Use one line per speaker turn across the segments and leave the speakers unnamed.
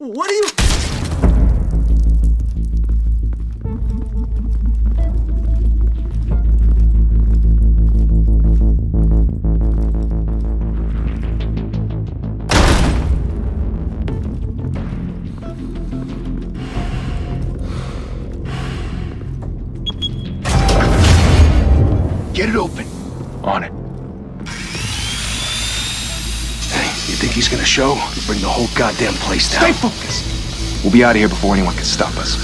What are you...
Get it open. On it. Hey, you think he's gonna show? He'll bring the whole goddamn place down.
Stay focused. We'll be out of here before anyone can stop us.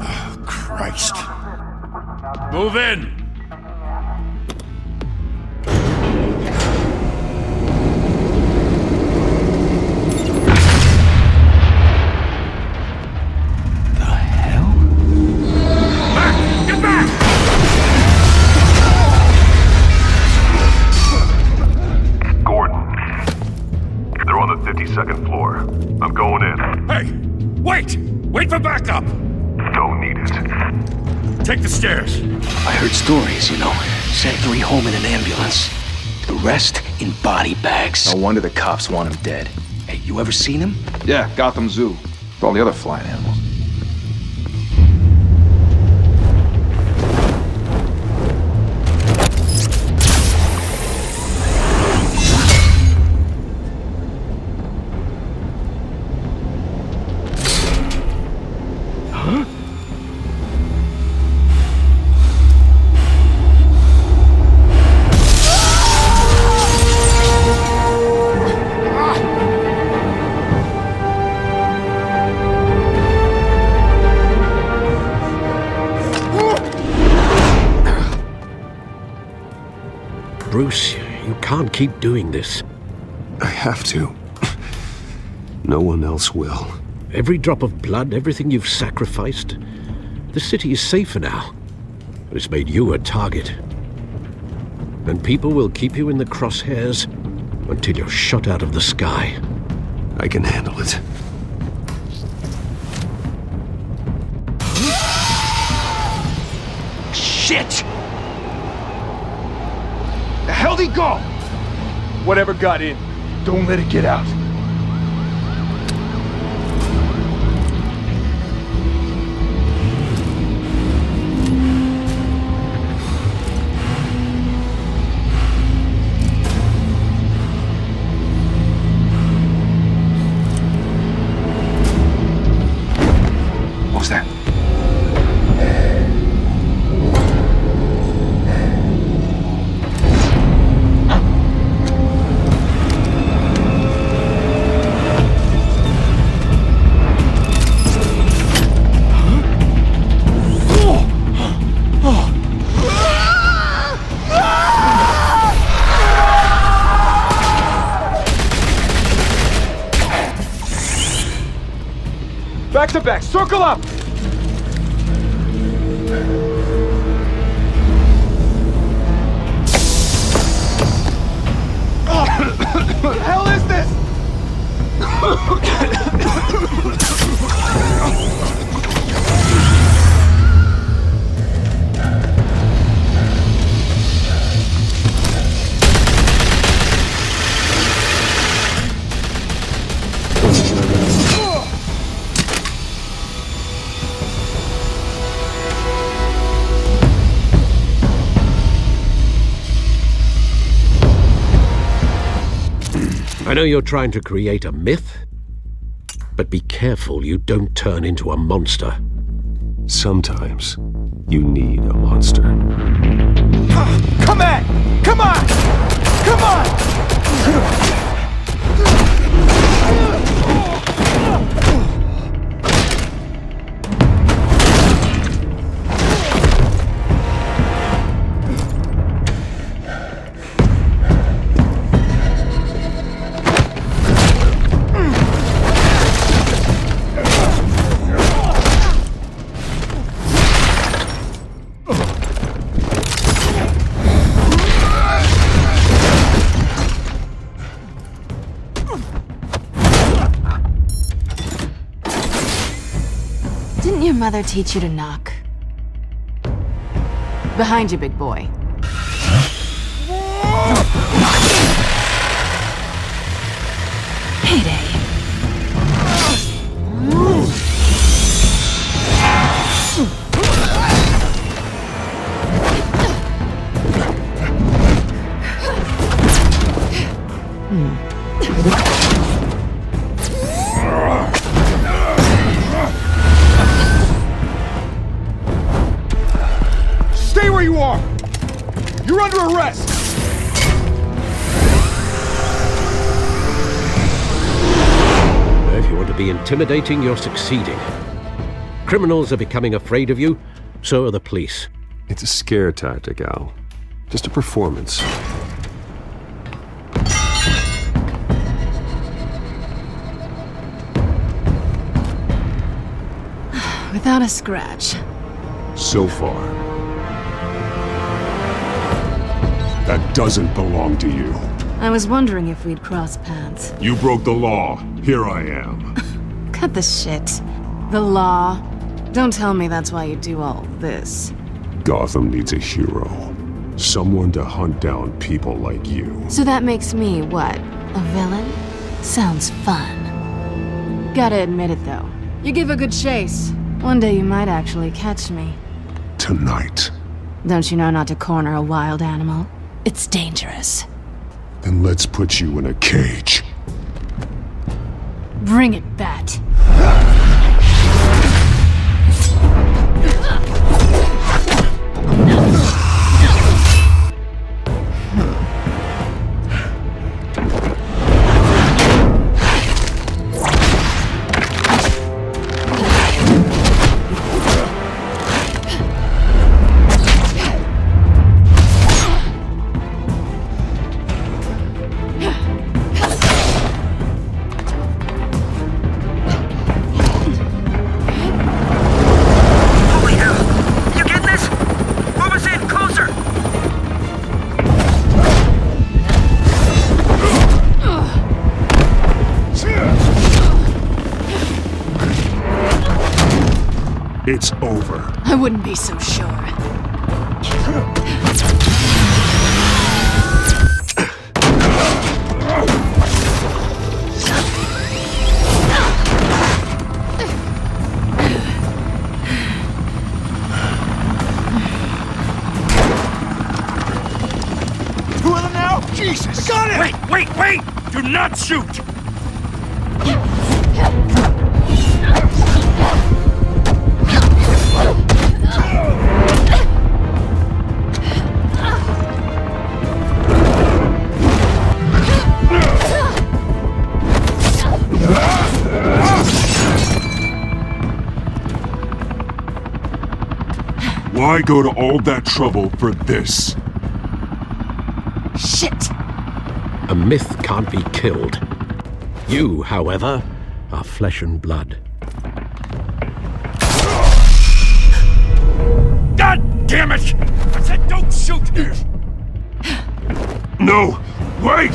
Oh, Christ.
Move in!
Second floor. I'm going in.
Hey! Wait! Wait for backup!
Don't need it.
Take the stairs.
I heard stories, you know. Sent 3 home in an ambulance. The rest in body bags.
No wonder the cops want him dead.
Hey, you ever seen him?
Yeah, Gotham Zoo. With all the other flying animals.
Bruce, you can't keep doing this.
I have to. No one else will.
Every drop of blood, everything you've sacrificed. The city is safer now. But it's made you a target. And people will keep you in the crosshairs until you're shot out of the sky.
I can handle it.
Shit!
The hell'd he go? Whatever got in, don't let it get out. What was that? Back to back, circle up! What the hell is this?
I know you're trying to create a myth, but be careful you don't turn into a monster.
Sometimes you need a monster.
Come at! Come on! Come on!
your mother teach you to knock? Behind you, big boy. Heyday.
Stay where you are! You're under arrest!
If you want to be intimidating, you're succeeding. Criminals are becoming afraid of you, so are the police.
It's a scare tactic, Al. Just a performance.
Without a scratch.
So far. That doesn't belong to you.
I was wondering if we'd cross paths.
You broke the law. Here I am.
Cut the shit. The law. Don't tell me that's why you do all this.
Gotham needs a hero. Someone to hunt down people like you.
So that makes me, what, a villain? Sounds fun. Gotta admit it, though. You give a good chase. One day you might actually catch me.
Tonight.
Don't you know not to corner a wild animal? It's dangerous.
Then let's put you in a cage.
Bring it, Bat.
It's over.
I wouldn't be so sure.
Two of them now? Jesus! Got it!
Wait! Do not shoot!
Why go to all that trouble for this?
Shit!
A myth can't be killed. You, however, are flesh and blood.
God damn it! I said don't shoot!
No! Wait!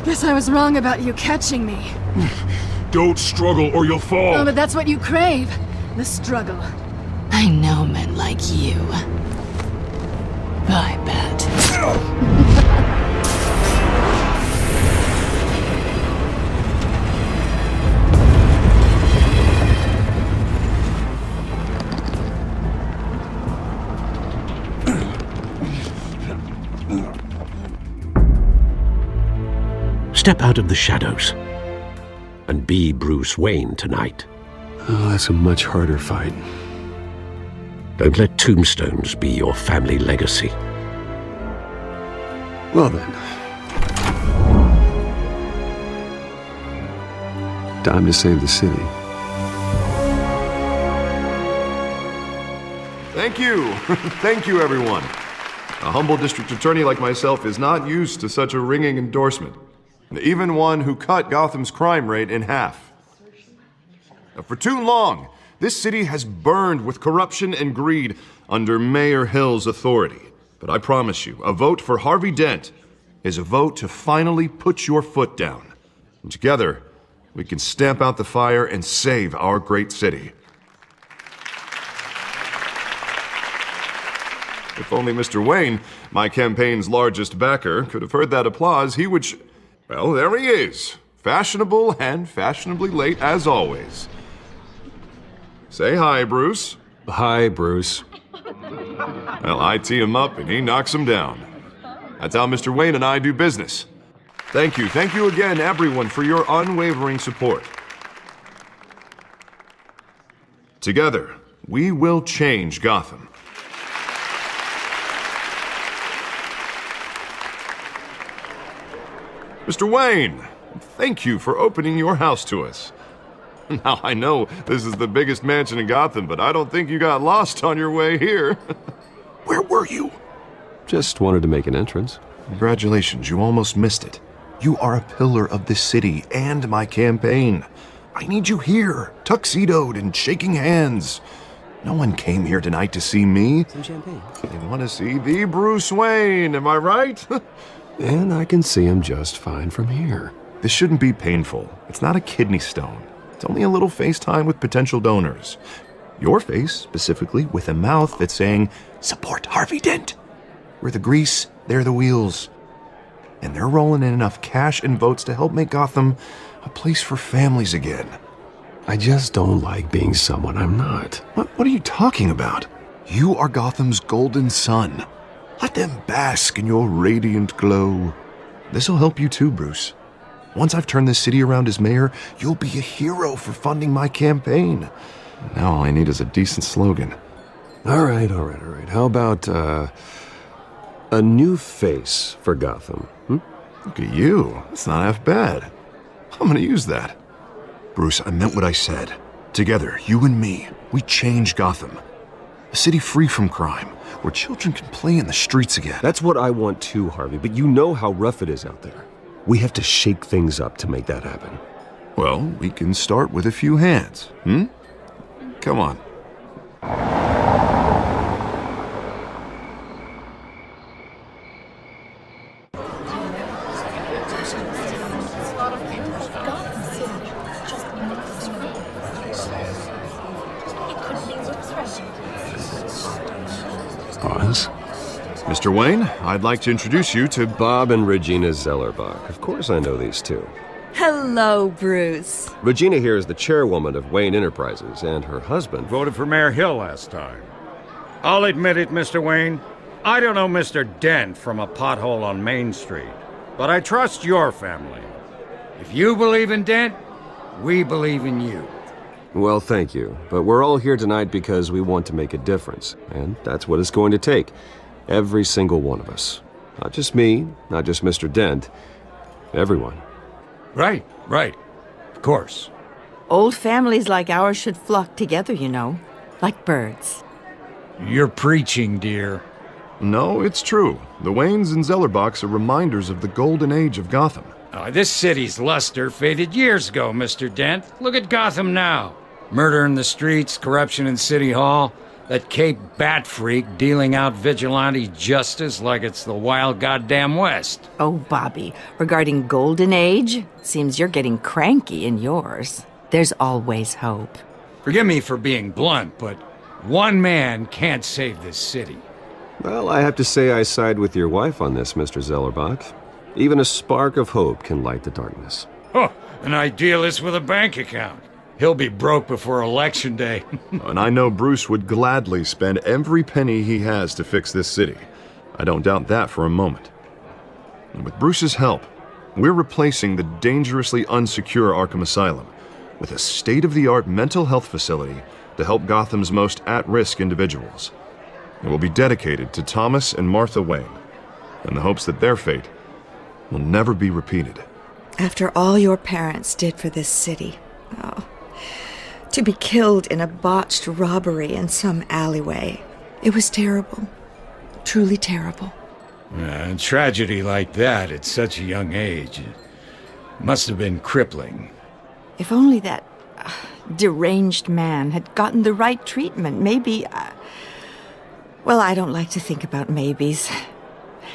Guess I was wrong about you catching me.
Don't struggle or you'll fall!
Oh, but that's what you crave. The struggle. I know men like you. Bye, Bat.
Step out of the shadows and be Bruce Wayne tonight.
Oh, that's a much harder fight.
Don't let tombstones be your family legacy.
Well then. Time to save the city.
Thank you. Thank you, everyone. A humble district attorney like myself is not used to such a ringing endorsement. Even one who cut Gotham's crime rate in half. For too long, this city has burned with corruption and greed under Mayor Hill's authority. But I promise you, a vote for Harvey Dent is a vote to finally put your foot down. And together, we can stamp out the fire and save our great city. If only Mr. Wayne, my campaign's largest backer, could have heard that applause, he would well, there he is. Fashionable and fashionably late as always. Say hi, Bruce.
Hi, Bruce.
Well, I tee him up and he knocks him down. That's how Mr. Wayne and I do business. Thank you again, everyone, for your unwavering support. Together, we will change Gotham. Mr. Wayne, thank you for opening your house to us. Now, I know this is the biggest mansion in Gotham, but I don't think you got lost on your way here.
Where were you? Just wanted to make an entrance.
Congratulations, you almost missed it. You are a pillar of this city and my campaign. I need you here, tuxedoed and shaking hands. No one came here tonight to see me.
Some champagne.
They want to see the Bruce Wayne, am I right?
And I can see him just fine from here.
This shouldn't be painful. It's not a kidney stone. It's only a little FaceTime with potential donors. Your face, specifically, with a mouth that's saying, "Support Harvey Dent." We're the grease, they're the wheels. And they're rolling in enough cash and votes to help make Gotham a place for families again.
I just don't like being someone I'm not.
What are you talking about? You are Gotham's golden sun. Let them bask in your radiant glow. This'll help you too, Bruce. Once I've turned this city around as mayor, you'll be a hero for funding my campaign. Now all I need is a decent slogan.
All right. How about, a new face for Gotham?
Look at you. That's not half bad. I'm gonna use that. Bruce, I meant what I said. Together, you and me, we change Gotham. A city free from crime, where children can play in the streets again.
That's what I want too, Harvey, but you know how rough it is out there. We have to shake things up to make that happen.
Well, we can start with a few hands, Come on.
Pause.
Mr. Wayne, I'd like to introduce you to
Bob and Regina Zellerbach. Of course I know these two.
Hello, Bruce.
Regina here is the chairwoman of Wayne Enterprises, and her husband
Voted for Mayor Hill last time. I'll admit it, Mr. Wayne. I don't know Mr. Dent from a pothole on Main Street, but I trust your family. If you believe in Dent, we believe in you.
Well, thank you. But we're all here tonight because we want to make a difference. And that's what it's going to take. Every single one of us. Not just me, not just Mr. Dent. Everyone.
Right. Of course.
Old families like ours should flock together, you know, like birds.
You're preaching, dear.
No, it's true. The Waynes and Zellerbachs are reminders of the golden age of Gotham.
This city's luster faded years ago, Mr. Dent. Look at Gotham now. Murder in the streets, corruption in City Hall, that Cape Bat freak dealing out vigilante justice like it's the wild goddamn West.
Oh, Bobby, regarding Golden Age, seems you're getting cranky in yours. There's always hope.
Forgive me for being blunt, but one man can't save this city.
Well, I have to say I side with your wife on this, Mr. Zellerbach. Even a spark of hope can light the darkness.
Oh, an idealist with a bank account. He'll be broke before Election Day.
And I know Bruce would gladly spend every penny he has to fix this city. I don't doubt that for a moment. And with Bruce's help, We're replacing the dangerously unsecure Arkham Asylum with a state-of-the-art mental health facility to help Gotham's most at-risk individuals. It will be dedicated to Thomas and Martha Wayne, in the hopes that their fate will never be repeated.
After all your parents did for this city, to be killed in a botched robbery in some alleyway, it was terrible. Truly terrible.
A tragedy like that at such a young age must have been crippling.
If only that deranged man had gotten the right treatment, maybe... Well, I don't like to think about maybes.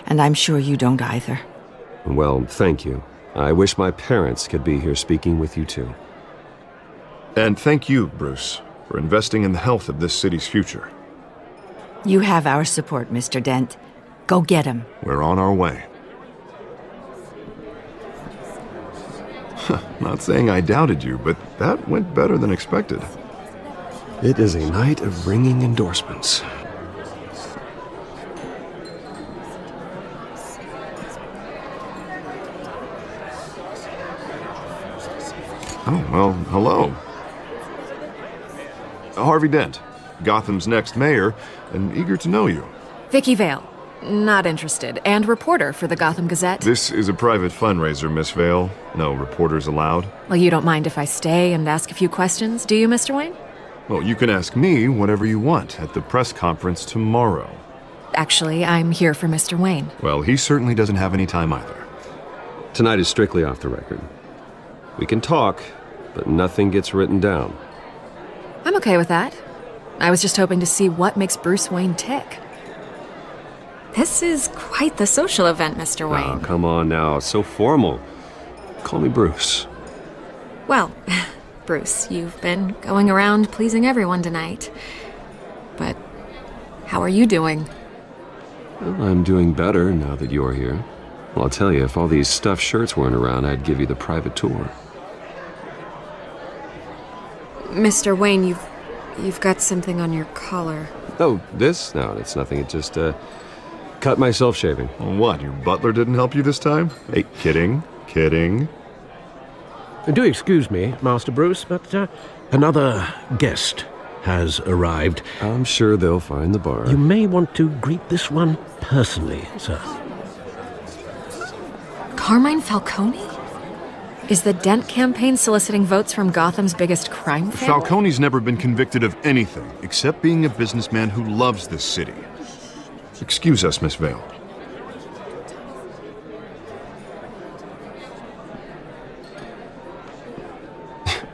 And I'm sure you don't either.
Well, thank you. I wish my parents could be here speaking with you too.
And thank you, Bruce, for investing in the health of this city's future.
You have our support, Mr. Dent. Go get him.
We're on our way. Not saying I doubted you, but that went better than expected.
It is a night of ringing endorsements.
Oh, well, hello. Harvey Dent, Gotham's next mayor, and eager to know you.
Vicky Vale. Not interested. And reporter for the Gotham Gazette.
This is a private fundraiser, Miss Vale. No reporters allowed.
Well, you don't mind if I stay and ask a few questions, do you, Mr. Wayne?
Well, you can ask me whatever you want at the press conference tomorrow.
Actually, I'm here for Mr. Wayne.
Well, he certainly doesn't have any time either.
Tonight is strictly off the record. We can talk, but nothing gets written down.
I'm okay with that. I was just hoping to see what makes Bruce Wayne tick. This is quite the social event, Mr. Wayne.
Oh, come on now. So formal. Call me Bruce.
Well, Bruce, you've been going around pleasing everyone tonight. But how are you doing?
Well, I'm doing better now that you're here. Well, I'll tell you, if all these stuffed shirts weren't around, I'd give you the private tour.
Mr. Wayne, you've got something on your collar.
Oh, this? No, it's nothing. It just, cut myself shaving.
What, your butler didn't help you this time? Hey, kidding.
Do excuse me, Master Bruce, but another guest has arrived.
I'm sure they'll find the bar.
You may want to greet this one personally, sir.
Carmine Falcone? Is the Dent campaign soliciting votes from Gotham's biggest crime family?
Falcone's never been convicted of anything except being a businessman who loves this city. Excuse us, Miss Vale.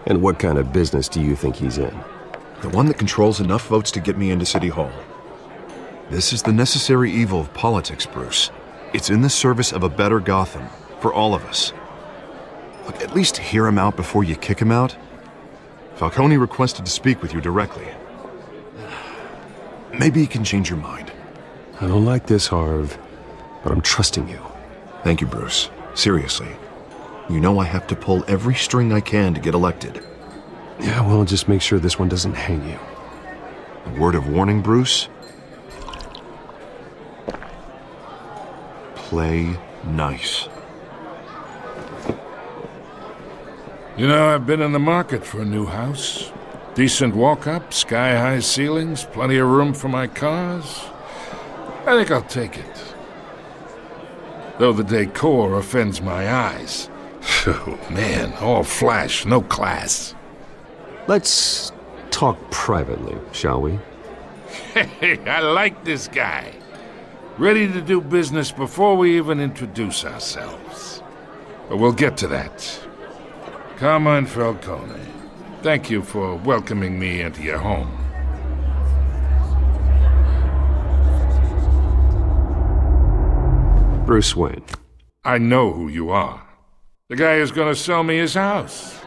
And what kind of business do you think he's in?
The one that controls enough votes to get me into City Hall. This is the necessary evil of politics, Bruce. It's in the service of a better Gotham, for all of us. Look, at least hear him out before you kick him out. Falcone requested to speak with you directly. Maybe he can change your mind.
I don't like this, Harv, but I'm trusting you.
Thank you, Bruce. Seriously. You know I have to pull every string I can to get elected.
Yeah, well, just make sure this one doesn't hang you.
A word of warning, Bruce? Play nice.
You know, I've been in the market for a new house. Decent walk-up, sky-high ceilings, plenty of room for my cars. I think I'll take it. Though the decor offends my eyes. Oh, man, all flash, no class.
Let's talk privately, shall we?
Hey, I like this guy. Ready to do business before we even introduce ourselves. But we'll get to that. Carmine Falcone, thank you for welcoming me into your home.
Bruce Wayne.
I know who you are. The guy who's going to sell me his house.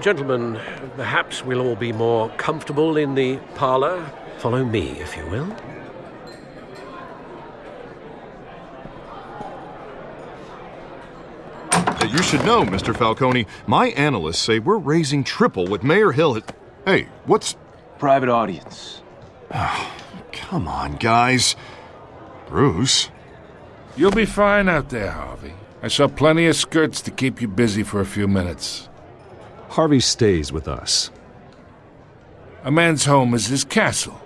Gentlemen, perhaps we'll all be more comfortable in the parlor. Follow me, if you will.
You should know, Mr. Falcone, my analysts say we're raising triple what Mayor Hill had... Hey, what's...
Private audience.
Oh, come on, guys. Bruce?
You'll be fine out there, Harvey. I saw plenty of skirts to keep you busy for a few minutes.
Harvey stays with us.
A man's home is his castle.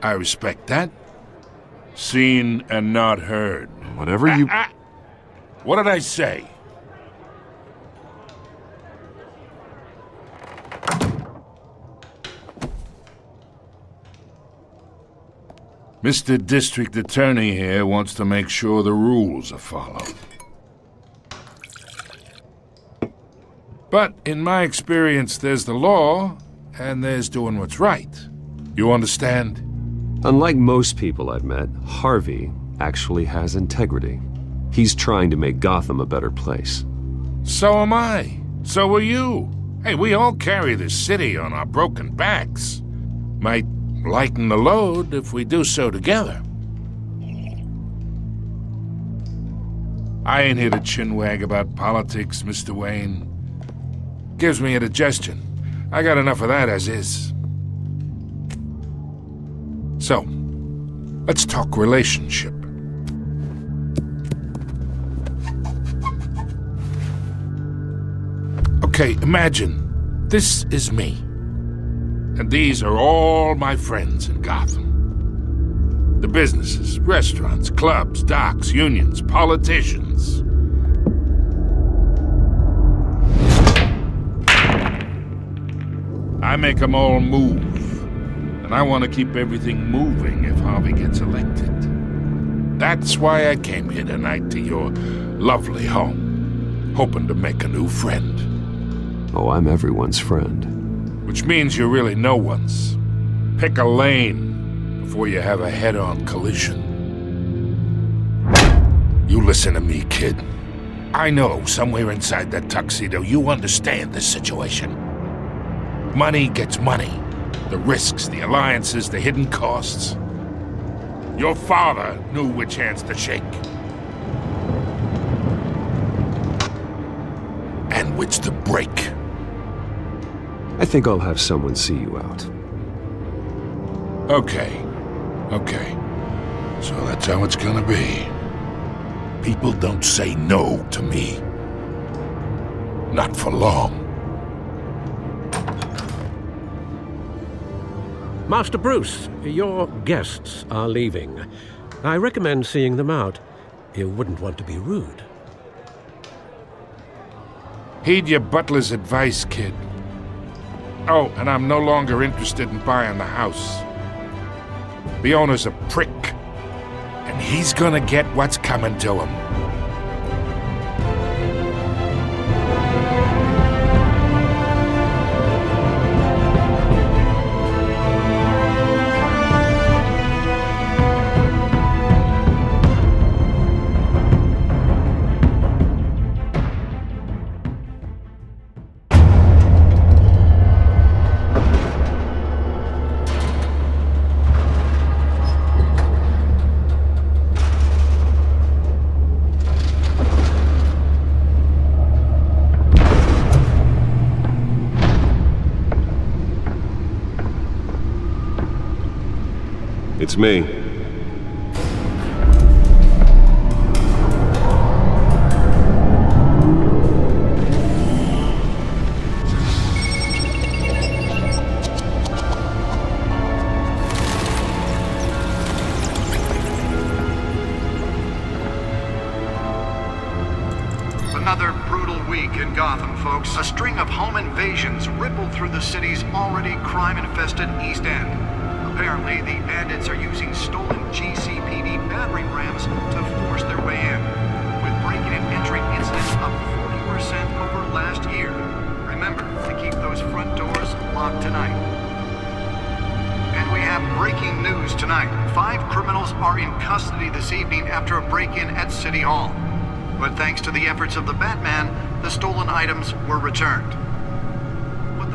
I respect that. Seen and not heard.
Whatever you...
What did I say? Mr. District Attorney here wants to make sure the rules are followed. But in my experience, there's the law, and there's doing what's right. You understand?
Unlike most people I've met, Harvey actually has integrity. He's trying to make Gotham a better place.
So am I. So are you. Hey, we all carry this city on our broken backs. Might lighten the load if we do so together. I ain't here to chinwag about politics, Mr. Wayne. Gives me indigestion. I got enough of that as is. So, let's talk relationship. Okay, imagine this is me. And these are all my friends in Gotham. The businesses, restaurants, clubs, docks, unions, politicians. I make them all move. And I want to keep everything moving if Harvey gets elected. That's why I came here tonight to your lovely home, hoping to make a new friend.
Oh, I'm everyone's friend.
Which means you're really no one's. Pick a lane before you have a head-on collision. You listen to me, kid. I know somewhere inside that tuxedo you understand this situation. Money gets money. The risks, the alliances, the hidden costs. Your father knew which hands to shake. And which to break.
I think I'll have someone see you out.
Okay. So that's how it's gonna be. People don't say no to me. Not for long.
Master Bruce, your guests are leaving. I recommend seeing them out. You wouldn't want to be rude.
Heed your butler's advice, kid. Oh, and I'm no longer interested in buying the house. The owner's a prick, and he's gonna get what's coming to him.
It's me.
Another brutal week in Gotham, folks. A string of home invasions rippled through the city's already crime-infested East End. Apparently, the bandits are using stolen GCPD battering rams to force their way in, with breaking and entering incidents up 40% over last year. Remember to keep those front doors locked tonight. And we have breaking news tonight. 5 criminals are in custody this evening after a break-in at City Hall. But thanks to the efforts of the Batman, the stolen items were returned.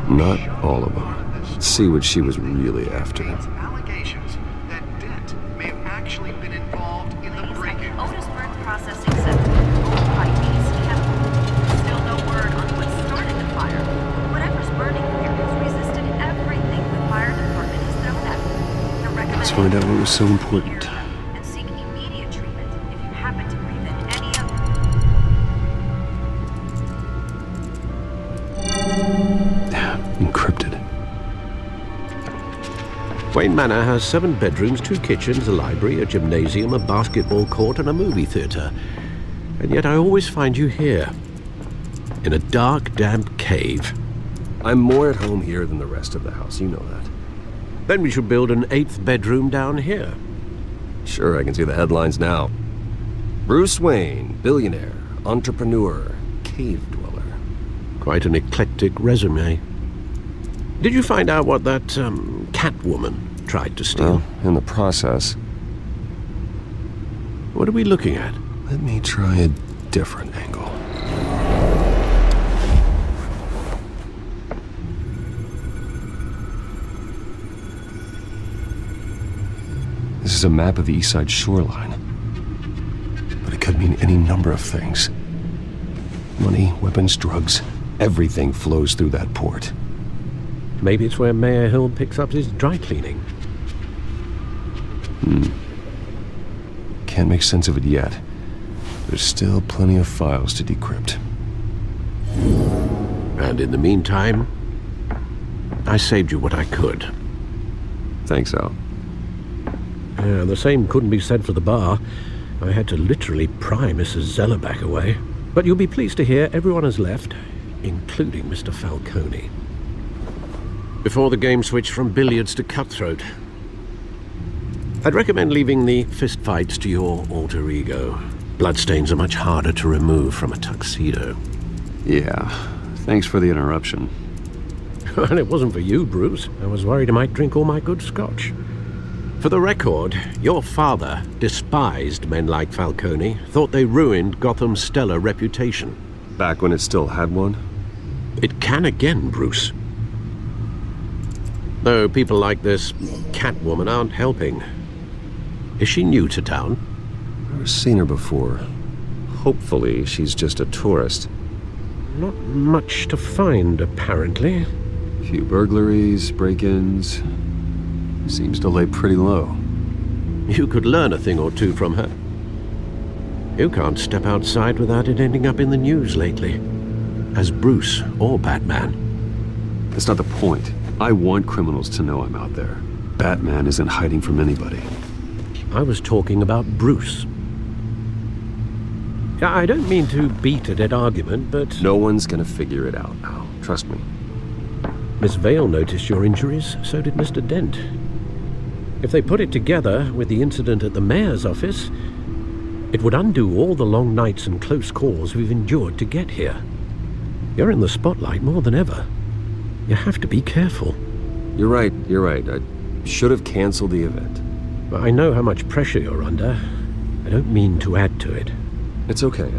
Not all of them. Let's see what she was really after.
Allegations that Dent may have actually been involved in the break-in.
Otisburg Processing Center. Pyke East Chemical. Still no word on what started the fire. Whatever's burning here has resisted everything the fire department has thrown at it.
Let's find out what was so important.
And seek immediate treatment if you happen to breathe in any of
Wayne Manor has 7 bedrooms, 2 kitchens, a library, a gymnasium, a basketball court, and a movie theatre. And yet I always find you here, in a dark, damp cave.
I'm more at home here than the rest of the house, you know that.
Then we should build an 8th bedroom down here.
Sure, I can see the headlines now. Bruce Wayne, billionaire, entrepreneur, cave dweller.
Quite an eclectic resume. Did you find out what that, Catwoman tried to steal?
Well, in the process.
What are we looking at?
Let me try a different angle. This is a map of the East Side shoreline. But it could mean any number of things. Money, weapons, drugs, everything flows through that port.
Maybe it's where Mayor Hill picks up his dry cleaning.
Can't make sense of it yet. There's still plenty of files to decrypt.
And in the meantime, I saved you what I could.
Thanks, Al.
Yeah, the same couldn't be said for the bar. I had to literally pry Mrs. Zeller back away. But you'll be pleased to hear everyone has left, including Mr. Falcone. Before the game switched from billiards to cutthroat. I'd recommend leaving the fistfights to your alter ego. Bloodstains are much harder to remove from a tuxedo.
Yeah, thanks for the interruption.
Well, it wasn't for you, Bruce. I was worried I might drink all my good scotch. For the record, your father despised men like Falcone, thought they ruined Gotham's stellar reputation.
Back when it still had one?
It can again, Bruce. Though people like this Catwoman aren't helping. Is she new to town?
I've seen her before. Hopefully she's just a tourist.
Not much to find, apparently.
A few burglaries, break-ins. Seems to lay pretty low.
You could learn a thing or two from her. You can't step outside without it ending up in the news lately. As Bruce or Batman.
That's not the point. I want criminals to know I'm out there. Batman isn't hiding from anybody.
I was talking about Bruce. I don't mean to beat a dead argument, but...
No one's gonna figure it out, Al. Trust me.
Miss Vale noticed your injuries, so did Mr. Dent. If they put it together with the incident at the mayor's office, it would undo all the long nights and close calls we've endured to get here. You're in the spotlight more than ever. You have to be careful.
You're right. I should have canceled the event.
But I know how much pressure you're under. I don't mean to add to it.
It's okay.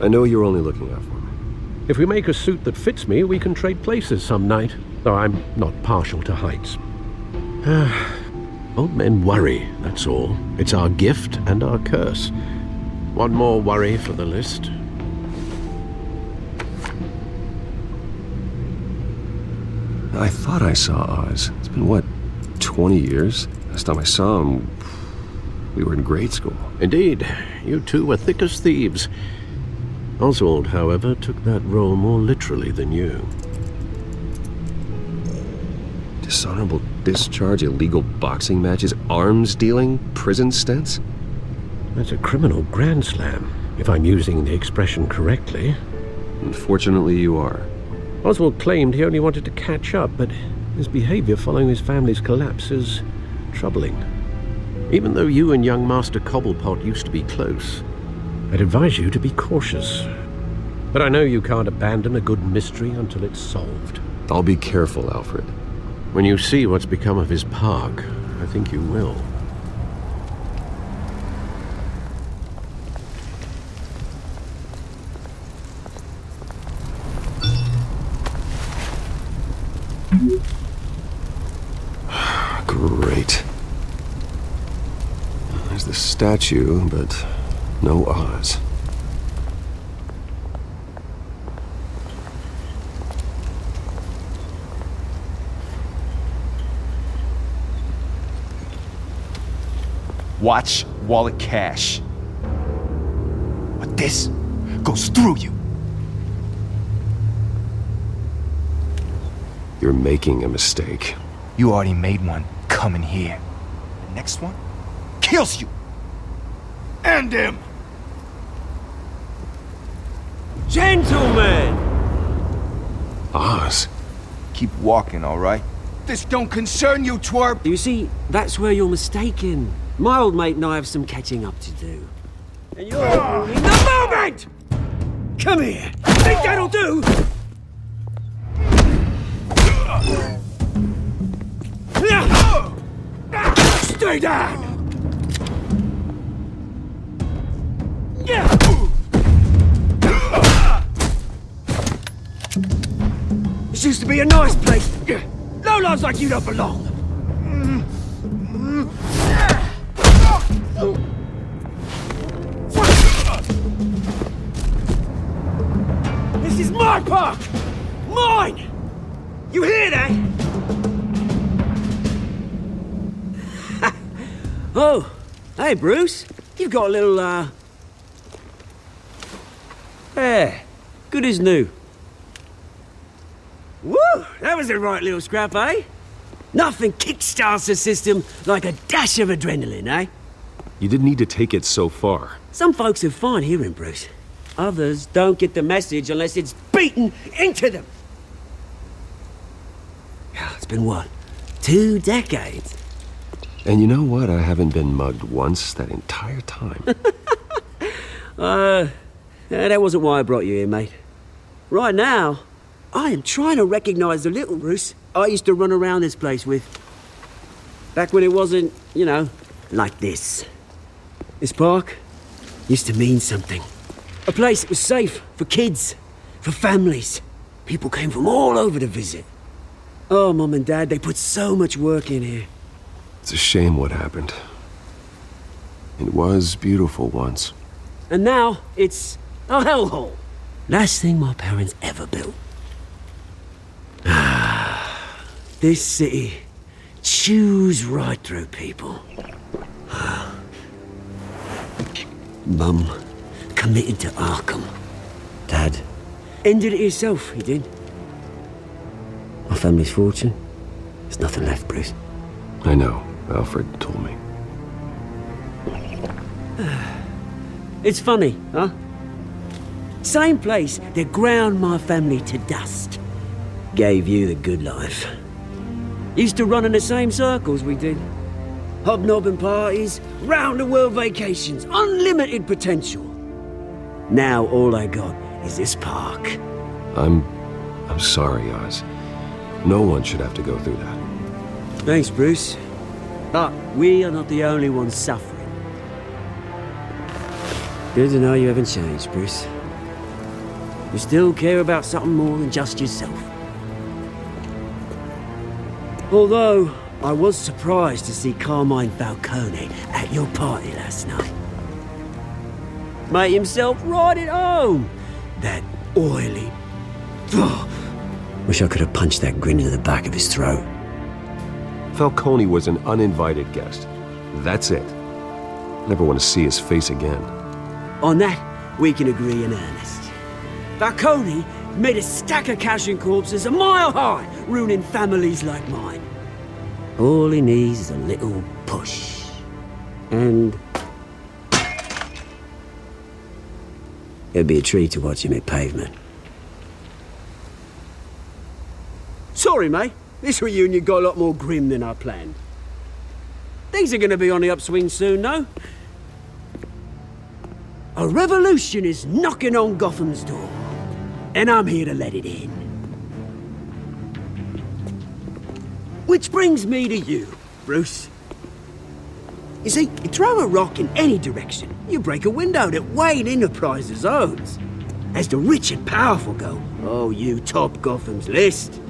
I know you're only looking out for me.
If we make a suit that fits me, we can trade places some night. Though I'm not partial to heights. Old men worry, that's all. It's our gift and our curse. One more worry for the list.
I thought I saw Oz. It's been, what, 20 years? Last time I saw him, we were in grade school.
Indeed. You two were thick as thieves. Oswald, however, took that role more literally than you.
Dishonorable discharge, illegal boxing matches, arms dealing, prison stints?
That's a criminal grand slam, if I'm using the expression correctly.
Unfortunately, you are.
Oswald claimed he only wanted to catch up, but his behavior following his family's collapse is troubling. Even though you and young Master Cobblepot used to be close, I'd advise you to be cautious. But I know you can't abandon a good mystery until it's solved.
I'll be careful, Alfred.
When you see what's become of his park, I think you will.
Great. There's the statue, but no Oz.
Watch wallet cash. But this goes through you.
You're making a mistake.
You already made one. coming here. The next one kills you. And him.
Gentlemen!
Oz.
Keep walking, all right? This don't concern you, twerp!
You see, that's where you're mistaken. My old mate and I have some catching up to do. And you're in the moment! Come here! Think that'll do? Stay down! This used to be a nice place. Lowlifes like you don't belong. This is my park! Mine! You hear that? Oh, hey Bruce. You've got a little, hair. Good as new. Woo! That was a right little scrap, eh? Nothing kickstarts the system like a dash of adrenaline, eh?
You didn't need to take it so far.
Some folks are fine hearing, Bruce. Others don't get the message unless it's beaten into them. It's been, what, 2 decades?
And you know what? I haven't been mugged once that entire time.
That wasn't why I brought you here, mate. Right now, I am trying to recognize the little Bruce I used to run around this place with. Back when it wasn't, you know, like this. This park used to mean something. A place that was safe for kids, for families. People came from all over to visit. Oh, Mum and Dad, they put so much work in here.
It's a shame what happened. It was beautiful once.
And now, it's a hellhole. Last thing my parents ever built. This city chews right through people. Mum committed to Arkham. Dad ended it himself, he did. My family's fortune, there's nothing left, Bruce.
I know. Alfred told me.
It's funny, huh? Same place that ground my family to dust. Gave you the good life. Used to run in the same circles we did. Hobnobbing parties, round-the-world vacations, unlimited potential. Now all I got is this park.
I'm sorry, Oz. No one should have to go through that.
Thanks, Bruce. But we are not the only ones suffering. Good to know you haven't changed, Bruce. You still care about something more than just yourself. Although, I was surprised to see Carmine Falcone at your party last night. Made himself right at home. That oily... Oh, wish I could have punched that grin into the back of his throat.
Falcone was an uninvited guest. That's it. Never want to see his face again.
On that, we can agree in earnest. Falcone made a stack of cash and corpses a mile high, ruining families like mine. All he needs is a little push. And... it'd be a treat to watch him hit pavement. Sorry, mate. This reunion got a lot more grim than I planned. Things are gonna be on the upswing soon, though. A revolution is knocking on Gotham's door. And I'm here to let it in. Which brings me to you, Bruce. You see, you throw a rock in any direction, you break a window that Wayne Enterprises owns. As the rich and powerful go, oh, you top Gotham's list.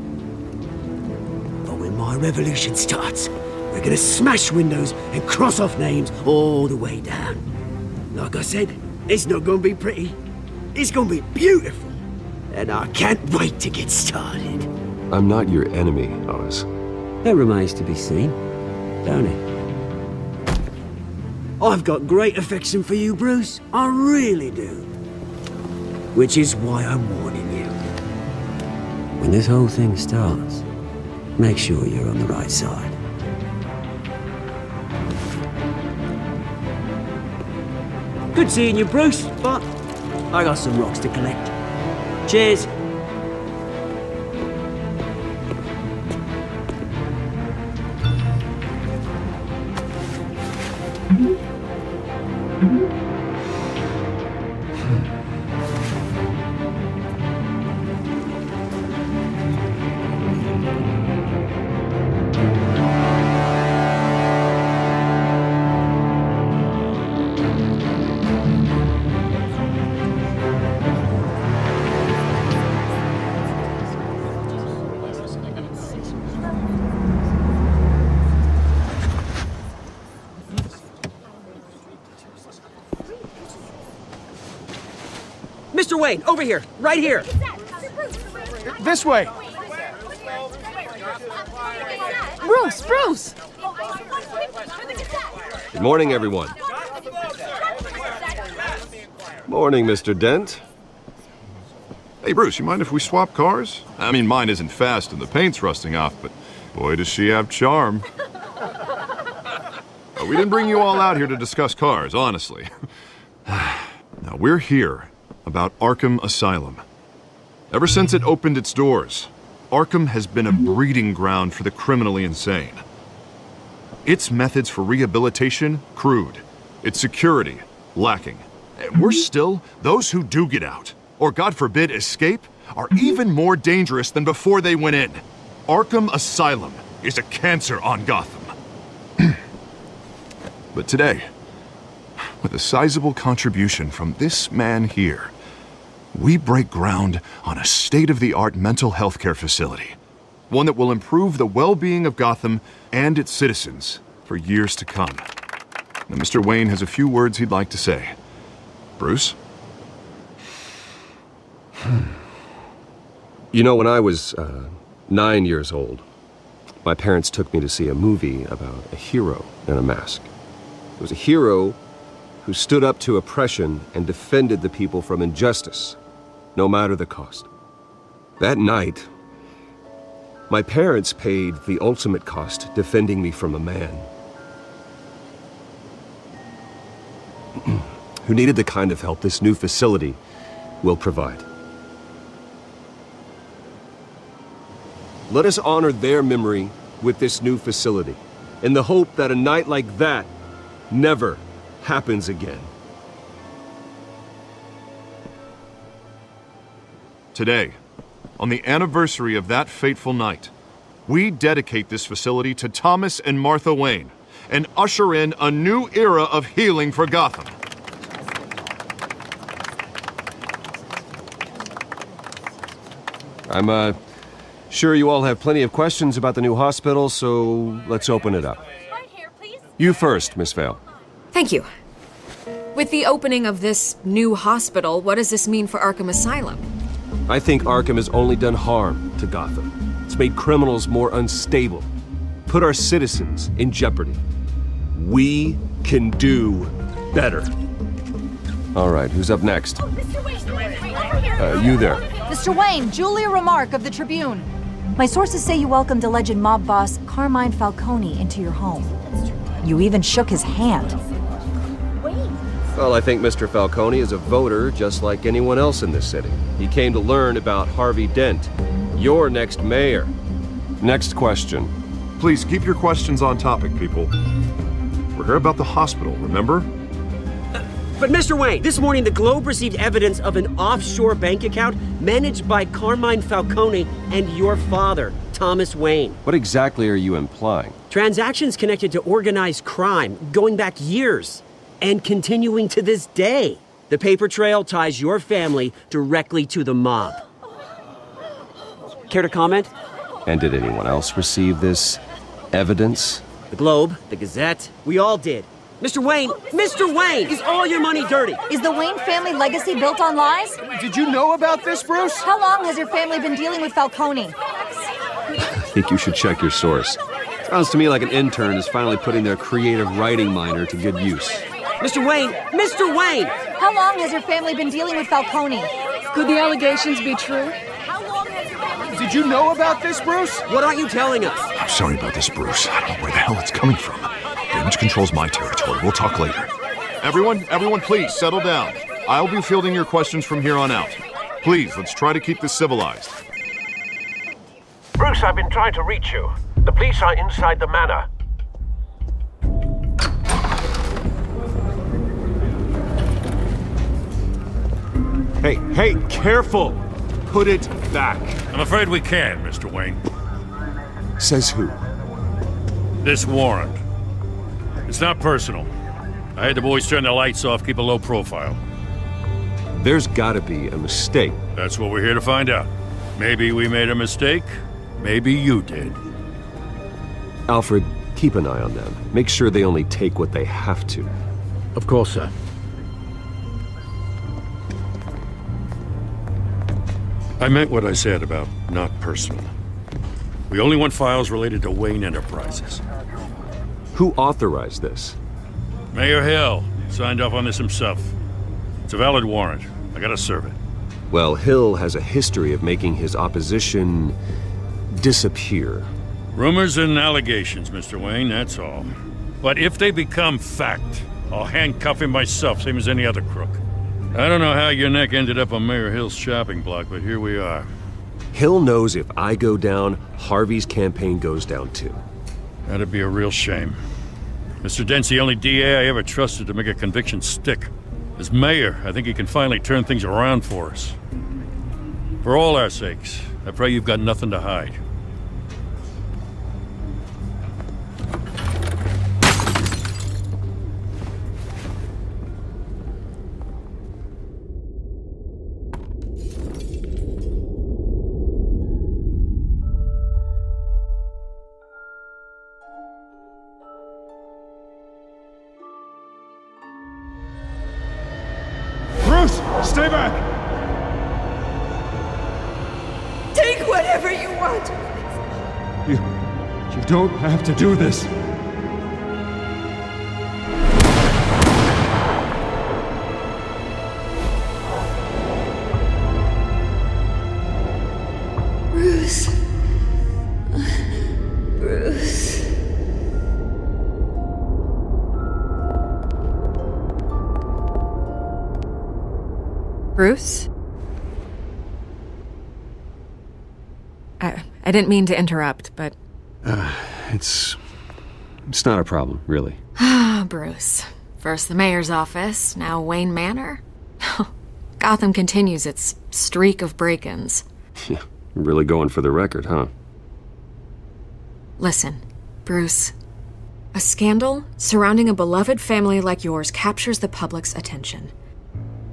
But when my revolution starts, we're gonna smash windows and cross off names all the way down. Like I said, it's not gonna be pretty. It's gonna be beautiful. And I can't wait to get started.
I'm not your enemy, Oz.
That remains to be seen, don't it? I've got great affection for you, Bruce. I really do. Which is why I'm warning you. When this whole thing starts, make sure you're on the right side. Good seeing you, Bruce, but I got some rocks to collect. Cheers. Mr. Wayne, over here, right here.
This way.
Bruce!
Good morning, everyone. Morning, Mr. Dent.
Hey, Bruce, you mind if we swap cars? I mean, mine isn't fast and the paint's rusting off, but boy, does she have charm. We didn't bring you all out here to discuss cars, honestly. Now, we're here about Arkham Asylum. Ever since it opened its doors, Arkham has been a breeding ground for the criminally insane. Its methods for rehabilitation, crude. Its security, lacking. And worse still, those who do get out, or God forbid escape, are even more dangerous than before they went in. Arkham Asylum is a cancer on Gotham. But today, with a sizable contribution from this man here, we break ground on a state-of-the-art mental health care facility. One that will improve the well-being of Gotham and its citizens for years to come. Now, Mr. Wayne has a few words he'd like to say. Bruce?
You know, when I was 9 years old, my parents took me to see a movie about a hero in a mask. It was a hero who stood up to oppression and defended the people from injustice, no matter the cost. That night, my parents paid the ultimate cost defending me from a man who needed the kind of help this new facility will provide. Let us honor their memory with this new facility, in the hope that a night like that never happens again.
Today, on the anniversary of that fateful night, we dedicate this facility to Thomas and Martha Wayne and usher in a new era of healing for Gotham.
I'm sure you all have plenty of questions about the new hospital, so let's open it up. You first, Miss Vale.
Thank you. With the opening of this new hospital, what does this mean for Arkham Asylum?
I think Arkham has only done harm to Gotham. It's made criminals more unstable, put our citizens in jeopardy. We can do better. All right, who's up next?
Mr. Wayne,
you there.
Mr. Wayne, Julia Remarque of the Tribune. My sources say you welcomed alleged mob boss Carmine Falcone into your home. You even shook his hand.
Well, I think Mr. Falcone is a voter just like anyone else in this city. He came to learn about Harvey Dent, your next mayor. Next question.
Please keep your questions on topic, people. We're here about the hospital, remember?
But Mr. Wayne, this morning the Globe received evidence of an offshore bank account managed by Carmine Falcone and your father, Thomas Wayne.
What exactly are you implying?
Transactions connected to organized crime going back years and continuing to this day. The paper trail ties your family directly to the mob. Care to comment?
And did anyone else receive this evidence?
The Globe, the Gazette, we all did. Mr. Wayne, is all your money dirty?
Is the Wayne family legacy built on lies?
Did you know about this, Bruce?
How long has your family been dealing with Falcone?
I think you should check your source. Sounds to me like an intern is finally putting their creative writing minor to good use.
Mr. Wayne!
How long has your family been dealing with Falcone?
Could the allegations be true?
Did you know about this, Bruce?
What aren't you telling us?
I'm sorry about this, Bruce. I don't know where the hell it's coming from. Damage control's my territory. We'll talk later. Everyone, please, settle down. I'll be fielding your questions from here on out. Please, let's try to keep this civilized.
Bruce, I've been trying to reach you. The police are inside the manor.
Hey, careful! Put it back.
I'm afraid we can, Mr. Wayne.
Says who?
This warrant. It's not personal. I had the boys turn the lights off, keep a low profile.
There's gotta be a mistake.
That's what we're here to find out. Maybe we made a mistake. Maybe you did.
Alfred, keep an eye on them. Make sure they only take what they have to.
Of course, sir.
I meant what I said about not personal. We only want files related to Wayne Enterprises.
Who authorized this?
Mayor Hill signed off on this himself. It's a valid warrant. I gotta serve it.
Well, Hill has a history of making his opposition disappear.
Rumors and allegations, Mr. Wayne, that's all. But if they become fact, I'll handcuff him myself, same as any other crook. I don't know how your neck ended up on Mayor Hill's shopping block, but here we are.
Hill knows if I go down, Harvey's campaign goes down too.
That'd be a real shame. Mr. Dent's the only DA I ever trusted to make a conviction stick. As mayor, I think he can finally turn things around for us. For all our sakes, I pray you've got nothing to hide.
Stay back!
Take whatever you want.
You don't have to do this.
Bruce. Bruce.
Bruce? I didn't mean to interrupt, but...
It's not a problem, really.
Ah, Bruce. First the mayor's office, now Wayne Manor. Gotham continues its streak of break-ins.
Yeah, really going for the record, huh?
Listen, Bruce. A scandal surrounding a beloved family like yours captures the public's attention.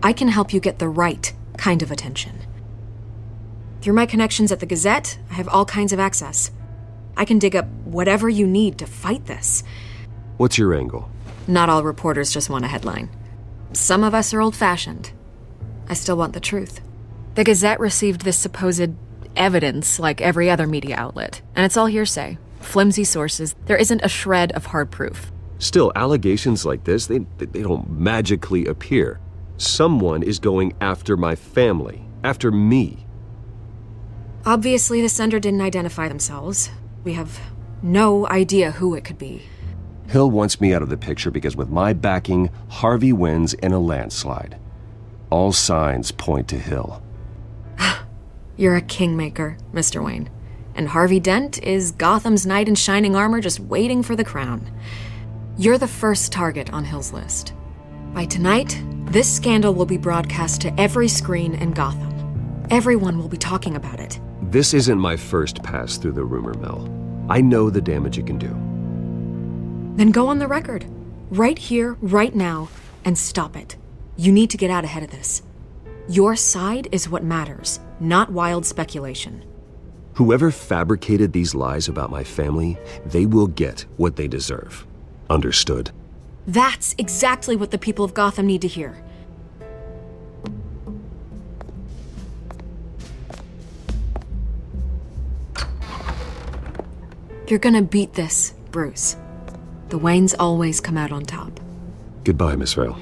I can help you get the right kind of attention. Through my connections at the Gazette, I have all kinds of access. I can dig up whatever you need to fight this.
What's your angle?
Not all reporters just want a headline. Some of us are old-fashioned. I still want the truth. The Gazette received this supposed evidence like every other media outlet, and it's all hearsay. Flimsy sources. There isn't a shred of hard proof.
Still, allegations like this, they don't magically appear. Someone is going after my family, after me.
Obviously, the sender didn't identify themselves. We have no idea who it could be.
Hill wants me out of the picture because with my backing, Harvey wins in a landslide. All signs point to Hill.
You're a kingmaker, Mr. Wayne. And Harvey Dent is Gotham's knight in shining armor just waiting for the crown. You're the first target on Hill's list. By tonight, this scandal will be broadcast to every screen in Gotham. Everyone will be talking about it.
This isn't my first pass through the rumor mill. I know the damage it can do.
Then go on the record. Right here, right now, and stop it. You need to get out ahead of this. Your side is what matters, not wild speculation.
Whoever fabricated these lies about my family, they will get what they deserve. Understood?
That's exactly what the people of Gotham need to hear. You're gonna beat this, Bruce. The Waynes always come out on top.
Goodbye, Miss Vale.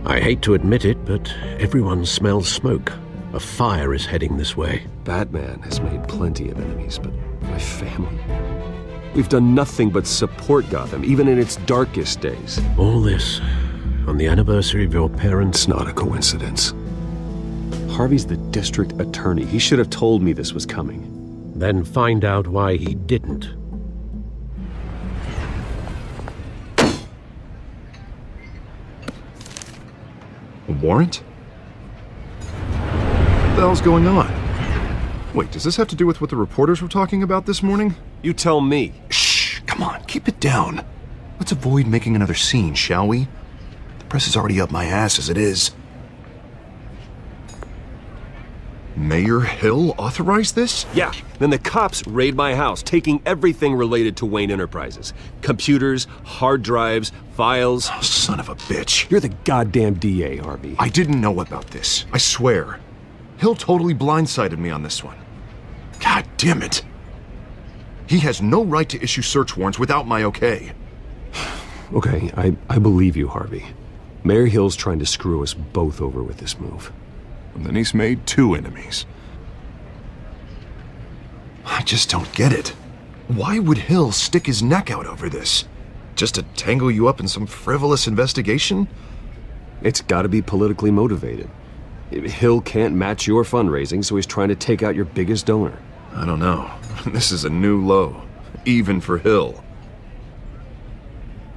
I hate to admit it, but everyone smells smoke. A fire is heading this way.
Batman has made plenty of enemies, but my family... We've done nothing but support Gotham, even in its darkest days.
All this on the anniversary of your parents'...
It's not a coincidence. Harvey's the district attorney. He should have told me this was coming.
Then find out why he didn't.
A warrant? What the hell's going on? Wait, does this have to do with what the reporters were talking about this morning?
You tell me.
Shh, come on, keep it down. Let's avoid making another scene, shall we? The press is already up my ass as it is. Mayor Hill authorized this?
Yeah, then the cops raid my house, taking everything related to Wayne Enterprises. Computers, hard drives, files.
Oh, son of a bitch.
You're the goddamn DA, Harvey.
I didn't know about this, I swear. Hill totally blindsided me on this one. God damn it. He has no right to issue search warrants without my okay.
Okay, I believe you, Harvey. Mayor Hill's trying to screw us both over with this move.
And then he's made 2 enemies. I just don't get it. Why would Hill stick his neck out over this? Just to tangle you up in some frivolous investigation?
It's gotta be politically motivated. Hill can't match your fundraising, so he's trying to take out your biggest donor.
I don't know. This is a new low. Even for Hill.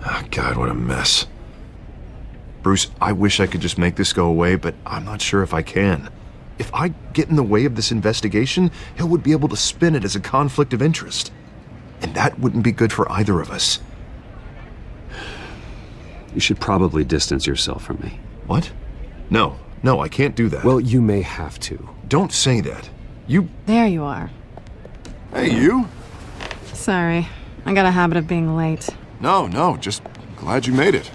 Oh, God, what a mess. Bruce, I wish I could just make this go away, but I'm not sure if I can. If I get in the way of this investigation, Hill would be able to spin it as a conflict of interest. And that wouldn't be good for either of us.
You should probably distance yourself from me.
What? No, I can't do that.
Well, you may have to.
Don't say that. You...
There you are.
Hey, you?
Sorry, I got a habit of being late.
No, just glad you made it.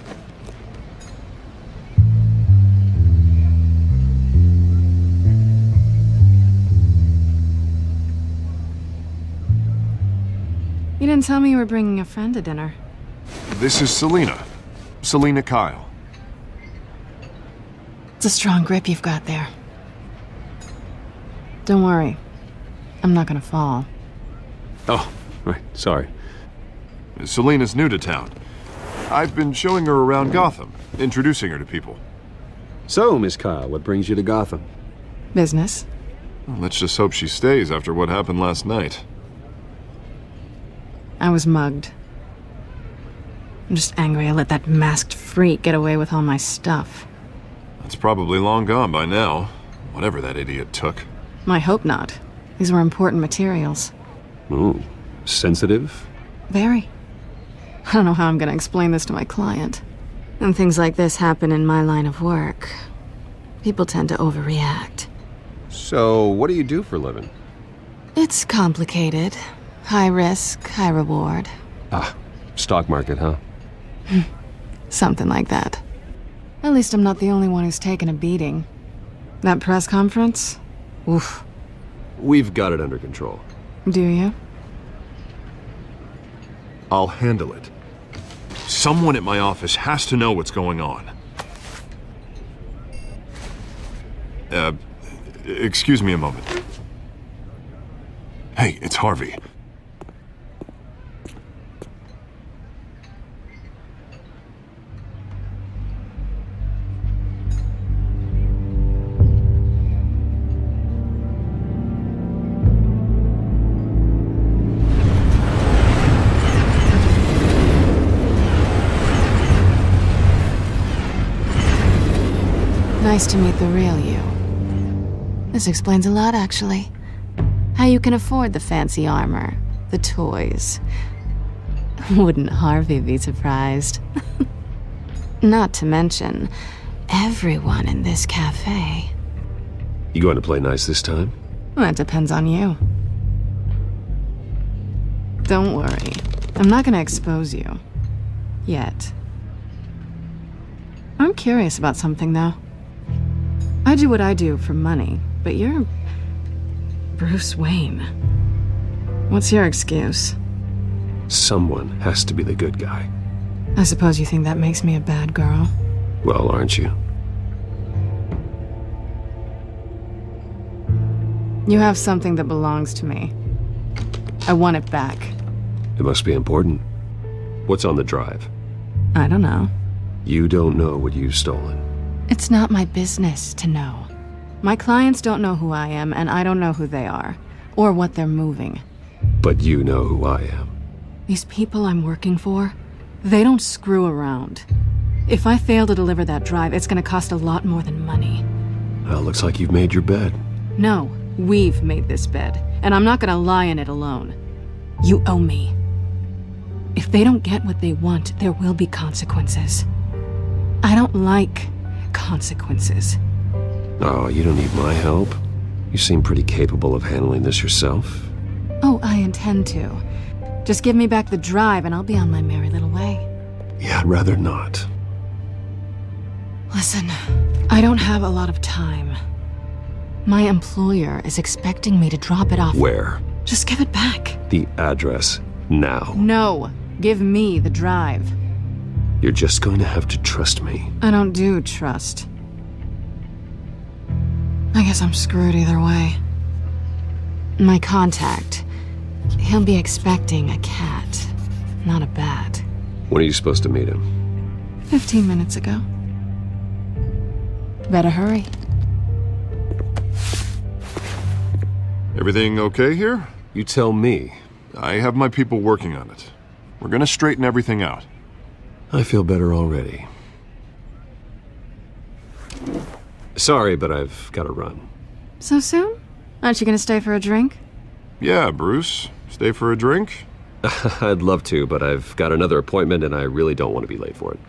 You didn't tell me you were bringing a friend to dinner.
This is Selina. Selina Kyle.
It's a strong grip you've got there. Don't worry. I'm not gonna fall.
Oh, right, sorry.
Selina's new to town. I've been showing her around Gotham, introducing her to people.
So, Miss Kyle, what brings you to Gotham?
Business.
Well, let's just hope she stays after what happened last night.
I was mugged. I'm just angry I let that masked freak get away with all my stuff.
That's probably long gone by now, whatever that idiot took.
I hope not. These were important materials.
Ooh, sensitive?
Very. I don't know how I'm gonna explain this to my client. When things like this happen in my line of work, people tend to overreact.
So, what do you do for a living?
It's complicated. High risk, high reward.
Ah, stock market, huh?
Something like that. At least I'm not the only one who's taken a beating. That press conference? Oof.
We've got it under control.
Do you?
I'll handle it. Someone at my office has to know what's going on. Excuse me a moment. Hey, it's Harvey.
Nice to meet the real you. This explains a lot, actually. How you can afford the fancy armor, the toys. Wouldn't Harvey be surprised? Not to mention, everyone in this cafe.
You going to play nice this time?
Well, that depends on you. Don't worry. I'm not gonna expose you. Yet. I'm curious about something, though. I do what I do for money, but you're Bruce Wayne. What's your excuse?
Someone has to be the good guy.
I suppose you think that makes me a bad girl?
Well, aren't you?
You have something that belongs to me. I want it back.
It must be important. What's on the drive?
I don't know.
You don't know what you've stolen.
It's not my business to know. My clients don't know who I am, and I don't know who they are, or what they're moving.
But you know who I am.
These people I'm working for, they don't screw around. If I fail to deliver that drive, it's gonna cost a lot more than money.
Well, looks like you've made your bed.
No, we've made this bed, and I'm not gonna lie in it alone. You owe me. If they don't get what they want, there will be consequences. I don't like consequences.
Oh, you don't need my help. You seem pretty capable of handling this yourself.
Oh, I intend to. Just give me back the drive and I'll be on my merry little way.
Yeah, I'd rather not.
Listen, I don't have a lot of time. My employer is expecting me to drop it off.
Where?
Just give it back.
The address, now.
No, give me the drive.
You're just going to have to trust me.
I don't do trust. I guess I'm screwed either way. My contact, he'll be expecting a cat, not a bat.
When are you supposed to meet him?
15 minutes ago. Better hurry.
Everything okay here?
You tell me.
I have my people working on it. We're gonna straighten everything out.
I feel better already. Sorry, but I've got to run.
So soon? Aren't you gonna stay for a drink?
Yeah, Bruce. Stay for a drink?
I'd love to, but I've got another appointment and I really don't want to be late for it.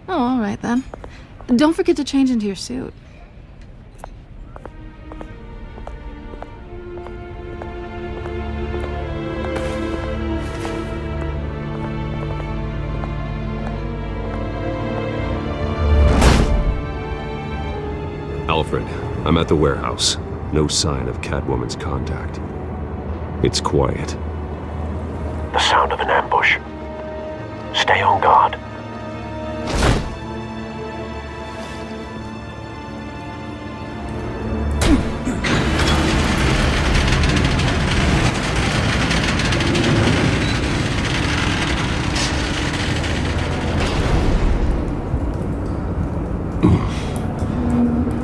Oh, all right then. Don't forget to change into your suit.
Alfred, I'm at the warehouse. No sign of Catwoman's contact. It's quiet.
The sound of an ambush. Stay on guard.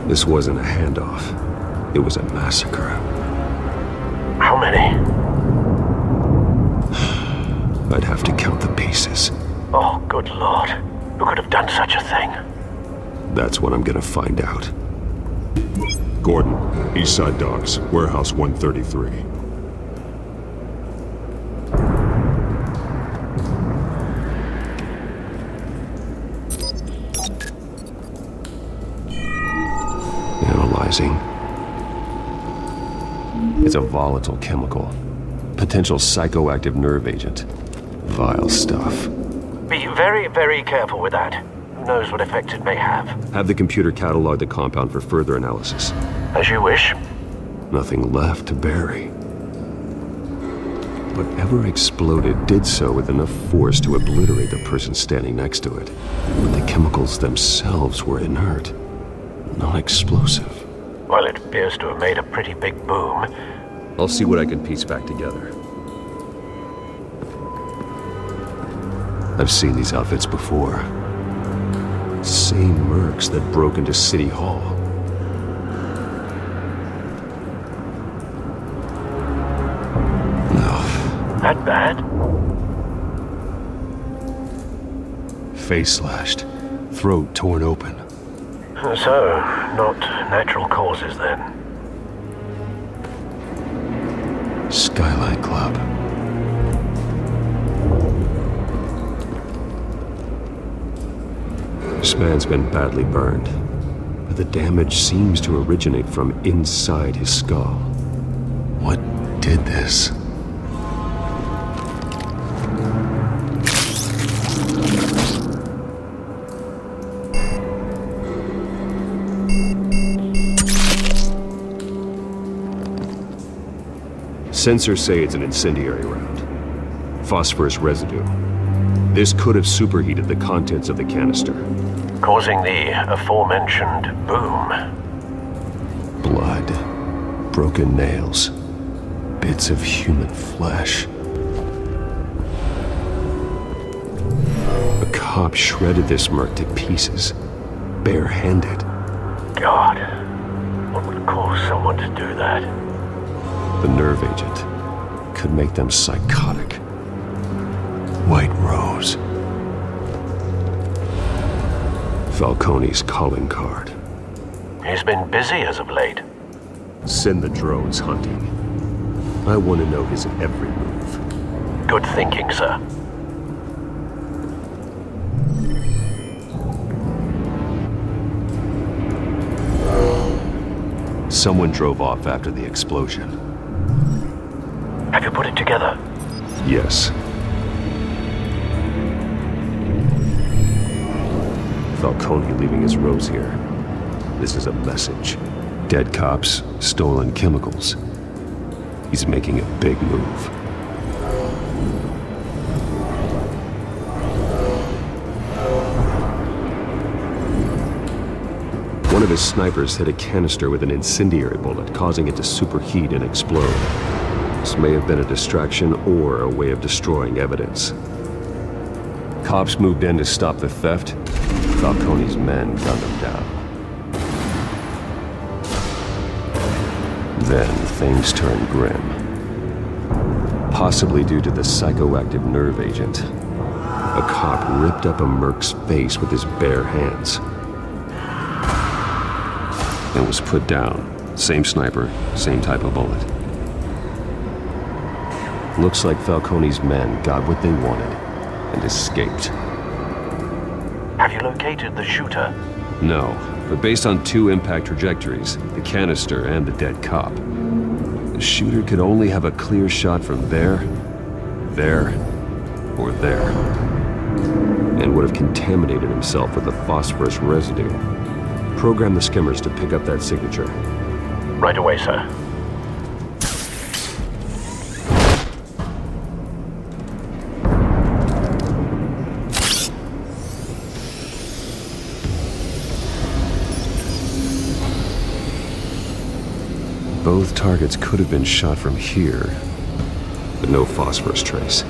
This wasn't a handoff. It was a massacre.
How many?
I'd have to count the pieces.
Oh, good lord. Who could have done such a thing?
That's what I'm gonna find out.
Gordon, Eastside Docks, Warehouse 133.
Analyzing. It's a volatile chemical. Potential psychoactive nerve agent. Vile stuff.
Be very, very careful with that. Who knows what effect it may have.
Have the computer catalog the compound for further analysis.
As you wish.
Nothing left to bury. Whatever exploded did so with enough force to obliterate the person standing next to it. But the chemicals themselves were inert, not explosive.
Well, it appears to have made a pretty big boom.
I'll see what I can piece back together. I've seen these outfits before. Same mercs that broke into City Hall. No.
That bad?
Face slashed, throat torn open.
So, not natural causes then.
Skyline Club. This man's been badly burned, but the damage seems to originate from inside his skull. What did this? Sensors say it's an incendiary round. Phosphorus residue. This could have superheated the contents of the canister.
Causing the aforementioned boom.
Blood. Broken nails. Bits of human flesh. A cop shredded this merc to pieces. Bare-handed.
God. What would cause someone to do that?
The nerve agent could make them psychotic. White Rose. Falcone's calling card.
He's been busy as of late.
Send the drones hunting. I want to know his every move.
Good thinking, sir.
Someone drove off after the explosion.
Have you put it together?
Yes. Falcone leaving his rose here. This is a message. Dead cops, stolen chemicals. He's making a big move. One of his snipers hit a canister with an incendiary bullet, causing it to superheat and explode. This may have been a distraction or a way of destroying evidence. Cops moved in to stop the theft. Falcone's men gunned them down. Then things turned grim. Possibly due to the psychoactive nerve agent. A cop ripped up a merc's face with his bare hands. And was put down. Same sniper, same type of bullet. Looks like Falcone's men got what they wanted and escaped.
Have you located the shooter?
No, but based on 2 impact trajectories, the canister and the dead cop, the shooter could only have a clear shot from there, or there, and would have contaminated himself with the phosphorus residue. Program the skimmers to pick up that signature.
Right away, sir.
Both targets could have been shot from here, but no phosphorus trace.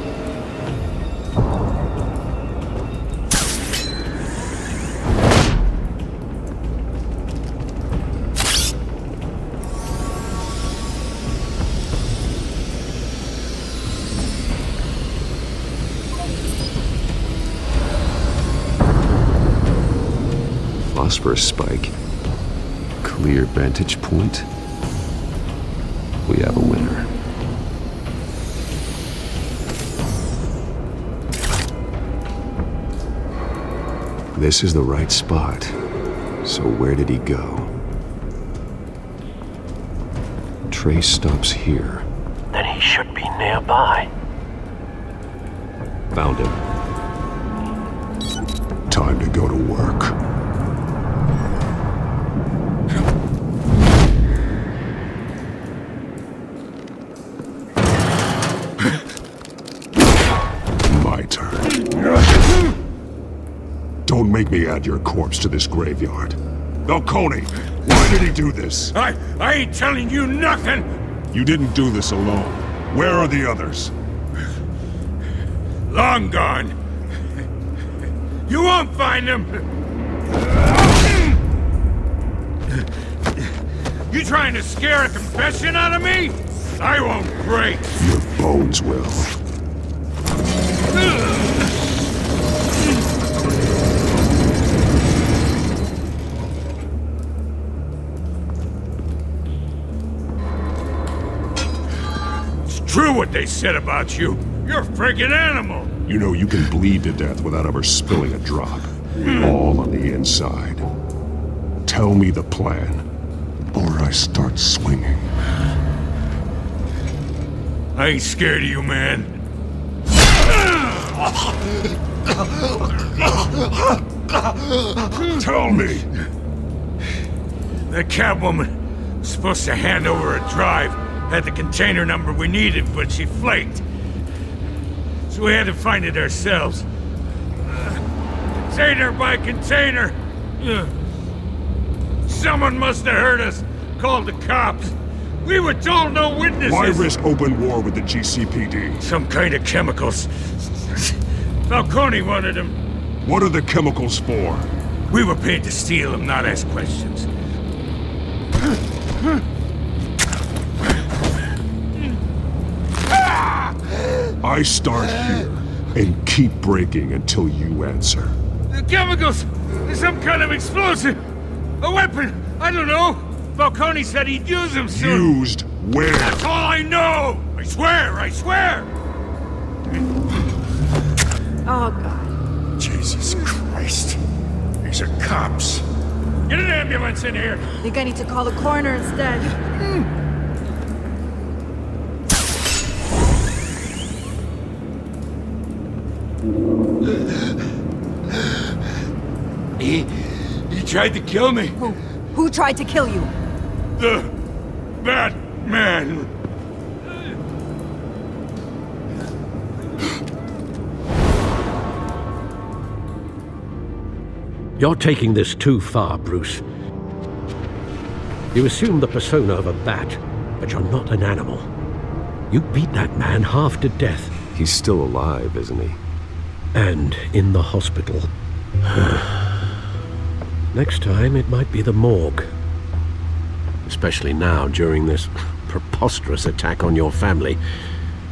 Phosphorus spike. Clear vantage point. We have a winner. This is the right spot. So where did he go? Trace stops here.
Then he should be nearby.
Found him.
Time to go to work. Don't make me add your corpse to this graveyard. Falcone, why did he do this?
I ain't telling you nothing!
You didn't do this alone. Where are the others?
Long gone. You won't find them! You trying to scare a confession out of me? I won't break!
Your bones will.
True what they said about you. You're a friggin' animal.
You know you can bleed to death without ever spilling a drop. All on the inside. Tell me the plan, or I start swinging.
I ain't scared of you, man.
Tell me!
That Catwoman was supposed to hand over a drive. Had the container number we needed, but she flaked. So we had to find it ourselves. Container by container. Someone must have heard us, called the cops.
We were told no witnesses!
Why risk open war with the GCPD?
Some kind of chemicals. Falcone wanted them.
What are the chemicals for?
We were paid to steal them, not ask questions.
I start here and keep breaking until you answer.
The chemicals! Some kind of explosive! A weapon! I don't know! Falcone said he'd use them soon!
Used where?
That's all I know! I swear!
Oh, God.
Jesus Christ. These are cops. Get an ambulance in here!
I think I need to call the coroner instead.
He tried to kill me.
Who tried to kill you?
The Batman.
You're taking this too far, Bruce. You assume the persona of a bat, but you're not an animal. You beat that man half to death.
He's still alive, isn't he?
And in the hospital. Next time, it might be the morgue. Especially now, during this preposterous attack on your family.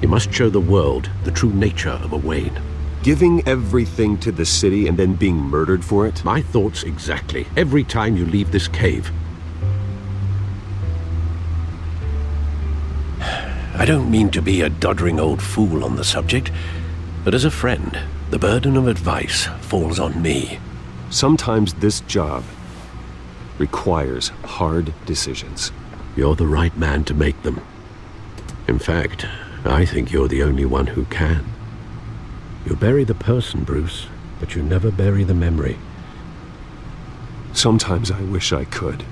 You must show the world the true nature of a Wayne.
Giving everything to the city and then being murdered for it?
My thoughts exactly. Every time you leave this cave. I don't mean to be a doddering old fool on the subject, but as a friend, the burden of advice falls on me.
Sometimes this job requires hard decisions.
You're the right man to make them. In fact, I think you're the only one who can. You bury the person, Bruce, but you never bury the memory.
Sometimes I wish I could.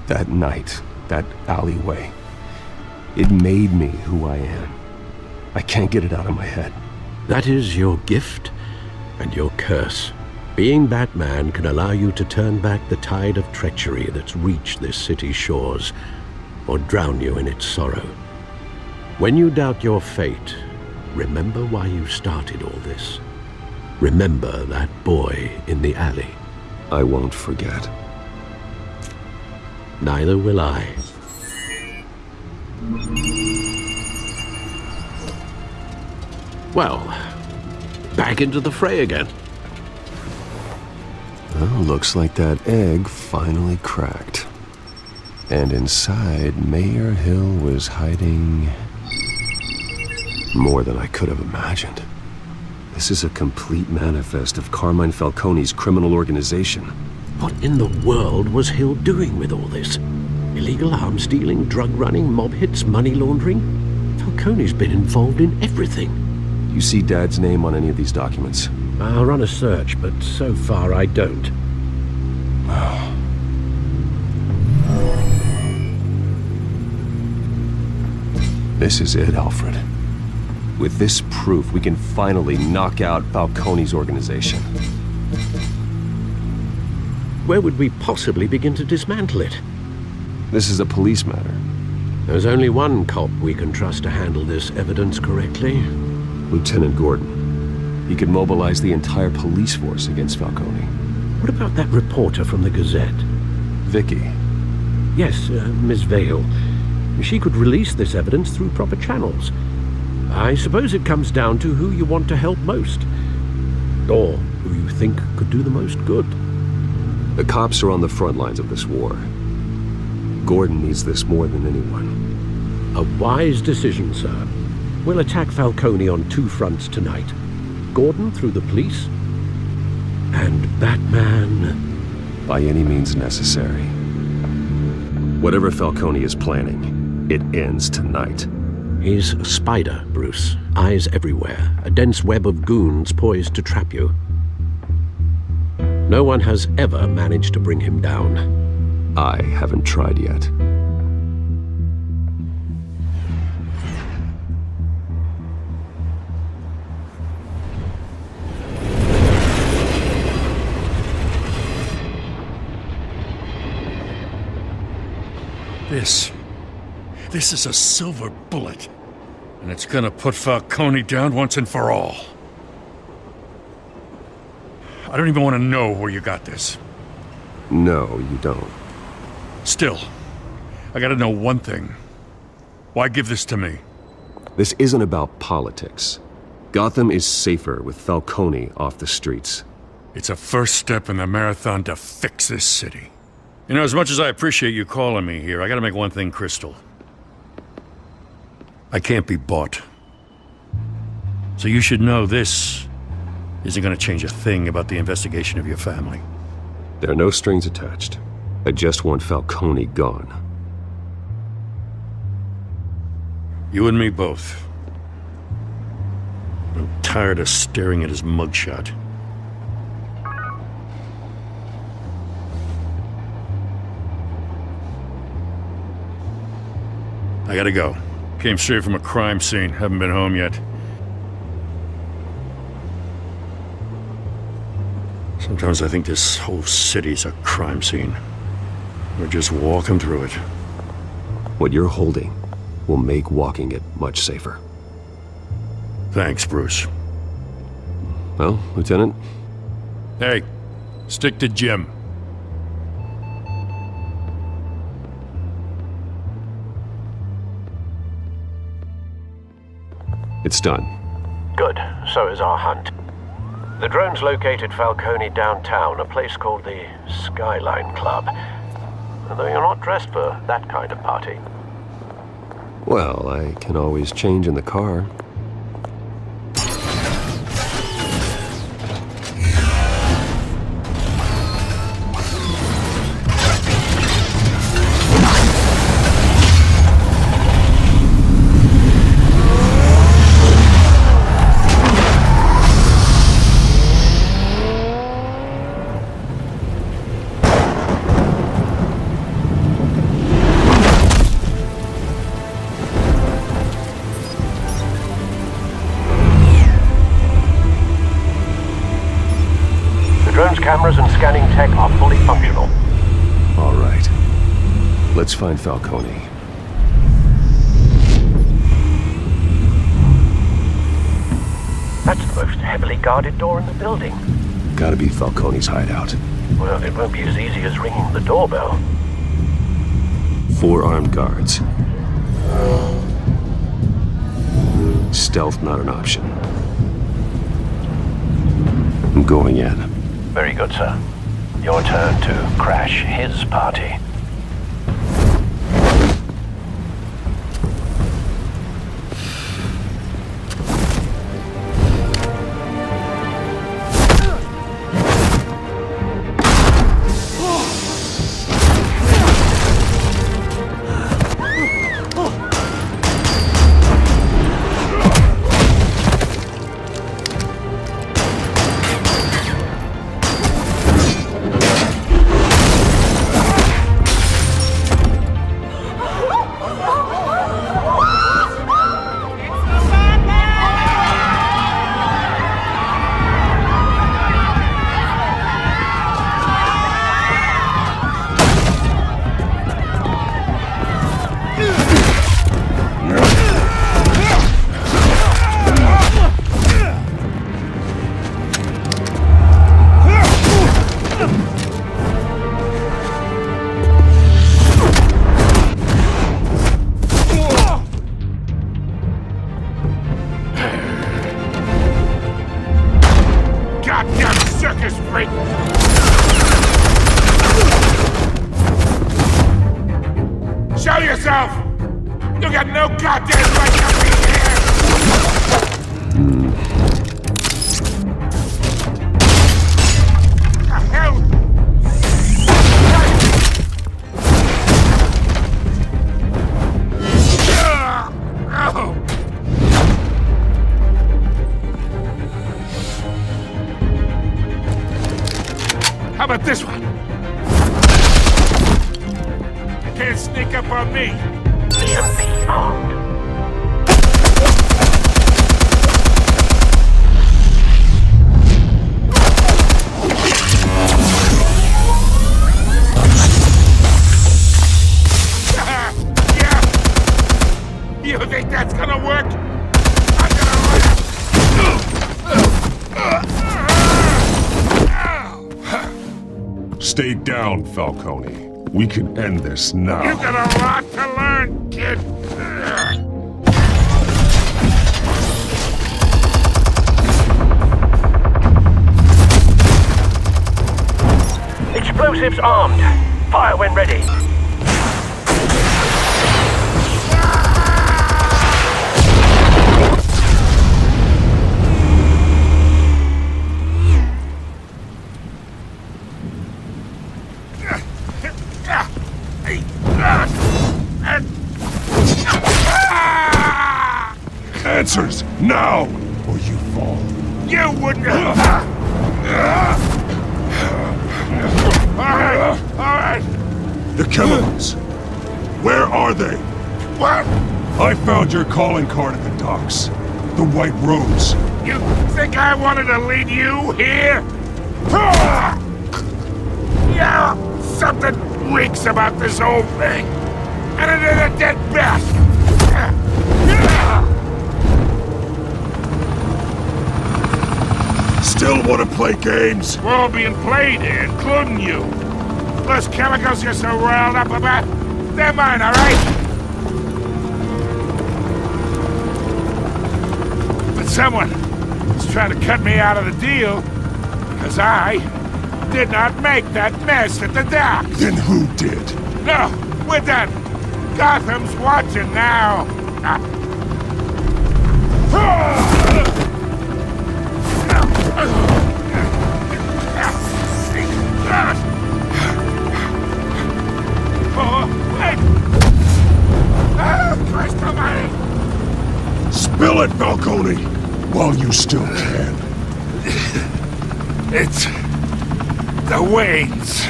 That night, that alleyway, it made me who I am. I can't get it out of my head.
That is your gift and your curse. Being Batman can allow you to turn back the tide of treachery that's reached this city's shores, or drown you in its sorrow. When you doubt your fate, remember why you started all this. Remember that boy in the alley.
I won't forget.
Neither will I. Well, back into the fray again.
Well, looks like that egg finally cracked. And inside, Mayor Hill was hiding more than I could have imagined. This is a complete manifest of Carmine Falcone's criminal organization.
What in the world was Hill doing with all this? Illegal arms dealing, drug running, mob hits, money laundering? Falcone's been involved in everything.
You see Dad's name on any of these documents?
I'll run a search, but so far I don't.
This is it, Alfred. With this proof, we can finally knock out Falcone's organization.
Where would we possibly begin to dismantle it?
This is a police matter.
There's only one cop we can trust to handle this evidence correctly.
Lieutenant Gordon. He could mobilize the entire police force against Falcone.
What about that reporter from the Gazette?
Vicky.
Yes, Miss Vale. She could release this evidence through proper channels. I suppose it comes down to who you want to help most. Or who you think could do the most good.
The cops are on the front lines of this war. Gordon needs this more than anyone.
A wise decision, sir. We'll attack Falcone on two fronts tonight. Gordon through the police, and Batman...
by any means necessary. Whatever Falcone is planning, it ends tonight.
He's a spider, Bruce. Eyes everywhere. A dense web of goons poised to trap you. No one has ever managed to bring him down.
I haven't tried yet.
This is a silver bullet. And it's gonna put Falcone down once and for all. I don't even want to know where you got this.
No, you don't.
Still, I gotta know one thing. Why give this to me?
This isn't about politics. Gotham is safer with Falcone off the streets.
It's a first step in the marathon to fix this city. You know, as much as I appreciate you calling me here, I gotta make one thing crystal. I can't be bought. So you should know this isn't gonna change a thing about the investigation of your family.
There are no strings attached. I just want Falcone gone.
You and me both. I'm tired of staring at his mugshot. I gotta go. Came straight from a crime scene. Haven't been home yet. Sometimes I think this whole city's a crime scene. We're just walking through it.
What you're holding will make walking it much safer.
Thanks, Bruce.
Well, Lieutenant?
Hey, stick to Jim.
It's done.
Good. So is our hunt. The drones located Falcone downtown, a place called the Skyline Club. Although you're not dressed for that kind of party.
Well, I can always change in the car.
Cameras and scanning tech are fully functional.
All right. Let's find Falcone.
That's the most heavily guarded door in the building.
Gotta be Falcone's hideout.
Well, it won't be as easy as ringing the doorbell.
4 armed guards. Stealth not an option. I'm going in.
Very good, sir. Your turn to crash his party.
Show yourself! You got no goddamn right to be here! The hell? How about this one? You can't sneak up on me.
EMP armed.
Stay down, Falcone. We can end this now.
You got a lot to learn, kid.
Explosives armed. Fire when ready.
Answers, now, or you fall.
You wouldn't. All right.
The chemicals. Where are they?
What?
I found your calling card at the docks. The White Rose.
You think I wanted to lead you here? Yeah, something reeks about this whole thing. And it is a dead best.
Still want to play games?
We're all being played here, including you. Those chemicals you're so riled up about, they're mine, all right? But someone is trying to cut me out of the deal because I did not make that mess at the dock.
Then who did?
No, we're done. Gotham's watching now. Christ almighty!
Spill it, Falcone, while you still can.
It's the Waynes.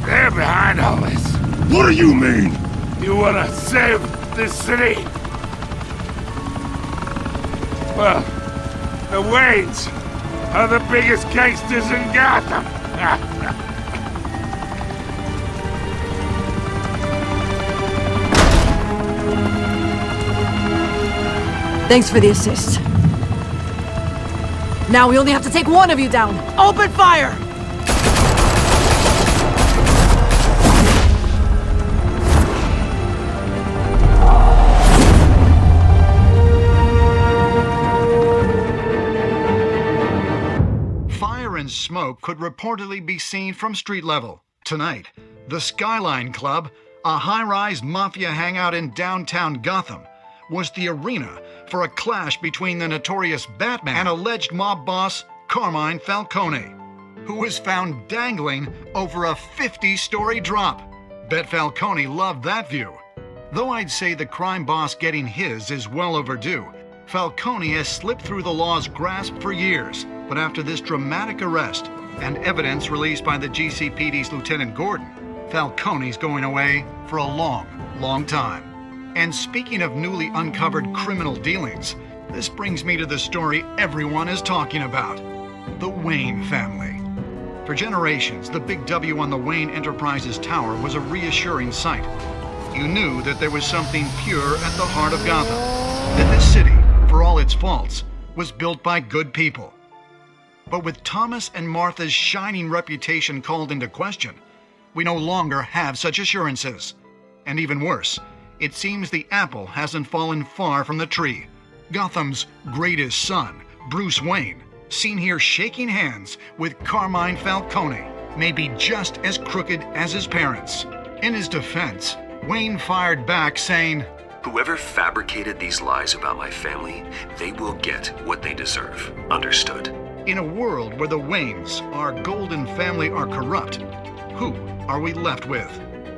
They're behind all this.
What do you mean?
You wanna save this city? Well, the Waynes are the biggest gangsters in Gotham.
Thanks for the assist. Now we only have to take one of you down. Open fire!
Fire and smoke could reportedly be seen from street level. Tonight, the Skyline Club, a high-rise mafia hangout in downtown Gotham, was the arena for a clash between the notorious Batman and alleged mob boss Carmine Falcone, who was found dangling over a 50-story drop. Bet Falcone loved that view. Though I'd say the crime boss getting his is well overdue, Falcone has slipped through the law's grasp for years. But after this dramatic arrest and evidence released by the GCPD's Lieutenant Gordon, Falcone's going away for a long, long time. And speaking of newly uncovered criminal dealings, this brings me to the story everyone is talking about: the Wayne family. For generations, the big W on the Wayne Enterprises Tower was a reassuring sight. You knew that there was something pure at the heart of Gotham, that this city, for all its faults, was built by good people. But with Thomas and Martha's shining reputation called into question, we no longer have such assurances. And even worse, it seems the apple hasn't fallen far from the tree. Gotham's greatest son, Bruce Wayne, seen here shaking hands with Carmine Falcone, may be just as crooked as his parents. In his defense, Wayne fired back saying,
"Whoever fabricated these lies about my family, they will get what they deserve. Understood?"
In a world where the Waynes, our golden family, are corrupt, who are we left with?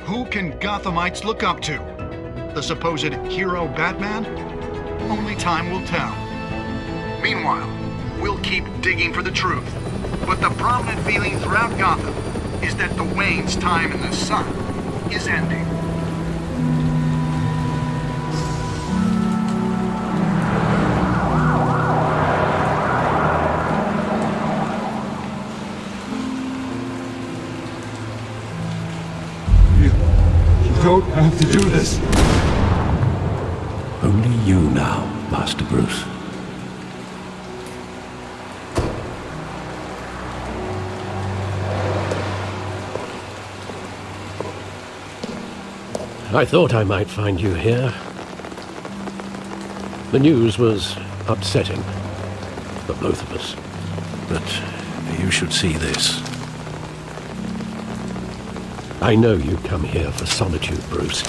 Who can Gothamites look up to? The supposed hero Batman? Only time will tell. Meanwhile, we'll keep digging for the truth. But the prominent feeling throughout Gotham is that the Waynes' time in the sun is ending.
You don't have to do this.
Only you now, Master Bruce. I thought I might find you here. The news was upsetting for both of us. But you should see this. I know you come here for solitude, Bruce.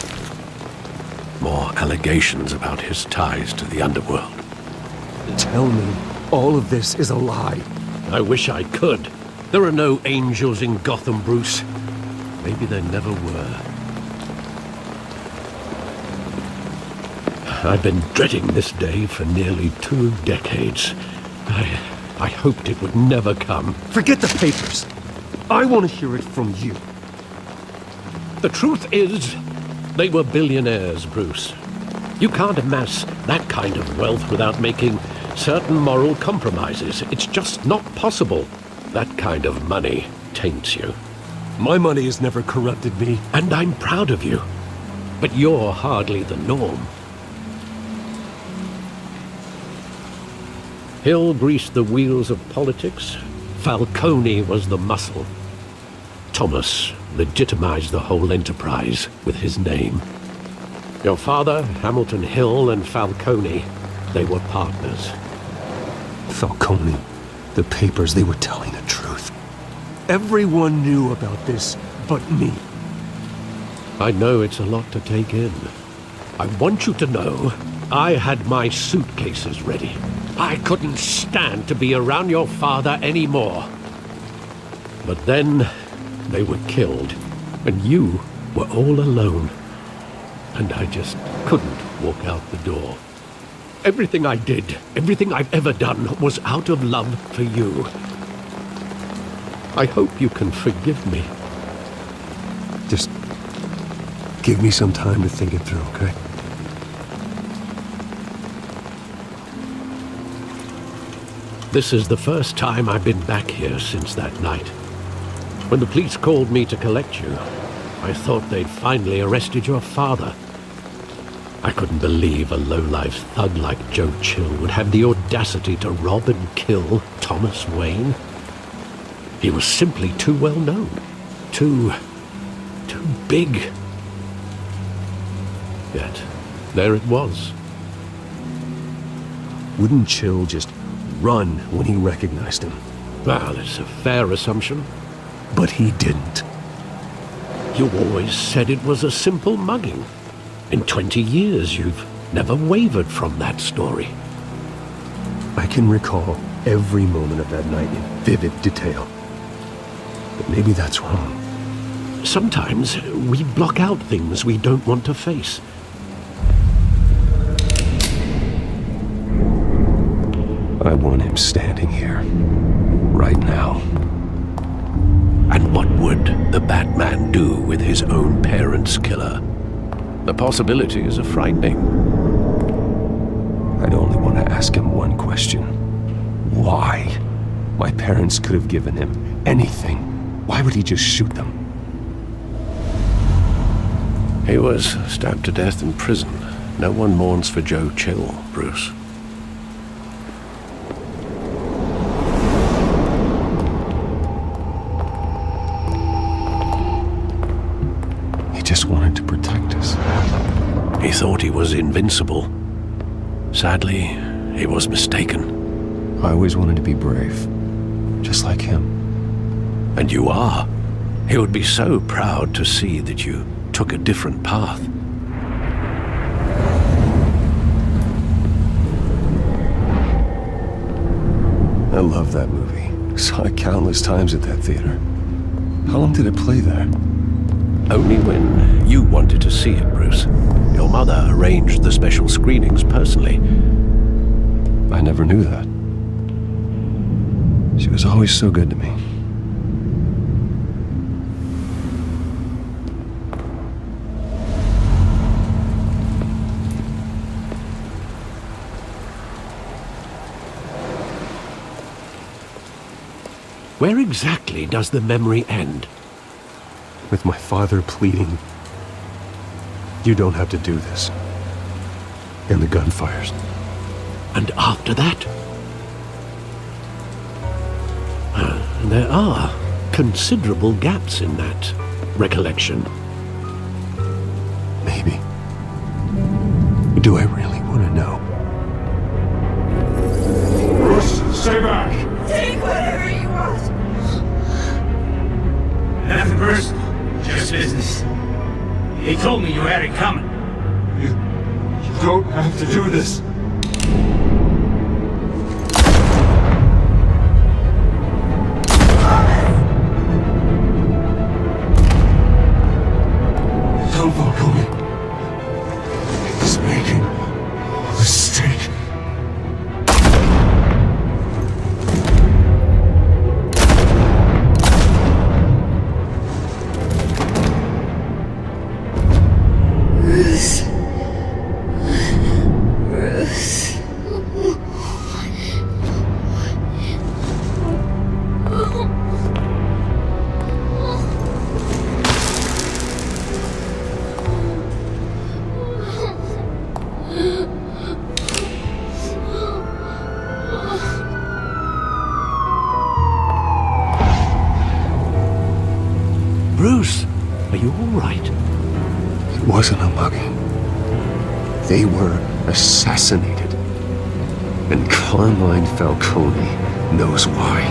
More allegations about his ties to the underworld.
Tell me all of this is a lie.
I wish I could. There are no angels in Gotham, Bruce. Maybe there never were. I've been dreading this day for nearly 2 decades. I hoped it would never come.
Forget the papers. I want to hear it from you.
The truth is, they were billionaires, Bruce. You can't amass that kind of wealth without making certain moral compromises. It's just not possible. That kind of money taints you.
My money has never corrupted me.
And I'm proud of you. But you're hardly the norm. Hill greased the wheels of politics. Falcone was the muscle. Thomas legitimized the whole enterprise with his name. Your father, Hamilton Hill, and Falcone, they were partners.
Falcone, the papers, they were telling the truth. Everyone knew about this but me.
I know it's a lot to take in. I want you to know I had my suitcases ready. I couldn't stand to be around your father anymore. But then they were killed, and you were all alone. And I just couldn't walk out the door. Everything I did, everything I've ever done, was out of love for you. I hope you can forgive me.
Just give me some time to think it through, okay?
This is the first time I've been back here since that night. When the police called me to collect you, I thought they'd finally arrested your father. I couldn't believe a low-life thug like Joe Chill would have the audacity to rob and kill Thomas Wayne. He was simply too well known. Too big. Yet, there it was.
Wouldn't Chill just run when he recognized him?
Well, it's a fair assumption.
But he didn't.
You always said it was a simple mugging. In 20 years, you've never wavered from that story.
I can recall every moment of that night in vivid detail. But maybe that's wrong.
Sometimes we block out things we don't want to face.
I want him standing here, right now.
And what would the Batman do with his own parents' killer? The possibilities are frightening.
I'd only want to ask him one question. Why? My parents could have given him anything. Why would he just shoot them?
He was stabbed to death in prison. No one mourns for Joe Chill, Bruce.
He just wanted to protect us.
He thought he was invincible. Sadly, he was mistaken.
I always wanted to be brave, just like him.
And you are. He would be so proud to see that you took a different path.
I love that movie. Saw it countless times at that theater. How long did it play there?
Only when you wanted to see it, Bruce. Your mother arranged the special screenings personally.
I never knew that. She was always so good to me.
Where exactly does the memory end?
With my father pleading, "You don't have to do this." And the gunfires.
And after that? There are considerable gaps in that recollection.
Maybe. Do I really want to know?
Bruce, stay back!
Take whatever you want!
Nothing personal, just business. He told me you had it coming.
You don't have to do this. Tell Falcone he's making a mistake.
Bruce. Bruce.
Bruce, are you all right?
It wasn't a mugging. They were assassinated. And Carmine Falcone knows why.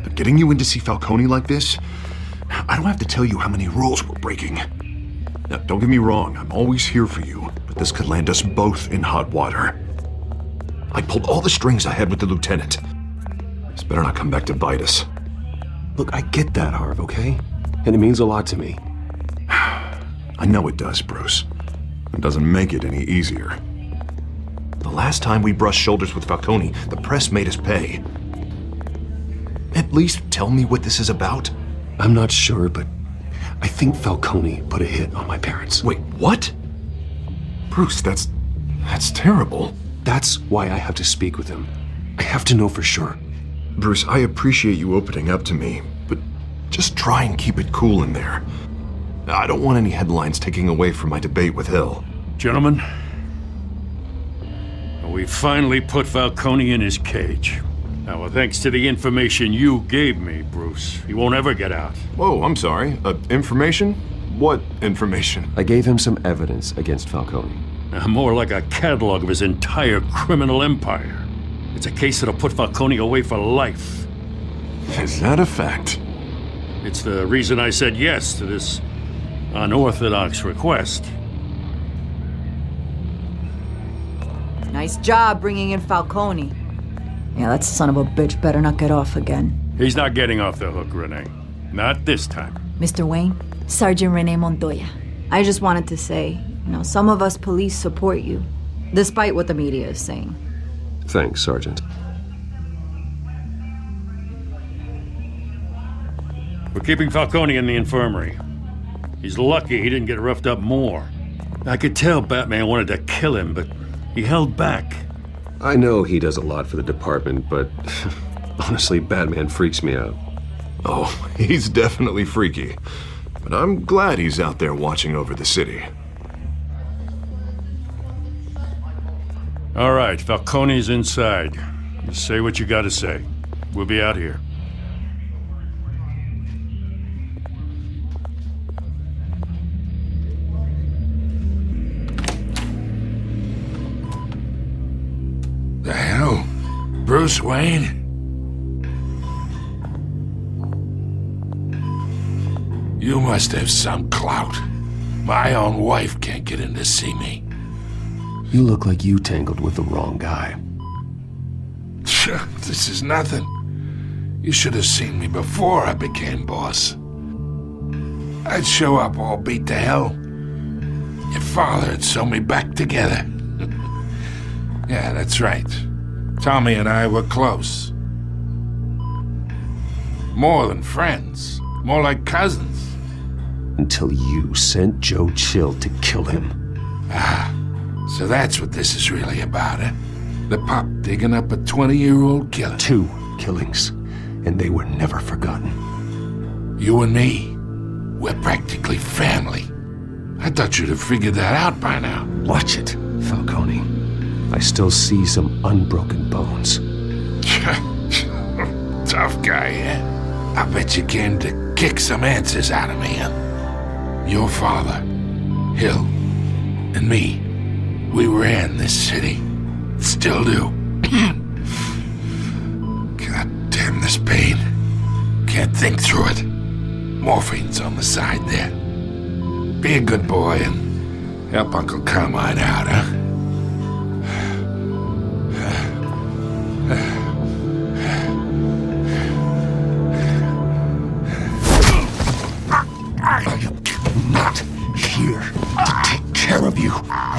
But getting you in to see Falcone like this, I don't have to tell you how many rules we're breaking. Now, don't get me wrong, I'm always here for you, but this could land us both in hot water. I pulled all the strings I had with the lieutenant. This better not come back to bite us.
Look, I get that, Harv, okay? And it means a lot to me.
I know it does, Bruce. It doesn't make it any easier. The last time we brushed shoulders with Falcone, the press made us pay. At least tell me what this is about.
I'm not sure, but I think Falcone put a hit on my parents.
Wait, what? Bruce, that's terrible.
That's why I have to speak with him. I have to know for sure.
Bruce, I appreciate you opening up to me, but just try and keep it cool in there. I don't want any headlines taking away from my debate with Hill.
Gentlemen, we finally put Falcone in his cage. Now, well, thanks to the information you gave me, Bruce, he won't ever get out.
Whoa, I'm sorry. Information? What information?
I gave him some evidence against Falcone.
More like a catalog of his entire criminal empire. It's a case that'll put Falcone away for life.
Is that a fact?
It's the reason I said yes to this unorthodox request.
Nice job bringing in Falcone. Yeah, that son of a bitch better not get off again.
He's not getting off the hook, Renee. Not this time.
Mr. Wayne, Sergeant Renee Montoya. I just wanted to say, some of us police support you, despite what the media is saying.
Thanks, Sergeant.
We're keeping Falcone in the infirmary. He's lucky he didn't get roughed up more. I could tell Batman wanted to kill him, but he held back.
I know he does a lot for the department, but honestly, Batman freaks me out.
Oh, he's definitely freaky. But I'm glad he's out there watching over the city.
All right, Falcone's inside. You say what you gotta say. We'll be out here.
The hell? Bruce Wayne? You must have some clout. My own wife can't get in to see me.
You look like you tangled with the wrong guy.
This is nothing. You should have seen me before I became boss. I'd show up all beat to hell. Your father had sewn me back together. Yeah, that's right. Tommy and I were close. More than friends. More like cousins.
Until you sent Joe Chill to kill him.
Ah, so that's what this is really about, eh? The pup digging up a 20-year-old killer.
2 killings, and they were never forgotten.
You and me, we're practically family. I thought you'd have figured that out by now.
Watch it, Falcone. I still see some unbroken bones.
tough guy, eh? I bet you came to kick some answers out of me, huh? Your father, Hill, and me, we ran this city. Still do. God damn this pain. Can't think through it. Morphine's on the side there. Be a good boy and help Uncle Carmine out, huh?
I am not here to take care of you.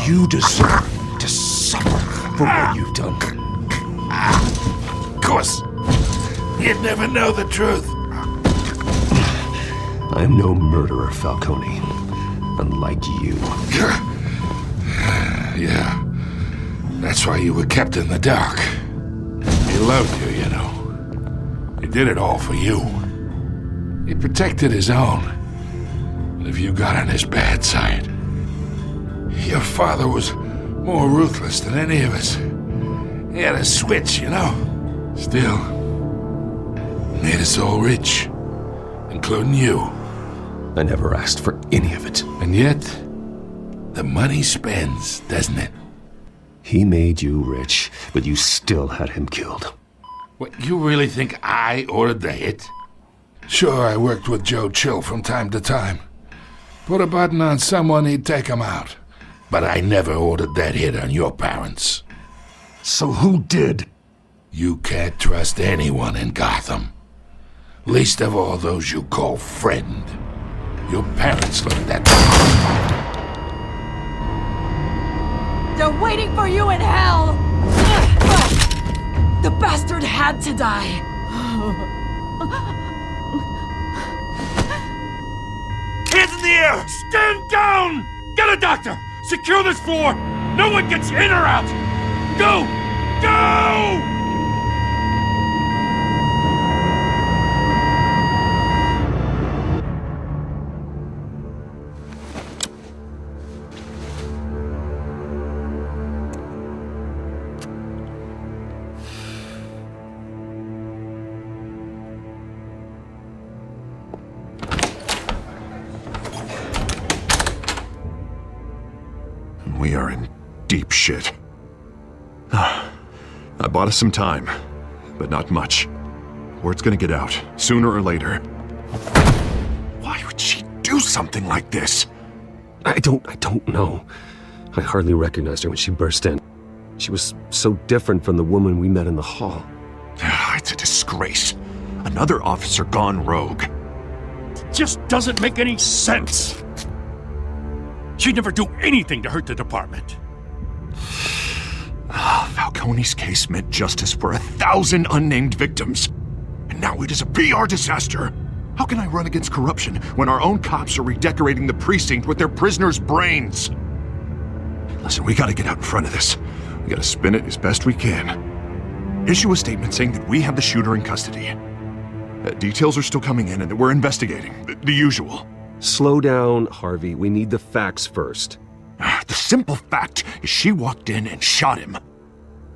You deserve to suffer for what you've done.
Of course. You'd never know the truth.
I'm no murderer, Falcone. Unlike you.
Yeah. That's why you were kept in the dark. He loved you, you know. He did it all for you. He protected his own. And if you got on his bad side, your father was more ruthless than any of us. He had a switch, you know. Still, made us all rich, including you.
I never asked for any of it.
And yet, the money spends, doesn't it?
He made you rich, but you still had him killed.
What, you really think I ordered the hit? Sure, I worked with Joe Chill from time to time. Put a button on someone, he'd take him out. But I never ordered that hit on your parents.
So who did?
You can't trust anyone in Gotham. Least of all those you call friend. Your parents looked at
They're waiting for you in hell! The bastard had to die.
Hands in the air! Stand down! Get a doctor! Secure this floor! No one gets in or out! Go! Go!
We are in deep shit. I bought us some time, but not much. Word's gonna get out, sooner or later. Why would she do something like this?
I don't know. I hardly recognized her when she burst in. She was so different from the woman we met in the hall.
It's a disgrace. Another officer gone rogue.
It just doesn't make any sense. She'd never do anything to hurt the department.
Falcone's case meant justice for 1,000 unnamed victims. And now it is a PR disaster. How can I run against corruption when our own cops are redecorating the precinct with their prisoners' brains? Listen, we gotta get out in front of this. We gotta spin it as best we can. Issue a statement saying that we have the shooter in custody. Details are still coming in and that we're investigating. The usual.
Slow down, Harvey. We need the facts first.
The simple fact is she walked in and shot him.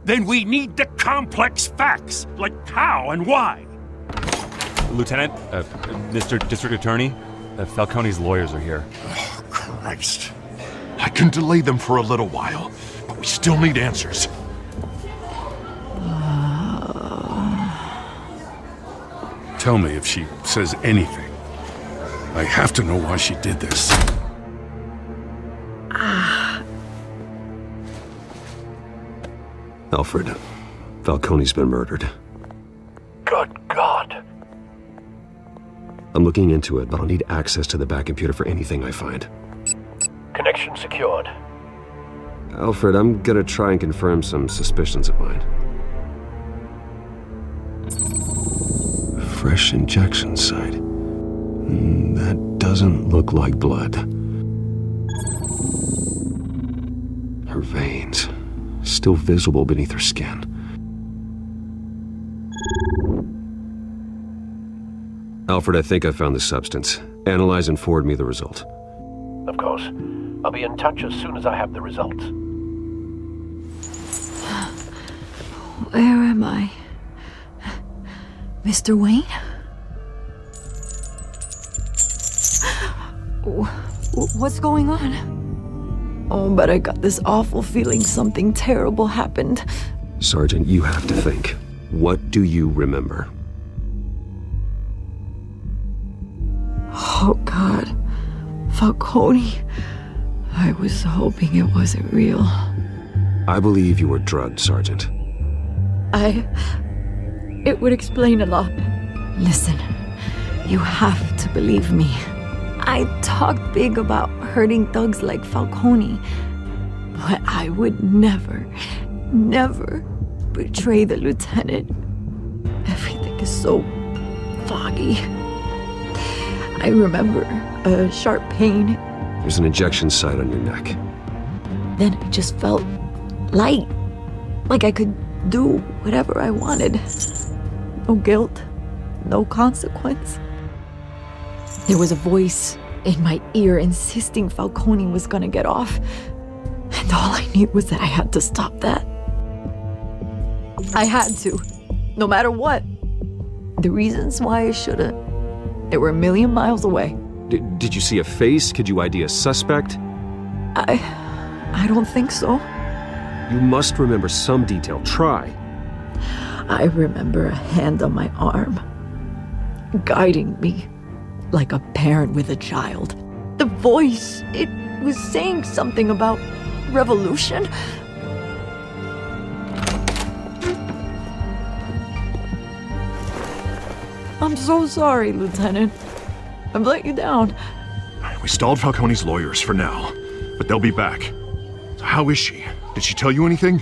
Then we need the complex facts, like how and why.
Lieutenant, Mr. District Attorney, Falcone's lawyers are here.
Oh, Christ. I can delay them for a little while, but we still need answers.
Tell me if she says anything. I have to know why she did this.
Alfred, Falcone's been murdered.
Good God.
I'm looking into it, but I'll need access to the back computer for anything I find.
Connection secured.
Alfred, I'm gonna try and confirm some suspicions of mine. Fresh injection site. That doesn't look like blood. Her veins, still visible beneath her skin. Alfred, I think I found the substance. Analyze and forward me the result.
Of course. I'll be in touch as soon as I have the results.
Where am I?
Mr. Wayne? What's going on? Oh, but I got this awful feeling something terrible happened.
Sergeant, you have to think. What do you remember?
Oh, God. Falcone. I was hoping it wasn't real.
I believe you were drugged, Sergeant.
It would explain a lot. Listen, you have to believe me. I talked big about hurting thugs like Falcone, but I would never betray the lieutenant. Everything is so foggy. I remember a sharp pain.
There's an injection site on your neck.
Then it just felt light, like I could do whatever I wanted. No guilt, no consequence. There was a voice in my ear insisting Falcone was gonna get off. And all I knew was that I had to stop that. I had to, no matter what. The reasons why I shouldn't, they were a million miles away.
Did you see a face? Could you ID a suspect?
I don't think so.
You must remember some detail. Try.
I remember a hand on my arm, guiding me like a parent with a child. The voice, it was saying something about revolution. I'm so sorry, Lieutenant. I've let you down.
We stalled Falcone's lawyers for now, but they'll be back. So how is she? Did she tell you anything?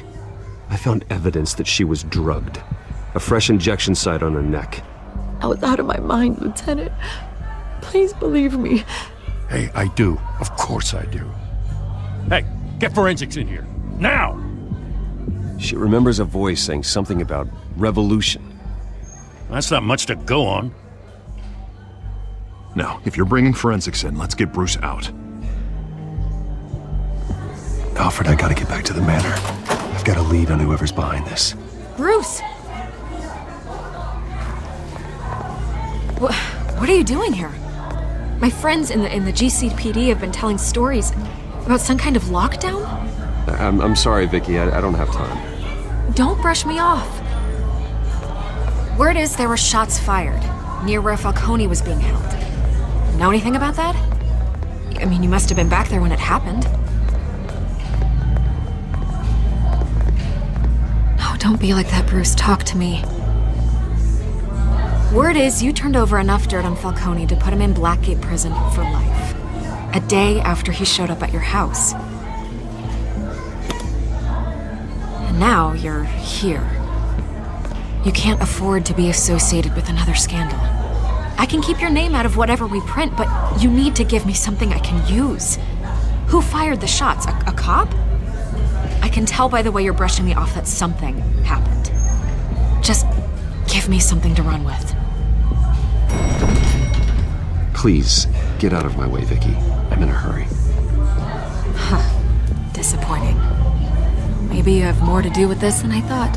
I found evidence that she was drugged. A fresh injection site on her neck.
I was out of my mind, Lieutenant. Please believe me.
Hey, I do. Of course I do. Hey, get forensics in here. Now!
She remembers a voice saying something about revolution.
That's not much to go on.
Now, if you're bringing forensics in, let's get Bruce out.
Alfred, I gotta get back to the manor. I've got a lead on whoever's behind this.
Bruce! What are you doing here? My friends in the GCPD have been telling stories about some kind of lockdown?
I'm sorry, Vicky. I don't have time.
Don't brush me off. Word is there were shots fired near where Falcone was being held. Know anything about that? I mean, you must have been back there when it happened. Oh, don't be like that, Bruce. Talk to me. Word is you turned over enough dirt on Falcone to put him in Blackgate Prison for life. A day after he showed up at your house. And now you're here. You can't afford to be associated with another scandal. I can keep your name out of whatever we print, but you need to give me something I can use. Who fired the shots? A cop? I can tell by the way you're brushing me off that something happened. Just give me something to run with.
Please, get out of my way, Vicky. I'm in a hurry.
Huh. Disappointing. Maybe you have more to do with this than I thought.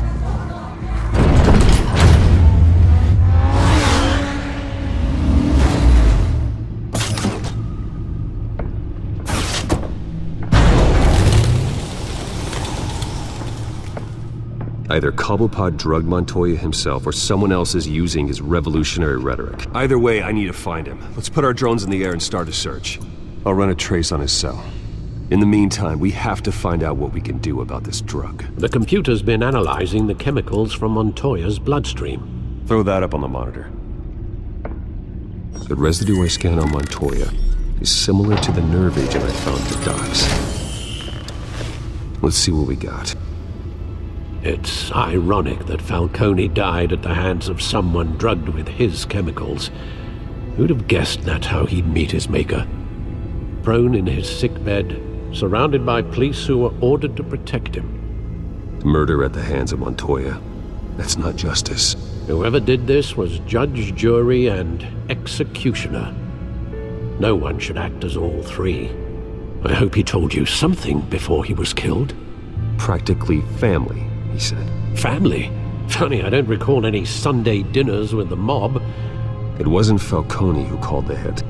Either Cobblepot drugged Montoya himself or someone else is using his revolutionary rhetoric. Either way, I need to find him. Let's put our drones in the air and start a search. I'll run a trace on his cell. In the meantime, we have to find out what we can do about this drug.
The computer's been analyzing the chemicals from Montoya's bloodstream.
Throw that up on the monitor. The residue I scan on Montoya is similar to the nerve agent I found at the docks. Let's see what we got.
It's ironic that Falcone died at the hands of someone drugged with his chemicals. Who'd have guessed that's how he'd meet his maker? Prone in his sickbed, surrounded by police who were ordered to protect him.
Murder at the hands of Montoya. That's not justice.
Whoever did this was judge, jury, and executioner. No one should act as all three. I hope he told you something before he was killed.
Practically family, he said.
Family? Funny, I don't recall any Sunday dinners with the mob.
It wasn't Falcone who called the hit.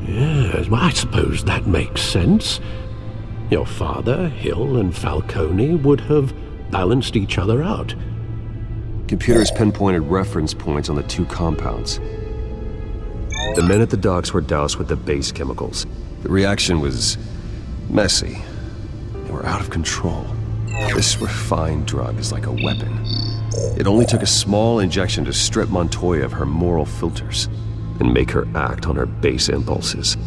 Yes, well, I suppose that makes sense. Your father, Hill, and Falcone would have balanced each other out.
Computers pinpointed reference points on the two compounds. The men at the docks were doused with the base chemicals. The reaction was messy. They were out of control. This refined drug is like a weapon. It only took a small injection to strip Montoya of her moral filters and make her act on her base impulses.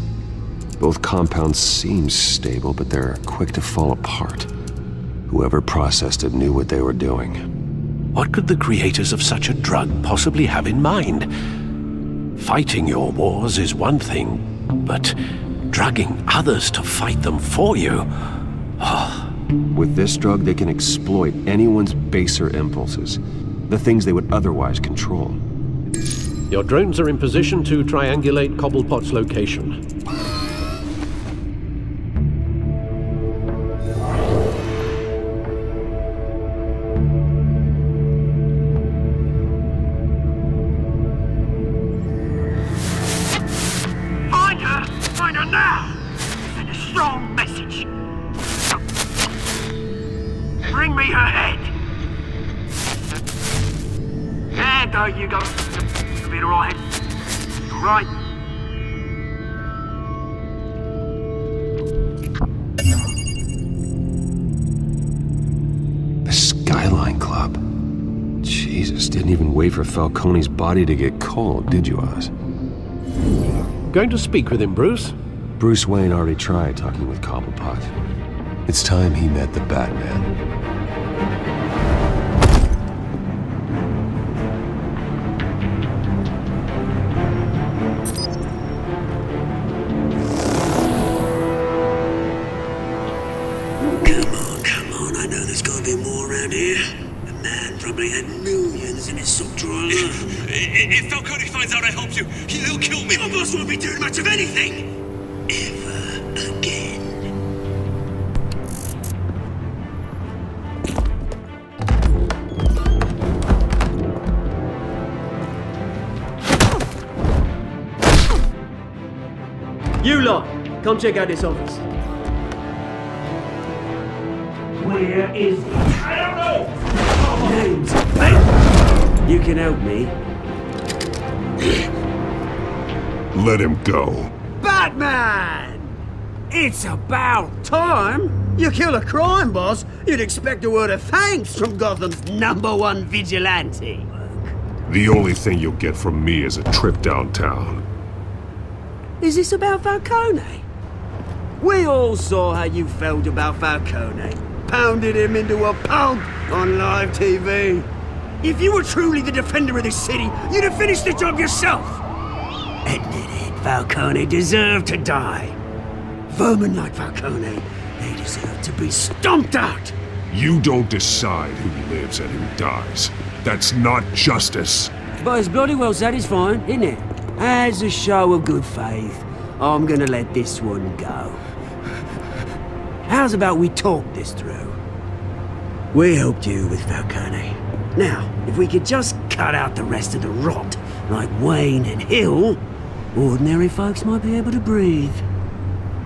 Both compounds seem stable, but they're quick to fall apart. Whoever processed it knew what they were doing.
What could the creators of such a drug possibly have in mind? Fighting your wars is one thing, but drugging others to fight them for you?
With this drug, they can exploit anyone's baser impulses, the things they would otherwise control.
Your drones are in position to triangulate Cobblepot's location.
Find her now! Send a strong message. Bring me her head. There you go. You'll be alright. Right.
The Skyline Club. Jesus, didn't even wait for Falcone's body to get cold, did you, Oz?
Going to speak with him, Bruce?
Bruce Wayne already tried talking with Cobblepot. It's time he met the Batman.
Come on, I know there's gotta be more around here. The man probably had millions in his sock drawer.
If Falcone finds out I helped you, he'll kill me.
Your boss won't be doing much of anything. Ever again.
You lot, come check out this office.
Where is he? I don't know! Names. Hey, you can help me.
Let him go.
Batman! It's about time! You kill a crime boss, you'd expect a word of thanks from Gotham's #1 vigilante.
The only thing you'll get from me is a trip downtown.
Is this about Falcone? We all saw how you felt about Falcone. Pounded him into a pulp on live TV. If you were truly the defender of this city, you'd have finished the job yourself. Admit it, Falcone deserved to die. Vermin like Falcone, they deserve to be stomped out.
You don't decide who lives and who dies. That's not justice.
But it's bloody well satisfying, isn't it? As a show of good faith, I'm gonna let this one go. How's about we talk this through? We helped you with Falcone. Now, if we could just cut out the rest of the rot, like Wayne and Hill, ordinary folks might be able to breathe.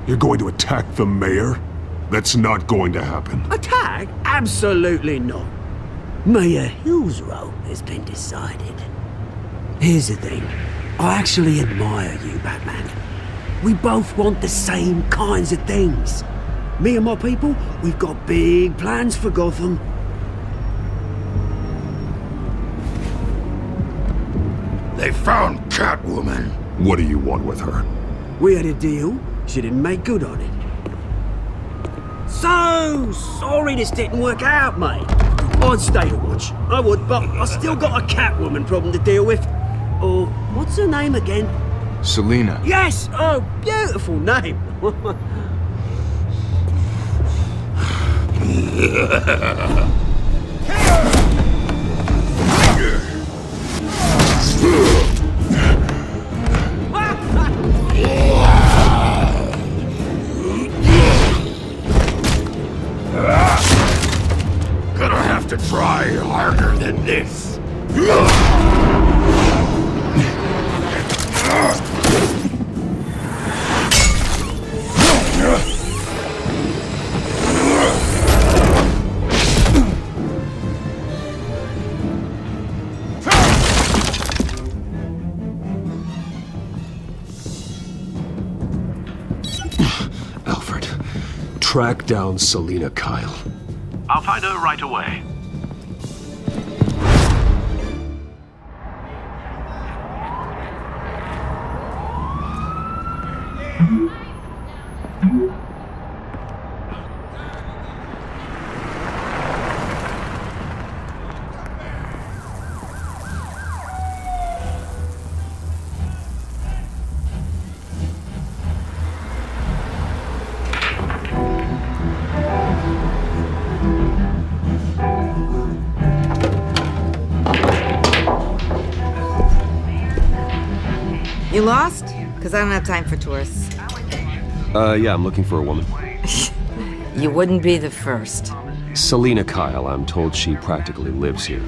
You're going to attack the mayor? That's not going to happen.
Attack? Absolutely not. Mayor Hill's role has been decided. Here's the thing. I actually admire you, Batman. We both want the same kinds of things. Me and my people, we've got big plans for Gotham.
They found Catwoman. What do you want with her?
We had a deal. She didn't make good on it. So sorry this didn't work out, mate. I'd stay to watch. I would, but I still got a Catwoman problem to deal with. Or, what's her name again?
Selina.
Yes! Oh, beautiful name.
Gonna have
to try harder than this.
Alfred, track down Selina Kyle.
I'll find her right away.
You lost? Because I don't have time for tourists.
Yeah, I'm looking for a woman.
You wouldn't be the first.
Selina Kyle, I'm told she practically lives here.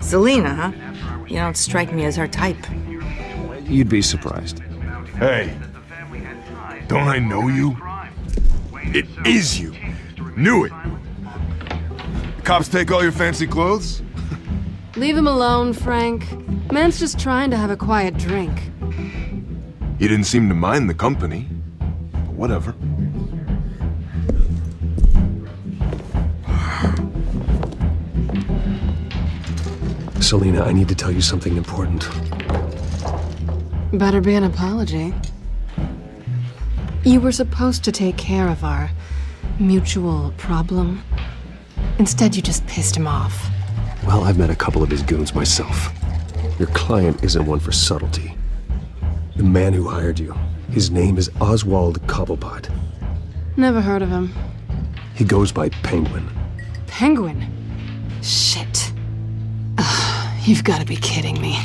Selina, huh? You don't strike me as her type.
You'd be surprised.
Hey, don't I know you? It is you. Knew it. The cops take all your fancy clothes?
Leave him alone, Frank. Man's just trying to have a quiet drink.
You didn't seem to mind the company. But whatever.
Selina, I need to tell you something important.
Better be an apology. You were supposed to take care of our mutual problem. Instead, you just pissed him off.
Well, I've met a couple of his goons myself. Your client isn't one for subtlety. The man who hired you, his name is Oswald Cobblepot.
Never heard of him.
He goes by Penguin.
Penguin? Shit. Ugh, you've got to be kidding me.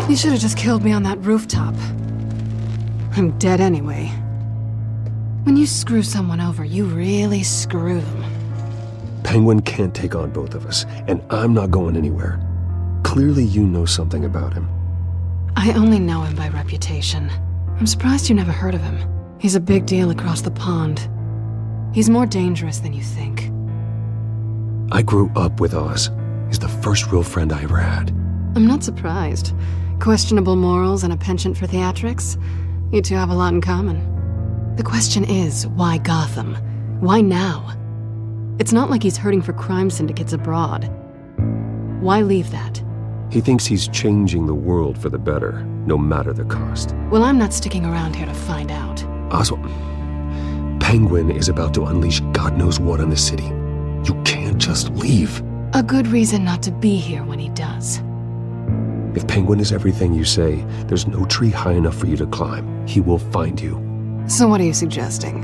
You should have just killed me on that rooftop. I'm dead anyway. When you screw someone over, you really screw them.
Penguin can't take on both of us, and I'm not going anywhere. Clearly you know something about him.
I only know him by reputation. I'm surprised you never heard of him. He's a big deal across the pond. He's more dangerous than you think.
I grew up with Oz. He's the first real friend I ever had.
I'm not surprised. Questionable morals and a penchant for theatrics. You two have a lot in common. The question is, why Gotham? Why now? It's not like he's hurting for crime syndicates abroad. Why leave that?
He thinks he's changing the world for the better, no matter the cost.
Well, I'm not sticking around here to find out.
Oswald, Penguin is about to unleash God knows what on the city. You can't just leave.
A good reason not to be here when he does.
If Penguin is everything you say, there's no tree high enough for you to climb. He will find you.
So what are you suggesting?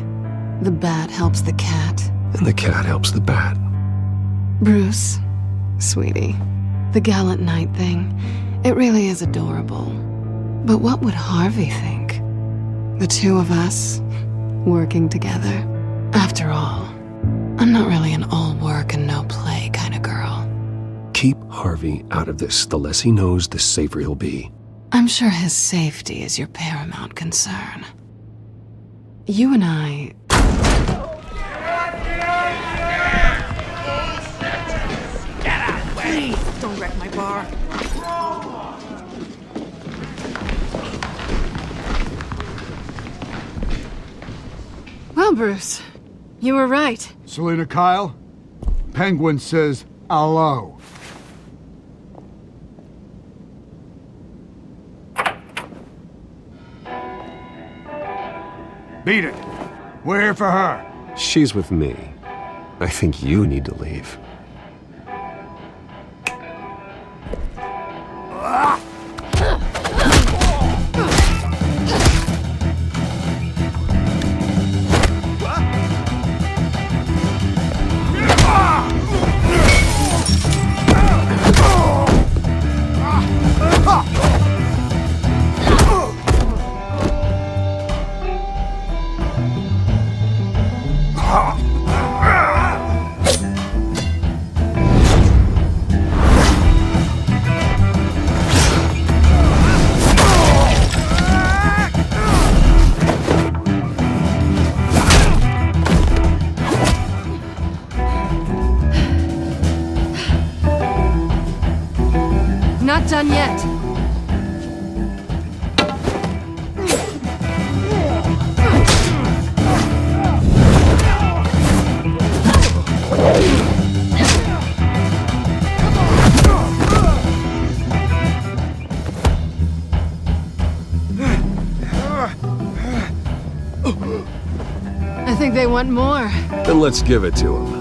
The bat helps the cat?
And the cat helps the bat.
Bruce, sweetie, the gallant knight thing, it really is adorable. But what would Harvey think? The two of us, working together? After all, I'm not really an all work and no play kind of girl.
Keep Harvey out of this. The less he knows, the safer he'll be.
I'm sure his safety is your paramount concern. You and I...
Get out of the way! Please, don't wreck my bar.
Well, Bruce, you were right.
Selina Kyle, Penguin says hello. Beat it. We're here for her.
She's with me. I think you need to leave.
not done yet. I think they want more.
Then let's give it to them.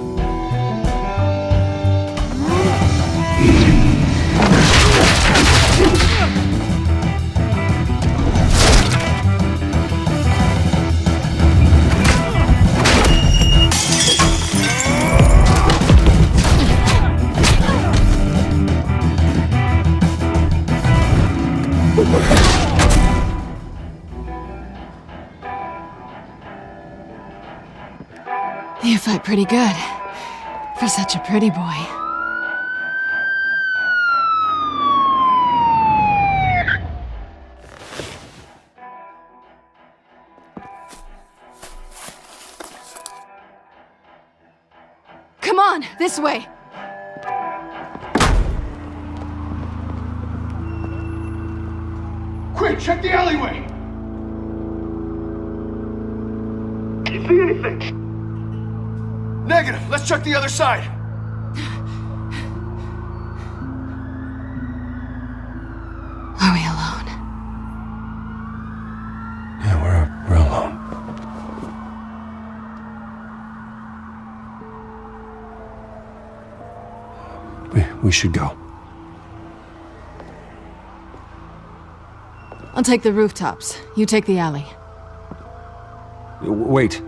You fight pretty good. For such a pretty boy. Come on, this way.
Quick, check the alleyway!
You see anything? Negative. Let's check the other side.
Are we alone?
Yeah, we're alone. We should go.
I'll take the rooftops. You take the alley.
Wait.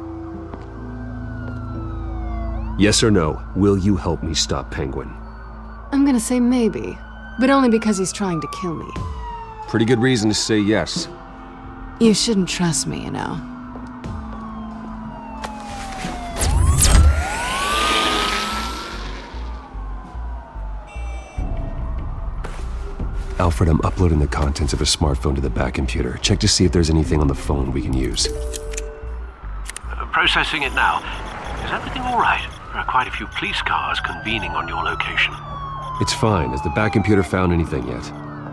Yes or no, will you help me stop Penguin?
I'm gonna say maybe, but only because he's trying to kill me.
Pretty good reason to say yes.
You shouldn't trust me, you know.
Alfred, I'm uploading the contents of a smartphone to the back computer. Check to see if there's anything on the phone we can use.
Processing it now. Is everything all right? There are quite a few police cars convening on your location.
It's fine. Has the back computer found anything yet?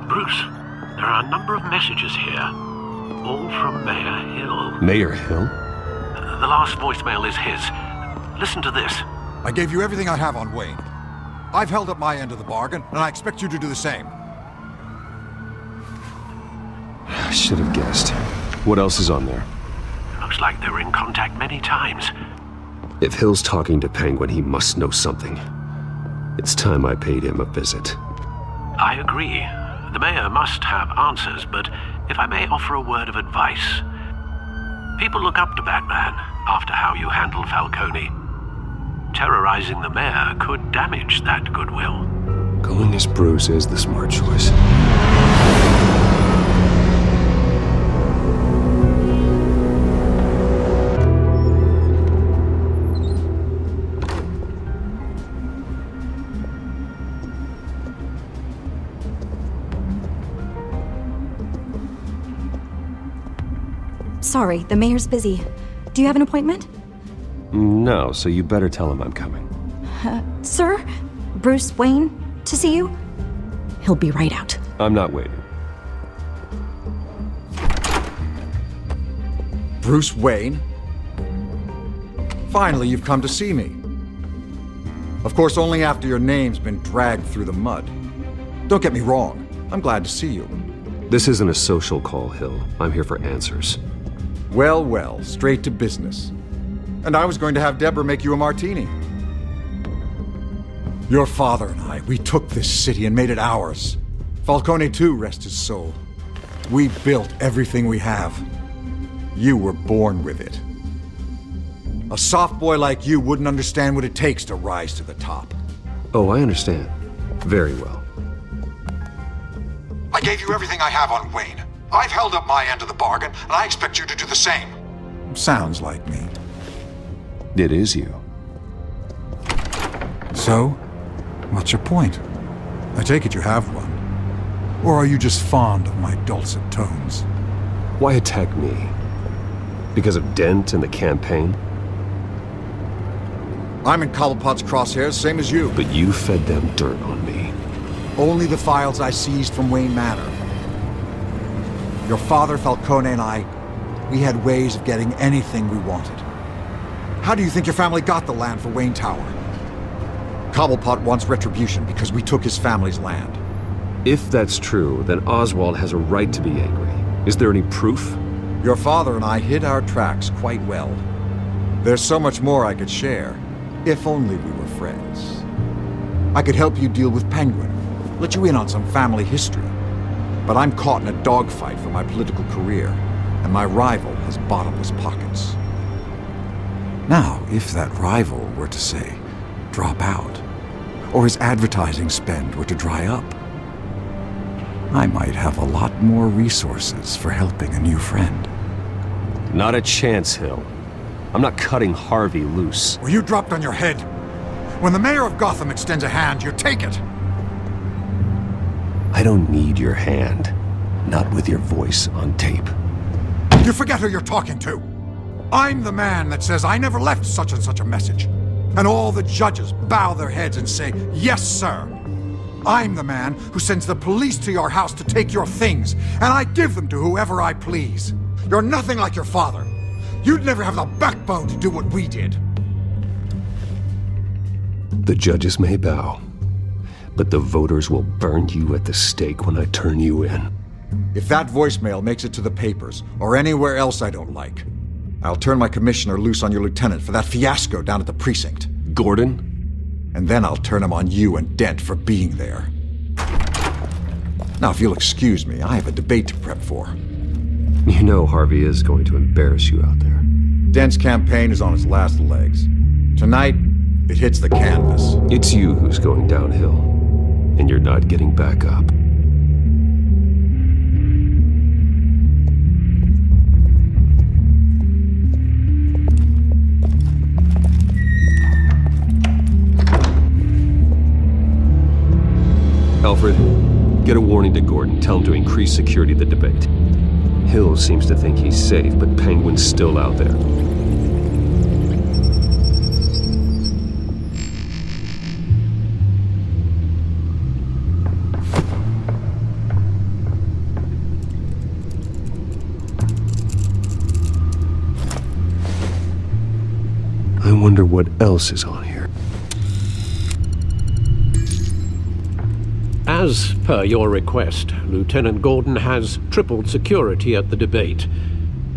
Bruce, there are a number of messages here. All from Mayor Hill.
Mayor Hill?
The last voicemail is his. Listen to this.
I gave you everything I have on Wayne. I've held up my end of the bargain, and I expect you to do the same.
I should have guessed. What else is on there?
Looks like they were in contact many times.
If Hill's talking to Penguin, he must know something. It's time I paid him a visit.
I agree. The mayor must have answers, but if I may offer a word of advice. People look up to Batman after how you handled Falcone. Terrorizing the mayor could damage that goodwill.
Going as Bruce is the smart choice.
Sorry, the mayor's busy. Do you have an appointment?
No, so you better tell him I'm coming.
Sir? Bruce Wayne to see you? He'll be right out.
I'm not waiting.
Bruce Wayne? Finally, you've come to see me. Of course, only after your name's been dragged through the mud. Don't get me wrong. I'm glad to see you.
This isn't a social call, Hill. I'm here for answers.
Well, well, straight to business. And I was going to have Deborah make you a martini. Your father and I, we took this city and made it ours. Falcone too, rest his soul. We built everything we have. You were born with it. A soft boy like you wouldn't understand what it takes to rise to the top.
Oh, I understand. Very well.
I gave you everything I have on Wayne. I've held up my end of the bargain, and I expect you to do the same. Sounds like me.
It is you.
So, what's your point? I take it you have one. Or are you just fond of my dulcet tones?
Why attack me? Because of Dent and the campaign?
I'm in Cobblepot's crosshairs, same as you.
But you fed them dirt on me.
Only the files I seized from Wayne Manor. Your father, Falcone, and I, we had ways of getting anything we wanted. How do you think your family got the land for Wayne Tower? Cobblepot wants retribution because we took his family's land.
If that's true, then Oswald has a right to be angry. Is there any proof?
Your father and I hid our tracks quite well. There's so much more I could share, if only we were friends. I could help you deal with Penguin, let you in on some family history. But I'm caught in a dogfight for my political career, and my rival has bottomless pockets. Now, if that rival were to, say, drop out, or his advertising spend were to dry up, I might have a lot more resources for helping a new friend.
Not a chance, Hill. I'm not cutting Harvey loose.
Were you dropped on your head? When the mayor of Gotham extends a hand, you take it!
I don't need your hand. Not with your voice on tape.
You forget who you're talking to! I'm the man that says I never left such and such a message. And all the judges bow their heads and say, "Yes, sir." I'm the man who sends the police to your house to take your things, and I give them to whoever I please. You're nothing like your father. You'd never have the backbone to do what we did.
The judges may bow, but the voters will burn you at the stake when I turn you in.
If that voicemail makes it to the papers, or anywhere else I don't like, I'll turn my commissioner loose on your lieutenant for that fiasco down at the precinct.
Gordon?
And then I'll turn him on you and Dent for being there. Now, if you'll excuse me, I have a debate to prep for.
You know Harvey is going to embarrass you out there.
Dent's campaign is on its last legs. Tonight, it hits the canvas.
It's you who's going downhill, and you're not getting back up. Alfred, get a warning to Gordon. Tell him to increase security of the debate. Hill seems to think he's safe, but Penguin's still out there. I wonder what else is on here.
As per your request, Lieutenant Gordon has tripled security at the debate.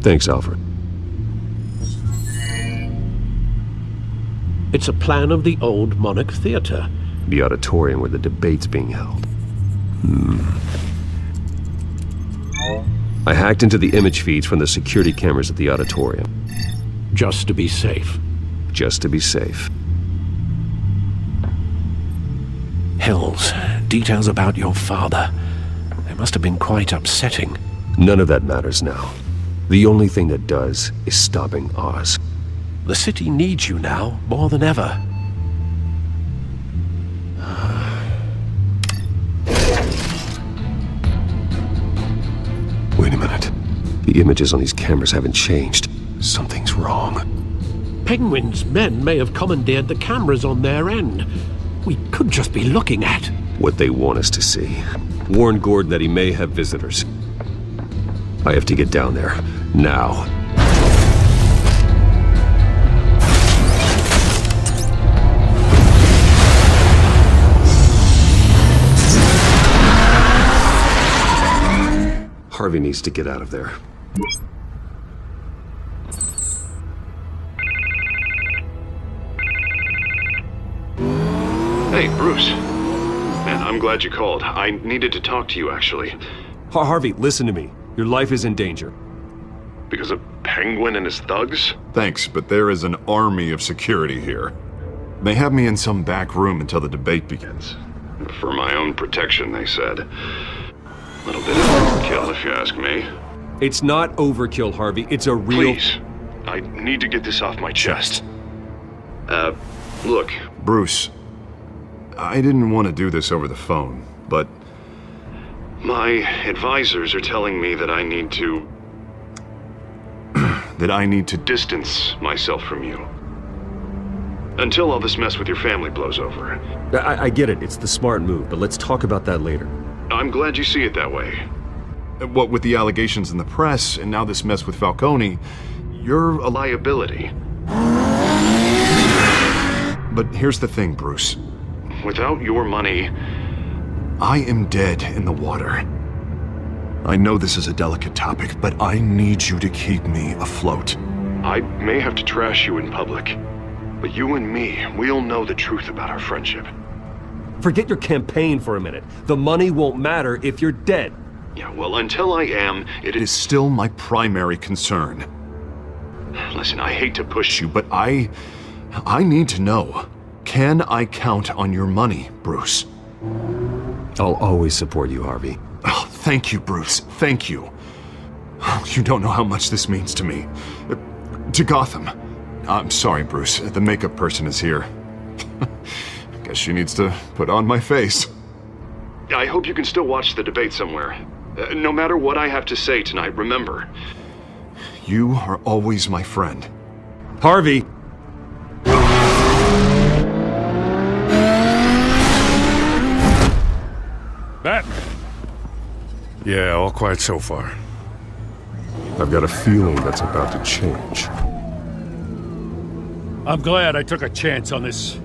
Thanks, Alfred.
It's a plan of the old Monarch Theater.
The auditorium where the debate's being held. I hacked into the image feeds from the security cameras at the auditorium.
Just to be safe.
Just to be safe.
Hills, details about your father. They must have been quite upsetting.
None of that matters now. The only thing that does is stopping Oz.
The city needs you now, more than ever.
Wait a minute. The images on these cameras haven't changed. Something's wrong.
Penguin's men may have commandeered the cameras on their end. We could just be looking at
what they want us to see. Warn Gordon that he may have visitors. I have to get down there. Now. Harvey needs to get out of there.
Hey, Bruce. Man, I'm glad you called. I needed to talk to you, actually.
Harvey, listen to me. Your life is in danger.
Because of Penguin and his thugs? Thanks, but there is an army of security here. They have me in some back room until the debate begins. For my own protection, they said. A little bit of overkill, if you ask me.
It's not overkill, Harvey. It's a real...
Please. I need to get this off my chest. Look, Bruce. I didn't want to do this over the phone, but my advisors are telling me that I need to... that I need to distance myself from you. Until all this mess with your family blows over.
I get it, it's the smart move, but let's talk about that later.
I'm glad you see it that way. What with the allegations in the press, and now this mess with Falcone, you're a liability. But here's the thing, Bruce. Without your money, I am dead in the water. I know this is a delicate topic, but I need you to keep me afloat. I may have to trash you in public, but you and me, we'll know the truth about our friendship.
Forget your campaign for a minute. The money won't matter if you're dead.
Yeah, well, until I am, it is still my primary concern. Listen, I hate to push you, but I need to know. Can I count on your money, Bruce?
I'll always support you, Harvey.
Oh, thank you, Bruce. Thank you. You don't know how much this means to me. To Gotham. I'm sorry, Bruce. The makeup person is here. Guess she needs to put on my face. I hope you can still watch the debate somewhere. No matter what I have to say tonight, remember, you are always my friend.
Harvey!
Batman? Yeah, all quiet so far.
I've got a feeling that's about to change.
I'm glad I took a chance on this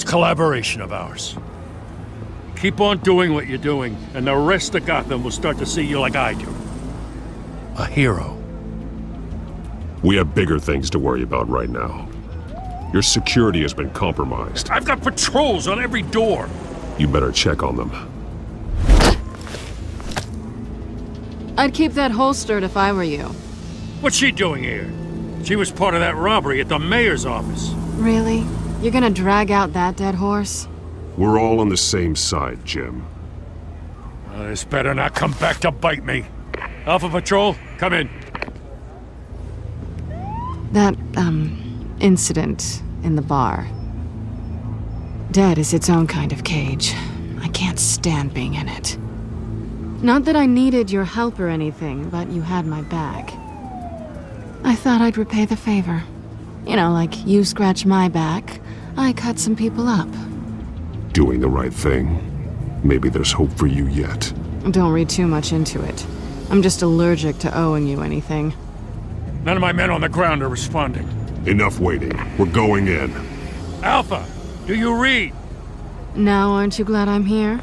collaboration of ours. Keep on doing what you're doing, and the rest of Gotham will start to see you like I do. A hero.
We have bigger things to worry about right now. Your security has been compromised.
I've got patrols on every door.
You better check on them.
I'd keep that holstered if I were you.
What's she doing here? She was part of that robbery at the mayor's office.
Really? You're gonna drag out that dead horse?
We're all on the same side, Jim.
This better not come back to bite me. Alpha Patrol, come in.
That, incident in the bar. Dead is its own kind of cage. I can't stand being in it. Not that I needed your help or anything, but you had my back. I thought I'd repay the favor. You know, like you scratch my back, I cut some people up.
Doing the right thing. Maybe there's hope for you yet.
Don't read too much into it. I'm just allergic to owing you anything.
None of my men on the ground are responding.
Enough waiting. We're going in.
Alpha, do you read?
Now aren't you glad I'm here?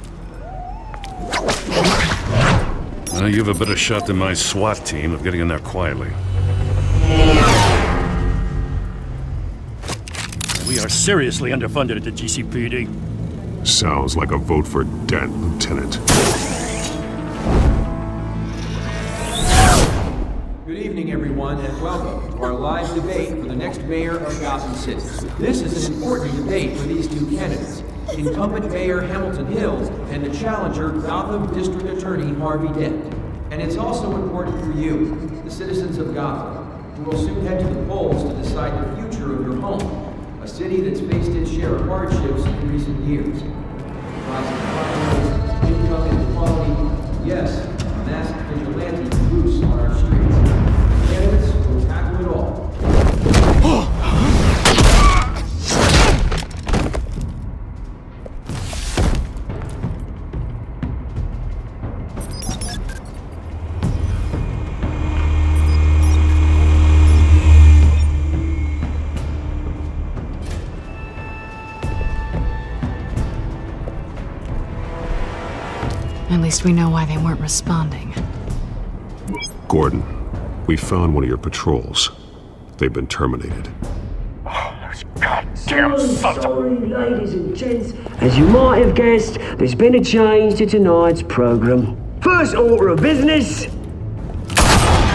You have a better shot than my SWAT team of getting in there quietly.
We are seriously underfunded at the GCPD.
Sounds like a vote for Dent, Lieutenant.
Good evening, everyone, and welcome to our live debate for the next mayor of Gotham City. This is an important debate for these two candidates, incumbent Mayor Hamilton Hills and the challenger Gotham District Attorney Harvey Dent. And it's also important for you, the citizens of Gotham, who will soon head to the polls to decide the future of your home, a city that's faced its share of hardships in recent years. Rising crime, income inequality, yes, a masked vigilante loose on our streets. Candidates will tackle it all.
At least we know why they weren't responding.
Gordon, we found one of your patrols. They've been terminated.
Goddamn sons of...
Sorry, ladies and gents. As you might have guessed, there's been a change to tonight's program. First order of business,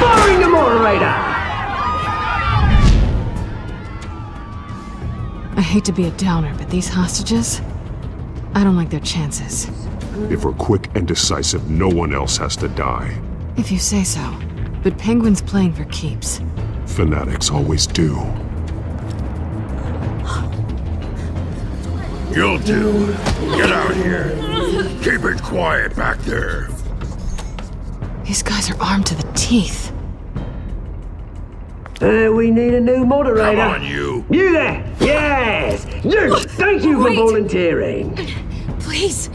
firing the moderator!
I hate to be a downer, but these hostages, I don't like their chances.
If we're quick and decisive, no one else has to die.
If you say so. But Penguin's playing for keeps.
Fanatics always do.
You'll do. Get out here. Keep it quiet back there.
These guys are armed to the teeth.
We need a new moderator.
Come on, you!
You there! Yes! You! Thank you for volunteering.
Please,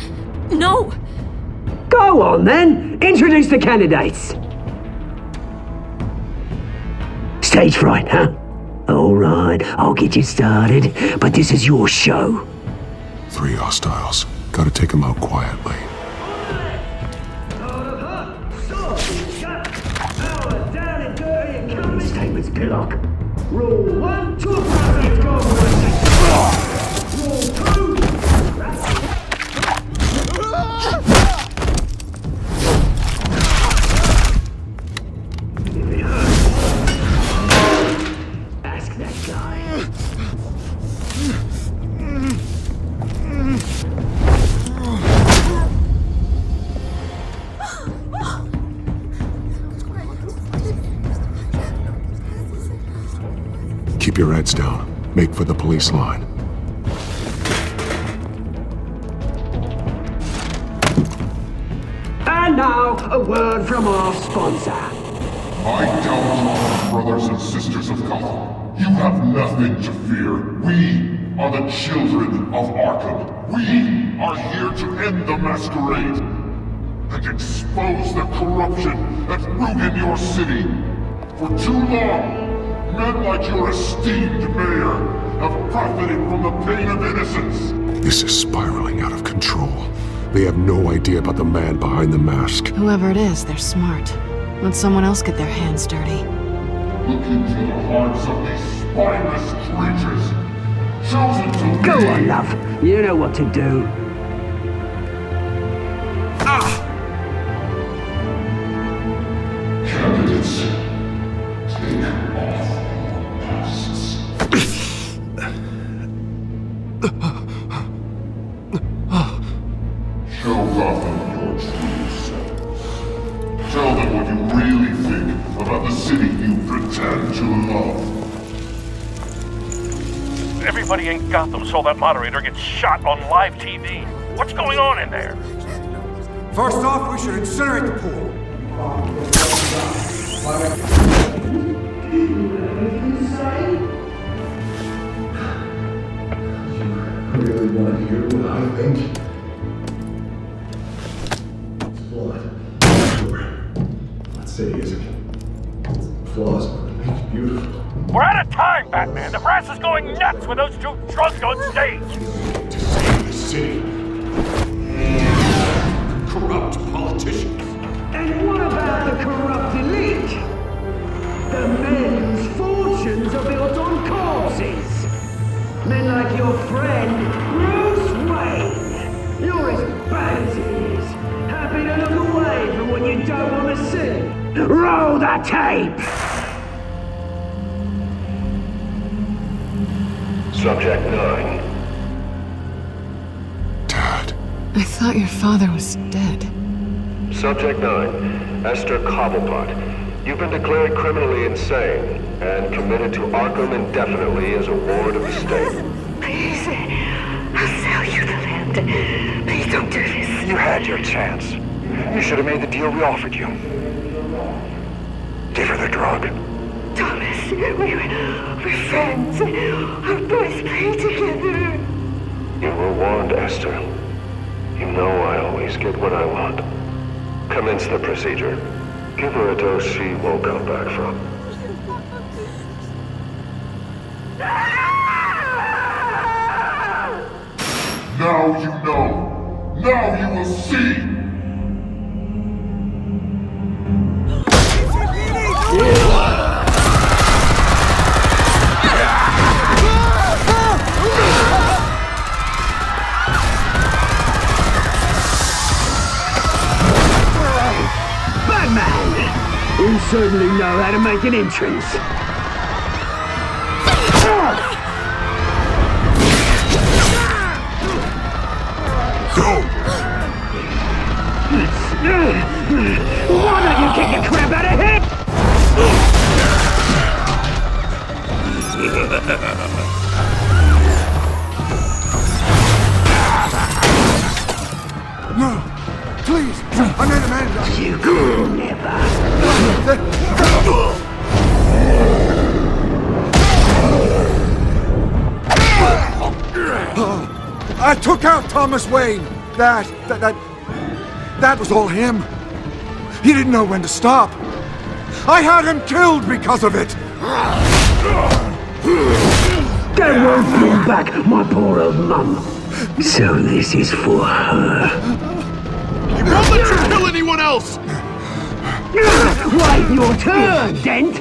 no!
Go on then! Introduce the candidates. Stage fright, huh? Alright, I'll get you started, but this is your show.
3 hostiles. Gotta take them out quietly.
Statements, Pillock. Rule 1, 2, 5, go! Rule 2, ask that guy.
Keep your heads down. Make for the police line.
And now, a word from our sponsor.
My downfall, brothers and sisters of Gotham. You have nothing to fear. We are the children of Arkham. We are here to end the masquerade and expose the corruption that rooted your city. For too long, men like your esteemed mayor have profited from the pain of innocence.
This is spiraling out of control. They have no idea about the man behind the mask.
Whoever it is, they're smart. Let someone else get their hands dirty.
Look into the hearts of these spineless creatures, chosen to
Go
lead.
on, love. You know what to do.
Candidates, take off masks. Show Gotham your true selves. Tell them what you really think about the city you pretend to love.
Everybody in Gotham saw that moderator get shot on live TV. What's going on in there?
First off, we should incinerate the pool.
Really want to hear what I think? It's blood. That city isn't flaws, but it's beautiful.
We're out of time, Batman. The brass is going nuts with those 2 drunks on stage.
To save the city. Corrupt politicians.
And what about the corrupt elite? The men whose fortunes are built on corpses. Men like your friend, Bruce Wayne. You're as bad as he is. Happy to look away from what you don't want to see. Roll the tape!
Subject 9.
I thought your father was dead.
Subject 9. Esther Cobblepot. You've been declared criminally insane and committed to Arkham indefinitely as a ward of the state.
Please, I'll sell you the land. Please don't do this.
You had your chance. You should have made the deal we offered you. Give her the drug.
Thomas, we're friends. Our boys play together.
You were warned, Esther. You know I always get what I want. Commence the procedure. Give her a dose she won't come back from.
Now you know. Now you will see.
Batman! You certainly know how to make an entrance.
Go!
Why don't you kick the crap out of him?
No! Please! I made a man.
You could never.
I took out Thomas Wayne. That was all him. He didn't know when to stop. I had him killed because of it.
That won't bring back my poor old mum. So this is for her.
You won't let you kill anyone else!
Wait your turn, Dent!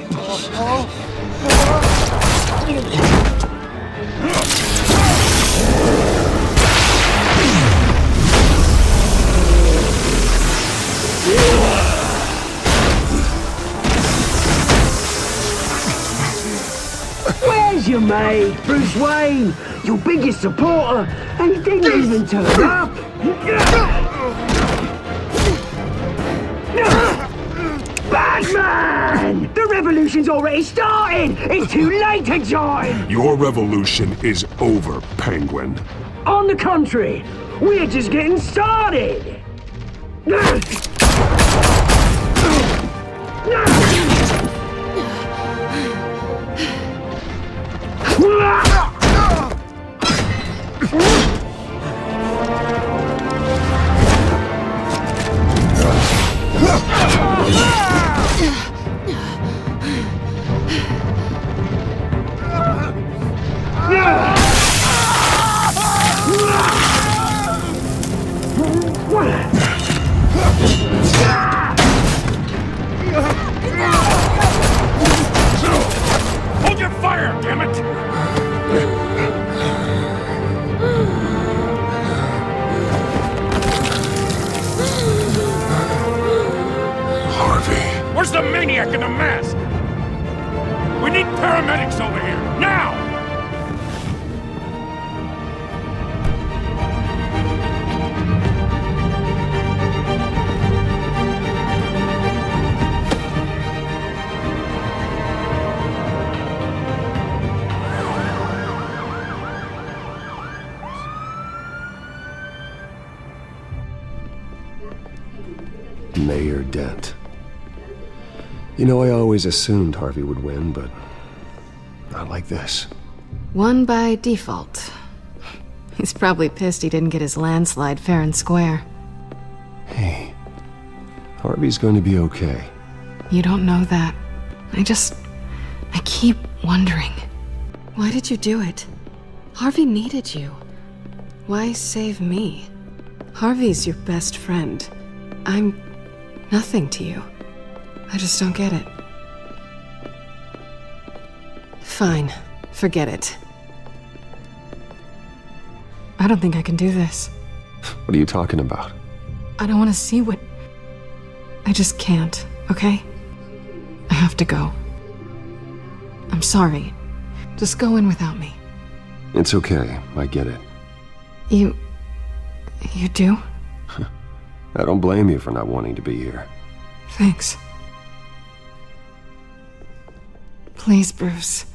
Where's your mate, Bruce Wayne? Your biggest supporter, and he didn't even turn up! Batman! The revolution's already started! It's too late to join!
Your revolution is over, Penguin.
On the contrary, we're just getting started!
Hold your fire, damn it!
Harvey.
Where's the maniac in the mask? We need paramedics over here, now!
Mayor Dent. You know, I always assumed Harvey would win, but not like this.
Won by default. He's probably pissed he didn't get his landslide fair and square.
Hey, Harvey's going to be okay.
You don't know that. I keep wondering. Why did you do it? Harvey needed you. Why save me? Harvey's your best friend. I'm nothing to you. I just don't get it. Fine. Forget it. I don't think I can do this.
What are you talking about?
I don't want to see what... I just can't, okay? I have to go. I'm sorry. Just go in without me.
It's okay. I get it.
You do?
I don't blame you for not wanting to be here.
Thanks. Please, Bruce.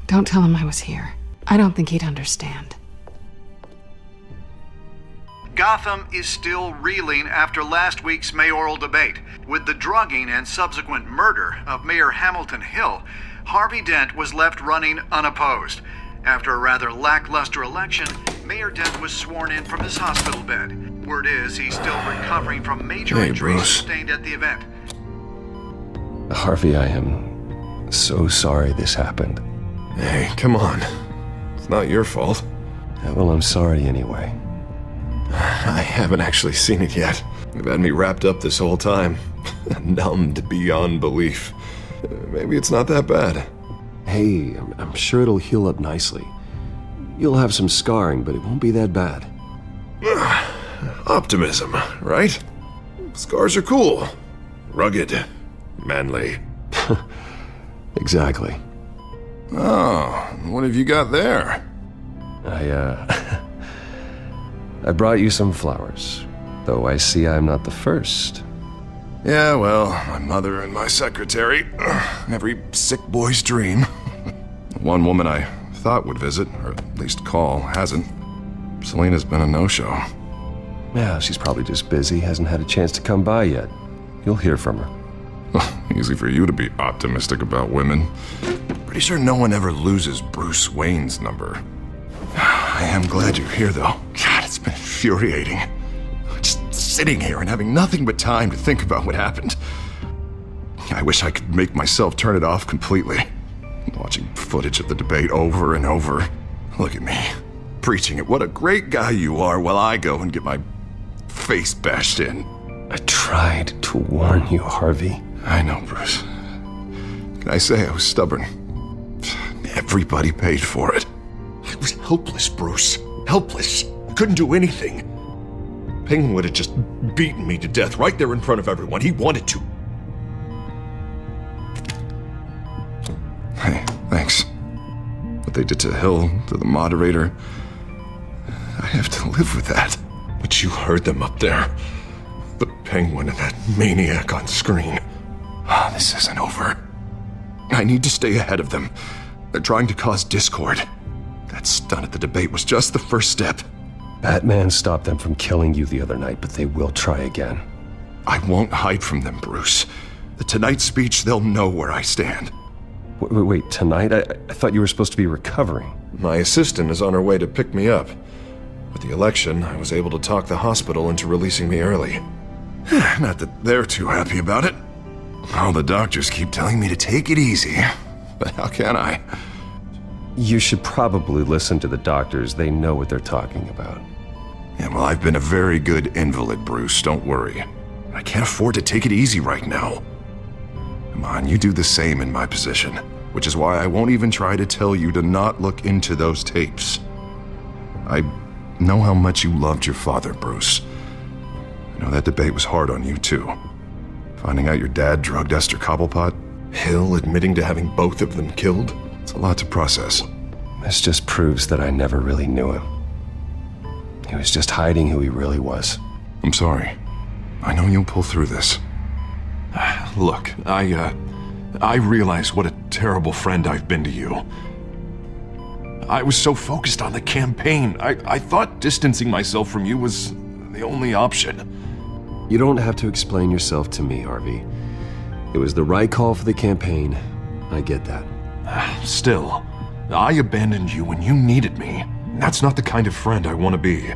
Don't tell him I was here. I don't think he'd understand.
Gotham is still reeling after last week's mayoral debate. With the drugging and subsequent murder of Mayor Hamilton Hill, Harvey Dent was left running unopposed. After a rather lackluster election, Mayor Dent was sworn in from his hospital bed. Word is he's still recovering from major injuries sustained at the event.
Harvey, I am so sorry this happened.
Hey, come on. It's not your fault.
Yeah, well, I'm sorry anyway.
I haven't actually seen it yet. They've had me wrapped up this whole time. Numbed beyond belief. Maybe it's not that bad.
Hey, I'm sure it'll heal up nicely. You'll have some scarring, but it won't be that bad.
Optimism, right? Scars are cool. Rugged. Manly.
Exactly.
Oh, what have you got there?
I brought you some flowers, though I see I'm not the first.
Yeah, well, my mother and my secretary. Every sick boy's dream. One woman I thought would visit, or at least call, hasn't. Selena's been a no-show.
Yeah, she's probably just busy, hasn't had a chance to come by yet. You'll hear from her.
Easy for you to be optimistic about women. Pretty sure no one ever loses Bruce Wayne's number. I am glad you're here, though. God, it's been infuriating. Just sitting here and having nothing but time to think about what happened. I wish I could make myself turn it off completely. Watching footage of the debate over and over. Look at me, preaching it. What a great guy you are, while I go and get my face bashed in.
I tried to warn you, Harvey.
I know, Bruce. Can I say I was stubborn? Everybody paid for it. I was helpless, Bruce. Helpless. I couldn't do anything. Penguin would have just beaten me to death right there in front of everyone. He wanted to. Hey, thanks. What they did to Hill, to the moderator, I have to live with that. But you heard them up there. The Penguin and that maniac on screen. This isn't over. I need to stay ahead of them. They're trying to cause discord. That stunt at the debate was just the first step.
Batman stopped them from killing you the other night, but they will try again.
I won't hide from them, Bruce. The Tonight speech, they'll know where I stand.
Wait, tonight? I thought you were supposed to be recovering.
My assistant is on her way to pick me up. With the election, I was able to talk the hospital into releasing me early. Not that they're too happy about it. All the doctors keep telling me to take it easy. But how can I?
You should probably listen to the doctors. They know what they're talking about.
Yeah, well, I've been a very good invalid, Bruce. Don't worry. I can't afford to take it easy right now. Come on, you do the same in my position. Which is why I won't even try to tell you to not look into those tapes. I know how much you loved your father, Bruce. I know that debate was hard on you, too. Finding out your dad drugged Esther Cobblepot, Hill admitting to having both of them killed. It's a lot to process.
This just proves that I never really knew him. He was just hiding who he really was.
I'm sorry. I know you'll pull through this. Look, I realize what a terrible friend I've been to you. I was so focused on the campaign. I thought distancing myself from you was the only option.
You don't have to explain yourself to me, Harvey. It was the right call for the campaign. I get that.
Still, I abandoned you when you needed me. That's not the kind of friend I want to be.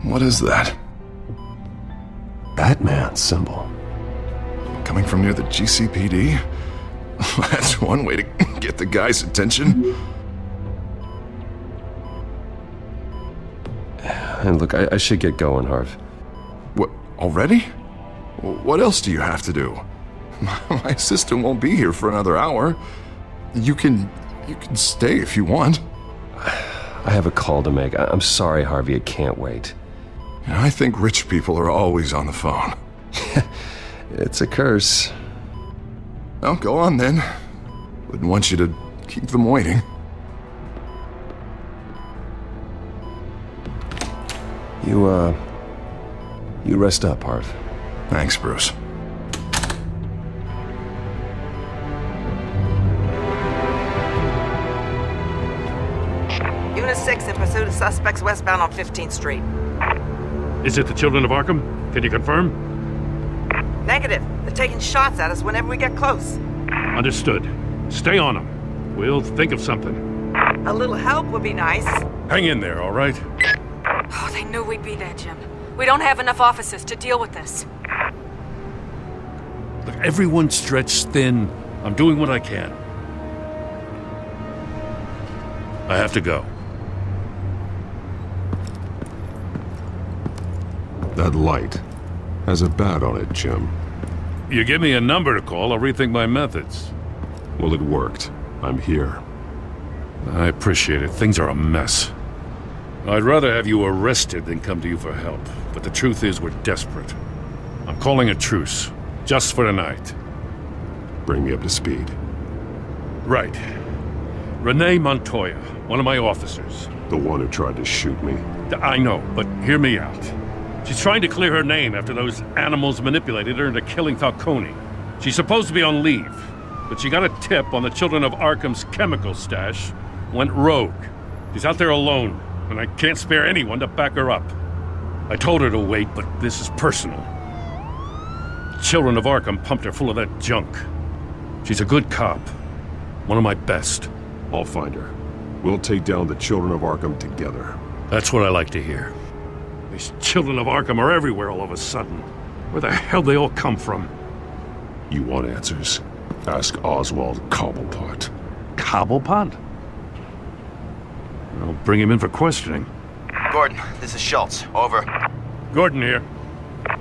What is that?
Batman symbol.
Coming from near the GCPD? That's one way to get the guy's attention.
And look, I should get going, Harv.
What, already? What else do you have to do? My assistant won't be here for another hour. You can stay if you want.
I have a call to make. I'm sorry, Harvey, I can't wait.
I think rich people are always on the phone.
It's a curse.
Well, go on then. Wouldn't want you to keep them waiting.
You rest up, Harv.
Thanks, Bruce.
Unit 6 in pursuit of suspects westbound on 15th Street.
Is it the Children of Arkham? Can you confirm?
Negative. They're taking shots at us whenever we get close.
Understood. Stay on them. We'll think of something.
A little help would be nice.
Hang in there, all right?
Oh, they knew we'd be there, Jim. We don't have enough officers to deal with this.
Look, everyone's stretched thin. I'm doing what I can. I have to go.
That light has a bat on it, Jim.
You give me a number to call, I'll rethink my methods.
Well, it worked. I'm here.
I appreciate it. Things are a mess. I'd rather have you arrested than come to you for help. But the truth is, we're desperate. I'm calling a truce. Just for tonight.
Bring me up to speed.
Right. Renee Montoya, one of my officers.
The one who tried to shoot me.
I know, but hear me out. She's trying to clear her name after those animals manipulated her into killing Falcone. She's supposed to be on leave, but she got a tip on the Children of Arkham's chemical stash, went rogue. She's out there alone, and I can't spare anyone to back her up. I told her to wait, but this is personal. Children of Arkham pumped her full of that junk. She's a good cop, One of my best.
I'll find her. We'll take down the children of Arkham together.
That's what I like to hear. These children of Arkham are everywhere all of a sudden. Where the hell they all come from?
You want answers? Ask Oswald Cobblepot.
Cobblepot? I'll bring him in for questioning.
Gordon, this is Schultz. Over.
Gordon here.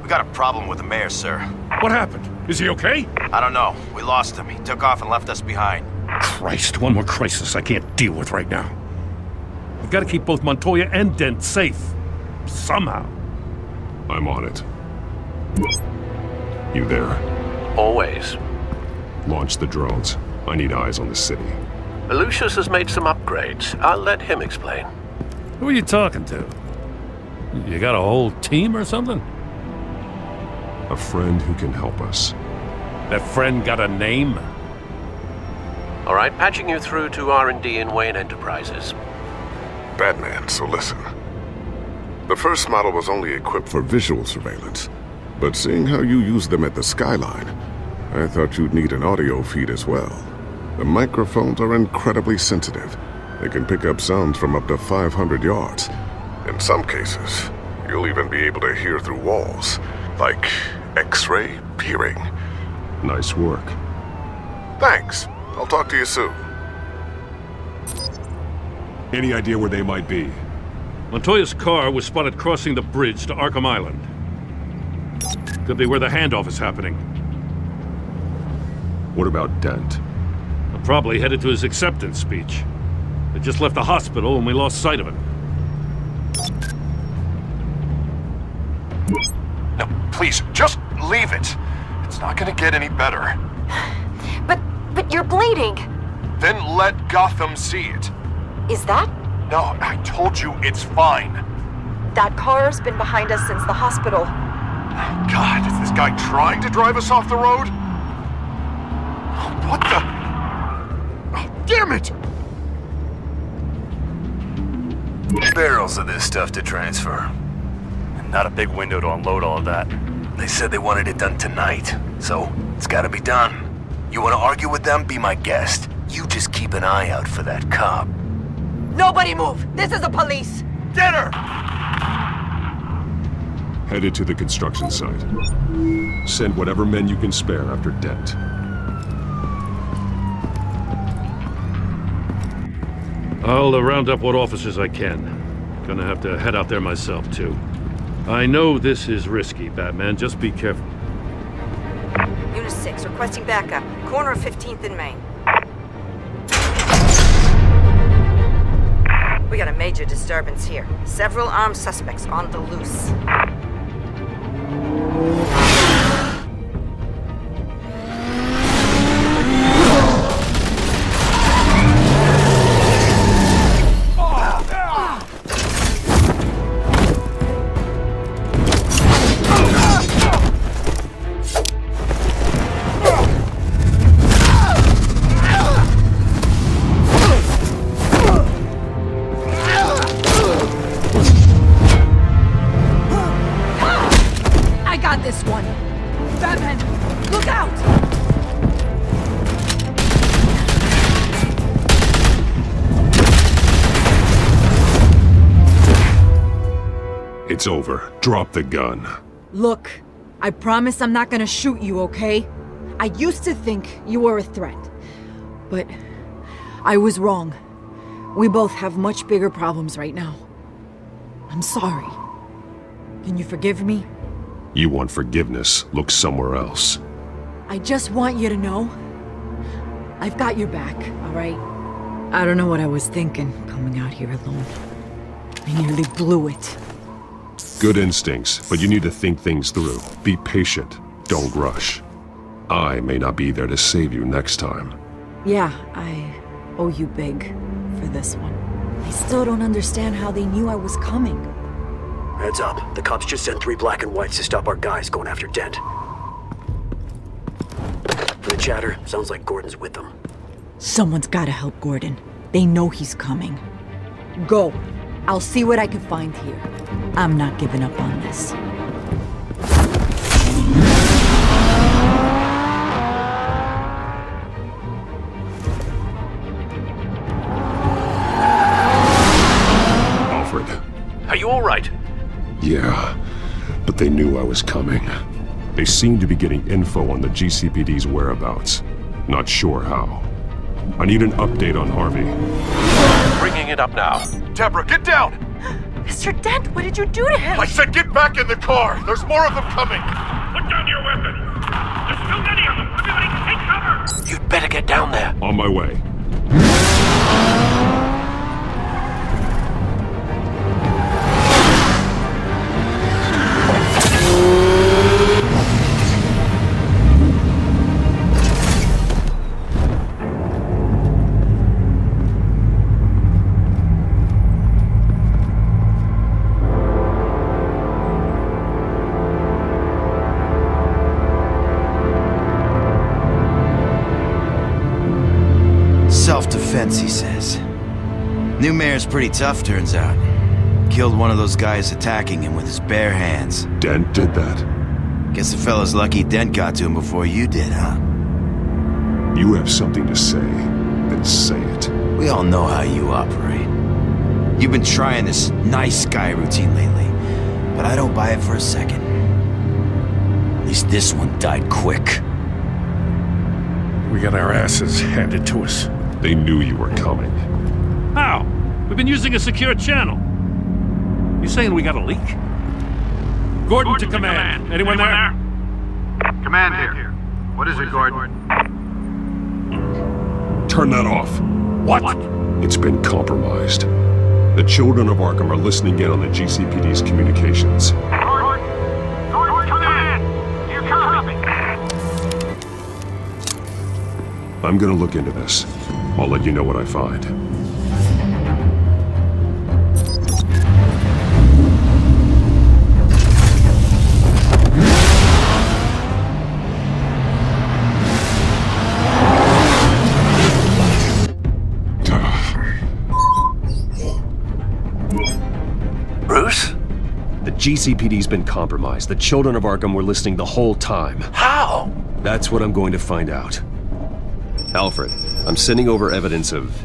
We got a problem with the mayor, sir.
What happened? Is he okay?
I don't know. We lost him. He took off and left us behind.
Christ, one more crisis I can't deal with right now. We've got to keep both Montoya and Dent safe. Somehow.
I'm on it. You there?
Always.
Launch the drones. I need eyes on the city.
Lucius has made some upgrades. I'll let him explain.
Who are you talking to? You got a whole team or something?
A friend who can help us.
That friend got a name?
All right, patching you through to R&D in Wayne Enterprises.
Batman, so listen. The first model was only equipped for visual surveillance, but seeing how you use them at the skyline, I thought you'd need an audio feed as well. The microphones are incredibly sensitive. They can pick up sounds from up to 500 yards. In some cases, you'll even be able to hear through walls, like X-ray peering.
Nice work.
Thanks. I'll talk to you soon.
Any idea where they might be?
Montoya's car was spotted crossing the bridge to Arkham Island. Could be where the handoff is happening.
What about Dent?
Probably headed to his acceptance speech. They just left the hospital and we lost sight of it.
No, please, just leave it. It's not gonna get any better.
But you're bleeding.
Then let Gotham see it.
Is that?
No, I told you it's fine.
That car's been behind us since the hospital.
God, is this guy trying to drive us off the road? What the? Oh, damn it!
Barrels of this stuff to transfer. Not a big window to unload all of that. They said they wanted it done tonight, so it's gotta be done. You wanna argue with them? Be my guest. You just keep an eye out for that cop.
Nobody move! This is the police!
Get her!
Headed to the construction site. Send whatever men you can spare after Dent.
I'll round up what officers I can. Gonna have to head out there myself, too. I know this is risky, Batman. Just be careful.
Unit 6, requesting backup. Corner of 15th and Main. We got a major disturbance here. Several armed suspects on the loose.
It's over. Drop the gun.
Look, I promise I'm not gonna shoot you, okay? I used to think you were a threat, but I was wrong. We both have much bigger problems right now. I'm sorry. Can you forgive me?
You want forgiveness? Look somewhere else.
I just want you to know, I've got your back, all right? I don't know what I was thinking, coming out here alone. I nearly blew it.
Good instincts, but you need to think things through. Be patient. Don't rush. I may not be there to save you next time.
Yeah, I owe you big for this one. I still don't understand how they knew I was coming.
Heads up. The cops just sent 3 black and whites to stop our guys going after Dent. For the chatter, sounds like Gordon's with them.
Someone's gotta help Gordon. They know he's coming. Go. I'll see what I can find here. I'm not giving up on this.
you all right?
Yeah, but they knew I was coming. They seem to be getting info on the GCPD's whereabouts. Not sure how. I need an update on Harvey.
Bringing it up now.
Deborah, get down!
Mr. Dent, what did you do to him?
I said get back in the car! There's more of them coming!
Put down your weapon! There's too many of them! Everybody take cover!
You'd better get down there.
On my way.
Self-defense, he says. New mayor's pretty tough, turns out. Killed one of those guys attacking him with his bare hands.
Dent did that?
Guess the fella's lucky Dent got to him before you did, huh?
You have something to say, then say it.
We all know how you operate. You've been trying this nice guy routine lately, but I don't buy it for a second. At least this one died quick.
We got our asses handed to us.
They knew you were coming.
How? We've been using a secure channel. You saying we got a leak? Gordon to command. Anyone there?
Command here. What is it, Gordon?
Turn that off.
What?
It's been compromised. The children of Arkham are listening in on the GCPD's communications.
Gordon, command! You copy?
I'm gonna look into this. I'll let you know what I find.
Bruce?
The GCPD's been compromised. The children of Arkham were listening the whole time.
How?
That's what I'm going to find out. Alfred, I'm sending over evidence of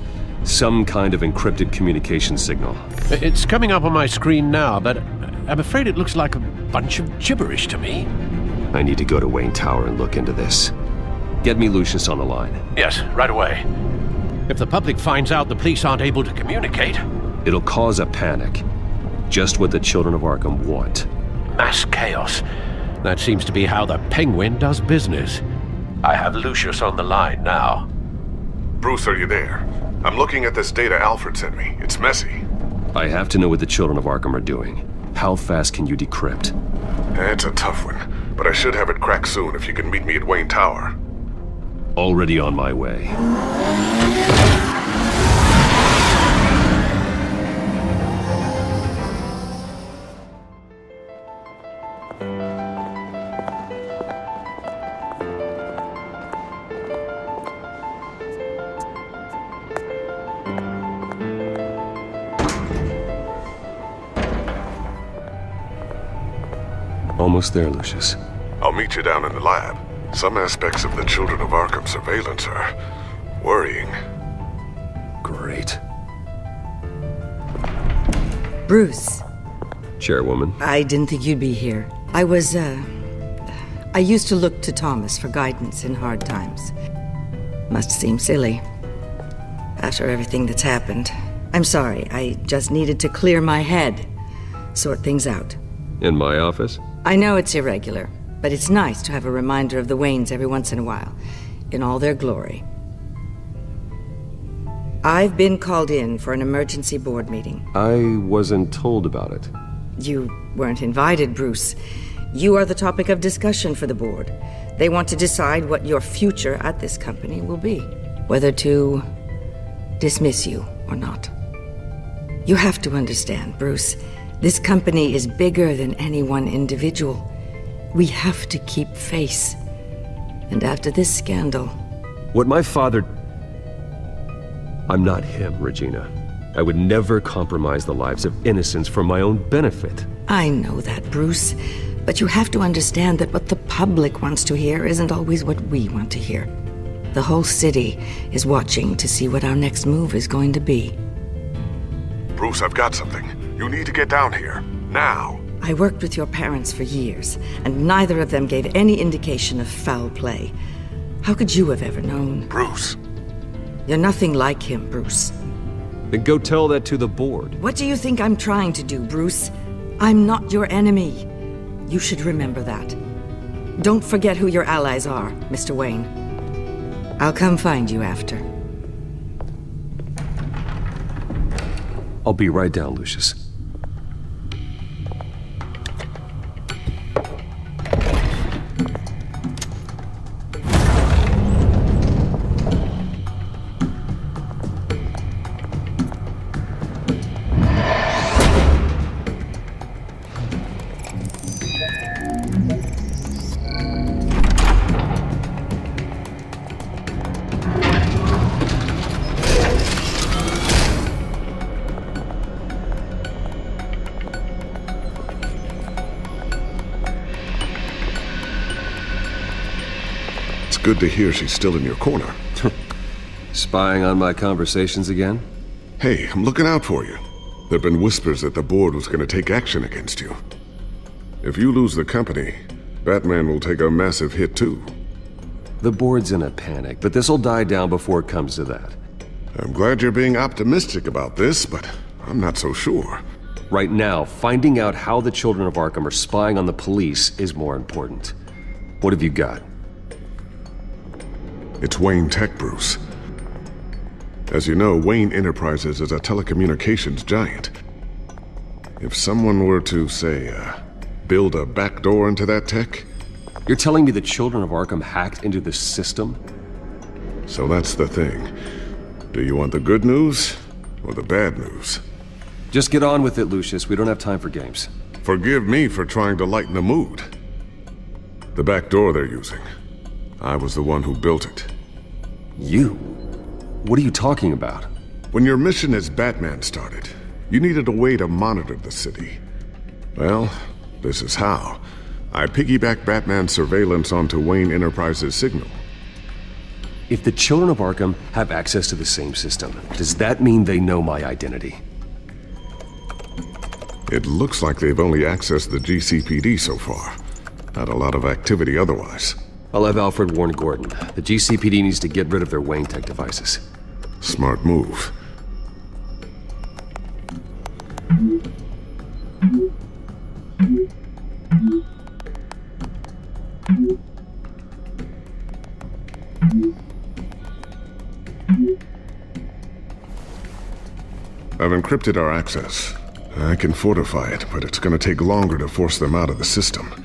some kind of encrypted communication signal.
It's coming up on my screen now, but I'm afraid it looks like a bunch of gibberish to me.
I need to go to Wayne Tower and look into this. Get me Lucius on the line.
Yes, right away. If the public finds out the police aren't able to communicate...
It'll cause a panic. Just what the children of Arkham want.
Mass chaos. That seems to be how the Penguin does business. I have Lucius on the line now.
Bruce, are you there? I'm looking at this data Alfred sent me. It's messy.
I have to know what the children of Arkham are doing. How fast can you decrypt?
It's a tough one, but I should have it cracked soon if you can meet me at Wayne Tower.
Already on my way. Almost there, Lucius.
I'll meet you down in the lab. Some aspects of the Children of Arkham surveillance are worrying.
Great.
Bruce.
Chairwoman.
I didn't think you'd be here. I used to look to Thomas for guidance in hard times. Must seem silly. After everything that's happened. I'm sorry, I just needed to clear my head. Sort things out.
In my office?
I know it's irregular, but it's nice to have a reminder of the Waynes every once in a while, in all their glory. I've been called in for an emergency board meeting.
I wasn't told about it.
You weren't invited, Bruce. You are the topic of discussion for the board. They want to decide what your future at this company will be. Whether to dismiss you or not. You have to understand, Bruce. This company is bigger than any one individual. We have to keep face. And after this scandal...
What my father... I'm not him, Regina. I would never compromise the lives of innocents for my own benefit.
I know that, Bruce. But you have to understand that what the public wants to hear isn't always what we want to hear. The whole city is watching to see what our next move is going to be.
Bruce, I've got something. You need to get down here. Now.
I worked with your parents for years, and neither of them gave any indication of foul play. How could you have ever known?
Bruce.
You're nothing like him, Bruce.
Then go tell that to the board.
What do you think I'm trying to do, Bruce? I'm not your enemy. You should remember that. Don't forget who your allies are, Mr. Wayne. I'll come find you after.
I'll be right down, Lucius.
Good to hear she's still in your corner.
Spying on my conversations again?
Hey, I'm looking out for you. There've been whispers that the board was going to take action against you. If you lose the company, Batman will take a massive hit too.
The board's in a panic, but this'll die down before it comes to that.
I'm glad you're being optimistic about this, but I'm not so sure.
Right now, finding out how the children of Arkham are spying on the police is more important. What have you got?
It's Wayne Tech, Bruce. As you know, Wayne Enterprises is a telecommunications giant. If someone were to, say, build a backdoor into that tech...
You're telling me the children of Arkham hacked into the system?
So that's the thing. Do you want the good news or the bad news?
Just get on with it, Lucius. We don't have time for games.
Forgive me for trying to lighten the mood. The backdoor they're using. I was the one who built it.
You? What are you talking about?
When your mission as Batman started, you needed a way to monitor the city. Well, this is how. I piggybacked Batman's surveillance onto Wayne Enterprises' signal.
If the children of Arkham have access to the same system, does that mean they know my identity?
It looks like they've only accessed the GCPD so far. Not a lot of activity otherwise.
I'll have Alfred warn Gordon. The GCPD needs to get rid of their Wayne Tech devices.
Smart move. I've encrypted our access. I can fortify it, but it's going to take longer to force them out of the system.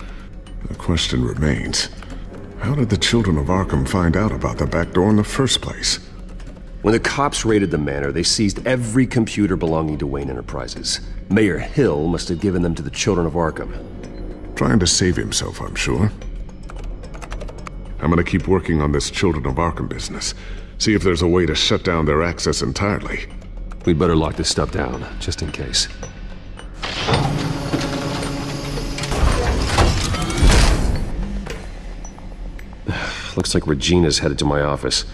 The question remains, how did the children of Arkham find out about the back door in the first place?
When the cops raided the manor, they seized every computer belonging to Wayne Enterprises. Mayor Hill must have given them to the children of Arkham.
Trying to save himself, I'm sure. I'm gonna keep working on this Children of Arkham business. See if there's a way to shut down their access entirely.
We'd better lock this stuff down, just in case. Looks like Regina's headed to my office.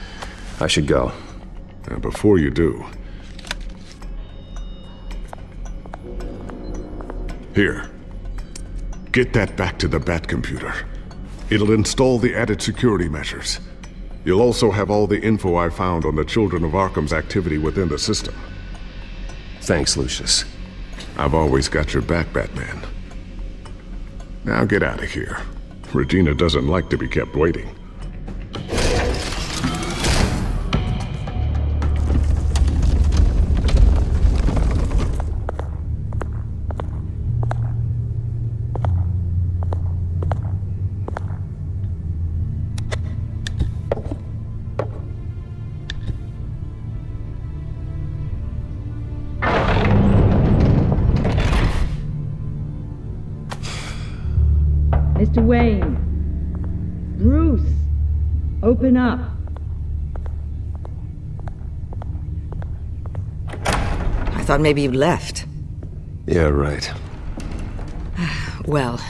I should go.
And before you do... Here. Get that back to the Bat computer. It'll install the added security measures. You'll also have all the info I found on the Children of Arkham's activity within the system.
Thanks, Lucius.
I've always got your back, Batman. Now get out of here. Regina doesn't like to be kept waiting.
Mr. Wayne. Bruce. Open up.
I thought maybe you left.
Yeah, right.
Well,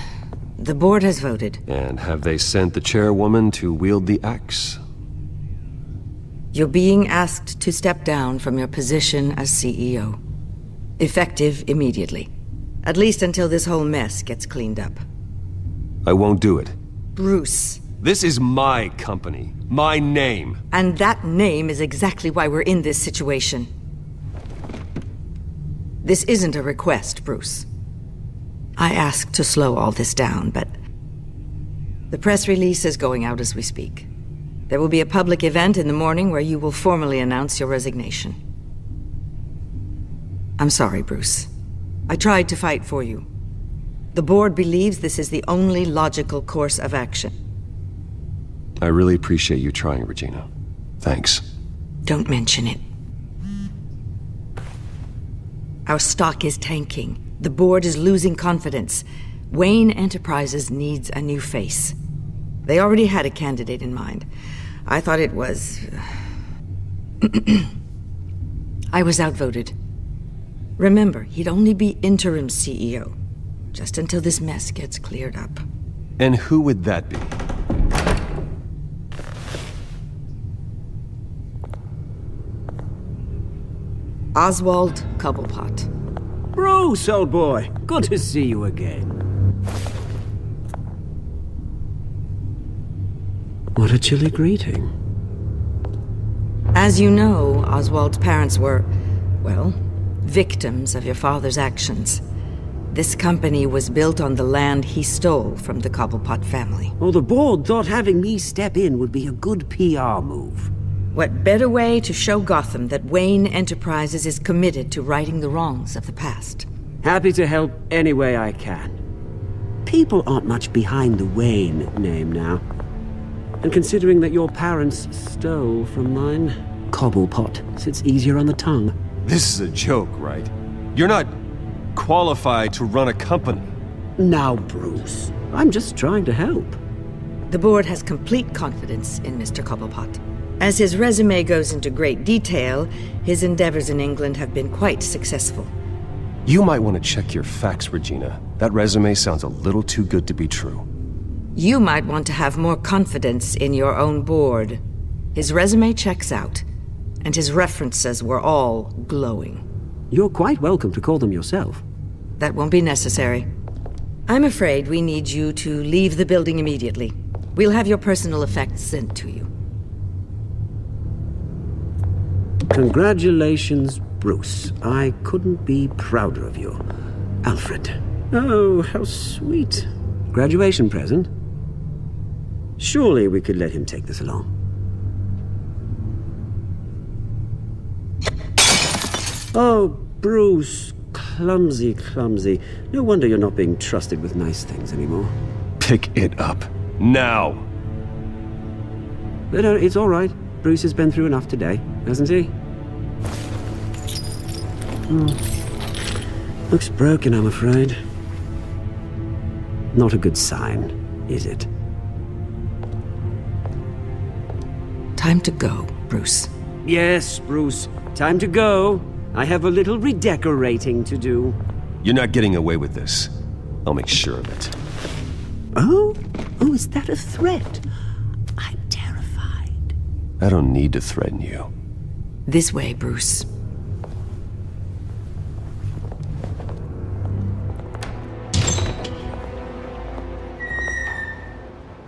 the board has voted.
And have they sent the chairwoman to wield the axe?
You're being asked to step down from your position as CEO. Effective immediately. At least until this whole mess gets cleaned up.
I won't do it.
Bruce.
This is my company. My name.
And that name is exactly why we're in this situation. This isn't a request, Bruce. I asked to slow all this down, but the press release is going out as we speak. There will be a public event in the morning where you will formally announce your resignation. I'm sorry, Bruce. I tried to fight for you. The board believes this is the only logical course of action.
I really appreciate you trying, Regina. Thanks.
Don't mention it. Our stock is tanking. The board is losing confidence. Wayne Enterprises needs a new face. They already had a candidate in mind. I thought it was... I was outvoted. Remember, he'd only be interim CEO, just until this mess gets cleared up.
And who would that be?
Oswald Cobblepot.
Bruce, old boy. Good to see you again. What a chilly greeting.
As you know, Oswald's parents were, well, victims of your father's actions. This company was built on the land he stole from the Cobblepot family.
Well, the board thought having me step in would be a good PR move.
What better way to show Gotham that Wayne Enterprises is committed to righting the wrongs of the past?
Happy to help any way I can. People aren't much behind the Wayne name now. And considering that your parents stole from mine, Cobblepot sits easier on the tongue.
This is a joke, right? You're not qualified to run a company.
Now, Bruce, I'm just trying to help.
The board has complete confidence in Mr. Cobblepot. As his resume goes into great detail, his endeavors in England have been quite successful.
You might want to check your facts, Regina. That resume sounds a little too good to be true.
You might want to have more confidence in your own board. His resume checks out, and his references were all glowing.
You're quite welcome to call them yourself.
That won't be necessary. I'm afraid we need you to leave the building immediately. We'll have your personal effects sent to you.
Congratulations, Bruce. I couldn't be prouder of you. Alfred. Oh, how sweet. Graduation present? Surely we could let him take this along. Oh, Bruce. Clumsy, clumsy. No wonder you're not being trusted with nice things anymore.
Pick it up. Now!
No, it's all right. Bruce has been through enough today, hasn't he? Looks broken, I'm afraid. Not a good sign, is it?
Time to go, Bruce.
Yes, Bruce. Time to go. I have a little redecorating to do.
You're not getting away with this. I'll make sure of it.
Oh? Oh, is that a threat? I'm terrified.
I don't need to threaten you.
This way, Bruce.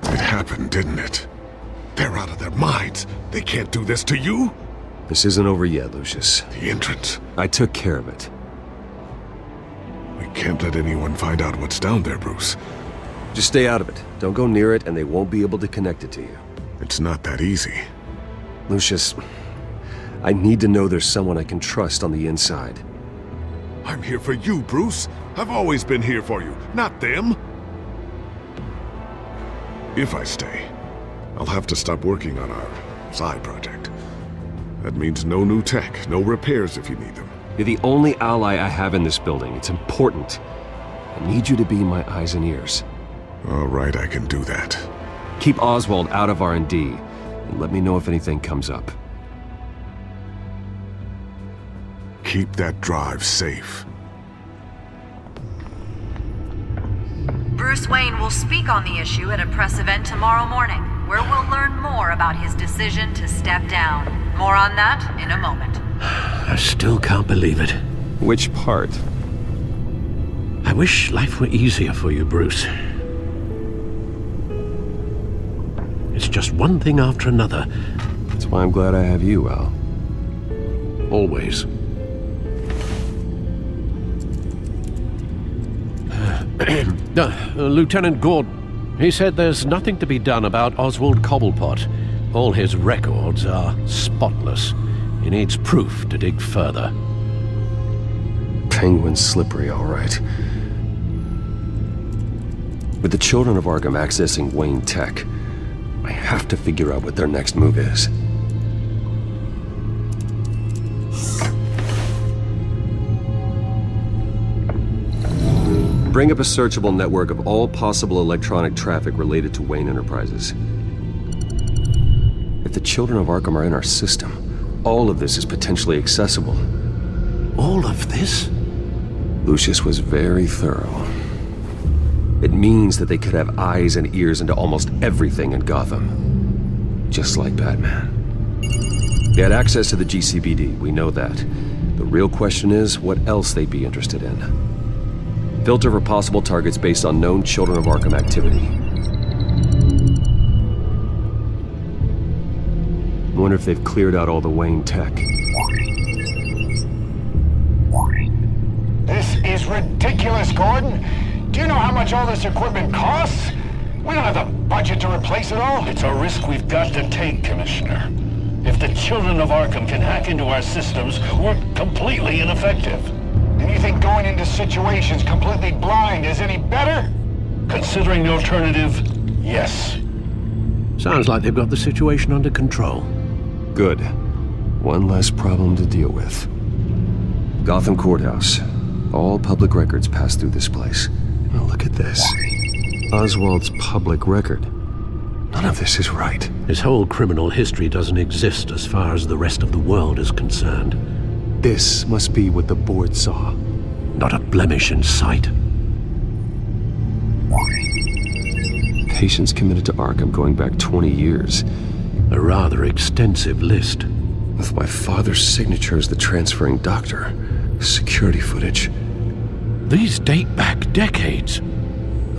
It happened, didn't it? They're out of their minds. They can't do this to you.
This isn't over yet, Lucius.
The entrance.
I took care of it.
We can't let anyone find out what's down there, Bruce.
Just stay out of it. Don't go near it, and they won't be able to connect it to you.
It's not that easy.
Lucius, I need to know there's someone I can trust on the inside.
I'm here for you, Bruce. I've always been here for you, not them. If I stay, I'll have to stop working on our side project. That means no new tech, no repairs if you need them.
You're the only ally I have in this building. It's important. I need you to be my eyes and ears.
All right, I can do that.
Keep Oswald out of R&D, and let me know if anything comes up.
Keep that drive safe.
Bruce Wayne will speak on the issue at a press event tomorrow morning, where we'll learn more about his decision to step down. More on that in a moment.
I still can't believe it.
Which part?
I wish life were easier for you, Bruce. It's just one thing after another.
That's why I'm glad I have you, Al.
Always. Lieutenant Gordon, he said there's nothing to be done about Oswald Cobblepot. All his records are spotless. He needs proof to dig further.
Penguin's slippery, all right. With the children of Arkham accessing Wayne Tech, I have to figure out what their next move is. Bring up a searchable network of all possible electronic traffic related to Wayne Enterprises. If the children of Arkham are in our system, all of this is potentially accessible.
All of this?
Lucius was very thorough. It means that they could have eyes and ears into almost everything in Gotham. Just like Batman. They had access to the GCPD, we know that. The real question is, what else they'd be interested in. Filter for possible targets based on known Children of Arkham activity. I wonder if they've cleared out all the Wayne tech.
This is ridiculous, Gordon. Do you know how much all this equipment costs? We don't have the budget to replace it all.
It's a risk we've got to take, Commissioner. If the Children of Arkham can hack into our systems, we're completely ineffective.
And you think going into situations completely blind is any better?
Considering the alternative, yes.
Sounds like they've got the situation under control.
Good. One less problem to deal with. Gotham Courthouse. All public records pass through this place. Now look at this. Oswald's public record. None of this is right.
His whole criminal history doesn't exist as far as the rest of the world is concerned.
This must be what the board saw.
Not a blemish in sight.
Patients committed to Arkham going back 20 years.
A rather extensive list.
With my father's signature as the transferring doctor. Security footage.
These date back decades.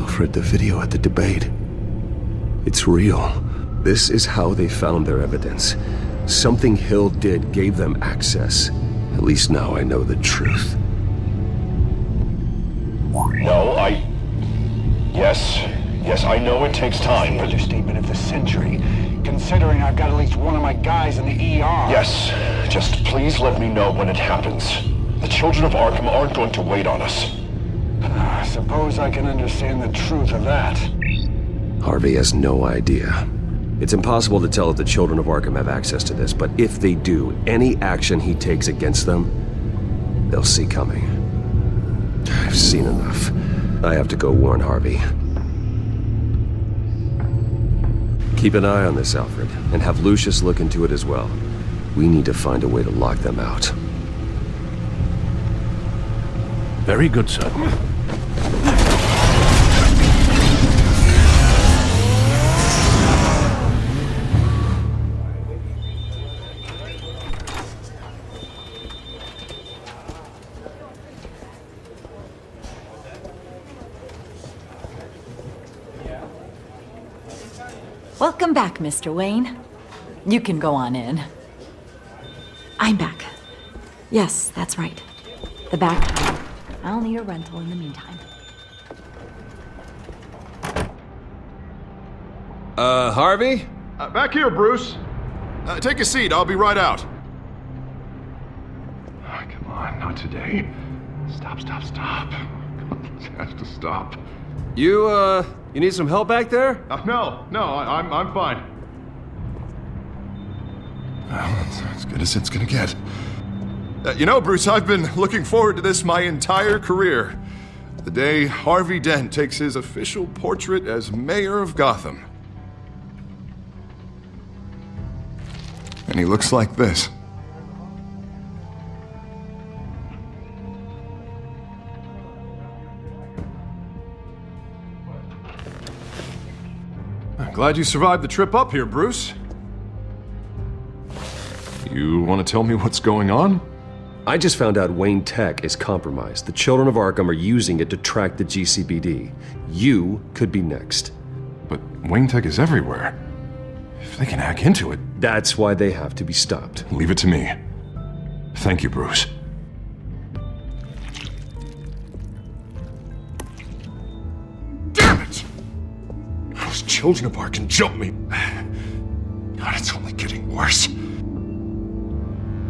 I've read the video at the debate. It's real. This is how they found their evidence. Something Hill did gave them access. At least now I know the truth.
No, Yes, I know it takes time, but... Understatement of the century, considering I've got at least one of my guys in the ER.
Yes, just please let me know when it happens. The Children of Arkham aren't going to wait on us.
I suppose I can understand the truth of that.
Harvey has no idea. It's impossible to tell if the Children of Arkham have access to this, but if they do, any action he takes against them, they'll see coming. I've seen enough. I have to go warn Harvey. Keep an eye on this, Alfred, and have Lucius look into it as well. We need to find a way to lock them out.
Very good, sir.
Welcome back, Mr. Wayne. You can go on in.
I'm back. Yes, that's right. The back. I'll need a rental in the meantime.
Harvey?
Back here, Bruce. Take a seat, I'll be right out.
Oh, come on, not today. Stop. It has to stop.
You need some help back there?
No, I'm fine.
Well, that's as good as it's gonna get.
You know, Bruce, I've been looking forward to this my entire career. The day Harvey Dent takes his official portrait as mayor of Gotham. And he looks like this. I'm glad you survived the trip up here, Bruce. You want to tell me what's going on?
I just found out Wayne Tech is compromised. The children of Arkham are using it to track the GCPD. You could be next.
But Wayne Tech is everywhere. If they can hack into it...
That's why they have to be stopped.
Leave it to me. Thank you, Bruce. Damn it! Those children of Arkham jumped me. God, it's only getting worse.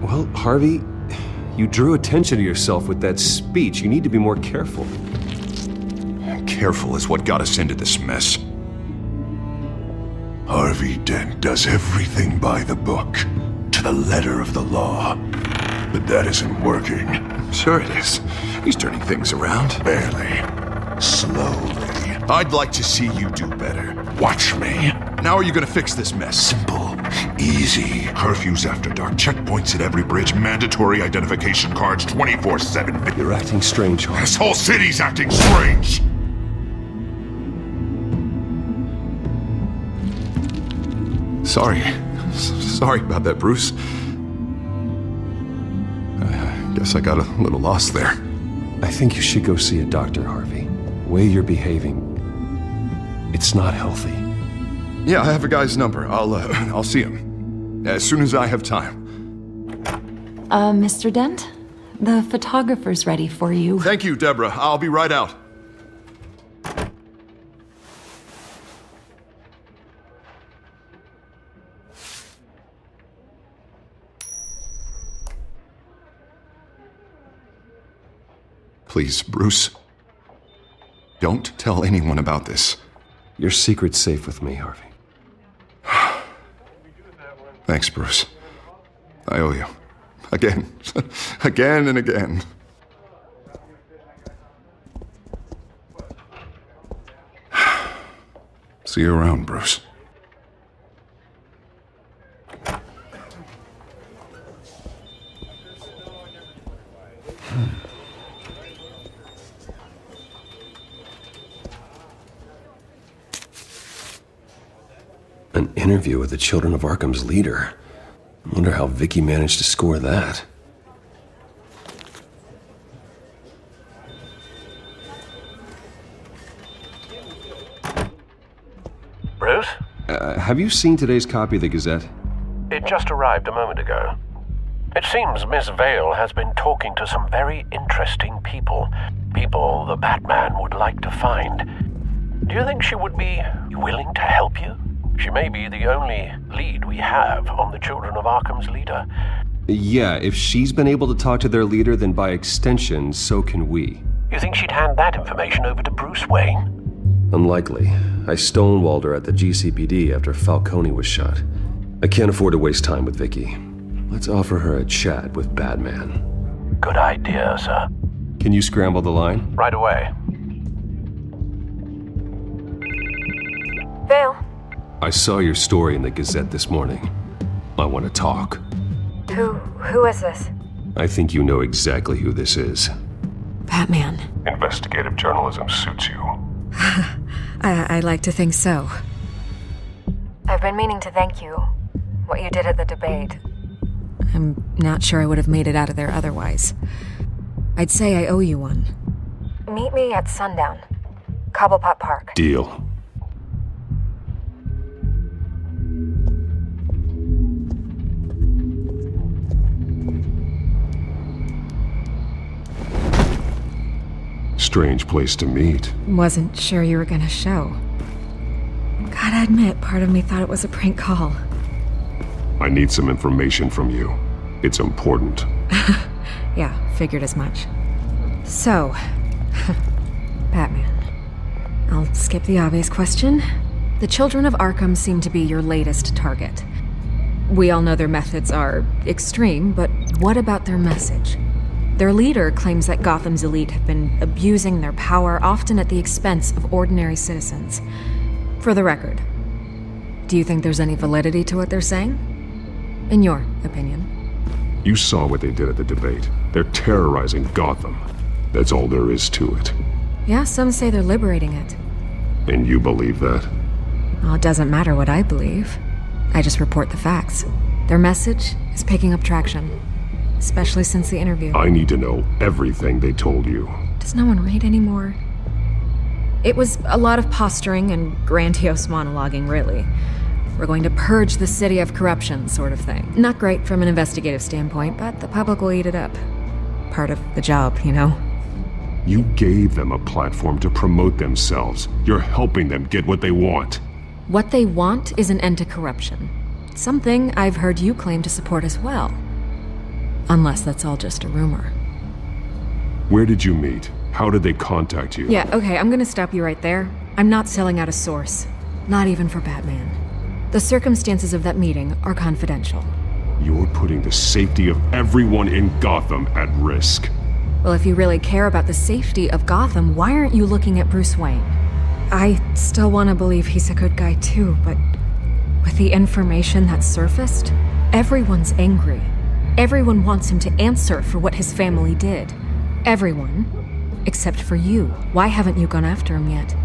Well, Harvey, you drew attention to yourself with that speech. You need to be more careful.
Careful is what got us into this mess. Harvey Dent does everything by the book, to the letter of the law. But that isn't working. Sure it is. He's turning things around. Barely. Slowly. I'd like to see you do better. Watch me. How are you gonna fix this mess? Simple. Easy. Curfews after dark, checkpoints at every bridge, mandatory identification cards 24/7.
You're acting strange, Harvey.
This whole city's acting strange! Sorry about that, Bruce. I guess I got a little lost there.
I think you should go see a doctor, Harvey. The way you're behaving, it's not healthy.
Yeah, I have a guy's number. I'll see him as soon as I have time.
Mr. Dent? The photographer's ready for you.
Thank you, Deborah. I'll be right out. Please, Bruce. Don't tell anyone about this.
Your secret's safe with me, Harvey.
Thanks, Bruce. I owe you. Again. Again and again. See you around, Bruce.
An interview with the Children of Arkham's leader. I wonder how Vicky managed to score that.
Bruce?
Have you seen today's copy of the Gazette?
It just arrived a moment ago. It seems Miss Vale has been talking to some very interesting people. People the Batman would like to find. Do you think she would be willing to help you? She may be the only lead we have on the Children of Arkham's leader.
Yeah, if she's been able to talk to their leader, then by extension, so can we.
You think she'd hand that information over to Bruce Wayne?
Unlikely. I stonewalled her at the GCPD after Falcone was shot. I can't afford to waste time with Vicky. Let's offer her a chat with Batman.
Good idea, sir.
Can you scramble the line?
Right away.
Vale.
I saw your story in the Gazette this morning. I want to talk.
Who is this?
I think you know exactly who this is.
Batman.
Investigative journalism suits you.
I like to think so. I've been meaning to thank you. What you did at the debate. I'm not sure I would have made it out of there otherwise. I'd say I owe you one. Meet me at sundown. Cobblepot Park.
Deal.
Strange place to meet.
Wasn't sure you were gonna show. Gotta admit, part of me thought it was a prank call.
I need some information from you. It's important.
Yeah, figured as much. So, Batman. I'll skip the obvious question. The Children of Arkham seem to be your latest target. We all know their methods are extreme, but what about their message? Their leader claims that Gotham's elite have been abusing their power, often at the expense of ordinary citizens. For the record, do you think there's any validity to what they're saying? In your opinion?
You saw what they did at the debate. They're terrorizing Gotham. That's all there is to it.
Yeah, some say they're liberating it.
And you believe that?
Well, it doesn't matter what I believe. I just report the facts. Their message is picking up traction. especially since the interview.
I need to know everything they told you.
Does no one read anymore? It was a lot of posturing and grandiose monologuing, really. We're going to purge the city of corruption, sort of thing. Not great from an investigative standpoint, but the public will eat it up. Part of the job, you know?
You gave them a platform to promote themselves. You're helping them get what they want.
What they want is an end to corruption. Something I've heard you claim to support as well. Unless that's all just a rumor.
Where did you meet? How did they contact you?
Yeah, okay, I'm gonna stop you right there. I'm not selling out a source. Not even for Batman. The circumstances of that meeting are confidential.
You're putting the safety of everyone in Gotham at risk.
Well, if you really care about the safety of Gotham, why aren't you looking at Bruce Wayne? I still want to believe he's a good guy too, but with the information that surfaced, everyone's angry. Everyone wants him to answer for what his family did. Everyone, except for you. Why haven't you gone after him yet?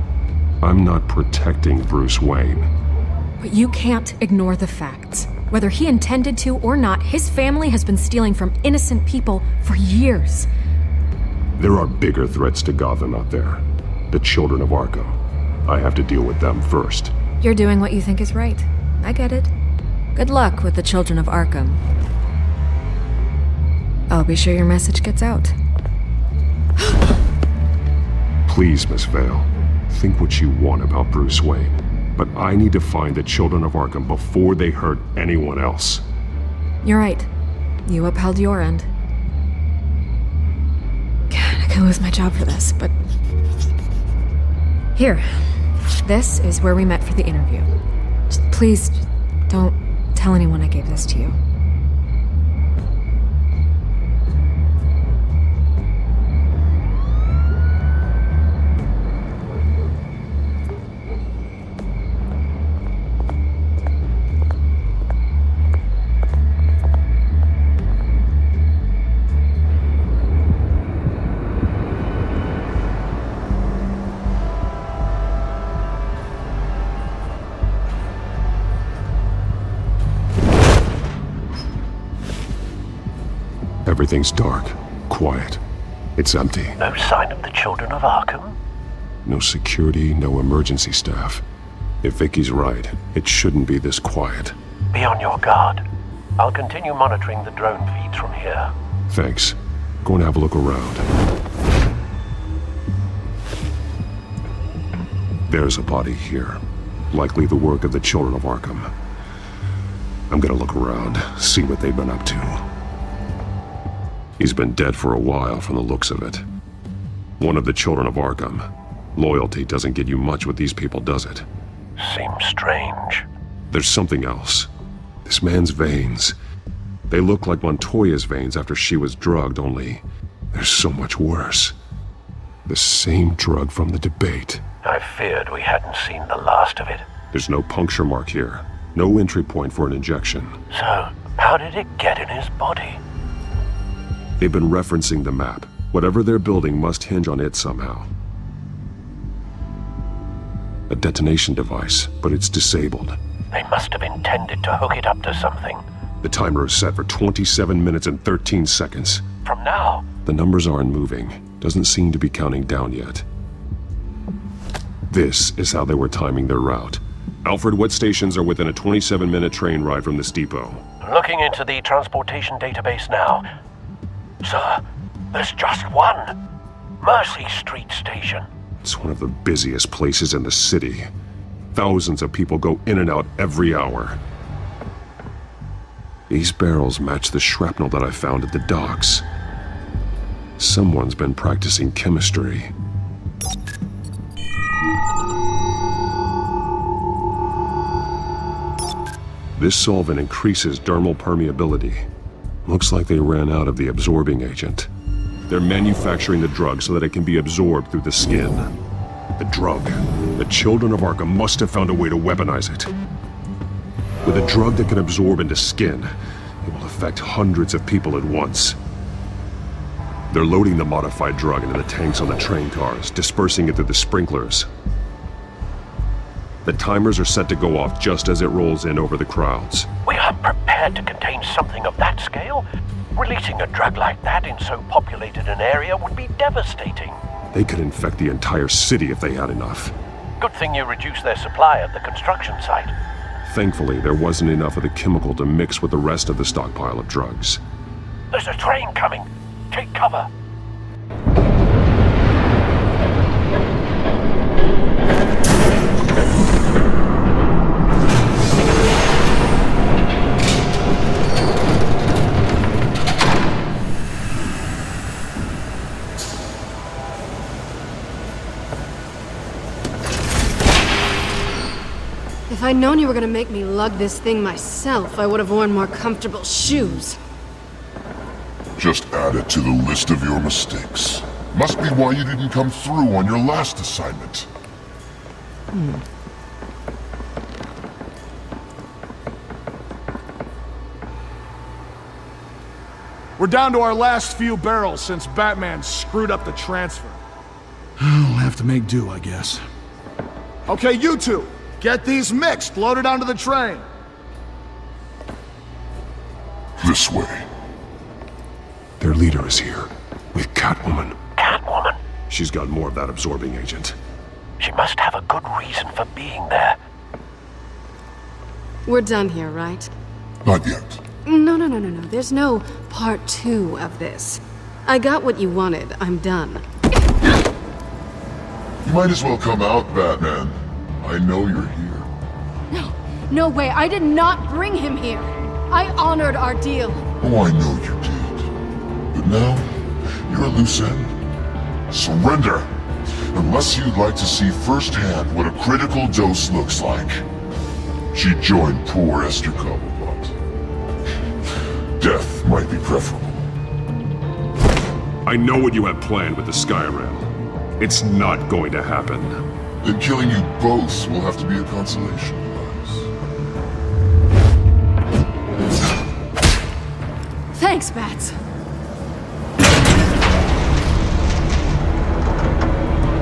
I'm not protecting Bruce Wayne.
But you can't ignore the facts. Whether he intended to or not, his family has been stealing from innocent people for years.
There are bigger threats to Gotham out there. The children of Arkham. I have to deal with them first.
You're doing what you think is right. I get it. Good luck with the children of Arkham. I'll be sure your message gets out.
Please, Miss Vale. Think what you want about Bruce Wayne. But I need to find the children of Arkham before they hurt anyone else.
You're right. You upheld your end. God, I could lose my job for this, but... Here. This is where we met for the interview. Please, don't tell anyone I gave this to you.
Everything's dark, quiet. It's empty.
No sign of the children of Arkham?
No security, no emergency staff. If Vicky's right, it shouldn't be this quiet.
Be on your guard. I'll continue monitoring the drone feeds from here.
Thanks. Go and have a look around. There's a body here. Likely the work of the children of Arkham. I'm gonna look around, see what they've been up to. He's been dead for a while from the looks of it. One of the children of Arkham. Loyalty doesn't get you much with these people, does it?
Seems strange.
There's something else. This man's veins. They look like Montoya's veins after she was drugged, only they're so much worse. The same drug from the debate.
I feared we hadn't seen the last of it.
There's no puncture mark here. No entry point for an injection.
So, how did it get in his body?
They've been referencing the map. Whatever they're building must hinge on it somehow. A detonation device, but it's disabled.
They must have intended to hook it up to something.
The timer is set for 27 minutes and 13 seconds.
From now?
The numbers aren't moving. Doesn't seem to be counting down yet. This is how they were timing their route. Alfred, what stations are within a 27-minute train ride from this depot?
Looking into the transportation database now. Sir, there's just one. Mercy Street Station.
It's one of the busiest places in the city. Thousands of people go in and out every hour. These barrels match the shrapnel that I found at the docks. Someone's been practicing chemistry. This solvent increases dermal permeability. Looks like they ran out of the absorbing agent. They're manufacturing the drug so that it can be absorbed through the skin. The drug. The children of Arkham must have found a way to weaponize it. With a drug that can absorb into skin, it will affect hundreds of people at once. They're loading the modified drug into the tanks on the train cars, dispersing it through the sprinklers. The timers are set to go off just as it rolls in over the crowds.
We are prepared to contain something of that scale? Releasing a drug like that in so populated an area would be devastating.
They could infect the entire city if they had enough.
Good thing you reduced their supply at the construction site.
Thankfully, there wasn't enough of the chemical to mix with the rest of the stockpile of drugs.
There's a train coming. Take cover.
If I'd known you were gonna make me lug this thing myself, I would have worn more comfortable shoes.
Just add it to the list of your mistakes. Must be why you didn't come through on your last assignment.
We're down to our last few barrels since Batman screwed up the transfer.
We'll have to make do, I guess.
Okay, you two! Get these mixed, loaded onto the train.
This way.
Their leader is here, with Catwoman.
Catwoman?
She's got more of that absorbing agent.
She must have a good reason for being there.
We're done here, right?
Not yet.
No. There's no part 2 of this. I got what you wanted. I'm done.
You might as well come out, Batman. I know you're here.
No way. I did not bring him here. I honored our deal.
Oh, I know you did. But now, you're a loose end. Surrender! Unless you'd like to see firsthand what a critical dose looks like. She joined poor Esther Cobblepot. Death might be preferable.
I know what you have planned with the Skyrim. It's not going to happen.
Then killing you both will have to be a consolation prize.
Thanks, Bats.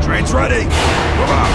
Train's ready! Move out!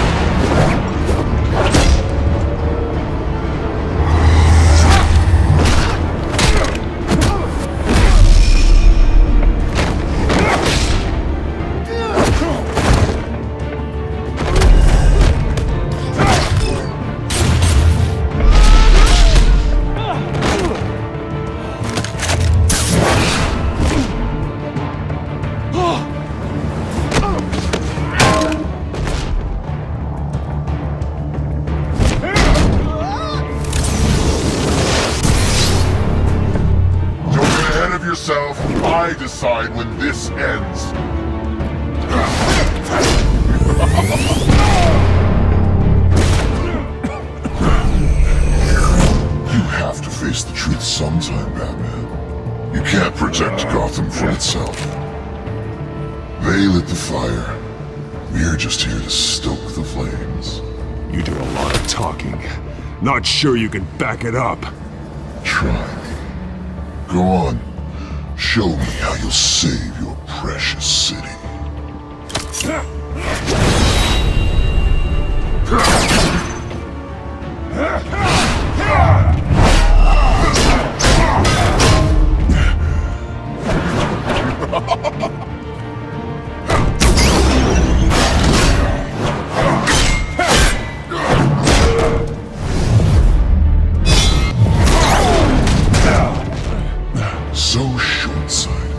I decide when this ends. You have to face the truth sometime, Batman. You can't protect Gotham from itself. They lit the fire. We're just here to stoke the flames.
You do a lot of talking. Not sure you can back it up.
Try me. Go on. Show me how you'll save your precious city. So short-sighted.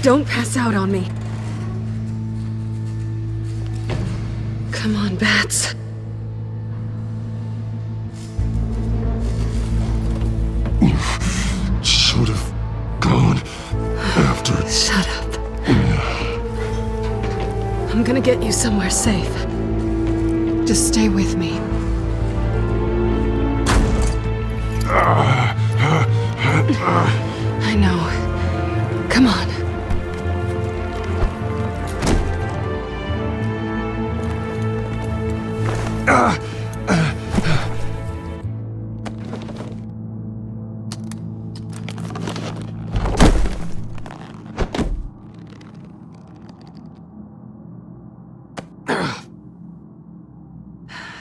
Don't pass out on me. Come on, Bats.
Should have gone after it.
Shut up. I'm gonna get you somewhere safe. Just stay with me. I know. Come on.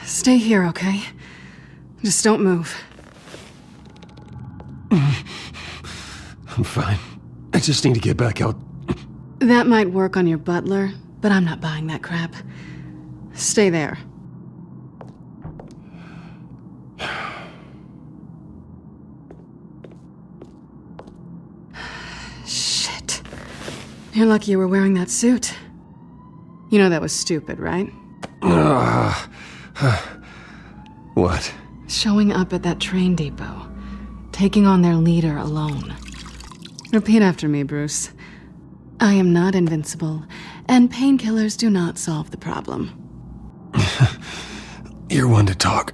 Stay here, okay? Just don't move.
I'm fine. I just need to get back out.
That might work on your butler, but I'm not buying that crap. Stay there. Shit. You're lucky you were wearing that suit. You know that was stupid, right?
What?
Showing up at that train depot. Taking on their leader alone. Repeat after me, Bruce. I am not invincible, and painkillers do not solve the problem.
You're one to talk.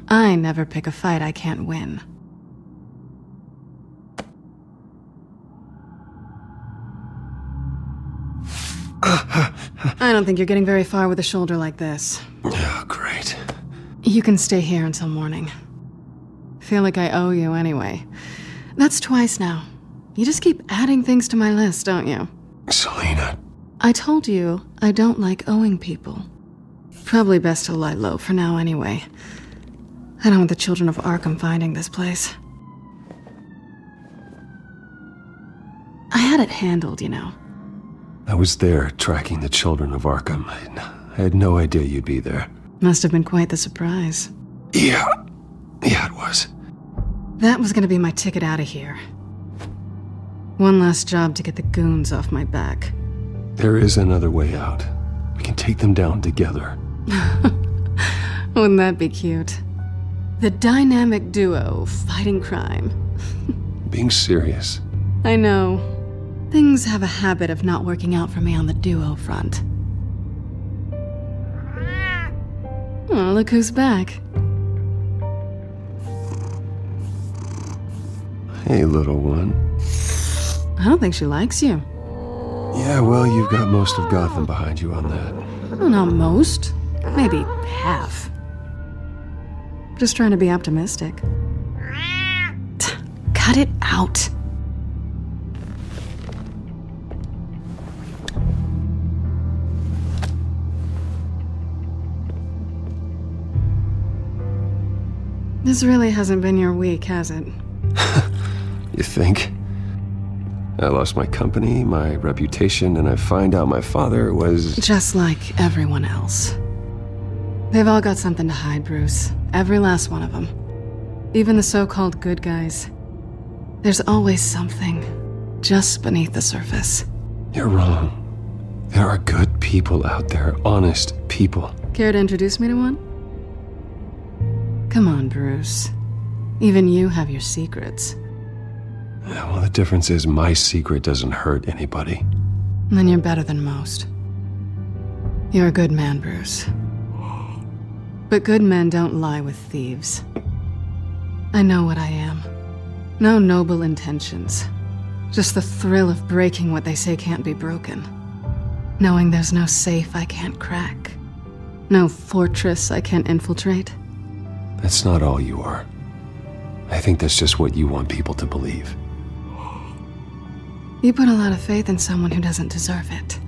I never pick a fight I can't win. I don't think you're getting very far with a shoulder like this.
Oh, great.
You can stay here until morning. Feel like I owe you anyway. That's twice now. You just keep adding things to my list, don't you?
Selena.
I told you I don't like owing people. Probably best to lie low for now anyway. I don't want the children of Arkham finding this place. I had it handled, you know.
I was there tracking the children of Arkham. I had no idea you'd be there.
Must have been quite the surprise.
Yeah, it was.
That was gonna be my ticket out of here. One last job to get the goons off my back.
There is another way out. We can take them down together.
Wouldn't that be cute? The dynamic duo fighting crime.
Being serious.
I know. Things have a habit of not working out for me on the duo front. Oh, look who's back.
Hey, little one.
I don't think she likes you.
Yeah, well, you've got most of Gotham behind you on that.
Well, not most. Maybe half. Just trying to be optimistic. Cut it out. This really hasn't been your week, has it?
You think? I lost my company, my reputation, and I find out my father was...
Just like everyone else. They've all got something to hide, Bruce. Every last one of them. Even the so-called good guys. There's always something just beneath the surface.
You're wrong. There are good people out there, honest people.
Care to introduce me to one? Come on, Bruce. Even you have your secrets.
Yeah, well, the difference is my secret doesn't hurt anybody.
Then you're better than most. You're a good man, Bruce. But good men don't lie with thieves. I know what I am. No noble intentions. Just the thrill of breaking what they say can't be broken. Knowing there's no safe I can't crack. No fortress I can't infiltrate.
That's not all you are. I think that's just what you want people to believe.
You put a lot of faith in someone who doesn't deserve it.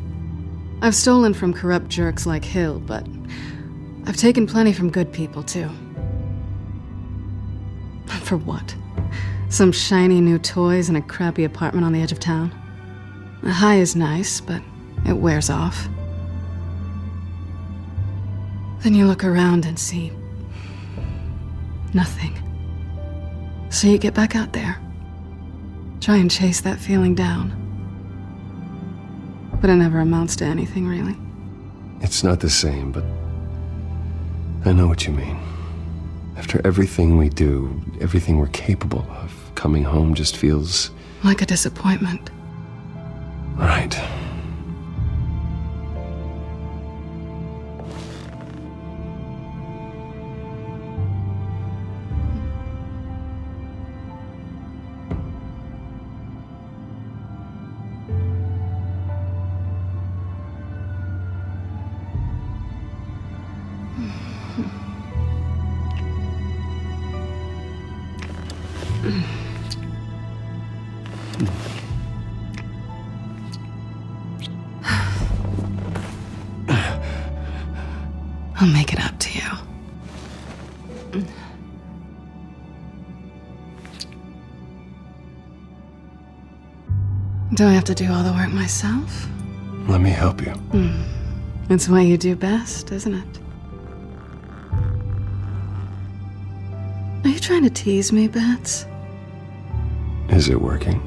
I've stolen from corrupt jerks like Hill, but I've taken plenty from good people, too. For what? Some shiny new toys and a crappy apartment on the edge of town? A high is nice, but it wears off. Then you look around and see nothing. So you get back out there. Try and chase that feeling down. But it never amounts to anything, really.
It's not the same, but I know what you mean. After everything we do, everything we're capable of, coming home just feels...
like a disappointment.
Right.
I'll make it up to you. Do I have to do all the work myself?
Let me help you.
It's what you do best, isn't it? Are you trying to tease me, Bats?
Is it working?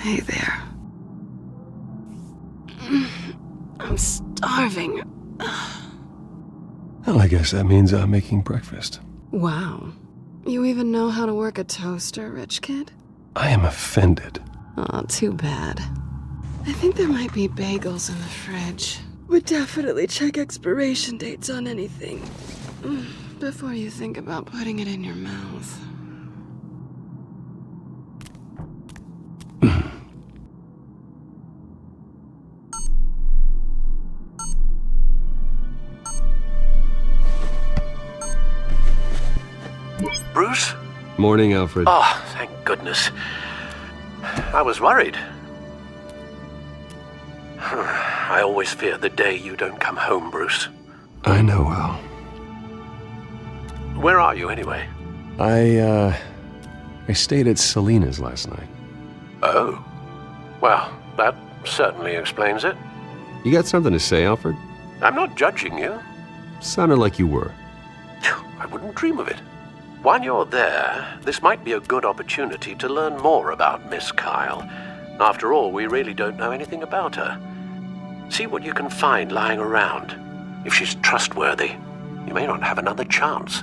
Hey there. I'm starving.
Well, I guess that means I'm making breakfast.
Wow. You even know how to work a toaster, rich kid?
I am offended.
Aw, too bad. I think there might be bagels in the fridge. Would definitely check expiration dates on anything before you think about putting it in your mouth.
Bruce?
Morning, Alfred.
Oh, thank goodness. I was worried. I always fear the day you don't come home, Bruce.
I know, Al.
Where are you, anyway?
I stayed at Selena's last night.
Oh. Well, that certainly explains it.
You got something to say, Alfred?
I'm not judging you.
Sounded like you were.
I wouldn't dream of it. While you're there, this might be a good opportunity to learn more about Miss Kyle. After all, we really don't know anything about her. See what you can find lying around. If she's trustworthy, you may not have another chance.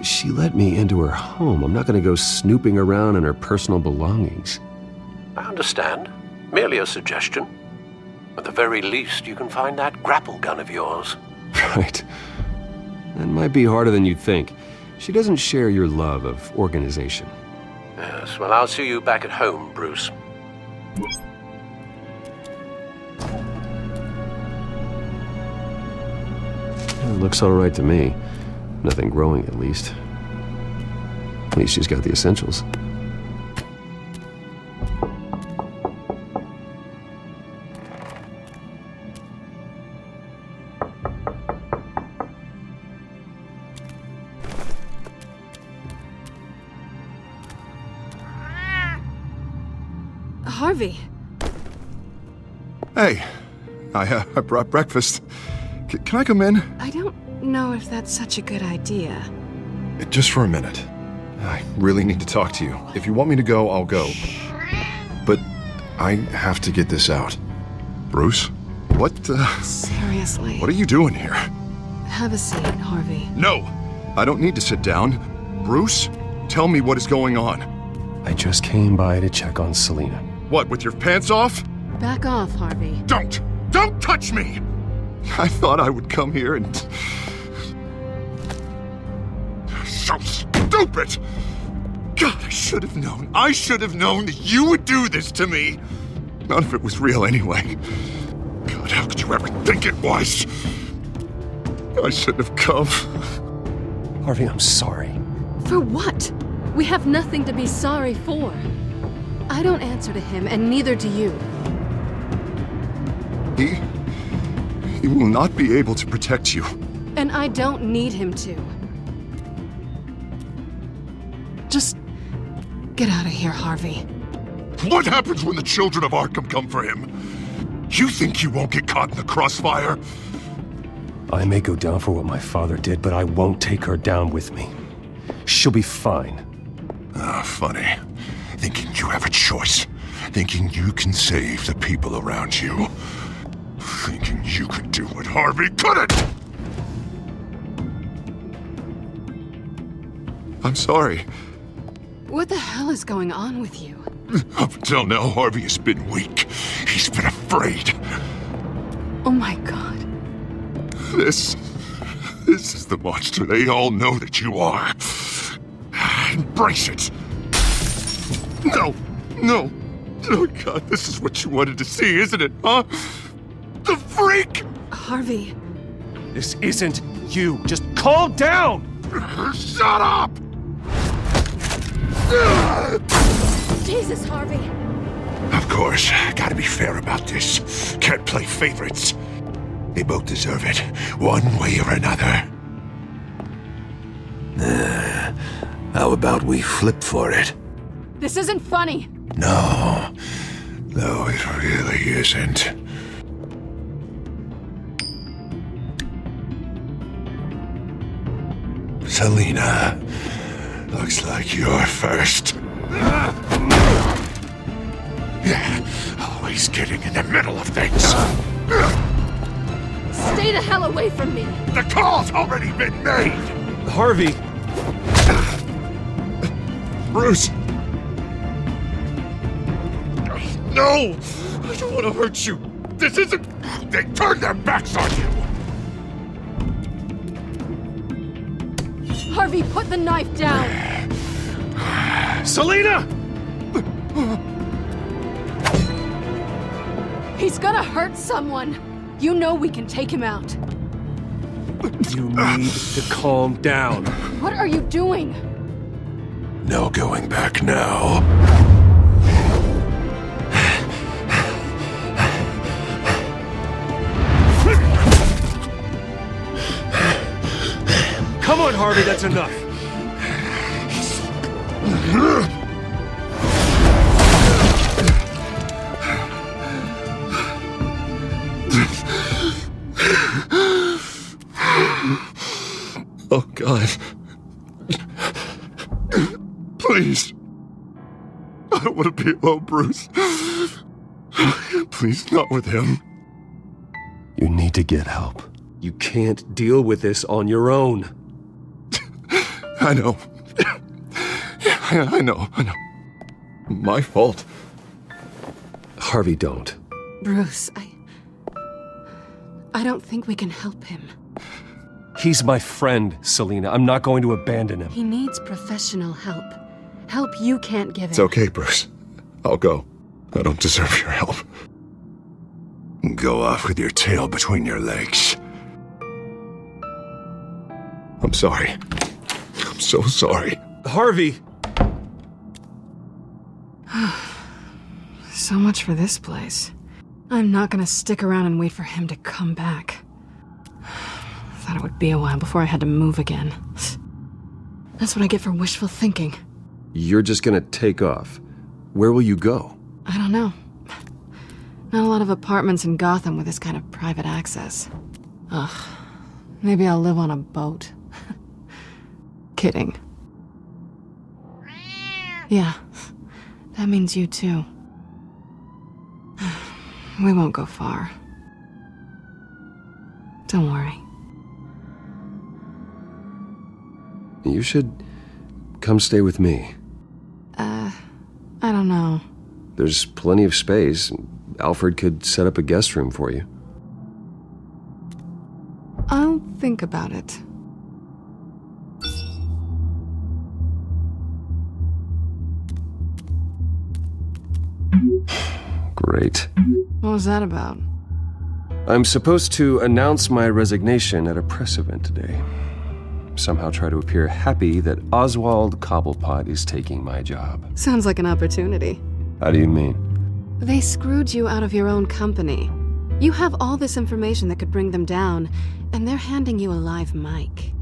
She let me into her home. I'm not going to go snooping around in her personal belongings.
I understand. Merely a suggestion. At the very least, you can find that grapple gun of yours.
Right. That might be harder than you'd think. She doesn't share your love of organization.
Yes, well, I'll see you back at home, Bruce.
It looks all right to me. Nothing growing, at least. At least she's got the essentials.
Harvey.
Hey, I brought breakfast. Can I come in?
I don't know if that's such a good idea.
Just for a minute. I really need to talk to you. If you want me to go, I'll go. But I have to get this out. Bruce? What,
Seriously.
What are you doing here?
Have a seat, Harvey.
No! I don't need to sit down. Bruce, tell me what is going on.
I just came by to check on Selena.
What, with your pants off?
Back off, Harvey.
Don't touch me! I thought I would come here and... So stupid! God, I should have known that you would do this to me!
None of it was real anyway. God, how could you ever think it was? I shouldn't have come.
Harvey, I'm sorry.
For what? We have nothing to be sorry for. I don't answer to him, and neither do you.
He will not be able to protect you.
And I don't need him to. Just get out of here, Harvey.
What happens when the children of Arkham come for him? You think you won't get caught in the crossfire?
I may go down for what my father did, but I won't take her down with me. She'll be fine.
Ah, funny. Thinking you have a choice. Thinking you can save the people around you. Thinking you could do what Harvey couldn't! I'm sorry.
What the hell is going on with you?
Up until now, Harvey has been weak. He's been afraid.
Oh my God.
This is the monster they all know that you are. Embrace it. No. Oh God, this is what you wanted to see, isn't it, huh? The freak!
Harvey.
This isn't you. Just calm down!
Shut up!
Jesus, Harvey.
Of course, gotta be fair about this. Can't play favorites. They both deserve it, one way or another. How about we flip for it?
This isn't funny.
No, it really isn't. Selina, looks like you're first. Yeah, always getting in the middle of things.
Stay the hell away from me.
The call's already been made.
Harvey.
Bruce. No, I don't want to hurt you. This isn't... They turned their backs on you.
Harvey, put the knife down.
Selina!
He's gonna hurt someone. You know we can take him out.
You need to calm down.
What are you doing?
No going back now.
Come on, Harvey, that's enough.
Oh, God. Please. I don't want to be alone, Bruce. Please, not with him.
You need to get help. You can't deal with this on your own.
I know. I know. My fault.
Harvey, don't.
Bruce, I don't think we can help him.
He's my friend, Selina. I'm not going to abandon him.
He needs professional help. Help you can't give him.
It's okay, Bruce. I'll go. I don't deserve your help. Go off with your tail between your legs. I'm sorry. I'm so sorry.
Harvey!
So much for this place. I'm not gonna stick around and wait for him to come back. Thought it would be a while before I had to move again. That's what I get for wishful thinking.
You're just gonna take off. Where will you go?
I don't know. Not a lot of apartments in Gotham with this kind of private access. Ugh. Maybe I'll live on a boat. Kidding. Yeah. That means you too. We won't go far. Don't worry.
You should come stay with me.
I don't know.
There's plenty of space. Alfred could set up a guest room for you.
I'll think about it.
Great.
What was that about?
I'm supposed to announce my resignation at a press event today. Somehow try to appear happy that Oswald Cobblepot is taking my job.
Sounds like an opportunity.
How do you mean?
They screwed you out of your own company. You have all this information that could bring them down, and they're handing you a live mic.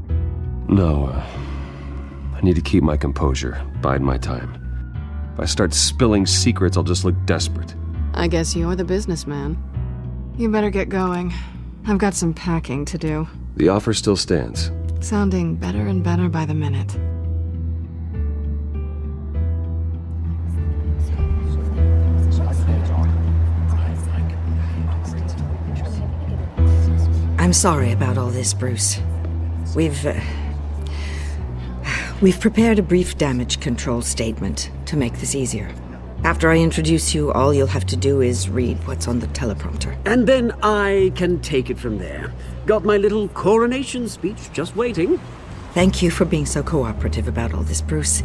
No, I need to keep my composure, bide my time. If I start spilling secrets, I'll just look desperate.
I guess you're the businessman. You better get going. I've got some packing to do.
The offer still stands.
Sounding better and better by the minute.
I'm sorry about all this, Bruce. We've prepared a brief damage control statement to make this easier. After I introduce you, all you'll have to do is read what's on the teleprompter.
And then I can take it from there. Got my little coronation speech just waiting.
Thank you for being so cooperative about all this, Bruce.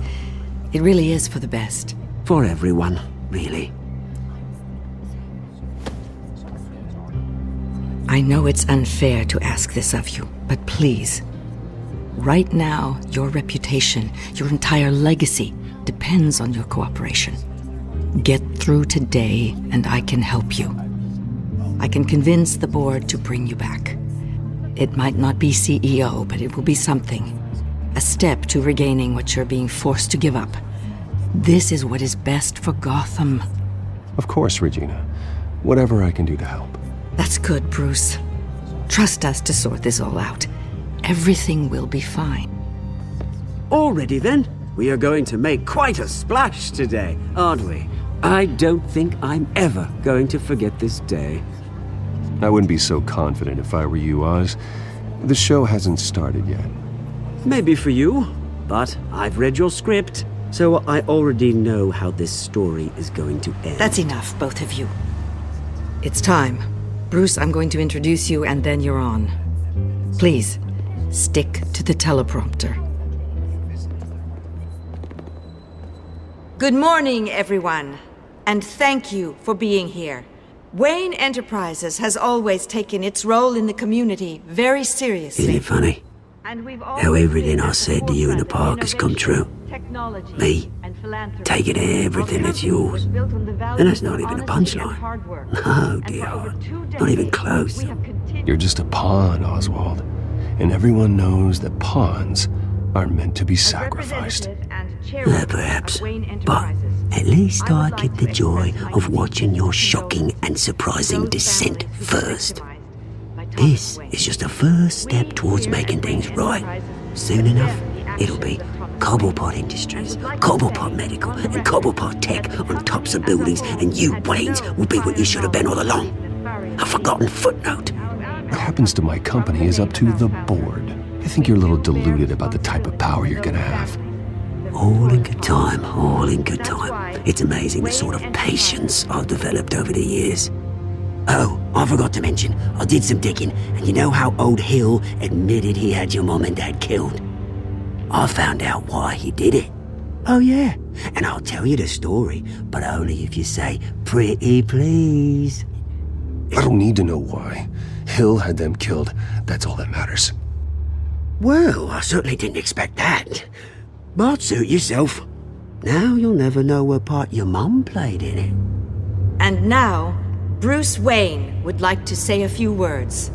It really is for the best.
For everyone, really.
I know it's unfair to ask this of you, but please. Right now, your reputation, your entire legacy, depends on your cooperation. Get through today, and I can help you. I can convince the board to bring you back. It might not be CEO, but it will be something. A step to regaining what you're being forced to give up. This is what is best for Gotham.
Of course, Regina. Whatever I can do to help.
That's good, Bruce. Trust us to sort this all out. Everything will be fine.
Already then, we are going to make quite a splash today, aren't we? I don't think I'm ever going to forget this day.
I wouldn't be so confident if I were you, Oz. The show hasn't started yet.
Maybe for you, but I've read your script, so I already know how this story is going to end.
That's enough, both of you. It's time. Bruce, I'm going to introduce you, and then you're on. Please, stick to the teleprompter. Good morning, everyone, and thank you for being here. Wayne Enterprises has always taken its role in the community very seriously.
Isn't it funny? How everything I said to you in the park has come true. Me, taking everything that's yours. And that's not even a punchline. No, dear, not even close.
You're just a pawn, Oswald. And everyone knows that pawns are meant to be sacrificed.
Perhaps. But at least I get the joy of watching your shocking and surprising descent first. This is just a first step towards making things right. Soon enough, it'll be Cobblepot Industries, Cobblepot Medical, and Cobblepot Tech on tops of buildings, and you, Waynes, will be what you should have been all along. A forgotten footnote.
What happens to my company is up to the board. I think you're a little deluded about the type of power you're gonna have.
All in good time, all in good time. It's amazing the sort of patience I've developed over the years. Oh, I forgot to mention, I did some digging, and you know how old Hill admitted he had your mom and dad killed? I found out why he did it. Oh yeah, and I'll tell you the story, but only if you say, pretty please.
I don't need to know why. Hill had them killed. That's all that matters.
Well, I certainly didn't expect that. But suit yourself. Now you'll never know what part your mum played in it.
And now, Bruce Wayne would like to say a few words.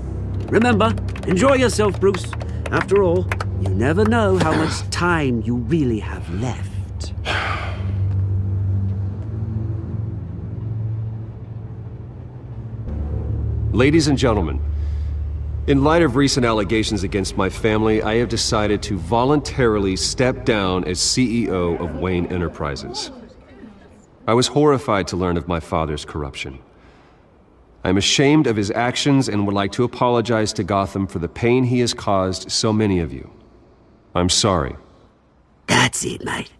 Remember, enjoy yourself, Bruce. After all, you never know how much time you really have left.
Ladies and gentlemen, in light of recent allegations against my family, I have decided to voluntarily step down as CEO of Wayne Enterprises. I was horrified to learn of my father's corruption. I am ashamed of his actions and would like to apologize to Gotham for the pain he has caused so many of you. I'm sorry.
That's it, mate.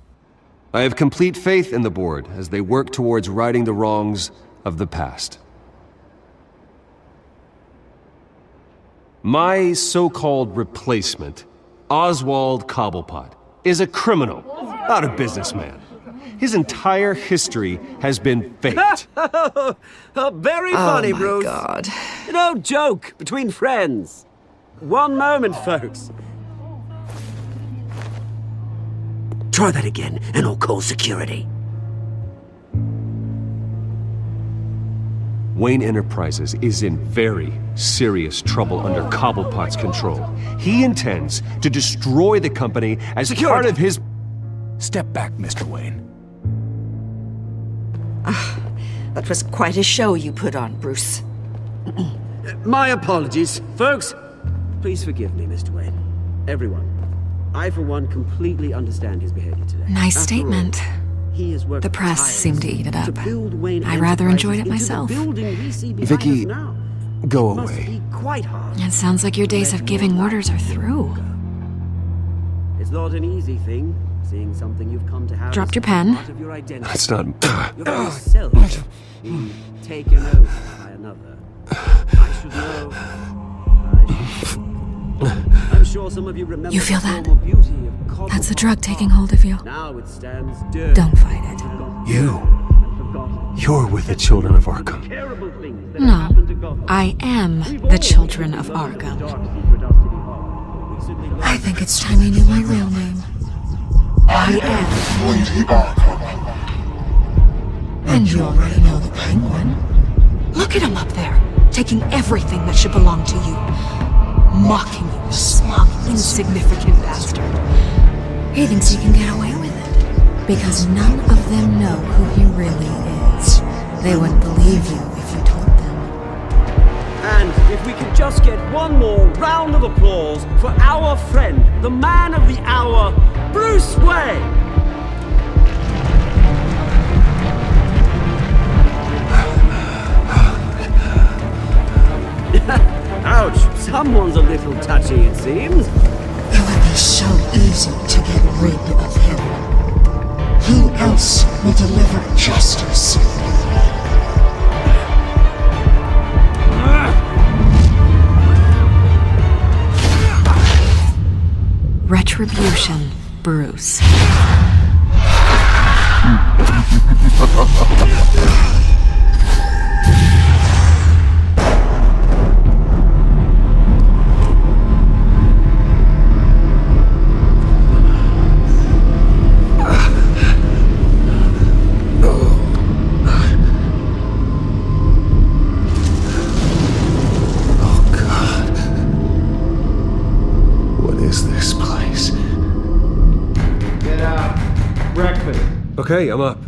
I have complete faith in the board as they work towards righting the wrongs of the past. My so-called replacement, Oswald Cobblepot, is a criminal, not a businessman. His entire history has been faked.
Very funny,
my
Bruce.
God.
No joke between friends. One moment, folks. Try that again, and I'll call security.
Wayne Enterprises is in very serious trouble under Cobblepot's control. He intends to destroy the company as part of his...
Step back, Mr. Wayne.
That was quite a show you put on, Bruce.
My apologies. Folks, please forgive me, Mr. Wayne. Everyone. I, for one, completely understand his behavior today.
Nice
After
statement.
all, he has worked
The press seemed to eat it up.
Wayne
I rather enjoyed it
Enterprises into the
myself.
building we see behind
Vicky,
us now.
go
It must
away.
be quite hard.
It sounds like your days of giving orders are through.
It's not an easy thing, seeing something you've come to have
Dropped
as
your pen.
part of your identity.
That's not...
Your very self being taken over by another. I should know. I'm sure some of you remember
You feel
the
that?
former beauty of Cobblepot
That's the drug taking hold of you.
Now it stands dirty.
Don't fight it.
You're with the children of Arkham.
No, I am the children of Arkham. I think it's time you knew my real name. I am.
Lady Arkham.
And you already know the Penguin. Look at him up there, taking everything that should belong to you. Mocking you, smug, insignificant bastard. He thinks he can get away with it. Because none of them know who he really is. They wouldn't believe you if you told them.
And if we could just get one more round of applause for our friend, the man of the hour, Bruce Wayne! Ouch! Someone's a little touchy, it seems.
It would be so easy to get rid of him. Who else will deliver justice?
Retribution, Bruce.
Okay, I'm up.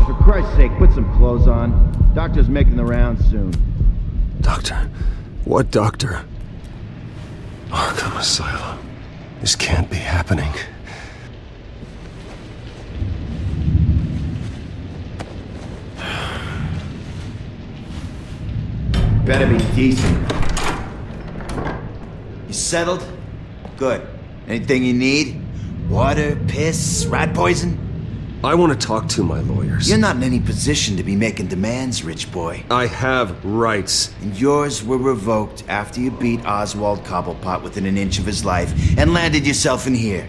For Christ's sake, put some clothes on. Doctor's making the rounds soon.
Doctor? What doctor? Arkham Asylum. This can't be happening.
Better be decent. You settled? Good. Anything you need? Water, piss, rat poison?
I want to talk to my lawyers.
You're not in any position to be making demands, rich boy.
I have rights.
And yours were revoked after you beat Oswald Cobblepot within an inch of his life and landed yourself in here.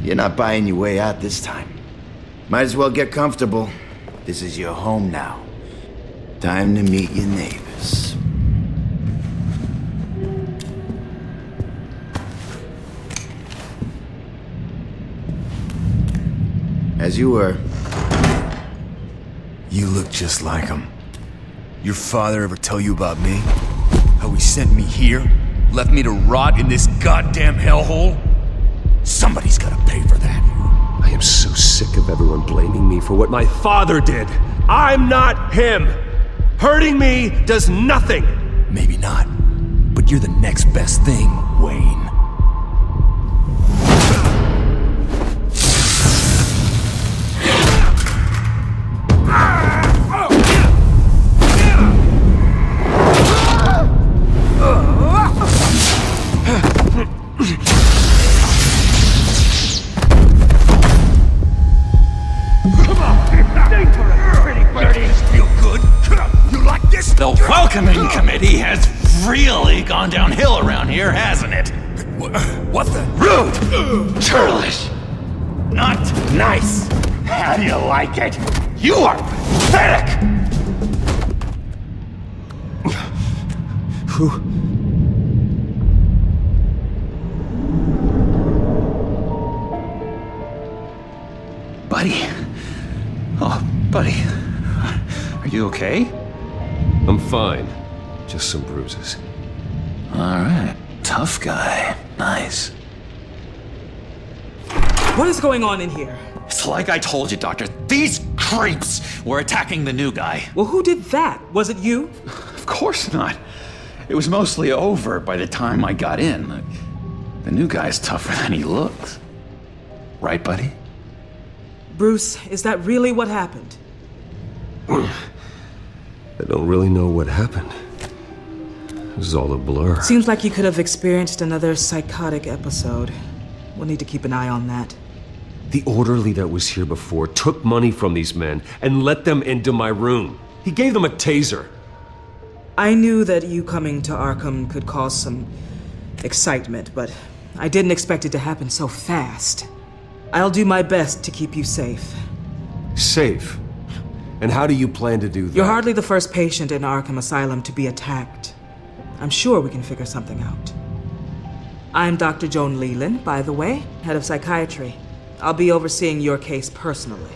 You're not buying your way out this time. Might as well get comfortable. This is your home now. Time to meet your neighbors. As you were.
You look just like him. Your father ever tell you about me? How he sent me here? Left me to rot in this goddamn hellhole? Somebody's gotta pay for that.
I am so sick of everyone blaming me for what my father did. I'm not him. Hurting me does nothing.
Maybe not. But you're the next best thing, Wayne.
The welcoming committee has really gone downhill around here, hasn't it?
What the?
Rude! Churlish! Not nice! How do you like it? You are pathetic!
Buddy. Oh, buddy. Are you okay?
I'm fine. Just some bruises.
Alright. Tough guy. Nice.
What is going on in here?
It's like I told you, Doctor. These creeps were attacking the new guy.
Well, who did that? Was it you?
Of course not. It was mostly over by the time I got in. The new guy's tougher than he looks. Right, buddy?
Bruce, is that really what happened?
I don't really know what happened. This is all a blur.
Seems like you could have experienced another psychotic episode. We'll need to keep an eye on that.
The orderly that was here before took money from these men and let them into my room. He gave them a taser.
I knew that you coming to Arkham could cause some excitement, but I didn't expect it to happen so fast. I'll do my best to keep you safe.
Safe? And how do you plan to do that?
You're hardly the first patient in Arkham Asylum to be attacked. I'm sure we can figure something out. I'm Dr. Joan Leland, by the way, head of psychiatry. I'll be overseeing your case personally.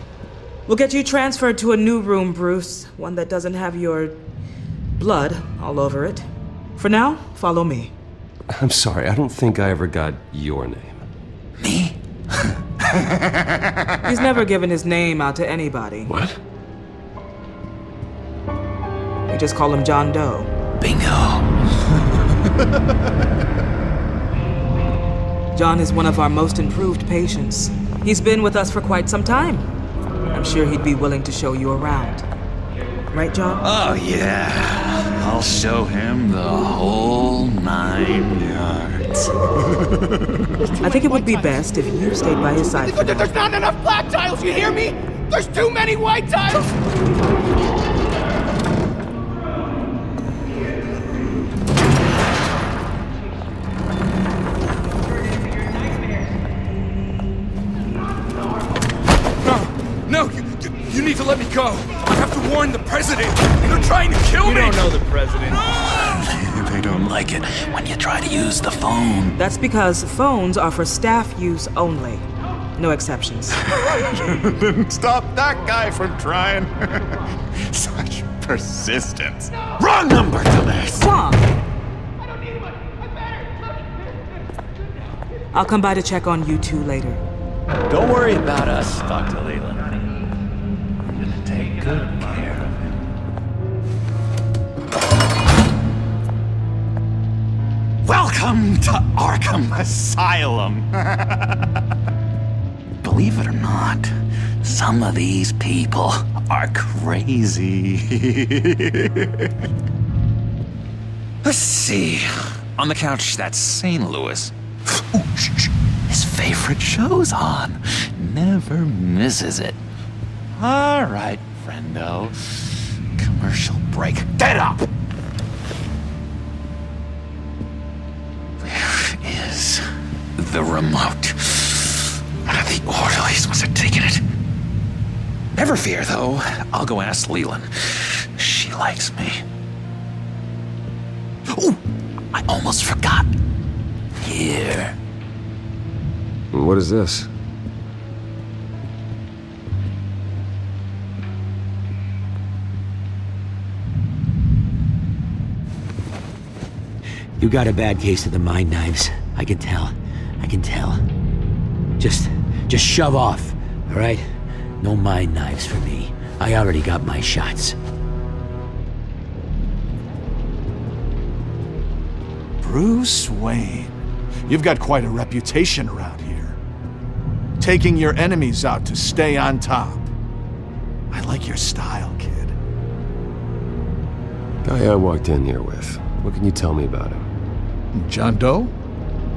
We'll get you transferred to a new room, Bruce, one that doesn't have your blood all over it. For now, follow me.
I'm sorry, I don't think I ever got your name.
Me?
He's never given his name out to anybody.
What?
We just call him John Doe.
Bingo.
John is one of our most improved patients. He's been with us for quite some time. I'm sure he'd be willing to show you around. Right, John?
Oh, yeah. I'll show him the whole 9 yards.
I think it would be best if you stayed by his side.
There's not enough black tiles, you hear me? There's too many white tiles!
No, you need to let me go. I have to warn the president. They're trying to kill me.
You don't know the president.
They don't like it when you try to use the phone.
That's because phones are for staff use only. No exceptions.
Didn't stop that guy from trying. Such persistence. Wrong number, dumbass.
Come on. I'll come by to check on you two later.
Don't worry about us, Dr. Leland. Just take good care of him. Welcome to Arkham Asylum. Believe it or not, some of these people are crazy. Let's see. On the couch, that's St. Louis. Ooh, shh. His favorite show's on. Never misses it. All right, friendo. Commercial break. Get up! Where is the remote? One of the orderlies must have taken it. Never fear, though. I'll go ask Leland. She likes me. Ooh, I almost forgot. Here.
What is this?
You got a bad case of the mind knives. I can tell. I can tell. Just shove off, all right? No mind knives for me. I already got my shots.
Bruce Wayne. You've got quite a reputation around here. Taking your enemies out to stay on top. I like your style, kid.
Guy I walked in here with. What can you tell me about him?
John Doe?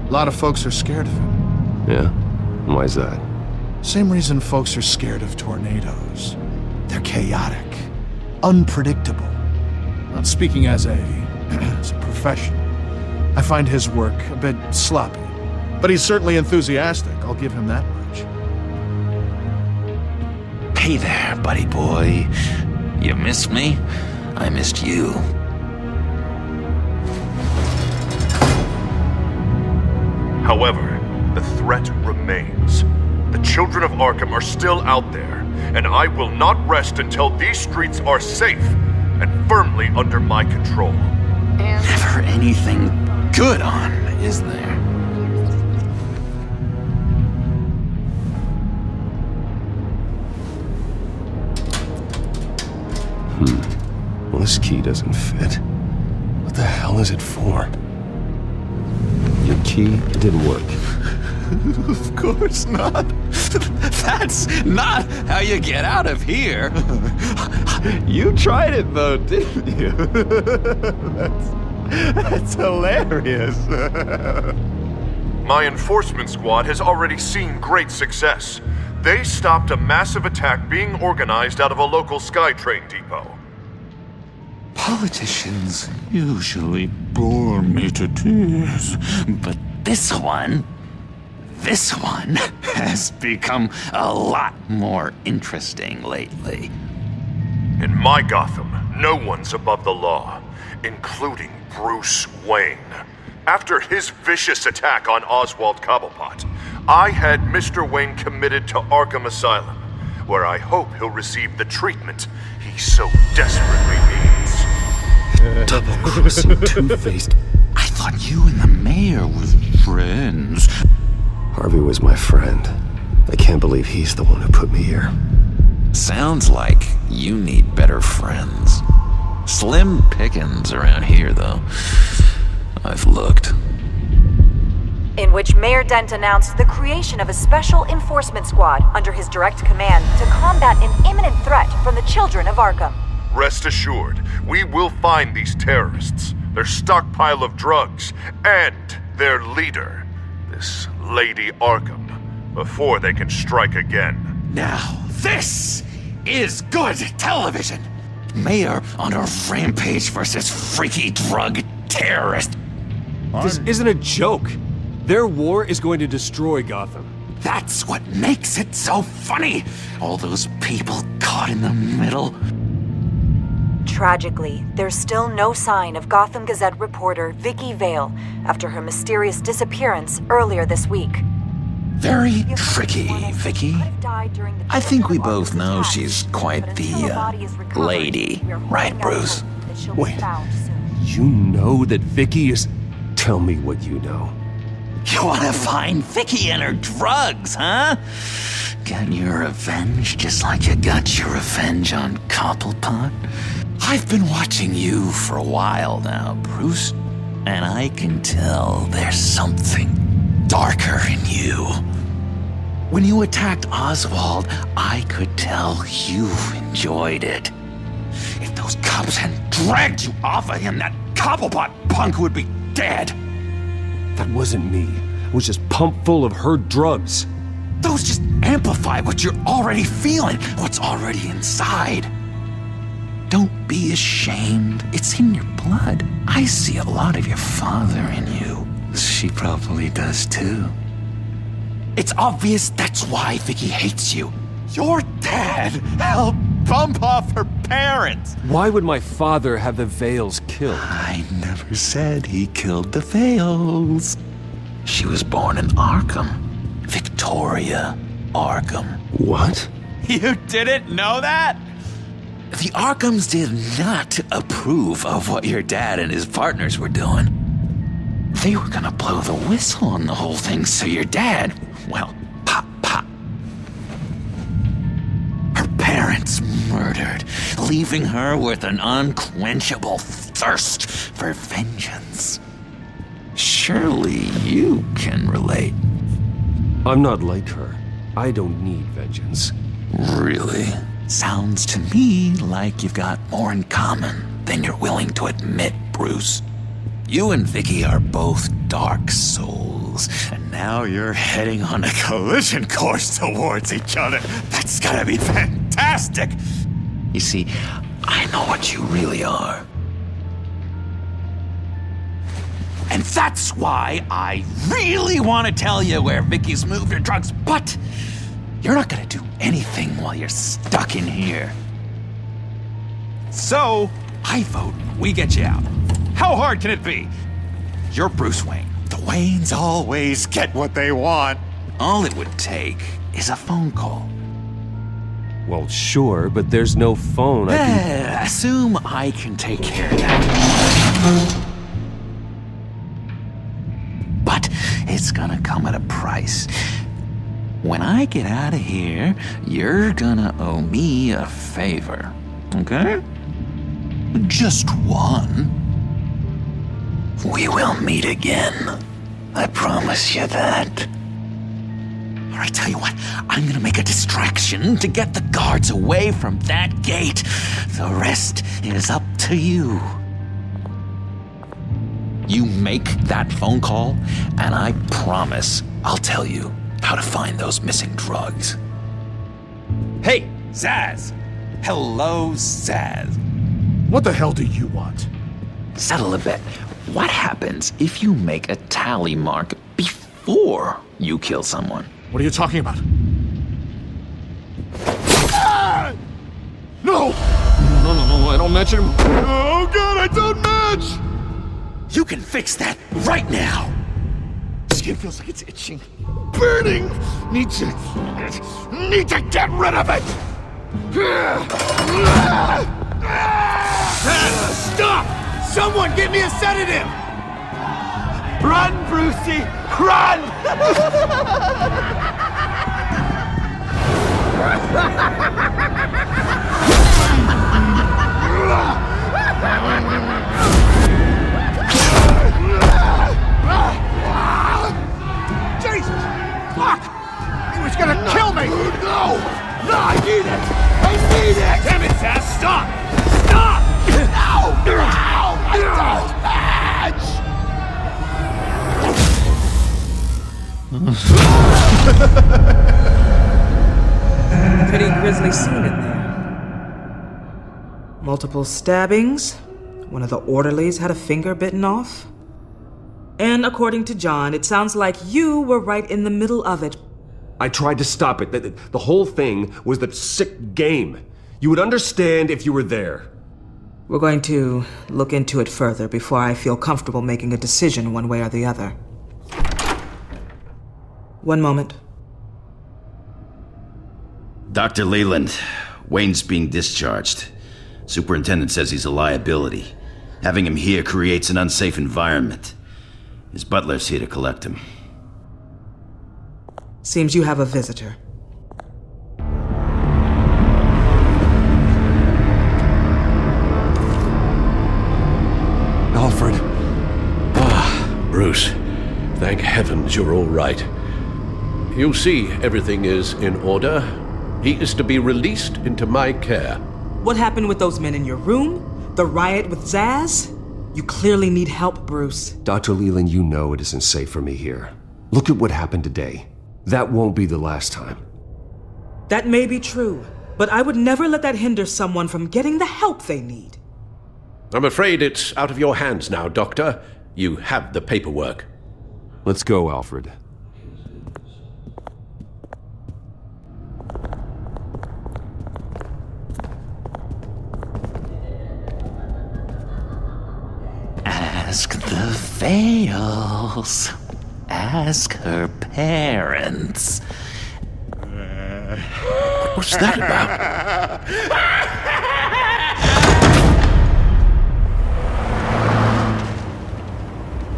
A lot of folks are scared of him.
Yeah? Why's that?
Same reason folks are scared of tornadoes. They're chaotic, unpredictable. Not speaking as a professional, I find his work a bit sloppy. But he's certainly enthusiastic. I'll give him that much.
Hey there, buddy boy. You missed me? I missed you.
However, the threat remains. The children of Arkham are still out there, and I will not rest until these streets are safe and firmly under my control.
Never anything good on, is there?
Well, this key doesn't fit. What the hell is it for? Your key didn't work.
Of course not. That's not how you get out of here. You tried it though, didn't you? That's hilarious.
My enforcement squad has already seen great success. They stopped a massive attack being organized out of a local SkyTrain depot.
Politicians usually bore me to tears, but this one has become a lot more interesting lately.
In my Gotham, no one's above the law, including Bruce Wayne. After his vicious attack on Oswald Cobblepot, I had Mr. Wayne committed to Arkham Asylum, where I hope he'll receive the treatment he so desperately needs.
Double-crossing, two-faced.
I thought you and the mayor were friends.
Harvey was my friend. I can't believe he's the one who put me here.
Sounds like you need better friends. Slim pickings around here, though. I've looked.
In which Mayor Dent announced the creation of a special enforcement squad under his direct command to combat an imminent threat from the children of Arkham.
Rest assured, we will find these terrorists, their stockpile of drugs, and their leader, this Lady Arkham, before they can strike again.
Now, this is good television! Mayor on a rampage versus freaky drug terrorist.
This isn't a joke. Their war is going to destroy Gotham.
That's what makes it so funny! All those people caught in the middle.
Tragically, there's still no sign of Gotham Gazette reporter Vicky Vale after her mysterious disappearance earlier this week.
Very tricky, Vicky. I think we both know she's quite the, lady, right, Bruce?
Wait, you know that Vicky is... Tell me what you know.
You want to find Vicky and her drugs, huh? Get your revenge just like you got your revenge on Cobblepot? I've been watching you for a while now, Bruce, and I can tell there's something darker in you. When you attacked Oswald, I could tell you enjoyed it. If those cops hadn't dragged you off of him, that Cobblepot punk would be dead.
That wasn't me. It was just pumped full of her drugs.
Those just amplify what you're already feeling, what's already inside. Don't be ashamed. It's in your blood. I see a lot of your father in you. She probably does too. It's obvious that's why Vicky hates you. Your dad helped bump off her parents.
Why would my father have the Vales killed?
I never said he killed the Vales. She was born in Arkham. Victoria Arkham.
What?
You didn't know that? The Arkhams did not approve of what your dad and his partners were doing. They were gonna blow the whistle on the whole thing, so your dad, well, pop. Her parents murdered, leaving her with an unquenchable thirst for vengeance. Surely you can relate.
I'm not like her. I don't need vengeance.
Really? Sounds to me like you've got more in common than you're willing to admit, Bruce. You and Vicky are both dark souls, and now you're heading on a collision course towards each other. That's gotta be fantastic! You see, I know what you really are. An And that's why I really want to tell you where Vicky's moved her drugs, but you're not gonna do anything while you're stuck in here. So, I vote we get you out. How hard can it be? You're Bruce Wayne. The Waynes always get what they want. All it would take is a phone call.
Well, sure, but there's no phone.
Assume I can take care of that. But it's gonna come at a price. When I get out of here, you're gonna owe me a favor, okay? Just one. We will meet again. I promise you that. All right, tell you what, I'm gonna make a distraction to get the guards away from that gate. The rest is up to you. You make that phone call, and I promise I'll tell you how to find those missing drugs. Hey, Zaz! Hello, Zaz.
What the hell do you want?
Settle a bet. What happens if you make a tally mark before you kill someone?
What are you talking about? Ah! No! No, I don't match him. Oh god, I don't match!
You can fix that right now!
Skin feels like it's itching. Burning! Need to get rid of it!
Stop! Someone get me a sedative! Run, Brucey! Run!
Jesus! Fuck! He was gonna kill me!
No! No, I need it! I need it! Damn it, Zaz! Stop! Stop! No! No! I don't match!
Pretty grisly scene in there. Multiple stabbings. One of the orderlies had a finger bitten off. And according to John, it sounds like you were right in the middle of it.
I tried to stop it. The whole thing was that sick game. You would understand if you were there.
We're going to look into it further before I feel comfortable making a decision one way or the other. One moment.
Dr. Leland, Wayne's being discharged. Superintendent says he's a liability. Having him here creates an unsafe environment. His butler's here to collect him.
Seems you have a visitor.
Alfred. Bruce. Thank heavens you're all right. You see, everything is in order. He is to be released into my care.
What happened with those men in your room? The riot with Zaz? You clearly need help, Bruce.
Dr. Leland, you know it isn't safe for me here. Look at what happened today. That won't be the last time.
That may be true, but I would never let that hinder someone from getting the help they need.
I'm afraid it's out of your hands now, Doctor. You have the paperwork.
Let's go, Alfred.
Ask the Vales. Ask her parents.
What was that about?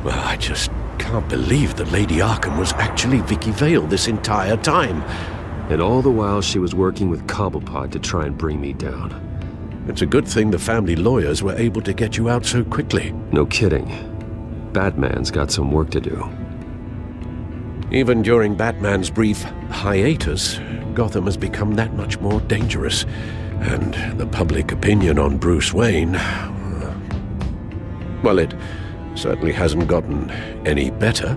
Well, I just can't believe that Lady Arkham was actually Vicky Vale this entire time.
And all the while she was working with Cobblepot to try and bring me down.
It's a good thing the family lawyers were able to get you out so quickly.
No kidding. Batman's got some work to do.
Even during Batman's brief hiatus, Gotham has become that much more dangerous. And the public opinion on Bruce Wayne... well, it certainly hasn't gotten any better.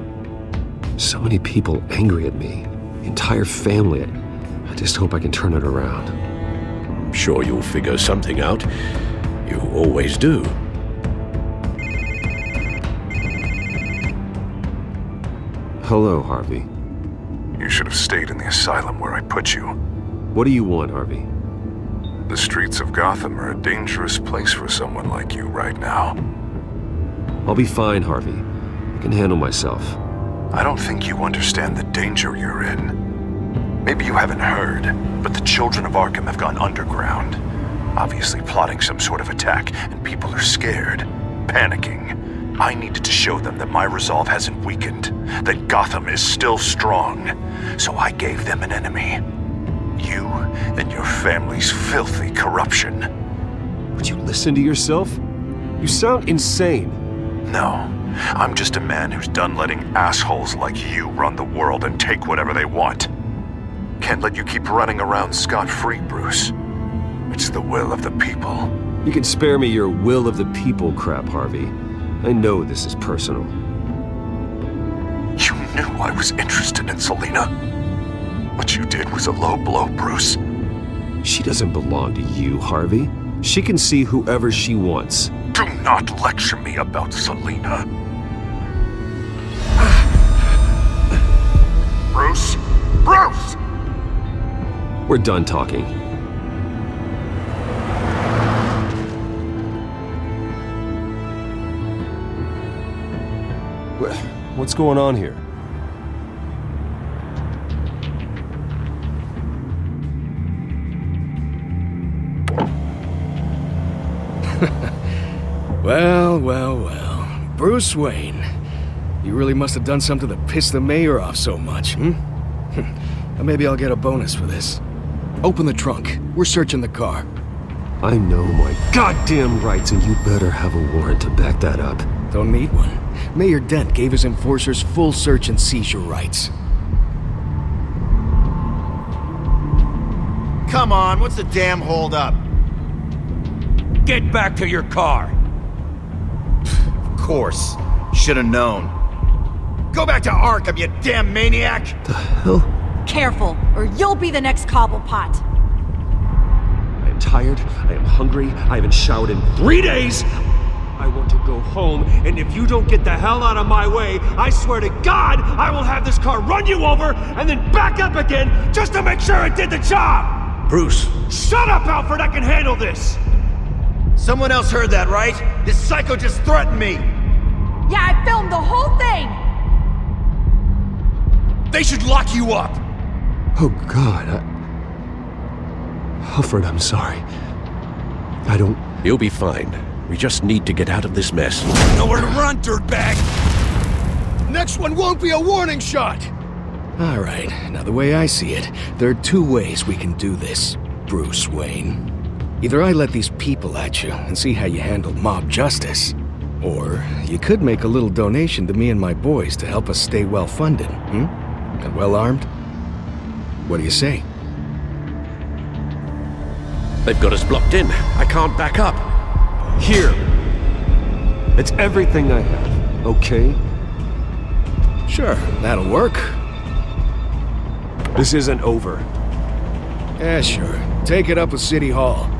So many people angry at me. Entire family. I just hope I can turn it around.
I'm sure you'll figure something out. You always do.
Hello, Harvey.
You should have stayed in the asylum where I put you.
What do you want, Harvey?
The streets of Gotham are a dangerous place for someone like you right now.
I'll be fine, Harvey. I can handle myself.
I don't think you understand the danger you're in. Maybe you haven't heard, but the children of Arkham have gone underground. Obviously plotting some sort of attack, and people are scared, panicking. I needed to show them that my resolve hasn't weakened, that Gotham is still strong. So I gave them an enemy. You and your family's filthy corruption.
Would you listen to yourself? You sound insane.
No, I'm just a man who's done letting assholes like you run the world and take whatever they want. Can't let you keep running around scot-free, Bruce. It's the will of the people.
You can spare me your will of the people crap, Harvey. I know this is personal.
You knew I was interested in Selina. What you did was a low blow, Bruce.
She doesn't belong to you, Harvey. She can see whoever she wants.
Do not lecture me about Selina. Bruce! Bruce!
We're done talking. What's going on here?
Well. Bruce Wayne. You really must have done something to piss the mayor off so much, Maybe I'll get a bonus for this. Open the trunk. We're searching the car.
I know my goddamn rights, and you better have a warrant to back that up.
Don't need one. Mayor Dent gave his enforcers full search and seizure rights.
Come on, what's the damn holdup?
Get back to your car!
Of course. Should've known. Go back to Arkham, you damn maniac!
The hell?
Careful, or you'll be the next Cobblepot.
I am tired, I am hungry, I haven't showered in 3 days! I want to go home, and if you don't get the hell out of my way, I swear to God, I will have this car run you over, and then back up again, just to make sure it did the job!
Bruce.
Shut up, Alfred, I can handle this!
Someone else heard that, right? This psycho just threatened me!
Yeah, I filmed the whole thing!
They should lock you up!
Oh, God, Alfred, I'm sorry. I don't...
You'll be fine. We just need to get out of this mess.
Nowhere to run, dirtbag!
Next one won't be a warning shot! All right, now the way I see it, there are 2 ways we can do this, Bruce Wayne. Either I let these people at you and see how you handle mob justice, or you could make a little donation to me and my boys to help us stay well-funded, and well-armed? What do you say?
They've got us blocked in. I can't back up.
Here. It's everything I have, okay?
Sure, that'll work.
This isn't over.
Yeah, sure. Take it up with City Hall.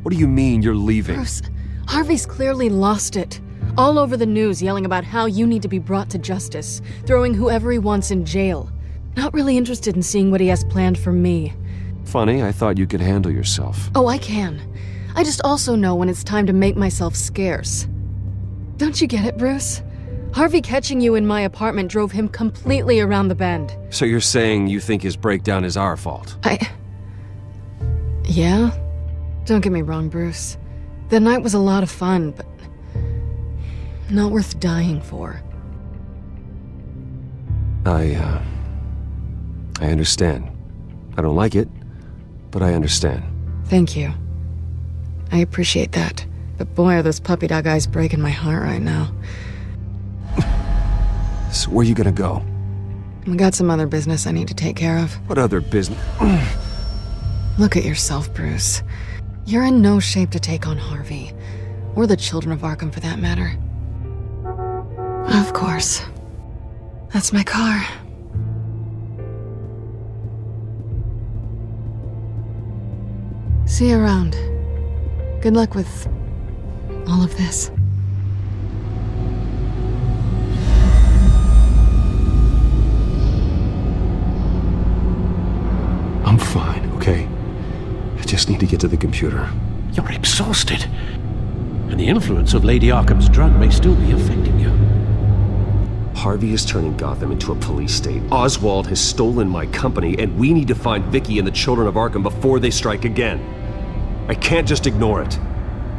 What do you mean you're leaving?
Bruce, Harvey's clearly lost it. All over the news yelling about how you need to be brought to justice, throwing whoever he wants in jail. Not really interested in seeing what he has planned for me.
Funny, I thought you could handle yourself.
Oh, I can. I just also know when it's time to make myself scarce. Don't you get it, Bruce? Harvey catching you in my apartment drove him completely around the bend.
So you're saying you think his breakdown is our fault?
Yeah? Don't get me wrong, Bruce. The night was a lot of fun, but not worth dying for.
I understand. I don't like it, but I understand.
Thank you. I appreciate that. But boy, are those puppy dog eyes breaking my heart right now.
So where are you gonna go?
I got some other business I need to take care of.
What other business?
Look at yourself, Bruce. You're in no shape to take on Harvey. Or the children of Arkham, for that matter. Of course. That's my car. See you around. Good luck with all of this.
I'm fine, okay? I just need to get to the computer.
You're exhausted. And the influence of Lady Arkham's drug may still be affecting you.
Harvey is turning Gotham into a police state. Oswald has stolen my company, and we need to find Vicky and the children of Arkham before they strike again. I can't just ignore it.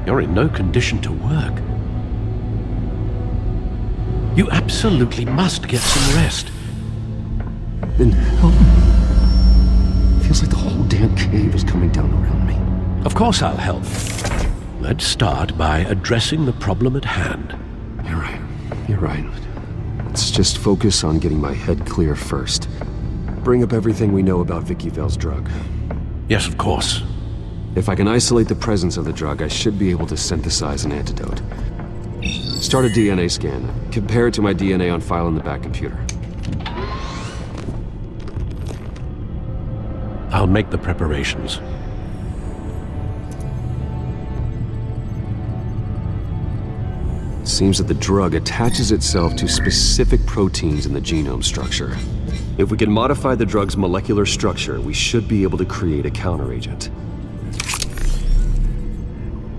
You're in no condition to work. You absolutely must get some rest.
Then help me. Feels like the whole damn cave is coming down around me.
Of course I'll help. Let's start by addressing the problem at hand.
You're right. Let's just focus on getting my head clear first. Bring up everything we know about Vicky Vale's drug.
Yes, of course.
If I can isolate the presence of the drug, I should be able to synthesize an antidote. Start a DNA scan. Compare it to my DNA on file in the back computer.
I'll make the preparations.
Seems that the drug attaches itself to specific proteins in the genome structure. If we can modify the drug's molecular structure, we should be able to create a counteragent.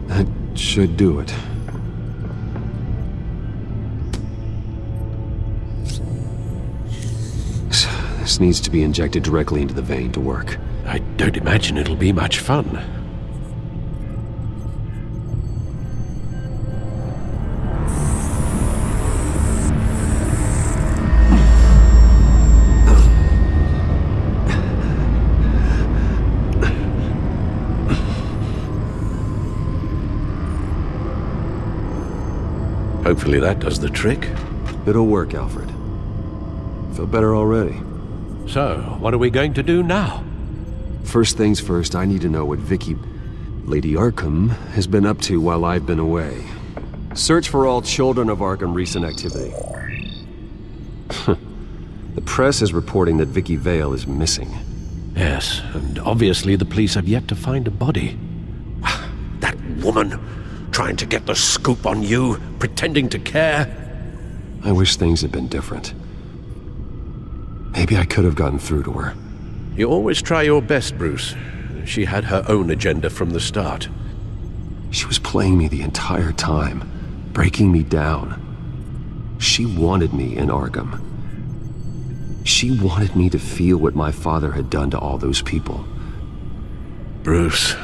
That should do it. This needs to be injected directly into the vein to work.
I don't imagine it'll be much fun. Hopefully that does the trick.
It'll work, Alfred. Feel better already.
So, what are we going to do now?
First things first, I need to know what Vicky, Lady Arkham, has been up to while I've been away. Search for all children of Arkham recent activity. The press is reporting that Vicky Vale is missing.
Yes, and obviously the police have yet to find a body. That woman, trying to get the scoop on you, pretending to care.
I wish things had been different. Maybe I could have gotten through to her.
You always try your best, Bruce. She had her own agenda from the start.
She was playing me the entire time, breaking me down. She wanted me in Arkham. She wanted me to feel what my father had done to all those people.
Bruce.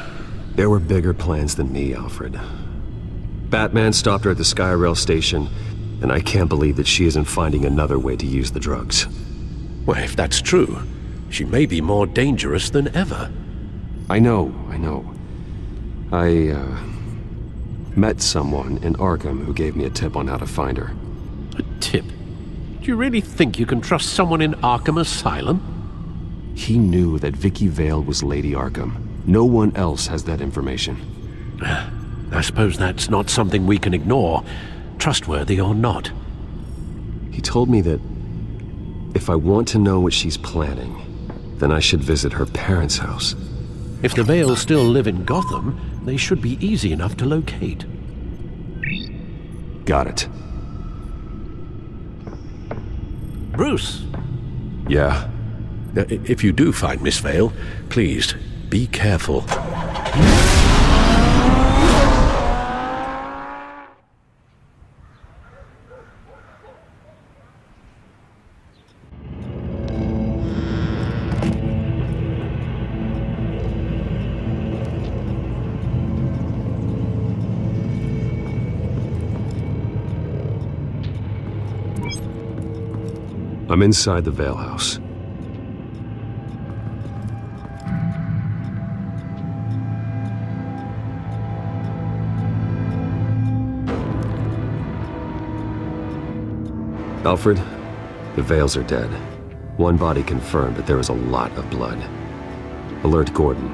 There were bigger plans than me, Alfred. Batman stopped her at the Skyrail station, and I can't believe that she isn't finding another way to use the drugs.
Well, if that's true, she may be more dangerous than ever.
I know. I met someone in Arkham who gave me a tip on how to find her.
A tip? Do you really think you can trust someone in Arkham Asylum?
He knew that Vicky Vale was Lady Arkham. No one else has that information.
I suppose that's not something we can ignore, trustworthy or not.
He told me that if I want to know what she's planning, then I should visit her parents' house.
If the Vales still live in Gotham, they should be easy enough to locate.
Got it.
Bruce!
Yeah?
If you do find Miss Vale, please, be careful.
I'm inside the Vale house. Alfred, the Vales are dead. One body confirmed, but there is a lot of blood. Alert Gordon.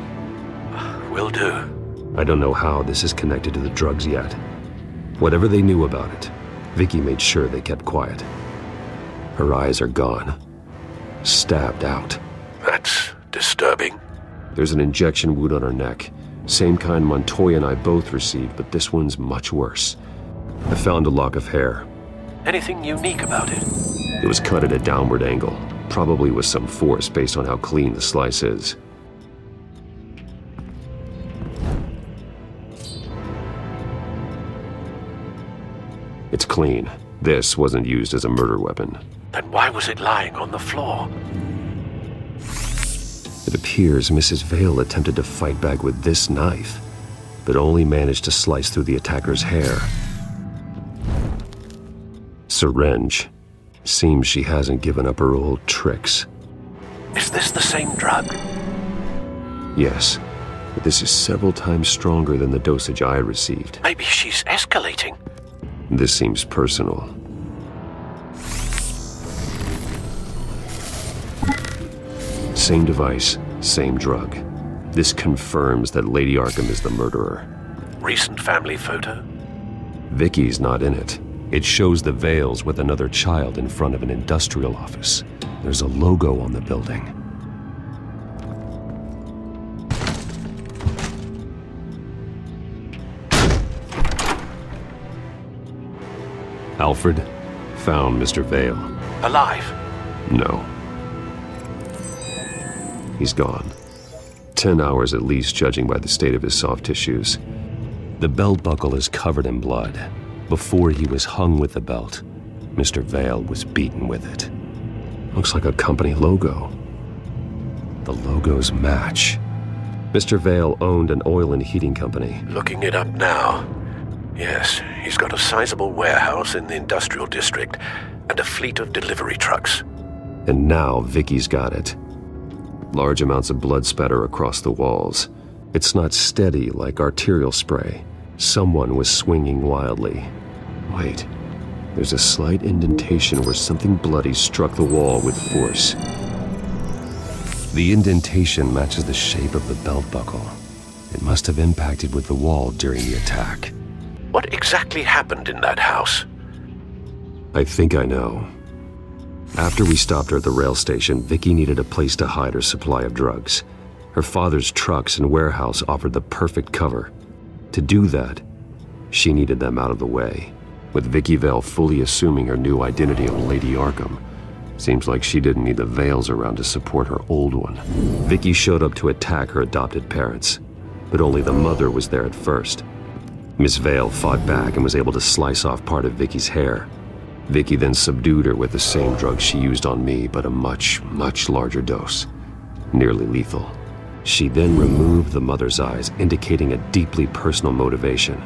Will do.
I don't know how this is connected to the drugs yet. Whatever they knew about it, Vicky made sure they kept quiet. Her eyes are gone. Stabbed out.
That's disturbing.
There's an injection wound on her neck. Same kind Montoya and I both received, but this one's much worse. I found a lock of hair.
Anything unique about it?
It was cut at a downward angle, probably with some force based on how clean the slice is. It's clean. This wasn't used as a murder weapon.
Then why was it lying on the floor?
It appears Mrs. Vale attempted to fight back with this knife, but only managed to slice through the attacker's hair. Syringe. Seems she hasn't given up her old tricks.
Is this the same drug?
Yes, but this is several times stronger than the dosage I received.
Maybe she's escalating.
This seems personal. Same device, same drug. This confirms that Lady Arkham is the murderer.
Recent family photo?
Vicky's not in it. It shows the Vales with another child in front of an industrial office. There's a logo on the building. Alfred found Mr. Vale.
Alive?
No. He's gone. 10 hours at least, judging by the state of his soft tissues. The belt buckle is covered in blood. Before he was hung with the belt, Mr. Vale was beaten with it. Looks like a company logo. The logos match. Mr. Vale owned an oil and heating company.
Looking it up now. Yes, he's got a sizable warehouse in the industrial district and a fleet of delivery trucks.
And now Vicky's got it. Large amounts of blood spatter across the walls. It's not steady like arterial spray. Someone was swinging wildly. Wait, there's a slight indentation where something bloody struck the wall with force. The indentation matches the shape of the belt buckle. It must have impacted with the wall during the attack.
What exactly happened in that house?
I think I know. After we stopped her at the rail station, Vicky needed a place to hide her supply of drugs. Her father's trucks and warehouse offered the perfect cover. To do that, she needed them out of the way. With Vicky Vale fully assuming her new identity of Lady Arkham, seems like she didn't need the Vales around to support her old one. Vicky showed up to attack her adopted parents, but only the mother was there at first. Miss Vale fought back and was able to slice off part of Vicky's hair. Vicky then subdued her with the same drug she used on me, but a much, much larger dose. Nearly lethal. She then removed the mother's eyes, indicating a deeply personal motivation.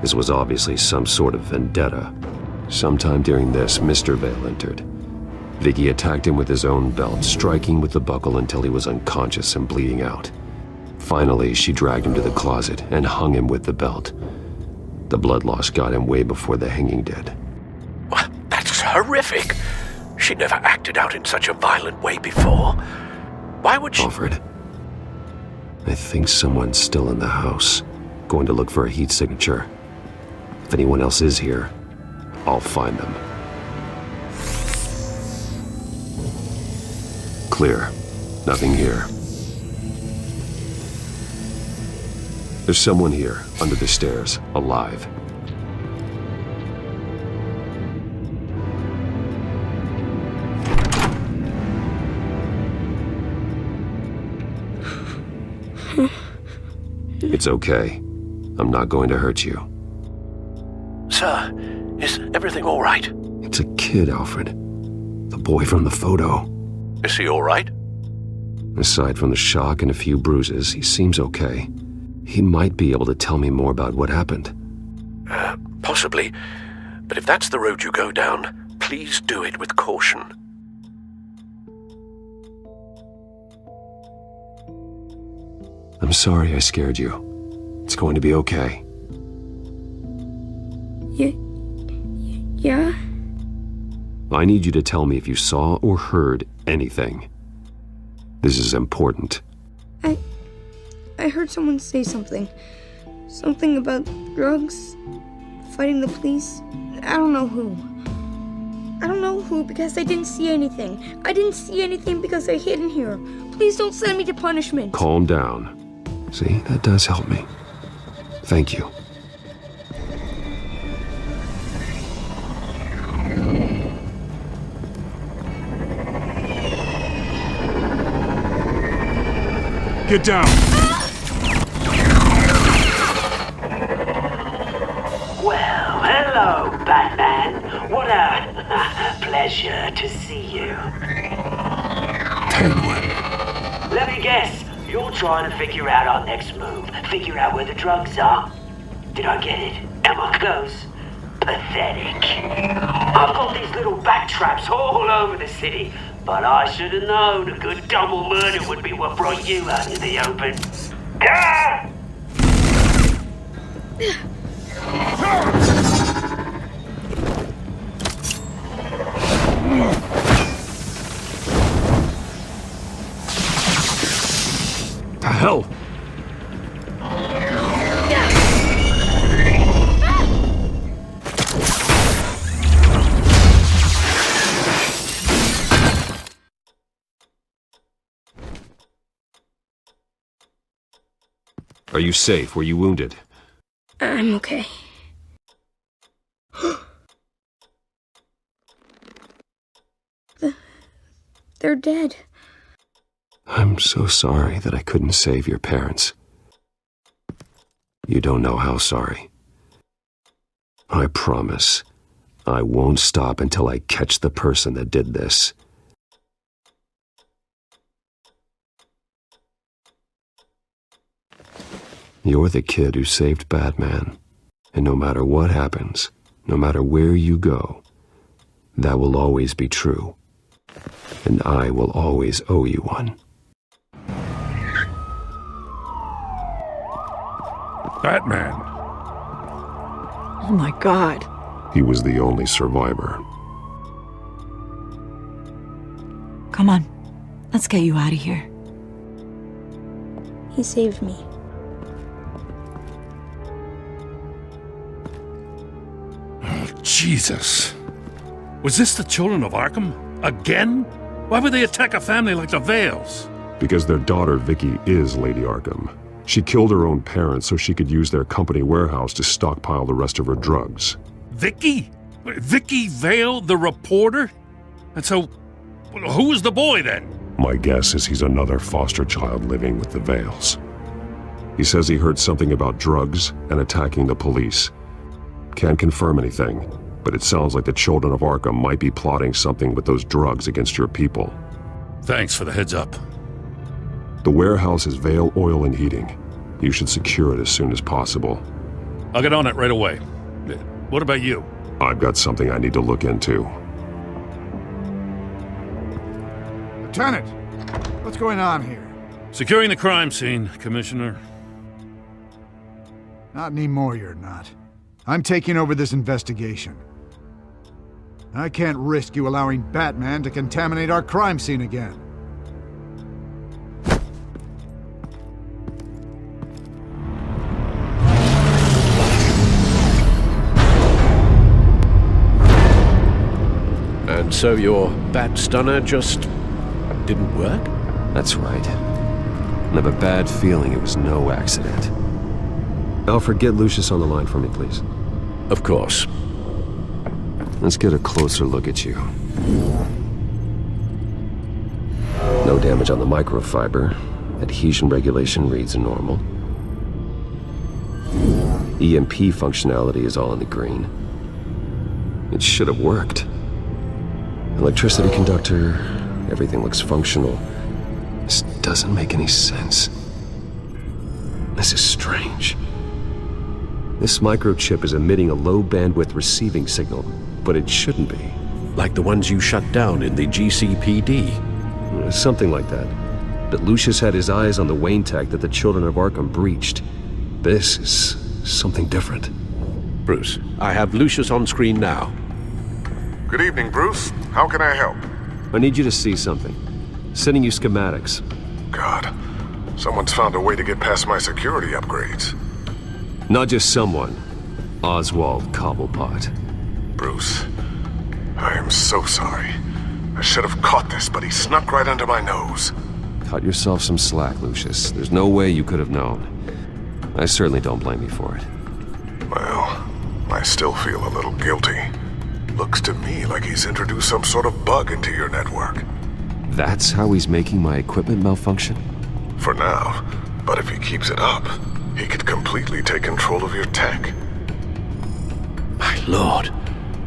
This was obviously some sort of vendetta. Sometime during this, Mr. Vale entered. Vicky attacked him with his own belt, striking with the buckle until he was unconscious and bleeding out. Finally, she dragged him to the closet and hung him with the belt. The blood loss got him way before the hanging did.
Well, that's horrific. She never acted out in such a violent way before. Why would she...
Alfred, I think someone's still in the house. Going to look for a heat signature. If anyone else is here, I'll find them. Clear. Nothing here. There's someone here, under the stairs, alive. It's okay. I'm not going to hurt you.
Sir, is everything all right?
It's a kid, Alfred. The boy from the photo.
Is he all right?
Aside from the shock and a few bruises, he seems okay. He might be able to tell me more about what happened.
Possibly. But if that's the road you go down, please do it with caution.
I'm sorry I scared you. It's going to be okay.
Yeah?
I need you to tell me if you saw or heard anything. This is important.
I I heard someone say something. Something about drugs, fighting the police. I don't know who. I don't know who because I didn't see anything. I didn't see anything because I hid in here. Please don't send me to punishment.
Calm down. See, that does help me. Thank you.
Get down!
Well, hello, Batman. What a pleasure to see you.
Penguin.
Let me guess, you're trying to figure out our next move. Figure out where the drugs are. Did I get it? Am I close? Pathetic. I've got these little bat traps all over the city, but I should have known a good double murder would be what brought you out in the open. Ah!
The hell?
Are you safe? Were you wounded?
I'm okay. They're dead.
I'm so sorry that I couldn't save your parents. You don't know how sorry. I promise, I won't stop until I catch the person that did this. You're the kid who saved Batman, and no matter what happens, no matter where you go, that will always be true, and I will always owe you one.
Batman.
Oh my God.
He was the only survivor.
Come on, let's get you out of here.
He saved me.
Jesus. Was this the children of Arkham? Again? Why would they attack a family like the Vales? Because their daughter, Vicky, is Lady Arkham. She killed her own parents so she could use their company warehouse to stockpile the rest of her drugs.
Vicky? Vicky Vale, the reporter? And so, who was the boy then?
My guess is he's another foster child living with the Vales. He says he heard something about drugs and attacking the police. Can't confirm anything, but it sounds like the children of Arkham might be plotting something with those drugs against your people.
Thanks for the heads up.
The warehouse is Vale Oil and Heating. You should secure it as soon as possible.
I'll get on it right away. What about you?
I've got something I need to look into.
Lieutenant, what's going on here?
Securing the crime scene, Commissioner.
Not anymore, you're not. I'm taking over this investigation. I can't risk you allowing Batman to contaminate our crime scene again.
And so your bat stunner just didn't work?
That's right. I have a bad feeling it was no accident. Alfred, get Lucius on the line for me, please.
Of course.
Let's get a closer look at you. No damage on the microfiber. Adhesion regulation reads normal. EMP functionality is all in the green. It should have worked. Electricity conductor, everything looks functional. This doesn't make any sense. This is strange. This microchip is emitting a low-bandwidth receiving signal, but it shouldn't be.
Like the ones you shut down in the GCPD.
Something like that. But Lucius had his eyes on the Wayne tech that the children of Arkham breached. This is something different.
Bruce, I have Lucius on screen now.
Good evening, Bruce. How can I help?
I need you to see something. Sending you schematics.
God. Someone's found a way to get past my security upgrades.
Not just someone. Oswald Cobblepot.
Bruce, I am so sorry. I should have caught this, but he snuck right under my nose.
Cut yourself some slack, Lucius. There's no way you could have known. I certainly don't blame you for it.
Well, I still feel a little guilty. Looks to me like he's introduced some sort of bug into your network.
That's how he's making my equipment malfunction?
For now, but if he keeps it up, he could completely take control of your tech.
My lord,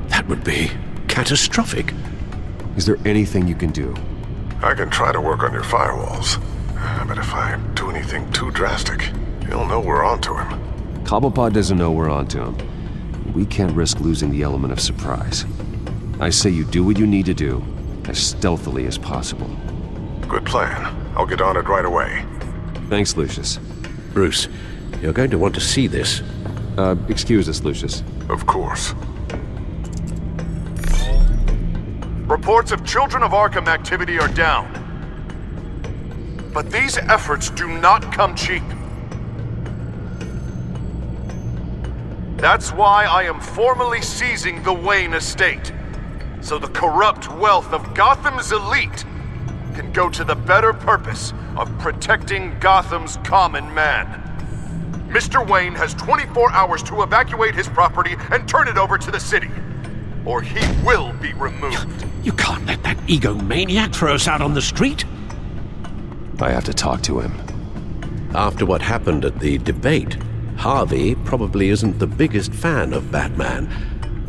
that would be catastrophic.
Is there anything you can do?
I can try to work on your firewalls, but if I do anything too drastic, he'll know we're onto him.
Cobblepot doesn't know we're onto him. We can't risk losing the element of surprise. I say you do what you need to do, as stealthily as possible.
Good plan. I'll get on it right away.
Thanks, Lucius.
Bruce, you're going to want to see this.
Excuse us, Lucius.
Of course.
Reports of Children of Arkham activity are down. But these efforts do not come cheap. That's why I am formally seizing the Wayne estate, so the corrupt wealth of Gotham's elite can go to the better purpose of protecting Gotham's common man. Mr. Wayne has 24 hours to evacuate his property and turn it over to the city, or he will be removed.
You can't let that egomaniac throw us out on the street.
I have to talk to him.
After what happened at the debate, Harvey probably isn't the biggest fan of Batman.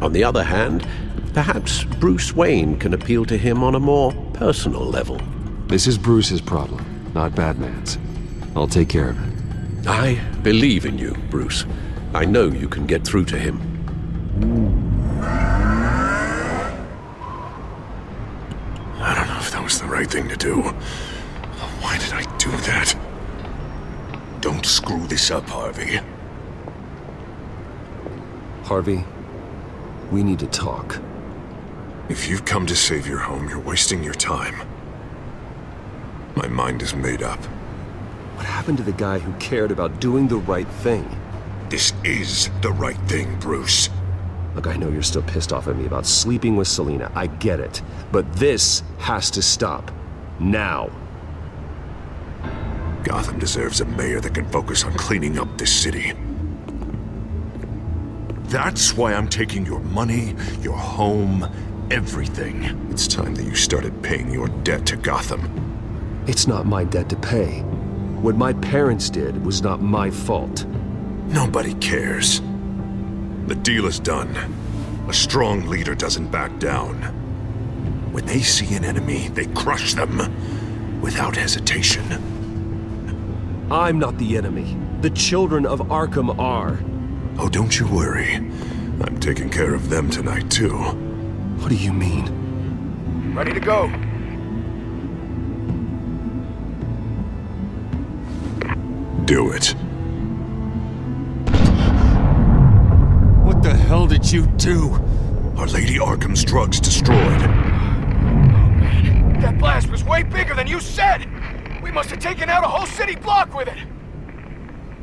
On the other hand, perhaps Bruce Wayne can appeal to him on a more personal level.
This is Bruce's problem, not Batman's. I'll take care of it.
I believe in you, Bruce. I know you can get through to him.
I don't know if that was the right thing to do. Why did I do that? Don't screw this up, Harvey.
Harvey, we need to talk.
If you've come to save your home, you're wasting your time. My mind is made up.
What happened to the guy who cared about doing the right thing?
This is the right thing, Bruce.
Look, I know you're still pissed off at me about sleeping with Selina. I get it. But this has to stop. Now.
Gotham deserves a mayor that can focus on cleaning up this city. That's why I'm taking your money, your home, everything. It's time that you started paying your debt to Gotham.
It's not my debt to pay. What my parents did was not my fault.
Nobody cares. The deal is done. A strong leader doesn't back down. When they see an enemy, they crush them without hesitation.
I'm not the enemy. The children of Arkham are.
Oh, don't you worry. I'm taking care of them tonight, too.
What do you mean?
Ready to go.
Do it.
What the hell did you do?
Our Lady Arkham's drugs destroyed.
That blast was way bigger than you said! We must have taken out a whole city block with it!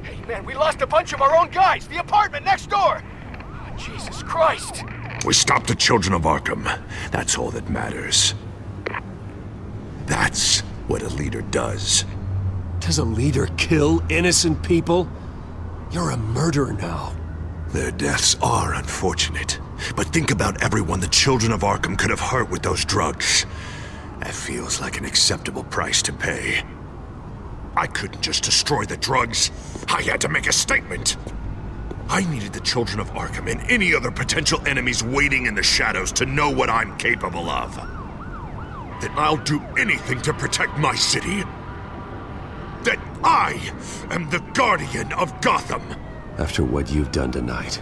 Hey man, we lost a bunch of our own guys! The apartment next door! Oh, Jesus Christ!
We stopped the Children of Arkham. That's all that matters. That's what a leader does.
Does a leader kill innocent people? You're a murderer now.
Their deaths are unfortunate. But think about everyone the Children of Arkham could have hurt with those drugs. That feels like an acceptable price to pay. I couldn't just destroy the drugs. I had to make a statement. I needed the Children of Arkham and any other potential enemies waiting in the shadows to know what I'm capable of. That I'll do anything to protect my city. That I am the guardian of Gotham.
After what you've done tonight,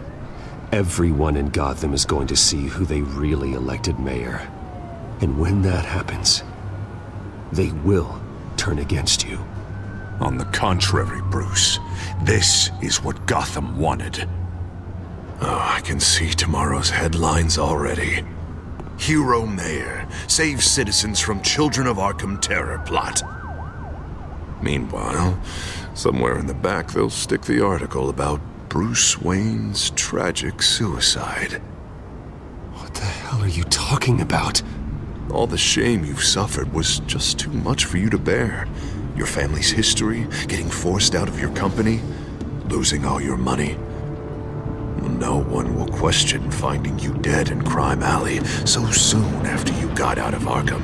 everyone in Gotham is going to see who they really elected mayor. And when that happens, they will turn against you.
On the contrary, Bruce, this is what Gotham wanted. Oh, I can see tomorrow's headlines already. Hero Mayor saves citizens from Children of Arkham terror plot. Meanwhile, somewhere in the back they'll stick the article about Bruce Wayne's tragic suicide.
What the hell are you talking about?
All the shame you've suffered was just too much for you to bear. Your family's history, getting forced out of your company, losing all your money. No one will question finding you dead in Crime Alley so soon after you got out of Arkham.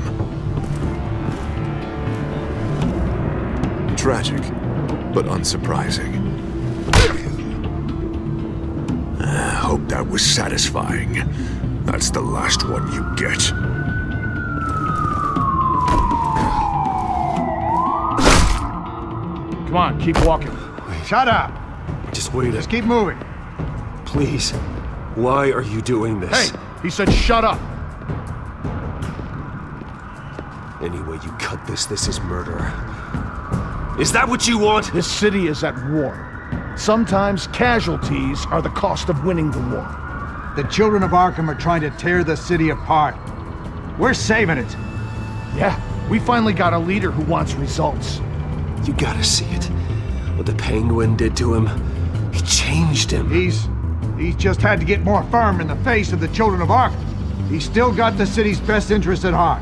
Tragic, but unsurprising. I hope that was satisfying. That's the last one you get.
Come on, keep walking. Shut up.
Just wait.
Just keep moving.
Please. Why are you doing this?
Hey, he said shut up.
Any way you cut this, this is murder. Is that what you want?
This city is at war. Sometimes casualties are the cost of winning the war.
The children of Arkham are trying to tear the city apart. We're saving it.
Yeah, we finally got a leader who wants results.
You gotta see it. What the Penguin did to him. He changed him.
He's just had to get more firm in the face of the children of Arkham. He's still got the city's best interests at heart.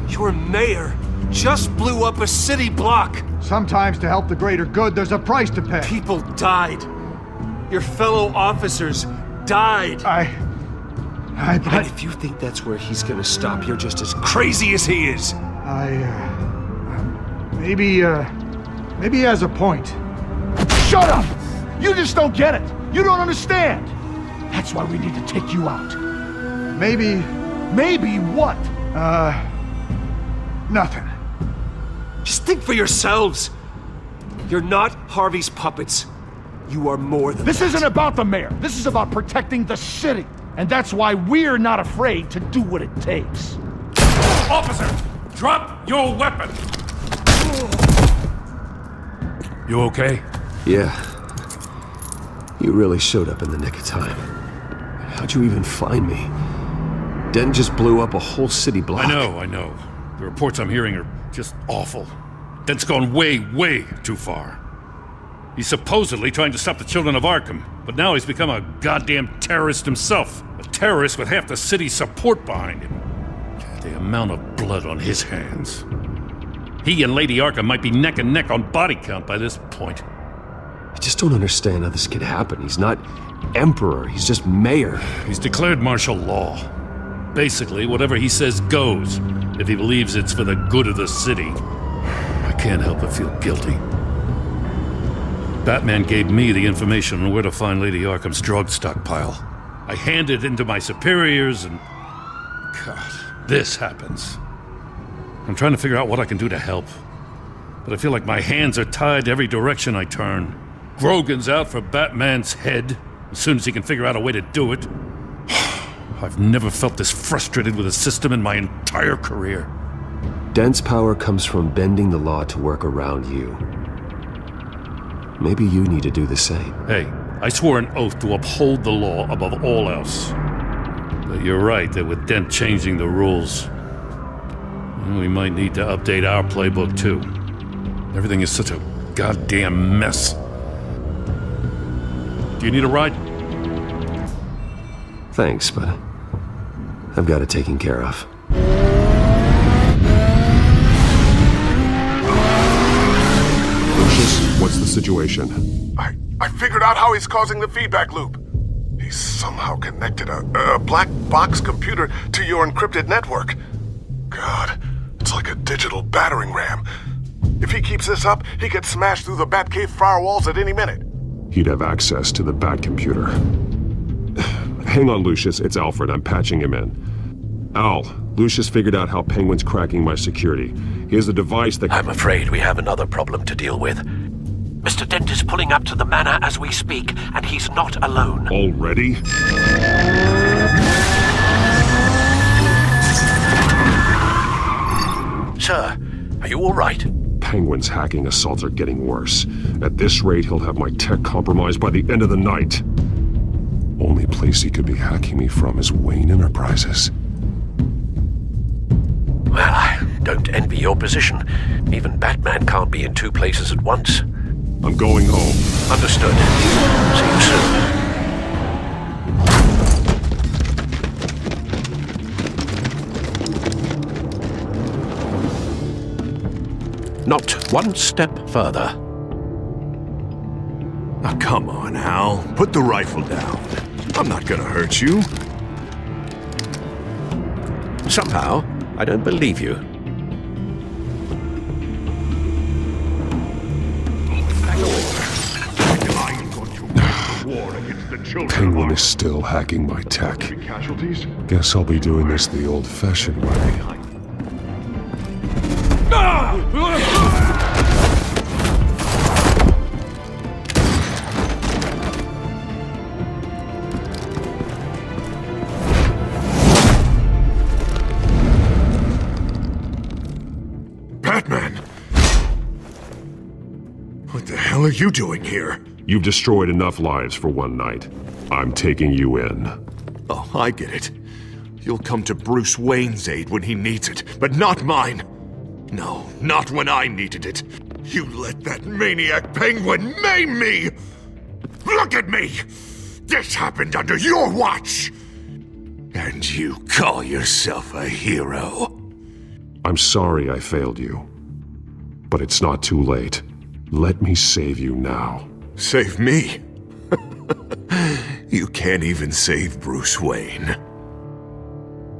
Your mayor just blew up a city block.
Sometimes to help the greater good, there's a price to pay.
People died. Your fellow officers died.
But
if you think that's where he's gonna stop, you're just as crazy as he is.
Maybe he has a point.
Shut up! You just don't get it. You don't understand. That's why we need to take you out.
Maybe
what?
Nothing.
Just think for yourselves. You're not Harvey's puppets. You are more than
This
that.
isn't about the mayor. This is about protecting the city. And that's why we're not afraid to do what it takes.
Officer, drop your weapon! You okay?
Yeah. You really showed up in the nick of time. How'd you even find me? Den just blew up a whole city block.
I know. The reports I'm hearing are just awful. Den's gone way, way too far. He's supposedly trying to stop the children of Arkham, but now he's become a goddamn terrorist himself. A terrorist with half the city's support behind him. The amount of blood on his hands. He and Lady Arkham might be neck and neck on body count by this point.
I just don't understand how this could happen. He's not emperor, he's just mayor.
He's declared martial law. Basically, whatever he says goes, if he believes it's for the good of the city. I can't help but feel guilty. Batman gave me the information on where to find Lady Arkham's drug stockpile. I handed it into my superiors and... God, this happens. I'm trying to figure out what I can do to help. But I feel like my hands are tied every direction I turn. Grogan's out for Batman's head, as soon as he can figure out a way to do it. I've never felt this frustrated with a system in my entire career.
Dent's power comes from bending the law to work around you. Maybe you need to do the same.
Hey, I swore an oath to uphold the law above all else. But you're right that with Dent changing the rules, we might need to update our playbook too. Everything is such a goddamn mess. Do you need a ride?
Thanks, but I've got it taken care of.
Lucius, what's the situation?
I figured out how he's causing the feedback loop. He's somehow connected a black box computer to your encrypted network. God, it's like a digital battering ram. If he keeps this up, he could smash through the Batcave firewalls at any minute.
He'd have access to the Bat computer. Hang on, Lucius. It's Alfred. I'm patching him in. Al, Lucius figured out how Penguin's cracking my security. He has a device that...
I'm afraid we have another problem to deal with. Mr. Dent is pulling up to the manor as we speak, and he's not alone.
Already?
Sir, are you all right?
Penguin's hacking assaults are getting worse. At this rate, he'll have my tech compromised by the end of the night. Only place he could be hacking me from is Wayne Enterprises.
Well, I don't envy your position. Even Batman can't be in two places at once.
I'm going home.
Understood. See you soon. Not one step further.
Now, come on, Hal. Put the rifle down. I'm not gonna hurt you.
Somehow, I don't believe you.
Penguin is still hacking my tech. Guess I'll be doing this the old-fashioned way.
Batman! What the hell are you doing here?
You've destroyed enough lives for one night. I'm taking you in.
Oh, I get it. You'll come to Bruce Wayne's aid when he needs it, but not mine. No, not when I needed it. You let that maniac Penguin maim me! Look at me! This happened under your watch! And you call yourself a hero?
I'm sorry I failed you. But it's not too late. Let me save you now.
Save me? You can't even save Bruce Wayne.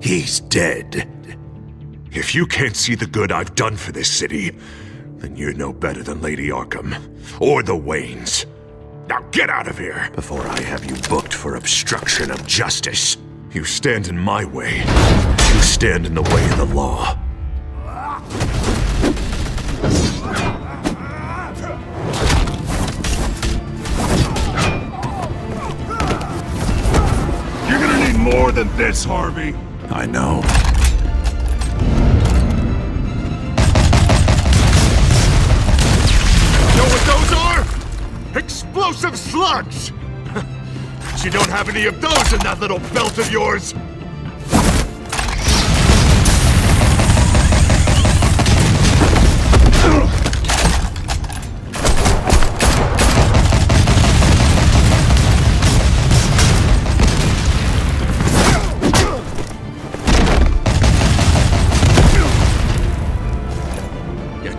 He's dead. If you can't see the good I've done for this city, then you're no better than Lady Arkham, or the Waynes. Now get out of here, before I have you booked for obstruction of justice. You stand in my way. You stand in the way of the law.
You're gonna need more than this, Harvey.
I know. Know what those are? Explosive slugs! But you don't have any of those in that little belt of yours!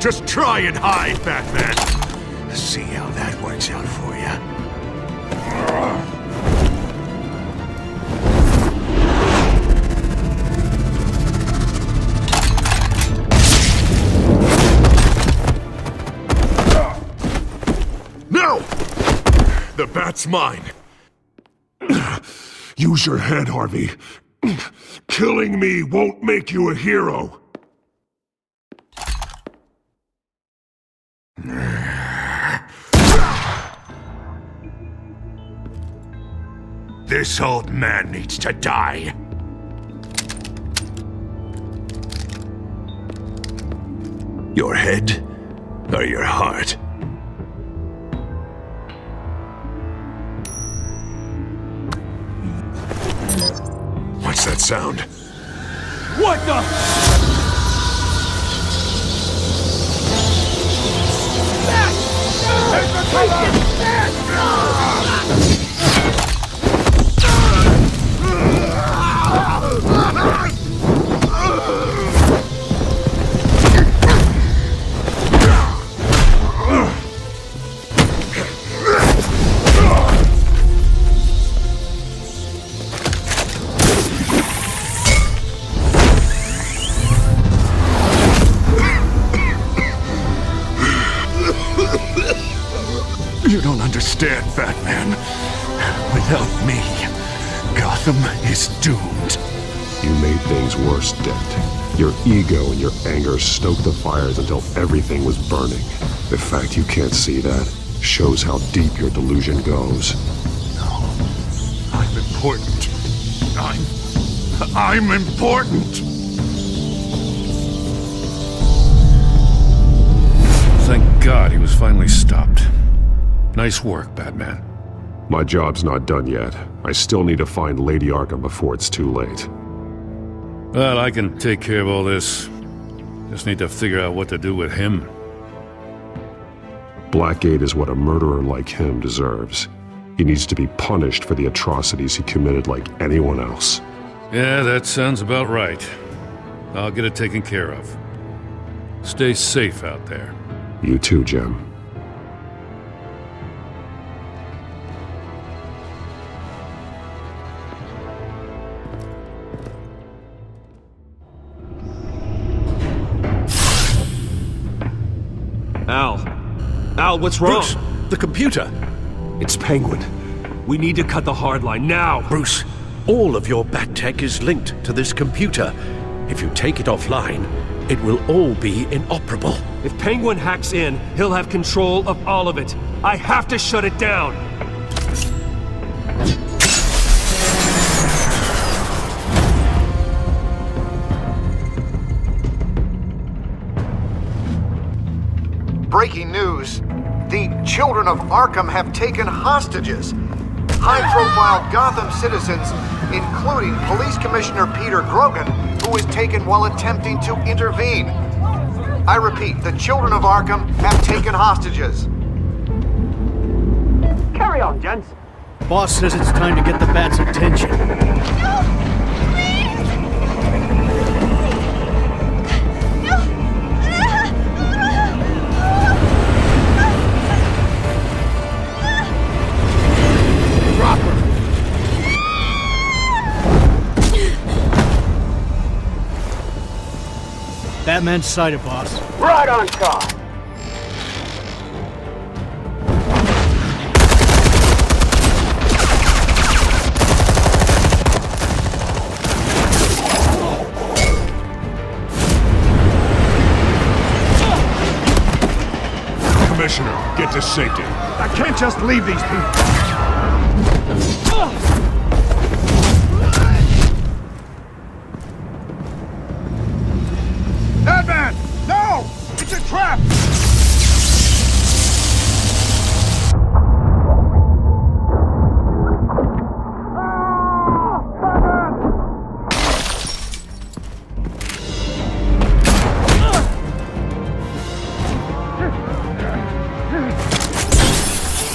Just try and hide, Batman. See how that works out for you. No! The bat's mine.
Use your head, Harvey. Killing me won't make you a hero.
This old man needs to die. Your head or your heart? What's that sound?
What the?
You don't understand, Batman. Without me, Gotham is doomed.
You made things worse, Dent. Your ego and your anger stoked the fires until everything was burning. The fact you can't see that shows how deep your delusion goes.
No, I'm important. I'm important!
Thank God he was finally stopped. Nice work, Batman.
My job's not done yet. I still need to find Lady Arkham before it's too late.
Well, I can take care of all this. Just need to figure out what to do with him.
Blackgate is what a murderer like him deserves. He needs to be punished for the atrocities he committed like anyone else.
Yeah, that sounds about right. I'll get it taken care of. Stay safe out there.
You too, Jim.
Al, what's wrong?
Bruce, the computer.
It's Penguin. We need to cut the hard line now.
Bruce, all of your bat tech is linked to this computer. If you take it offline, it will all be inoperable.
If Penguin hacks in, he'll have control of all of it. I have to shut it down.
Breaking news. The children of Arkham have taken hostages. High-profile Gotham citizens, including Police Commissioner Peter Grogan, who was taken while attempting to intervene. I repeat, the children of Arkham have taken hostages.
Carry on, gents.
Boss says it's time to get the Bat's attention. Batman's sighted, boss.
Right on top.
Commissioner, get to safety.
I can't just leave these people. Batman! No! It's a trap!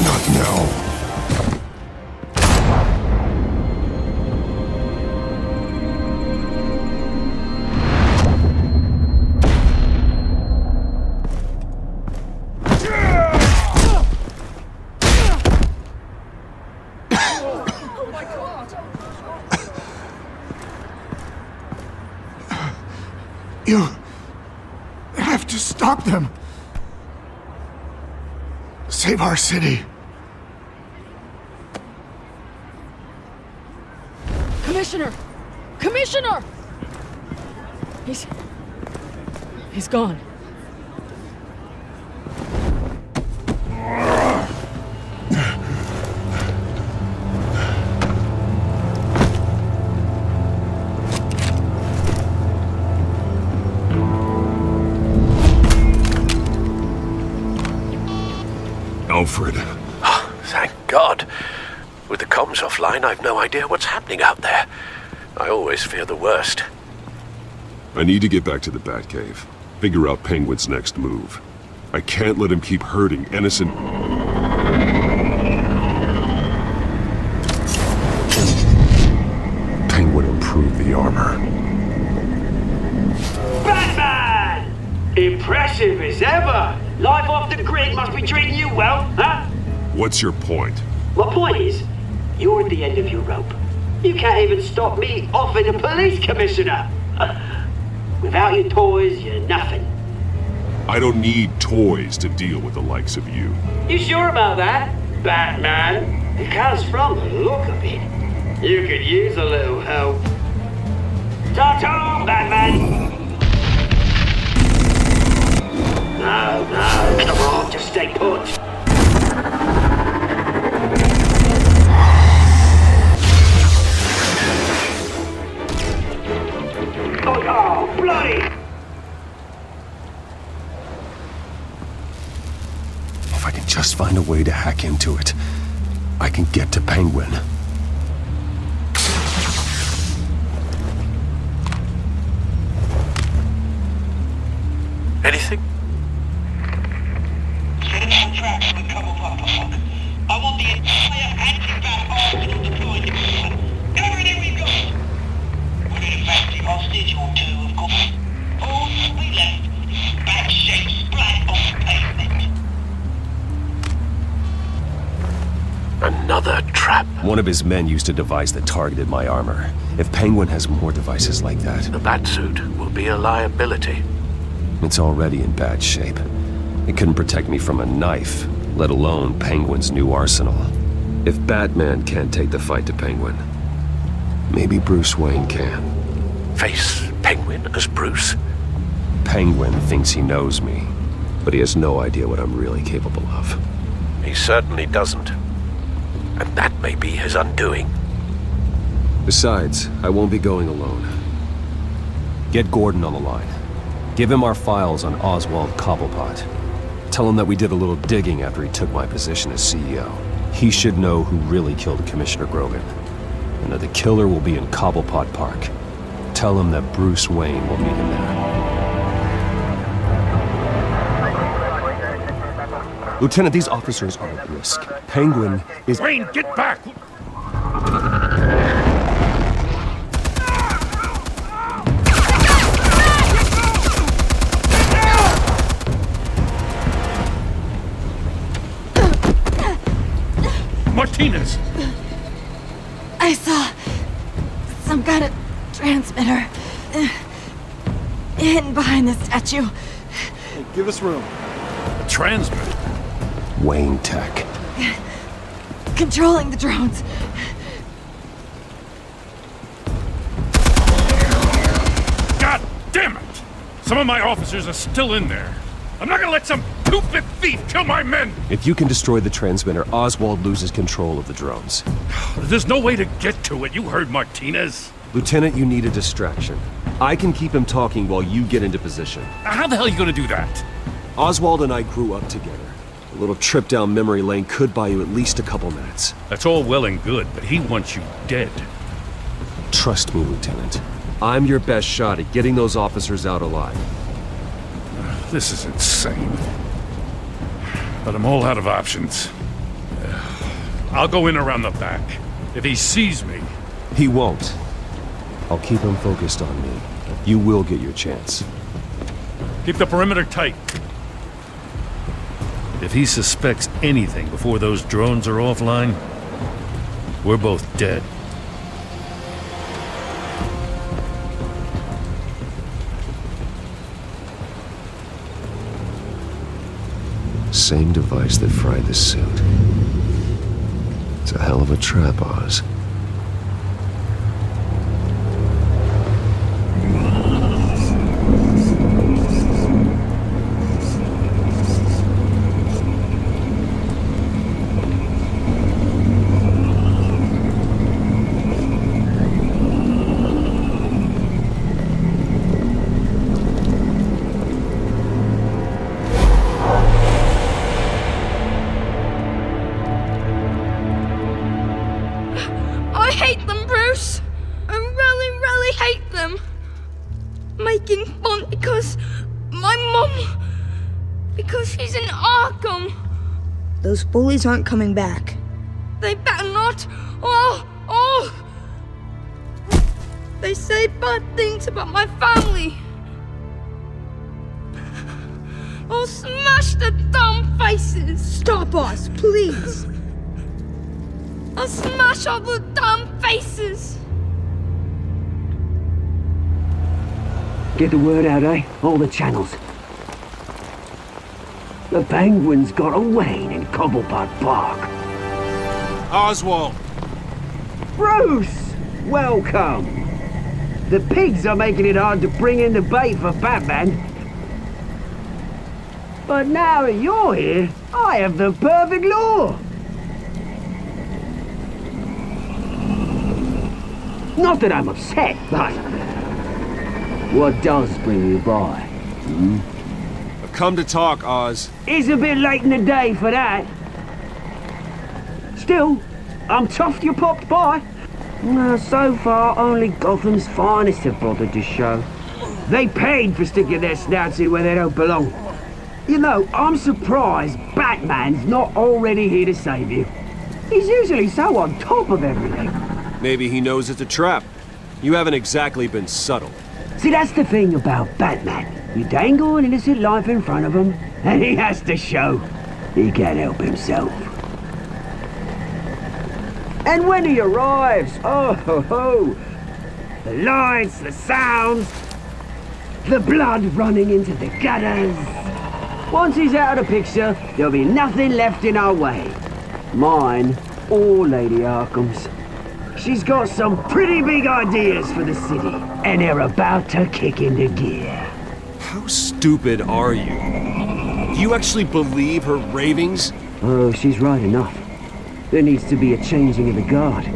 Not now.
You have to stop them. Save our city.
Commissioner! Commissioner! He's gone.
Alfred.
Oh, thank God. With the comms offline, I've no idea what's happening out there. I always fear the worst.
I need to get back to the Batcave. Figure out Penguin's next move. I can't let him keep hurting innocent... Penguin improved the armor.
Batman! Impressive as ever! Life off the grid must be treating you well, huh?
What's your point?
My point is, you're at the end of your rope. You can't even stop me offing a police commissioner. Without your toys, you're nothing.
I don't need toys to deal with the likes of you.
You sure about that, Batman? Because from the look of it, you could use a little help. Ta-ta, Batman! No, come on, just stay put. Oh, bloody!
If I can just find a way to hack into it, I can get to Penguin.
Anything?
Set up a trap for the Hockabout Park. I want the entire anti-bat arsenal deployed. Everything we got. We're in a fancy hostage or two, of course. All we left is bat-shaped splat on the pavement.
Another trap.
One of his men used a device that targeted my armor. If Penguin has more devices like that...
The Batsuit will be a liability.
It's already in bad shape. It couldn't protect me from a knife, let alone Penguin's new arsenal. If Batman can't take the fight to Penguin, maybe Bruce Wayne can.
Face Penguin as Bruce?
Penguin thinks he knows me, but he has no idea what I'm really capable of.
He certainly doesn't. And that may be his undoing.
Besides, I won't be going alone. Get Gordon on the line. Give him our files on Oswald Cobblepot. Tell him that we did a little digging after he took my position as CEO. He should know who really killed Commissioner Grogan, and that the killer will be in Cobblepot Park. Tell him that Bruce Wayne will meet him there. Lieutenant, these officers are at risk. Penguin is...
Wayne, get back! Martinez!
I saw some kind of transmitter hidden behind the statue.
Hey, give us room.
A transmitter?
Wayne Tech.
Controlling the drones.
God damn it! Some of my officers are still in there. I'm not gonna let some two-bit thief kill my men!
If you can destroy the transmitter, Oswald loses control of the drones.
There's no way to get to it. You heard Martinez.
Lieutenant, you need a distraction. I can keep him talking while you get into position.
How the hell are you gonna do that?
Oswald and I grew up together. A little trip down memory lane could buy you at least a couple minutes.
That's all well and good, but he wants you dead.
Trust me, Lieutenant. I'm your best shot at getting those officers out alive.
This is insane. But I'm all out of options. I'll go in around the back. If he sees me...
He won't. I'll keep him focused on me. You will get your chance.
Keep the perimeter tight. If he suspects anything before those drones are offline, we're both dead.
Same device that fried the suit. It's a hell of a trap, Oz.
Making fun because my mom... because she's in Arkham. Those bullies aren't coming back. They better not. Oh! They say bad things about my family. I'll smash the dumb faces. Stop us, please. I'll smash all the dumb faces.
Get the word out, eh? All the channels. The Penguin's got a Wayne in Cobblepot Park.
Oswald!
Bruce! Welcome! The pigs are making it hard to bring in the bait for Batman. But now that you're here, I have the perfect lure! Not that I'm upset, but... what does bring you by?
I've come to talk, Oz.
It's a bit late in the day for that. Still, I'm chuffed you popped by. Well, so far, only Gotham's finest have bothered to show. They paid for sticking their snouts in where they don't belong. You know, I'm surprised Batman's not already here to save you. He's usually so on top of everything.
Maybe he knows it's a trap. You haven't exactly been subtle.
See, that's the thing about Batman. You dangle an innocent life in front of him, and he has to show he can't help himself. And when he arrives, oh ho ho! The lights, the sounds, the blood running into the gutters. Once he's out of the picture, there'll be nothing left in our way. Mine or Lady Arkham's. She's got some pretty big ideas for the city, and they're about to kick into gear.
How stupid are you? Do you actually believe her ravings?
Oh, she's right enough. There needs to be a changing of the guard.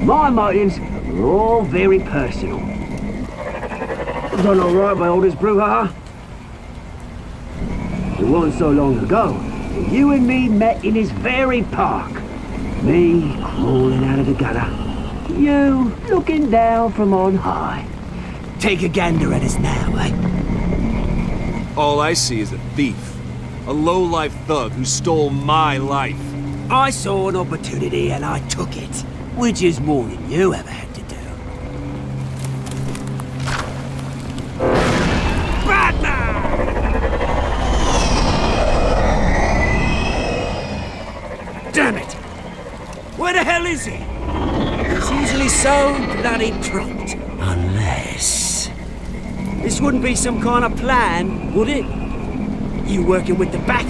My motives are all very personal. Done all right, my oldest brouhaha. It wasn't so long ago that you and me met in this very park. Me crawling out of the gutter. You looking down from on high. Take a gander at us now, eh?
All I see is a thief. A low-life thug who stole my life.
I saw an opportunity and I took it. Which is more than you ever had to do. Damn it! Where the hell is he? He's usually so bloody prompt. Unless... This wouldn't be some kind of plan, would it? You working with the Bat?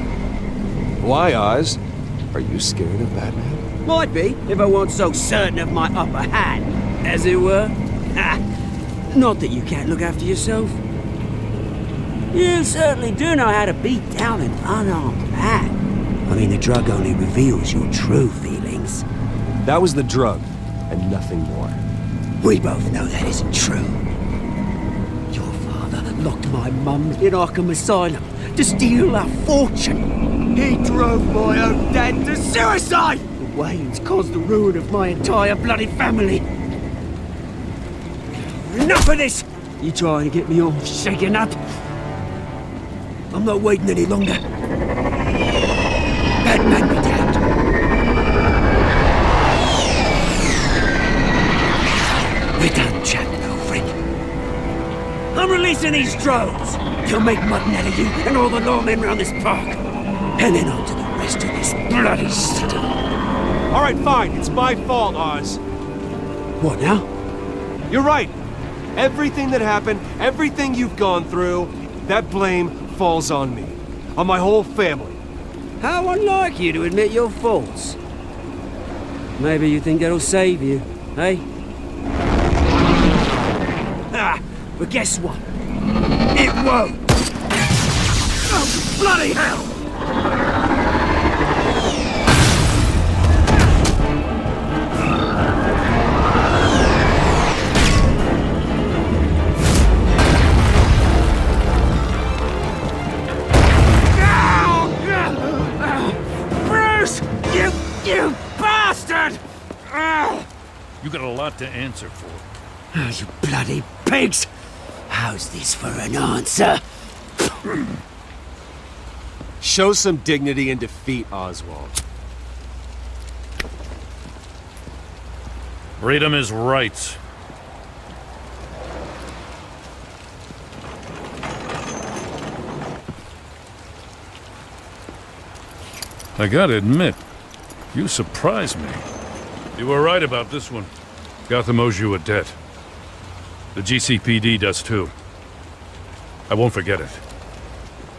Why, Oz? Are you scared of Batman?
Might be, if I weren't so certain of my upper hand, as it were. Not that you can't look after yourself. You certainly do know how to beat down an unarmed man. I mean, the drug only reveals your true feelings.
That was the drug, and nothing more.
We both know that isn't true. Your father locked my mum in Arkham Asylum to steal our fortune. He drove my own dad to suicide! The Waynes caused the ruin of my entire bloody family. Enough of this! You trying to get me all shaken up? I'm not waiting any longer. Batman be damned. We're done chatting, old friend. I'm releasing these drones. They'll make mutton out of you and all the lawmen around this park. And then on to the rest of this bloody city.
All right, fine. It's my fault, Oz.
What now?
You're right. Everything that happened, everything you've gone through, that blame falls on me. On my whole family.
How unlike you to admit your faults. Maybe you think that'll save you, eh? But guess what? It won't! Oh, bloody hell! You bastard!
You got a lot to answer for.
Oh, you bloody pigs! How's this for an answer?
Show some dignity in defeat, Oswald.
Read him his rights. I gotta admit, you surprised me. You were right about this one. Gotham owes you a debt. The GCPD does too. I won't forget it.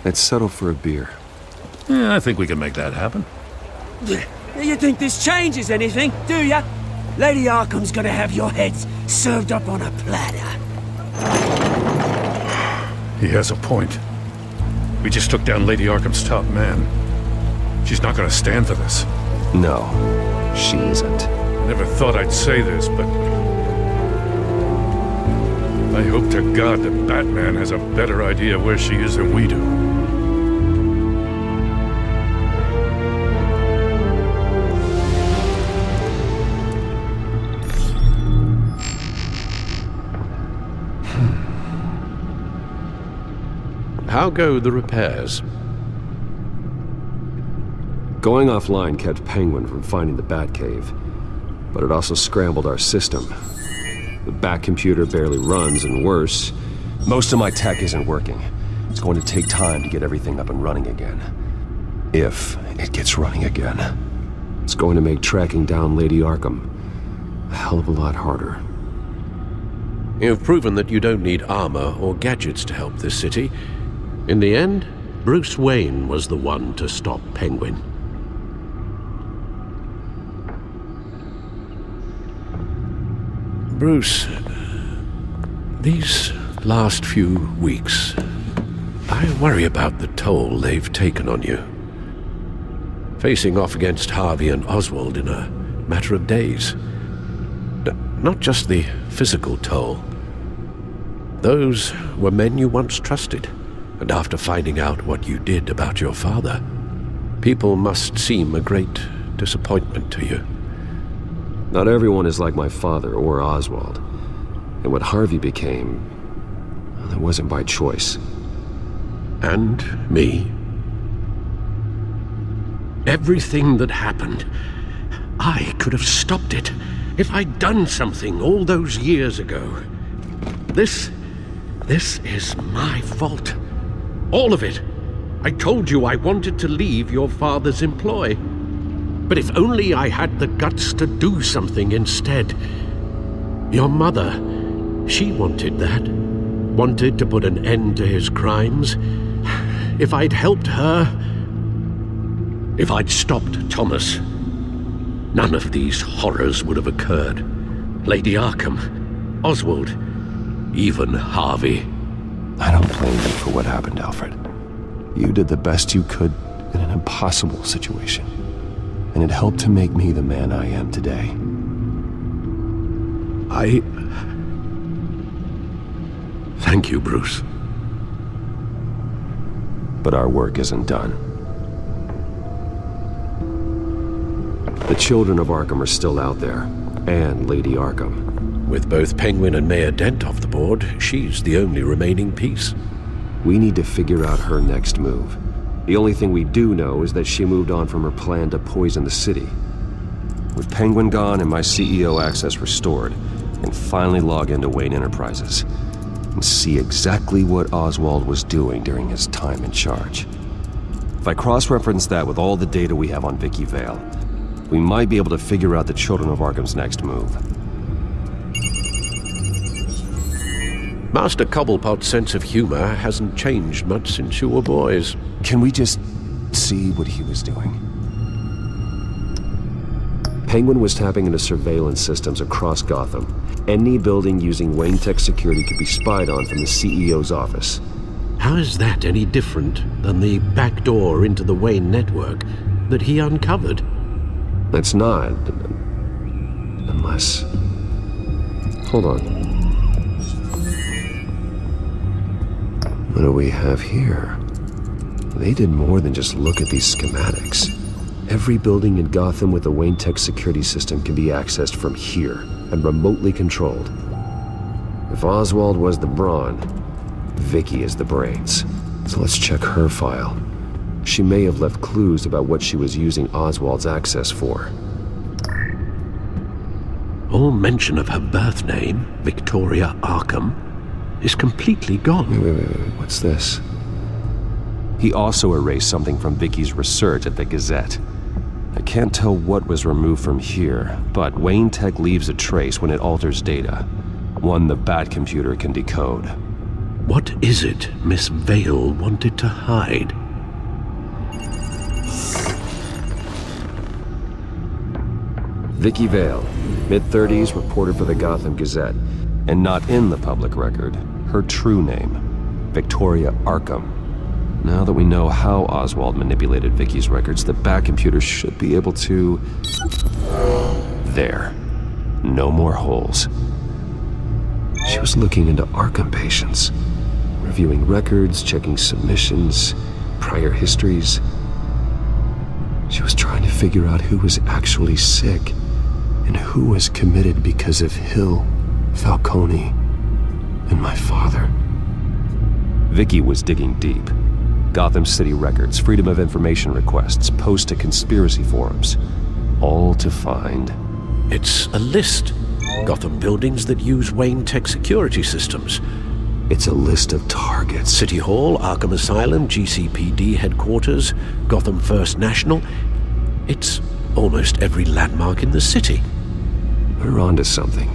Let's settle for a beer.
Yeah, I think we can make that happen.
You think this changes anything, do ya? Lady Arkham's gonna have your heads served up on a platter.
He has a point. We just took down Lady Arkham's top man. She's not gonna stand for this.
No, she isn't.
I never thought I'd say this, but I hope to God that Batman has a better idea where she is than we do.
how go the repairs?
Going offline kept Penguin from finding the Batcave, but it also scrambled our system. The Bat computer barely runs, and worse, most of my tech isn't working. It's going to take time to get everything up and running again. If it gets running again. It's going to make tracking down Lady Arkham a hell of a lot harder.
You've proven that you don't need armor or gadgets to help this city. In the end, Bruce Wayne was the one to stop Penguin. Bruce, these last few weeks, I worry about the toll they've taken on you. Facing off against Harvey and Oswald in a matter of days. Not just the physical toll. Those were men you once trusted, and after finding out what you did about your father, people must seem a great disappointment to you.
Not everyone is like my father or Oswald. And what Harvey became, that wasn't by choice.
And me. Everything that happened, I could have stopped it if I'd done something all those years ago. This is my fault. All of it. I told you I wanted to leave your father's employ. But if only I had the guts to do something instead. Your mother, she wanted that. Wanted to put an end to his crimes. If I'd helped her, if I'd stopped Thomas, none of these horrors would have occurred. Lady Arkham, Oswald, even Harvey.
I don't blame you for what happened, Alfred. You did the best you could in an impossible situation. And it helped to make me the man I am today.
Thank you, Bruce.
But our work isn't done. The children of Arkham are still out there, and Lady Arkham.
With both Penguin and Mayor Dent off the board, she's the only remaining piece.
We need to figure out her next move. The only thing we do know is that she moved on from her plan to poison the city. With Penguin gone and my CEO access restored, I can finally log into Wayne Enterprises and see exactly what Oswald was doing during his time in charge. If I cross-reference that with all the data we have on Vicky Vale, we might be able to figure out the Children of Arkham's next move.
Master Cobblepot's sense of humor hasn't changed much since you were boys.
Can we just see what he was doing? Penguin was tapping into surveillance systems across Gotham. Any building using Wayne Tech security could be spied on from the CEO's office.
How is that any different than the back door into the Wayne network that he uncovered?
That's not. Unless... Hold on. What do we have here? They did more than just look at these schematics. Every building in Gotham with a Wayne Tech security system can be accessed from here and remotely controlled. If Oswald was the brawn, Vicky is the brains. So let's check her file. She may have left clues about what she was using Oswald's access for.
All mention of her birth name, Victoria Arkham, is completely gone.
Wait, what's this? He also erased something from Vicky's research at the Gazette. I can't tell what was removed from here, but Wayne Tech leaves a trace when it alters data. One the Bat computer can decode.
What is it Miss Vale wanted to hide?
Vicky Vale, mid-30s, reported for the Gotham Gazette, and not in the public record, her true name, Victoria Arkham. Now that we know how Oswald manipulated Vicky's records, the Bat computer should be able to... There. No more holes. She was looking into Arkham patients, reviewing records, checking submissions, prior histories. She was trying to figure out who was actually sick and who was committed because of Hill, Falcone, and my father. Vicky was digging deep. Gotham City records, Freedom of Information requests, posts to conspiracy forums. All to find...
It's a list. Gotham buildings that use Wayne Tech security systems.
It's a list of targets.
City Hall, Arkham Asylum, GCPD headquarters, Gotham First National. It's almost every landmark in the city.
We're onto something.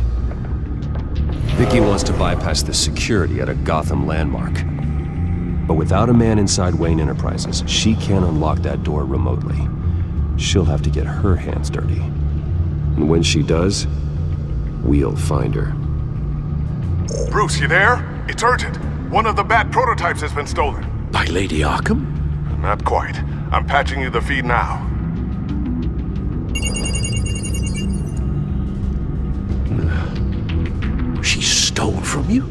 Vicky wants to bypass the security at a Gotham landmark. But without a man inside Wayne Enterprises, she can't unlock that door remotely. She'll have to get her hands dirty. And when she does, we'll find her.
Bruce, you there? It's urgent. One of the Bat prototypes has been stolen.
By Lady Arkham?
Not quite. I'm patching you the feed now.
She stole from you?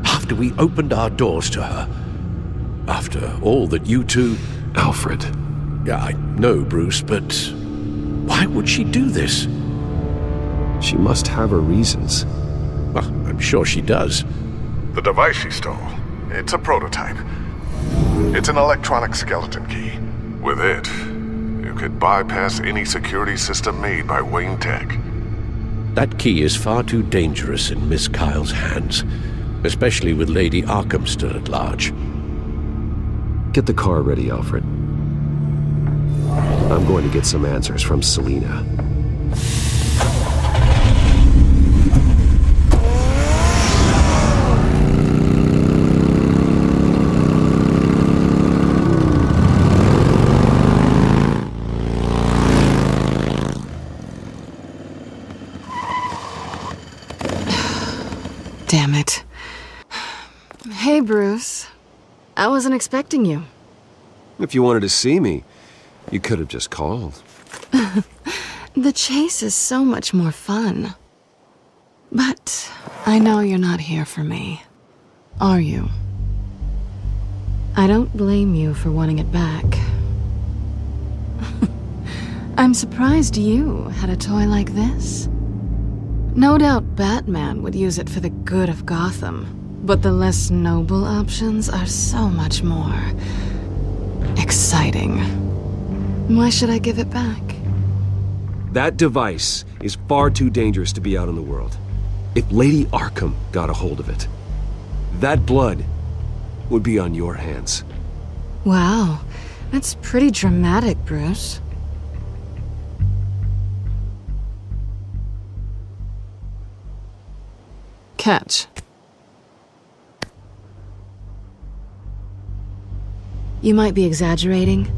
After we opened our doors to her? After all that you two...
Alfred.
Yeah, I know, Bruce, but why would she do this?
She must have her reasons.
Well, I'm sure she does.
The device she stole, it's a prototype. It's an electronic skeleton key. With it, you could bypass any security system made by Wayne Tech.
That key is far too dangerous in Miss Kyle's hands, especially with Lady Arkham still at large.
Get the car ready, Alfred. I'm going to get some answers from Selina.
Damn it. Hey, Bruce. I wasn't expecting you.
If you wanted to see me, you could have just called.
The chase is so much more fun. But I know you're not here for me. Are you? I don't blame you for wanting it back. I'm surprised you had a toy like this. No doubt Batman would use it for the good of Gotham, but the less noble options are so much more exciting. Why should I give it back?
That device is far too dangerous to be out in the world. If Lady Arkham got a hold of it, that blood would be on your hands.
Wow, that's pretty dramatic, Bruce. Catch. You might be exaggerating,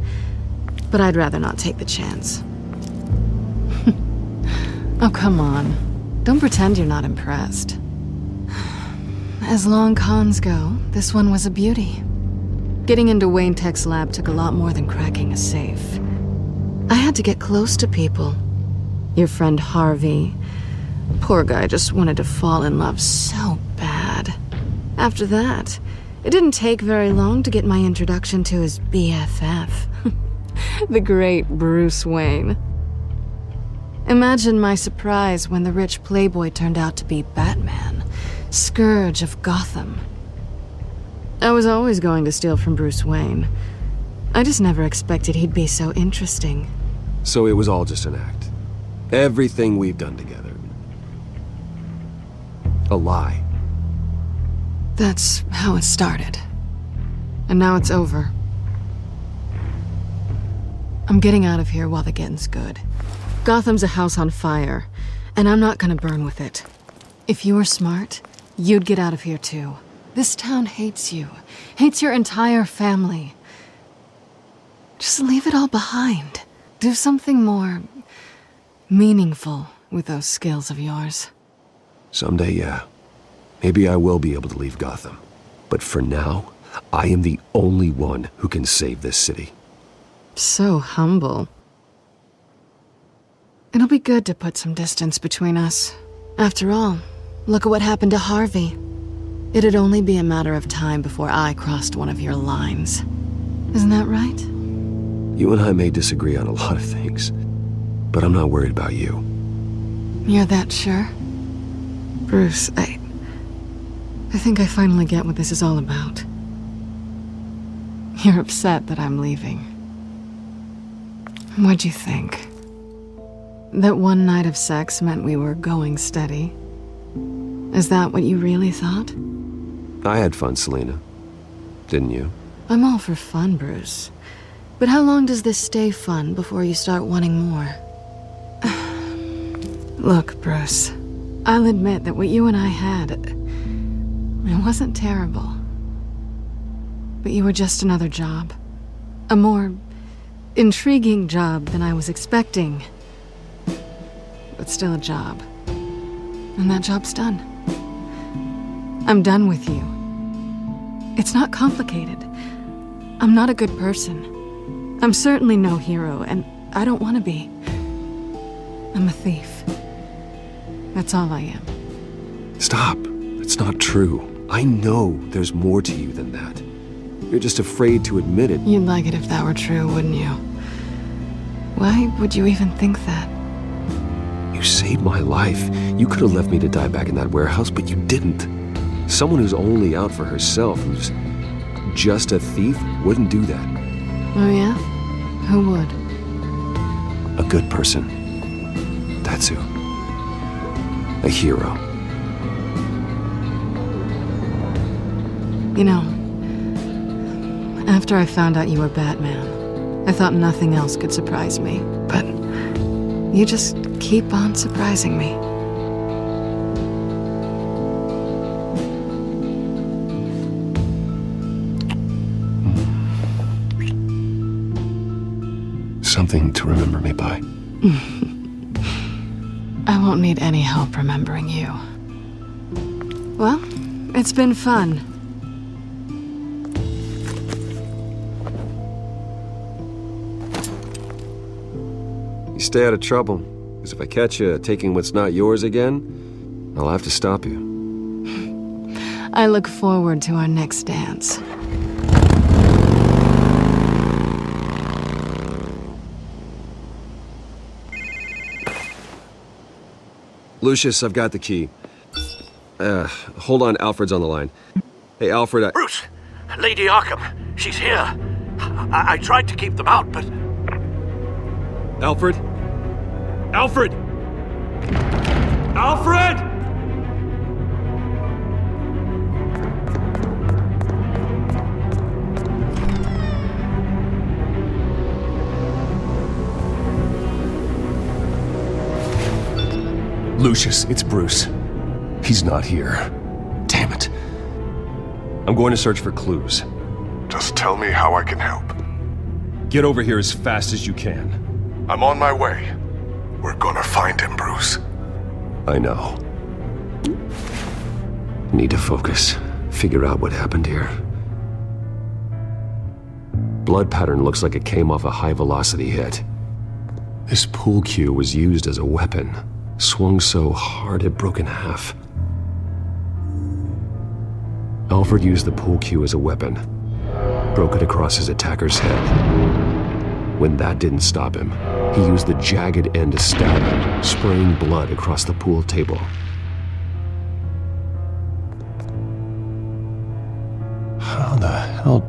but I'd rather not take the chance. Oh, come on. Don't pretend you're not impressed. As long cons go, this one was a beauty. Getting into Wayne Tech's lab took a lot more than cracking a safe. I had to get close to people. Your friend Harvey. Poor guy just wanted to fall in love so bad. After that, it didn't take very long to get my introduction to his BFF. The great Bruce Wayne. Imagine my surprise when the rich playboy turned out to be Batman, Scourge of Gotham. I was always going to steal from Bruce Wayne. I just never expected he'd be so interesting.
So it was all just an act. Everything we've done together. A lie.
That's how it started. And now it's over. I'm getting out of here while the getting's good. Gotham's a house on fire, and I'm not gonna burn with it. If you were smart, you'd get out of here too. This town hates you, hates your entire family. Just leave it all behind. Do something more meaningful with those skills of yours.
Someday, yeah. Maybe I will be able to leave Gotham. But for now, I am the only one who can save this city.
So humble. It'll be good to put some distance between us. After all, look at what happened to Harvey. It'd only be a matter of time before I crossed one of your lines. Isn't that right?
You and I may disagree on a lot of things, but I'm not worried about you.
You're that sure? Bruce, I think I finally get what this is all about. You're upset that I'm leaving. What'd you think? That one night of sex meant we were going steady? Is that what you really thought?
I had fun, Selena. Didn't you?
I'm all for fun, Bruce. But how long does this stay fun before you start wanting more? Look, Bruce, I'll admit that what you and I had, it wasn't terrible. But you were just another job. A more intriguing job than I was expecting. But still a job. And that job's done. I'm done with you. It's not complicated. I'm not a good person. I'm certainly no hero, and I don't want to be. I'm a thief. That's all I am.
Stop. That's not true. I know there's more to you than that. You're just afraid to admit it.
You'd like it if that were true, wouldn't you? Why would you even think that?
You saved my life. You could have left me to die back in that warehouse, but you didn't. Someone who's only out for herself, who's just a thief, wouldn't do that.
Oh yeah? Who would?
A good person. That's who. A hero.
You know, after I found out you were Batman, I thought nothing else could surprise me. But you just keep on surprising me.
Something to remember me by.
I won't need any help remembering you. Well, it's been fun.
You stay out of trouble, because if I catch you taking what's not yours again, I'll have to stop you.
I look forward to our next dance.
Lucius, I've got the key. Hold on, Alfred's on the line. Hey, Alfred,
Bruce! Lady Arkham, she's here. I tried to keep them out, but...
Alfred? Alfred! Alfred! Lucius, it's Bruce. He's not here. Damn it. I'm going to search for clues.
Just tell me how I can help.
Get over here as fast as you can.
I'm on my way. We're gonna find him, Bruce.
I know. Need to focus. Figure out what happened here. Blood pattern looks like it came off a high-velocity hit. This pool cue was used as a weapon. Swung so hard it broke in half. Alfred used the pool cue as a weapon. Broke it across his attacker's head. When that didn't stop him, he used the jagged end to stab him, spraying blood across the pool table. How the hell...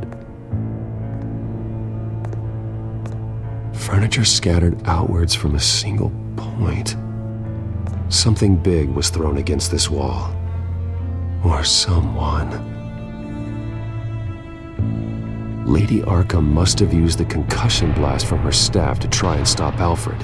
Furniture scattered outwards from a single point. Something big was thrown against this wall. Or someone. Lady Arkham must have used the concussion blast from her staff to try and stop Alfred.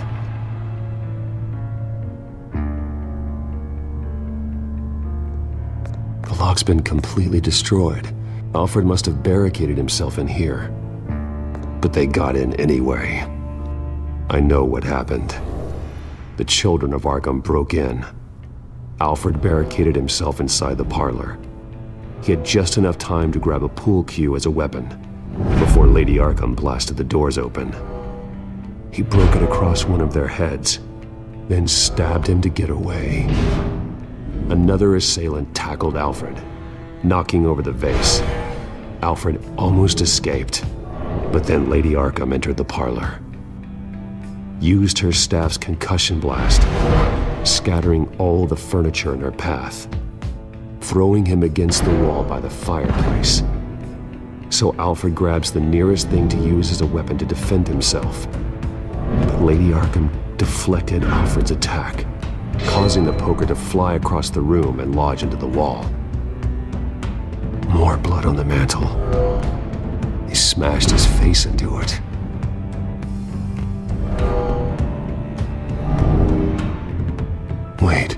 The lock's been completely destroyed. Alfred must have barricaded himself in here. But they got in anyway. I know what happened. The children of Arkham broke in. Alfred barricaded himself inside the parlor. He had just enough time to grab a pool cue as a weapon before Lady Arkham blasted the doors open. He broke it across one of their heads, then stabbed him to get away. Another assailant tackled Alfred, knocking over the vase. Alfred almost escaped, but then Lady Arkham entered the parlor. Used her staff's concussion blast, scattering all the furniture in her path, throwing him against the wall by the fireplace. So Alfred grabs the nearest thing to use as a weapon to defend himself. But Lady Arkham deflected Alfred's attack, causing the poker to fly across the room and lodge into the wall. More blood on the mantle. He smashed his face into it. Wait.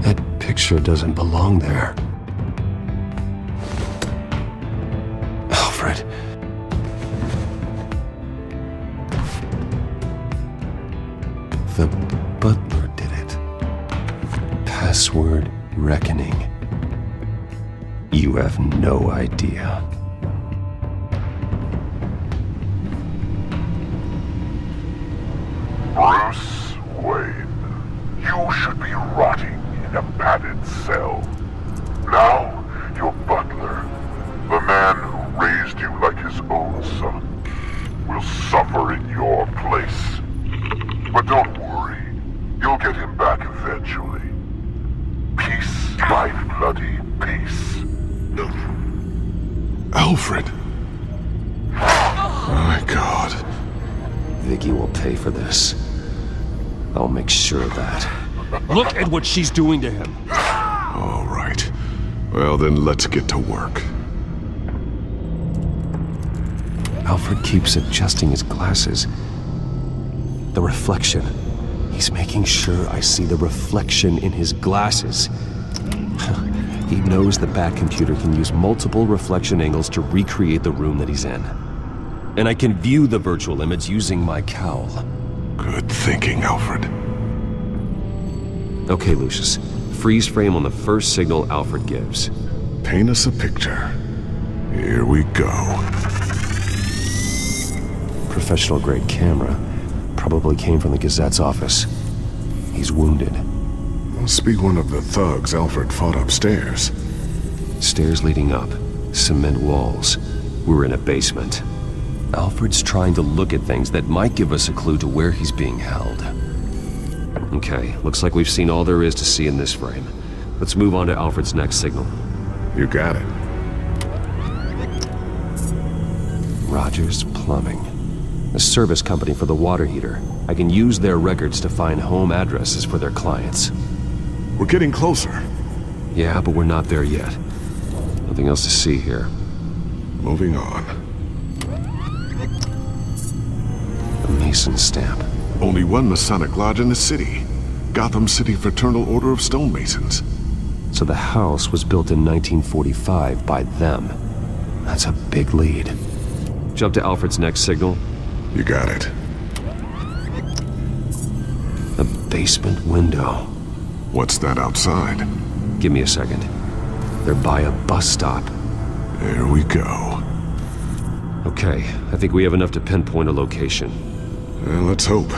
That picture doesn't belong there. Alfred. The butler did it. Password reckoning. You have no idea.
Bruce Wayne, you should be rotting in a padded cell. Now, your butler, the man who raised you like his own son, will suffer in your place. But don't worry, you'll get him back eventually. Peace, my bloody peace.
Alfred! My God.
Vicky will pay for this. I'll make sure of that.
Look at what she's doing to him. All right. Well, then let's get to work.
Alfred keeps adjusting his glasses. The reflection. He's making sure I see the reflection in his glasses. He knows the Batcomputer can use multiple reflection angles to recreate the room that he's in. And I can view the virtual image using my cowl.
Good thinking, Alfred.
Okay, Lucius. Freeze frame on the first signal Alfred gives.
Paint us a picture. Here we go.
Professional-grade camera. Probably came from the Gazette's office. He's wounded.
Must be one of the thugs Alfred fought upstairs.
Stairs leading up. Cement walls. We're in a basement. Alfred's trying to look at things that might give us a clue to where he's being held. Okay, looks like we've seen all there is to see in this frame. Let's move on to Alfred's next signal.
You got it.
Rogers Plumbing. A service company for the water heater. I can use their records to find home addresses for their clients.
We're getting closer.
Yeah, but we're not there yet. Nothing else to see here.
Moving on.
A Mason stamp.
Only one Masonic lodge in the city. Gotham City Fraternal Order of Stonemasons.
So the house was built in 1945 by them. That's a big lead. Jump to Alfred's next signal.
You got it.
A basement window.
What's that outside?
Give me a second. They're by a bus stop.
There we go.
Okay, I think we have enough to pinpoint a location.
Well, let's hope.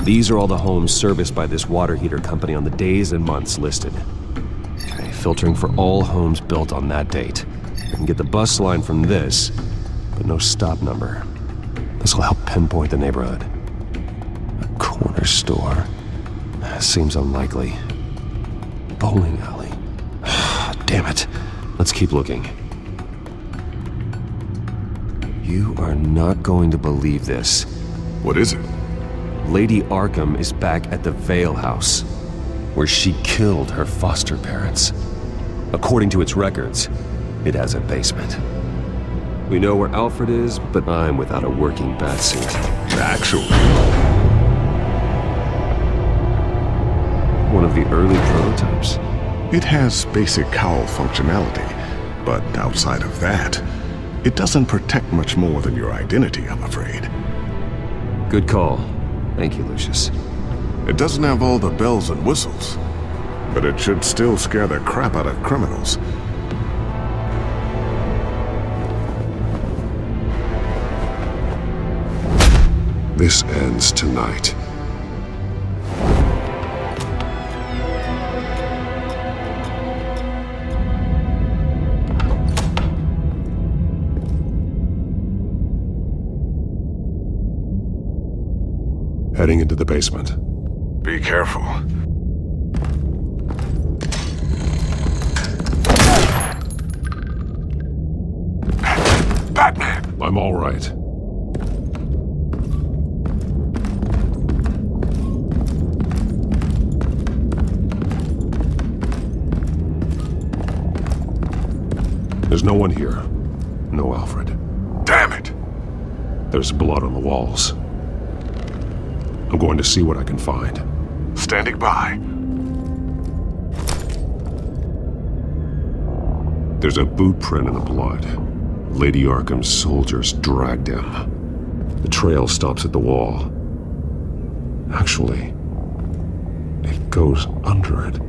These are all the homes serviced by this water heater company on the days and months listed. Okay, filtering for all homes built on that date. I can get the bus line from this, but no stop number. This will help pinpoint the neighborhood. A corner store. Seems unlikely. Bowling alley. Damn it. Let's keep looking. You are not going to believe this.
What is it?
Lady Arkham is back at the Vale House, where she killed her foster parents. According to its records, it has a basement. We know where Alfred is, but I'm without a working batsuit.
Actually.
One of the early prototypes?
It has basic cowl functionality, but outside of that, it doesn't protect much more than your identity, I'm afraid.
Good call. Thank you, Lucius.
It doesn't have all the bells and whistles, but it should still scare the crap out of criminals. This ends tonight. Heading into the basement.
Be careful. Batman!
I'm all right. There's no one here. No Alfred.
Damn it!
There's blood on the walls. I'm going to see what I can find.
Standing by.
There's a boot print in the blood. Lady Arkham's soldiers dragged him. The trail stops at the wall. Actually, it goes under it.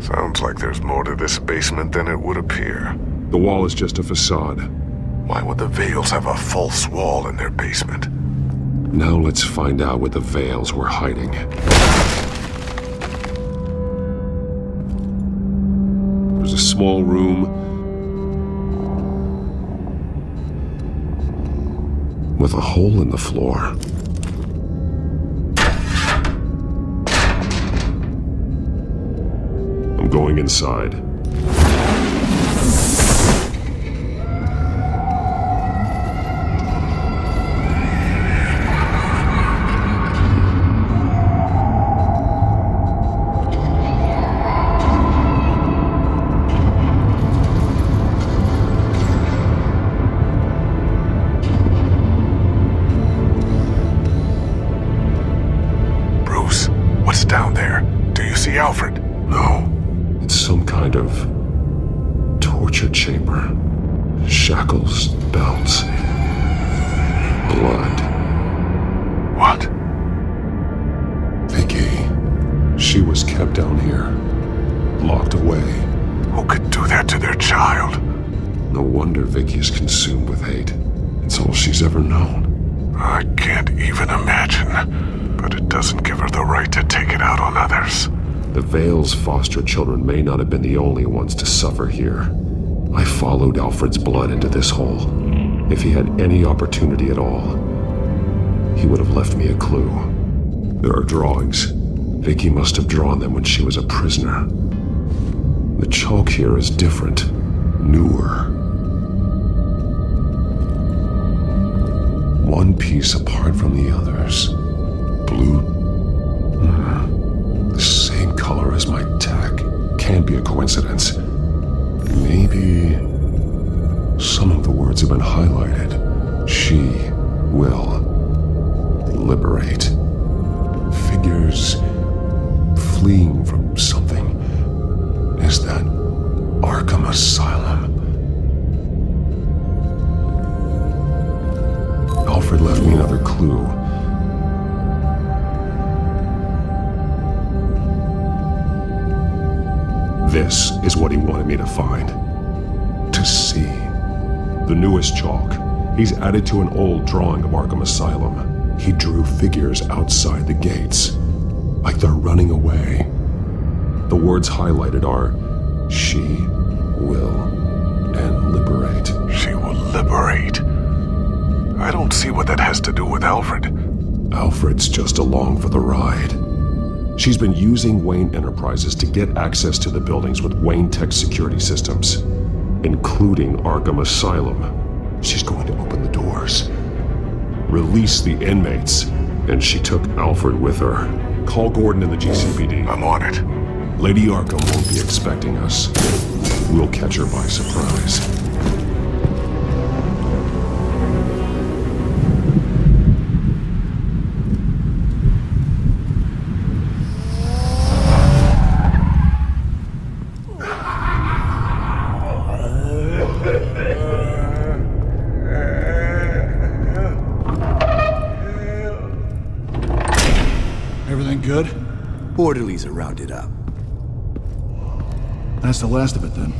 Sounds like there's more to this basement than it would appear.
The wall is just a facade.
Why would the Vales have a false wall in their basement?
Now let's find out what the Vales were hiding. There's a small room with a hole in the floor. I'm going inside.
Alfred? No.
It's some kind of torture chamber. Shackles, belts, blood.
What?
Vicky. She was kept down here, locked away.
Who could do that to their child?
No wonder Vicky is consumed with hate. It's all she's ever known.
I can't even imagine, but it doesn't give her the right to take it out on others.
The Vale's foster children may not have been the only ones to suffer here. I followed Alfred's blood into this hole. If he had any opportunity at all, he would have left me a clue. There are drawings. Vicky must have drawn them when she was a prisoner. The chalk here is different, newer. One piece apart from the others. Blue. The same color as my tech. Can't be a coincidence. Maybe some of the words have been highlighted. She will liberate. Figures fleeing from something. Is that Arkham Asylum? Alfred left me another clue. This is what he wanted me to find. To see. The newest chalk. He's added to an old drawing of Arkham Asylum. He drew figures outside the gates. Like they're running away. The words highlighted are, she will, and liberate.
She will liberate? I don't see what that has to do with Alfred.
Alfred's just along for the ride. She's been using Wayne Enterprises to get access to the buildings with Wayne Tech security systems, including Arkham Asylum. She's going to open the doors, release the inmates, and she took Alfred with her. Call Gordon in the GCPD.
I'm on it.
Lady Arkham won't be expecting us. We'll catch her by surprise.
Everything good?
Orderlies are rounded up.
That's the last of it, then.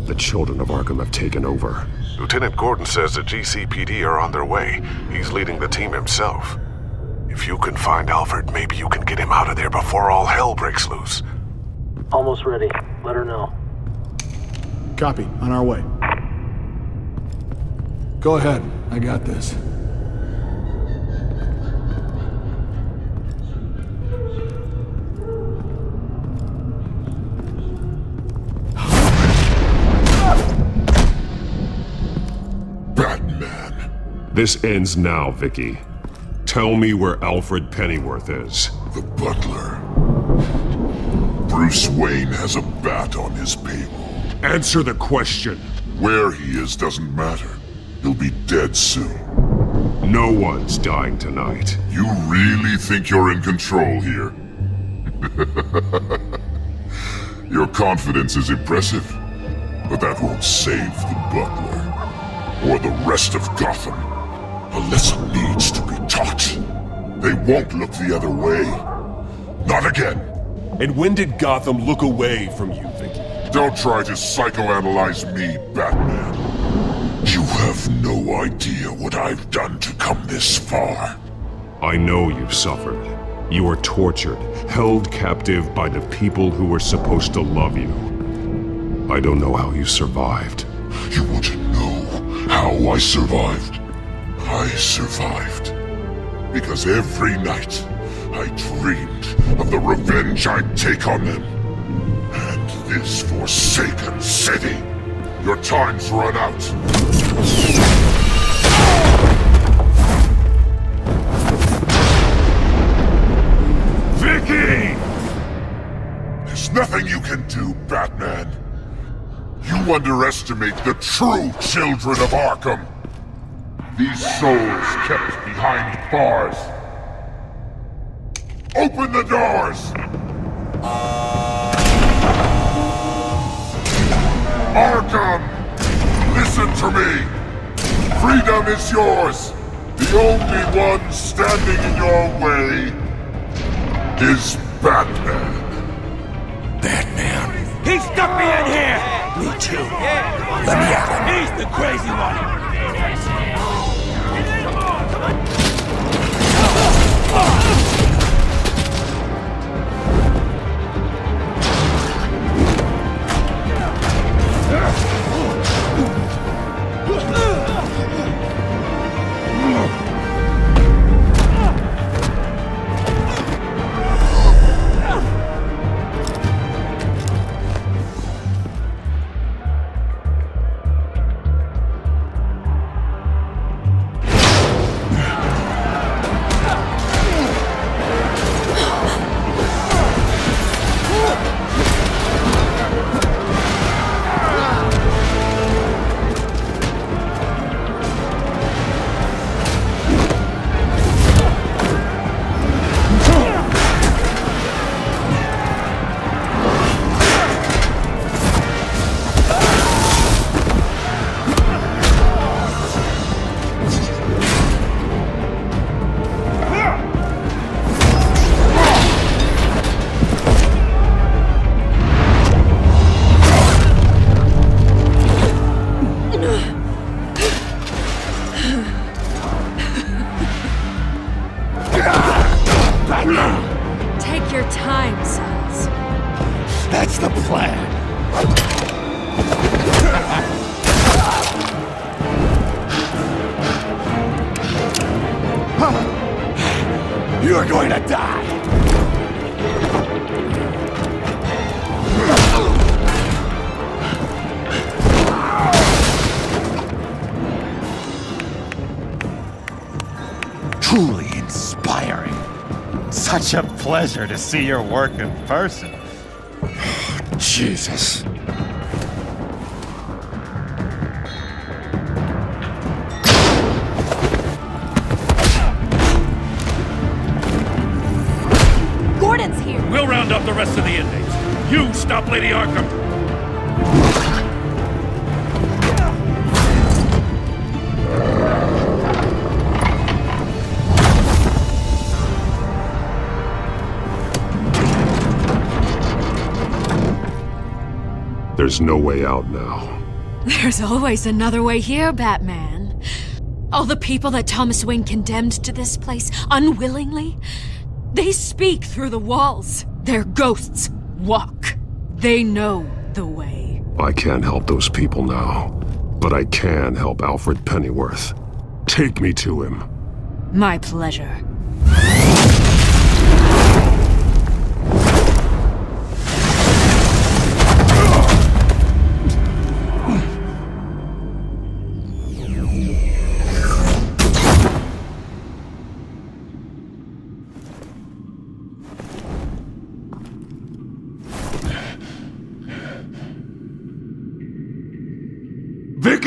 The children of Arkham have taken over.
Lieutenant Gordon says the GCPD are on their way. He's leading the team himself. If you can find Alfred, maybe you can get him out of there before all hell breaks loose.
Almost ready. Let her know.
Copy. On our way. Go ahead. I got this.
This ends now, Vicky. Tell me where Alfred Pennyworth is.
The butler. Bruce Wayne has a bat on his payroll.
Answer the question.
Where he is doesn't matter. He'll be dead soon.
No one's dying tonight.
You really think you're in control here? Your confidence is impressive, but that won't save the butler. Or the rest of Gotham. A lesson needs to be taught. They won't look the other way. Not again.
And when did Gotham look away from you, Vicky?
Don't try to psychoanalyze me, Batman. You have no idea what I've done to come this far.
I know you've suffered. You were tortured, held captive by the people who were supposed to love you. I don't know how you survived.
You want to know how I survived? I survived because every night I dreamed of the revenge I'd take on them. And this forsaken city. Your time's run out.
Vicky!
There's nothing you can do, Batman. You underestimate the true children of Arkham. These souls kept behind bars. Open the doors! Arkham! Listen to me! Freedom is yours! The only one standing in your way is Batman.
Batman? He stuck me in here! Me too. Let me at him. He's the crazy one!
Take your time, sons.
That's the plan. You're going to die.
Truly inspiring. Such a pleasure to see your work in person.
Jesus.
Gordon's here.
We'll round up the rest of the inmates. You stop Lady Arkham.
There's no way out now.
There's always another way here, Batman. All the people that Thomas Wayne condemned to this place unwillingly, they speak through the walls. Their ghosts walk. They know the way.
I can't help those people now, but I can help Alfred Pennyworth. Take me to him.
My pleasure.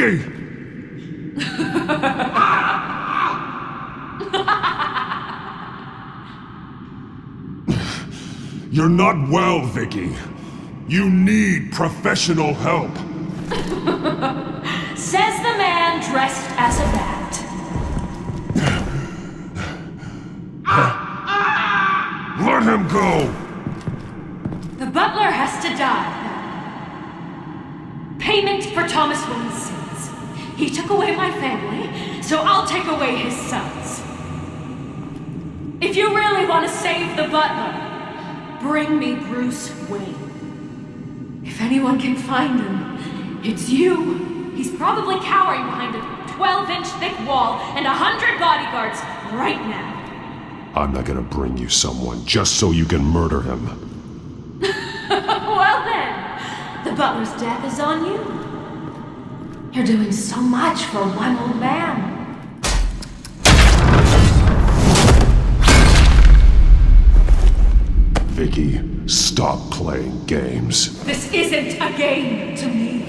Vicky! You're not well, Vicky. You need professional help.
Says the man dressed as a bat.
Let him go!
The butler has to die. Payment for Thomas Wayne's sins. He took away my family, so I'll take away his sons. If you really want to save the butler, bring me Bruce Wayne. If anyone can find him, it's you. He's probably cowering behind a 12-inch thick wall and 100 bodyguards right now.
I'm not gonna bring you someone just so you can murder him.
Well then, the butler's death is on you. You're doing so much for one old man.
Vicky, stop playing games.
This isn't a game to me.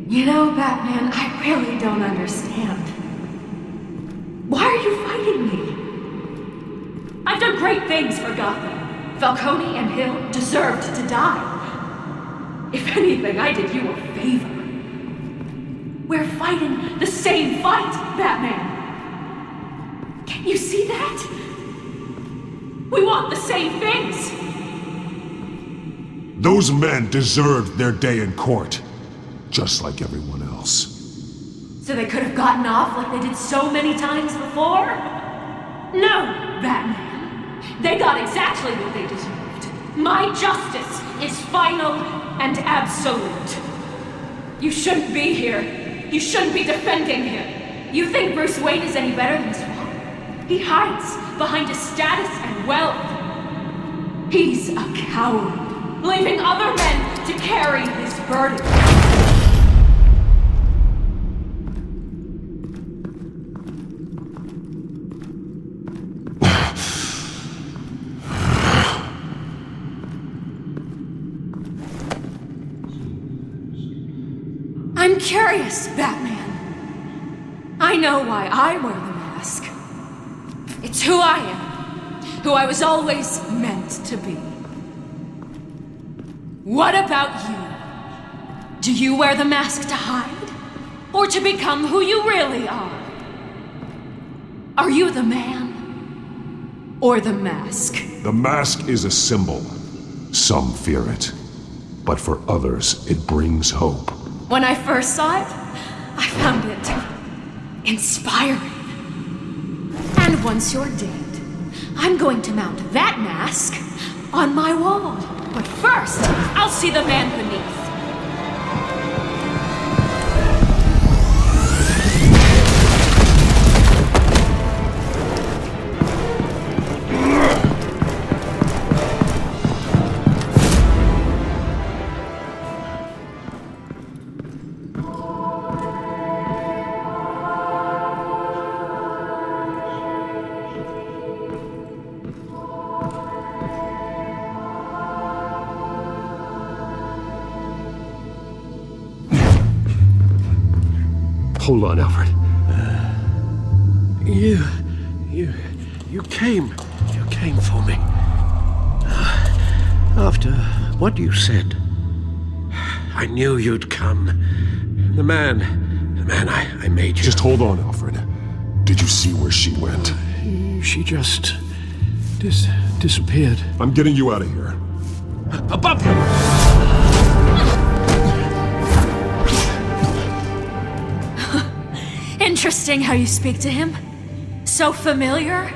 You know, Batman, I really don't understand. Why are you fighting me? I've done great things for Gotham. Falcone and Hill deserved to die. If anything, I did you a favor. We're fighting the same fight, Batman. Can you see that? We want the same things.
Those men deserved their day in court, just like everyone else.
So they could have gotten off like they did so many times before? No, Batman. They got exactly what they deserved. My justice is final and absolute. You shouldn't be here. You shouldn't be defending him. You think Bruce Wayne is any better than his father? He hides behind his status and wealth. He's a coward, leaving other men to carry his burden. I'm curious, Batman. I know why I wear the mask. It's who I am, who I was always meant to be. What about you? Do you wear the mask to hide? Or to become who you really are? Are you the man? Or the mask?
The mask is a symbol. Some fear it. But for others, it brings hope.
When I first saw it, I found it inspiring. And once you're dead, I'm going to mount that mask on my wall. But first, I'll see the man beneath.
Hold on, Alfred.
You came for me. After what you said, I knew you'd come. The man I made you.
Just hold on, Alfred. Did you see where she went?
She just disappeared.
I'm getting you out of here.
Above you!
Interesting how you speak to him. So familiar.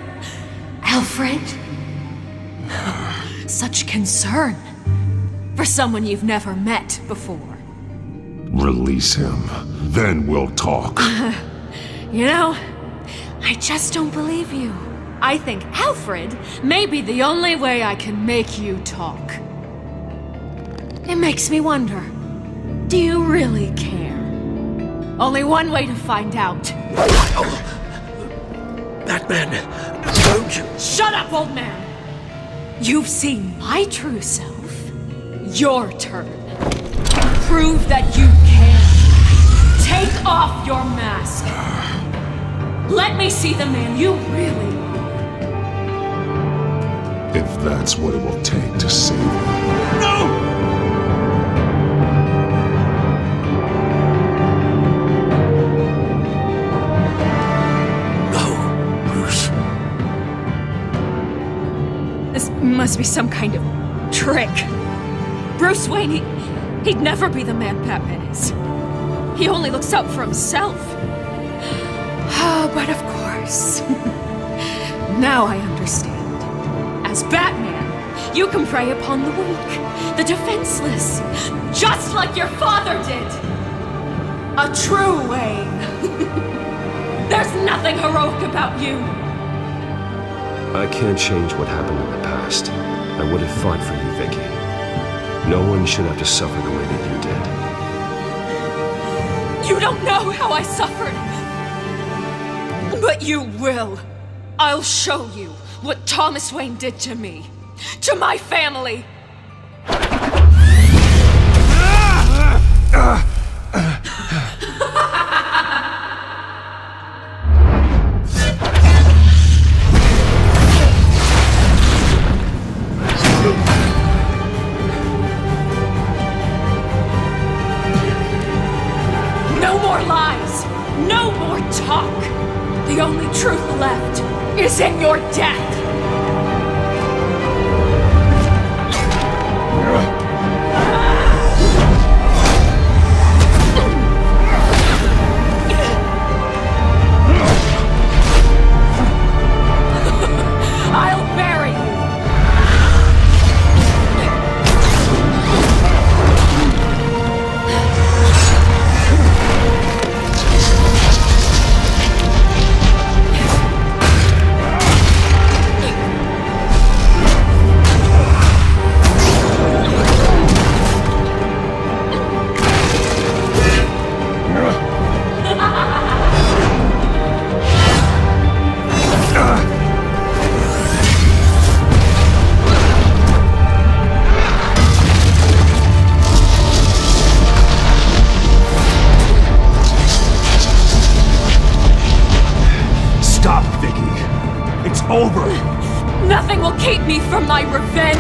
Alfred. Such concern. For someone you've never met before.
Release him. Then we'll talk.
You know, I just don't believe you. I think Alfred may be the only way I can make you talk. It makes me wonder, do you really care? Only one way to find out.
Batman, don't you...
Shut up, old man! You've seen my true self. Your turn. Prove that you can. off your mask. Let me see the man you really are.
If that's what it will take to save you.
No! This must be some kind of trick. Bruce Wayne, he'd never be the man Batman is. He only looks out for himself. But of course. Now I understand. As Batman, you can prey upon the weak, the defenseless, just like your father did. A true Wayne. There's nothing heroic about you.
I can't change what happened in the past. I would have fought for you, Vicky. No one should have to suffer the way that you did.
You don't know how I suffered. But you will. I'll show you what Thomas Wayne did to me. To my family. No more lies. No more talk. The only truth left is in your death! I'll bury you!
Over!
Nothing will keep me from my revenge!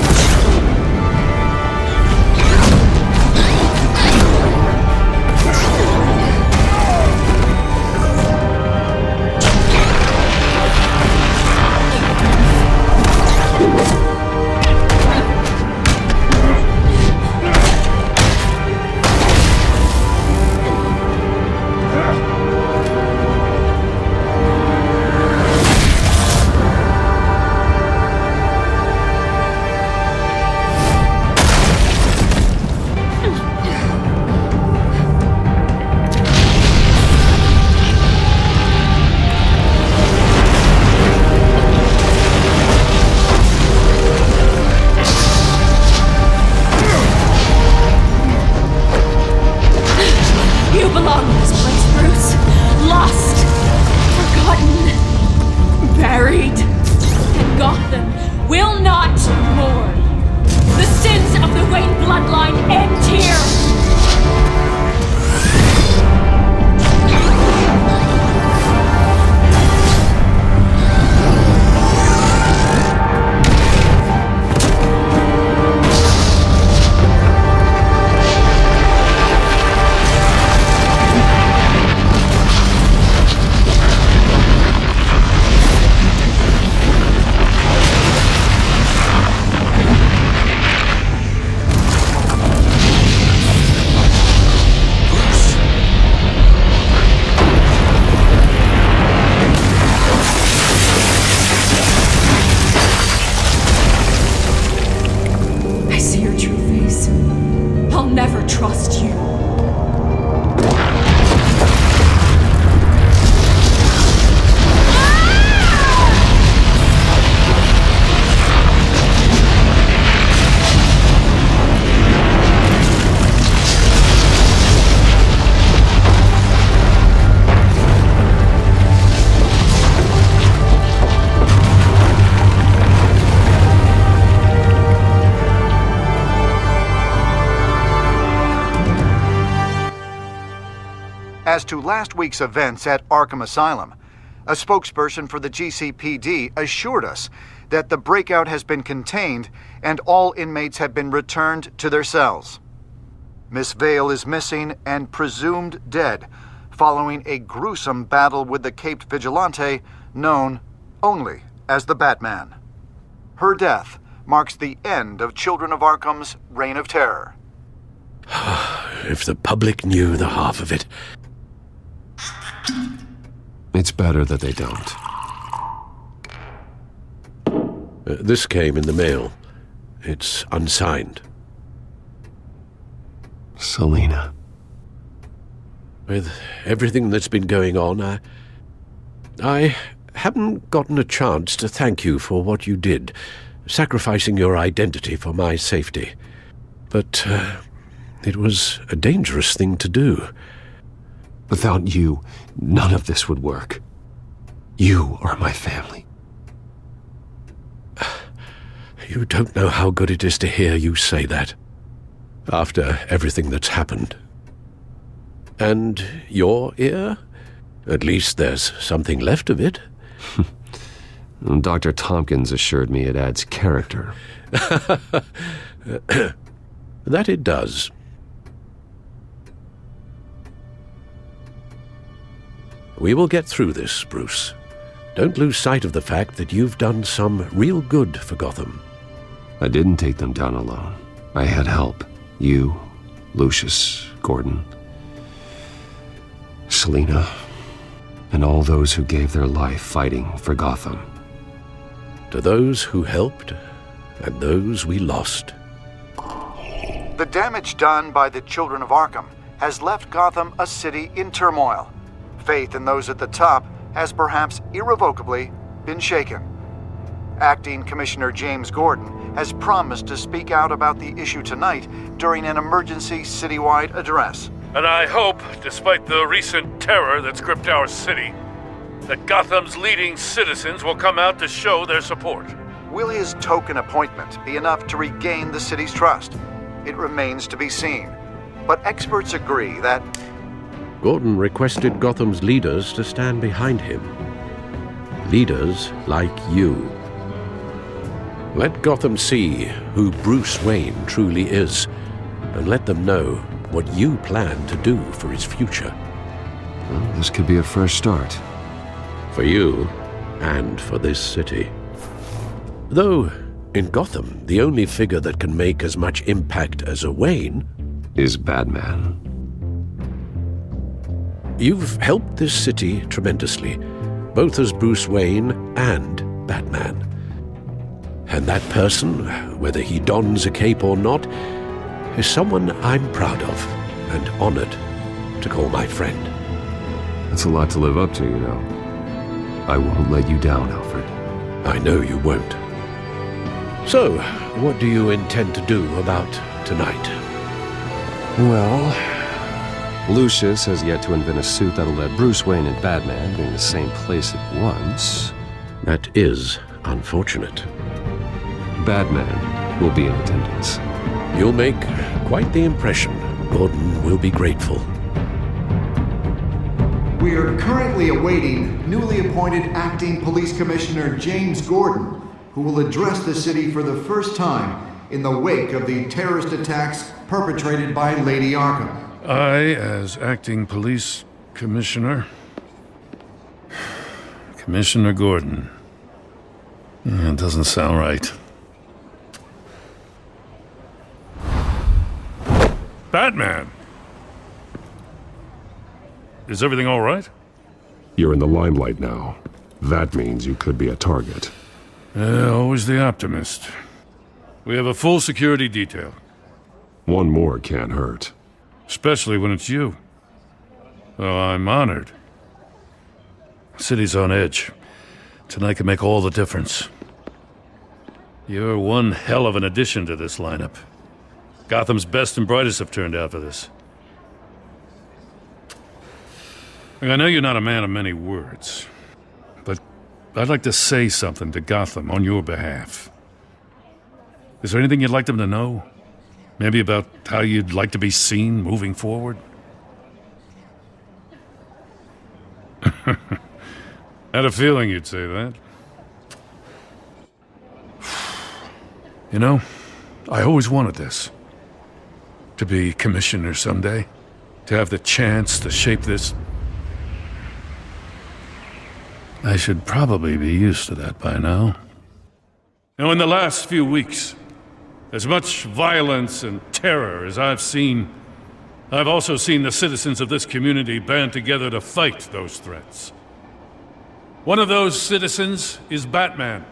As to last week's events at Arkham Asylum, a spokesperson for the GCPD assured us that the breakout has been contained and all inmates have been returned to their cells. Miss Vale is missing and presumed dead following a gruesome battle with the caped vigilante known only as the Batman. Her death marks the end of Children of Arkham's reign of terror.
If the public knew the half of it.
It's better that they don't.
This came in the mail. It's unsigned.
Selina.
With everything that's been going on, I haven't gotten a chance to thank you for what you did, sacrificing your identity for my safety. But it was a dangerous thing to do.
Without you, none of this would work. You are my family.
You don't know how good it is to hear you say that, after everything that's happened. And your ear? At least there's something left of it.
Dr. Tompkins assured me it adds character.
That it does. We will get through this, Bruce. Don't lose sight of the fact that you've done some real good for Gotham.
I didn't take them down alone. I had help. You, Lucius, Gordon, Selina, and all those who gave their life fighting for Gotham.
To those who helped, and those we lost.
The damage done by the Children of Arkham has left Gotham a city in turmoil. Faith in those at the top has perhaps irrevocably been shaken. Acting Commissioner James Gordon has promised to speak out about the issue tonight during an emergency citywide address.
And I hope, despite the recent terror that's gripped our city, that Gotham's leading citizens will come out to show their support.
Will his token appointment be enough to regain the city's trust? It remains to be seen. But experts agree that
Gordon requested Gotham's leaders to stand behind him. Leaders like you. Let Gotham see who Bruce Wayne truly is, and let them know what you plan to do for his future.
Well, this could be a fresh start.
For you, and for this city. Though, in Gotham, the only figure that can make as much impact as a Wayne
is Batman.
You've helped this city tremendously, both as Bruce Wayne and Batman. And that person, whether he dons a cape or not, is someone I'm proud of and honored to call my friend.
That's a lot to live up to, you know. I won't let you down, Alfred.
I know you won't. So, what do you intend to do about tonight?
Well, Lucius has yet to invent a suit that'll let Bruce Wayne and Batman be in the same place at once.
That is unfortunate.
Batman will be in attendance.
You'll make quite the impression. Gordon will be grateful.
we are currently awaiting newly appointed Acting Police Commissioner James Gordon, who will address the city for the first time in the wake of the terrorist attacks perpetrated by Lady Arkham.
I, as Acting Police Commissioner... Commissioner Gordon. That doesn't sound right. Batman! Is everything all right?
You're in the limelight now. That means you could be a target.
Always the optimist. We have a full security detail.
One more can't hurt.
Especially when it's you. Oh, I'm honored. City's on edge. Tonight can make all the difference. You're one hell of an addition to this lineup. Gotham's best and brightest have turned out for this. I know you're not a man of many words, but I'd like to say something to Gotham on your behalf. Is there anything you'd like them to know? Maybe about how you'd like to be seen moving forward? Had a feeling you'd say that. You know, I always wanted this. To be commissioner someday. To have the chance to shape this. I should probably be used to that by now. Now, in the last few weeks, as much violence and terror as I've seen, I've also seen the citizens of this community band together to fight those threats. One of those citizens is Batman.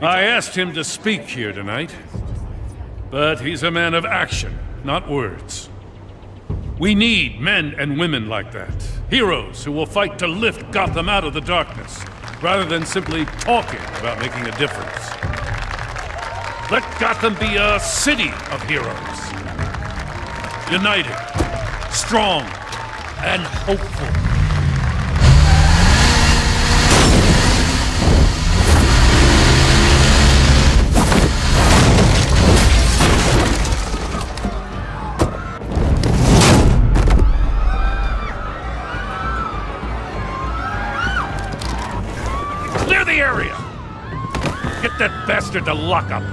I asked him to speak here tonight, but he's a man of action, not words. We need men and women like that. Heroes who will fight to lift Gotham out of the darkness, rather than simply talking about making a difference. Let Gotham be a city of heroes. United, strong, and hopeful. Clear the area! Get that bastard to lock up!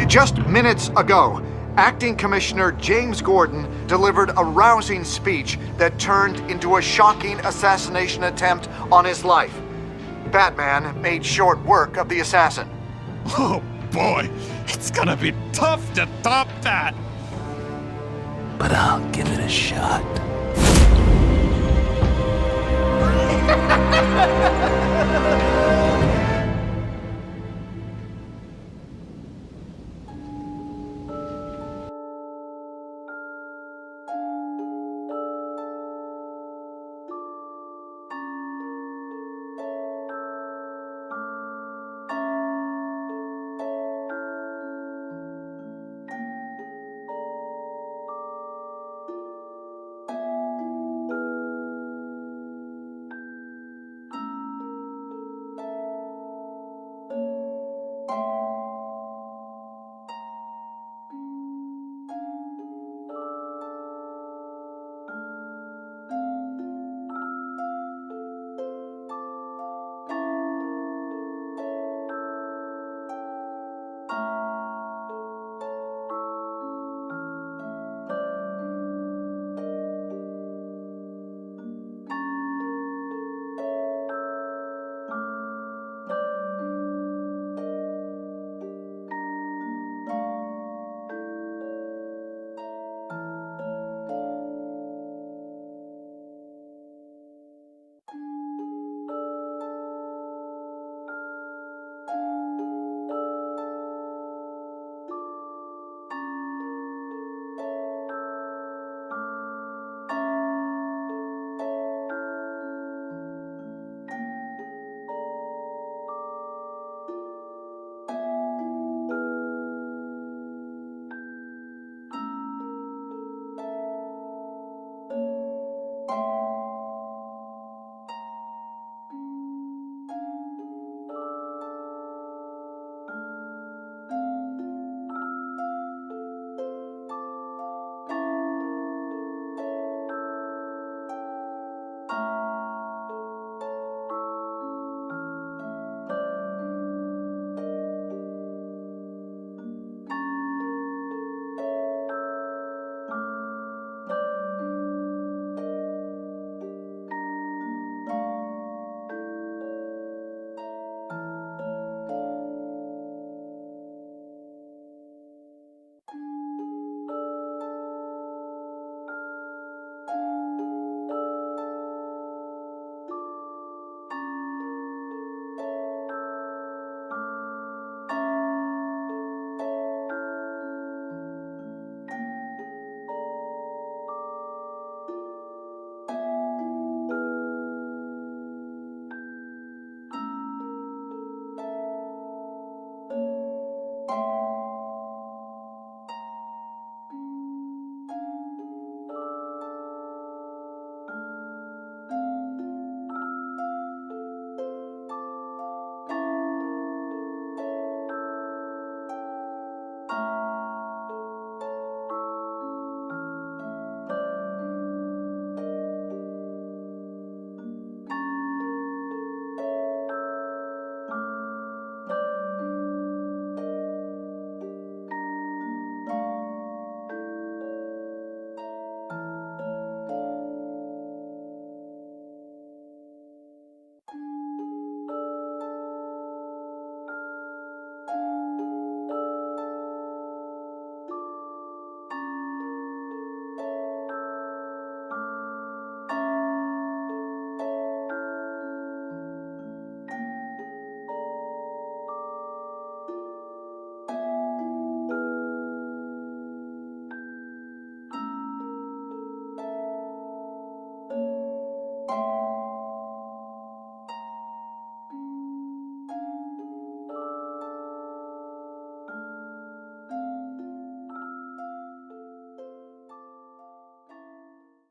Just minutes ago, Acting Commissioner James Gordon delivered a rousing speech that turned into a shocking assassination attempt on his life. Batman made short work of the assassin.
Oh boy, it's gonna be tough to top that. But I'll give it a shot.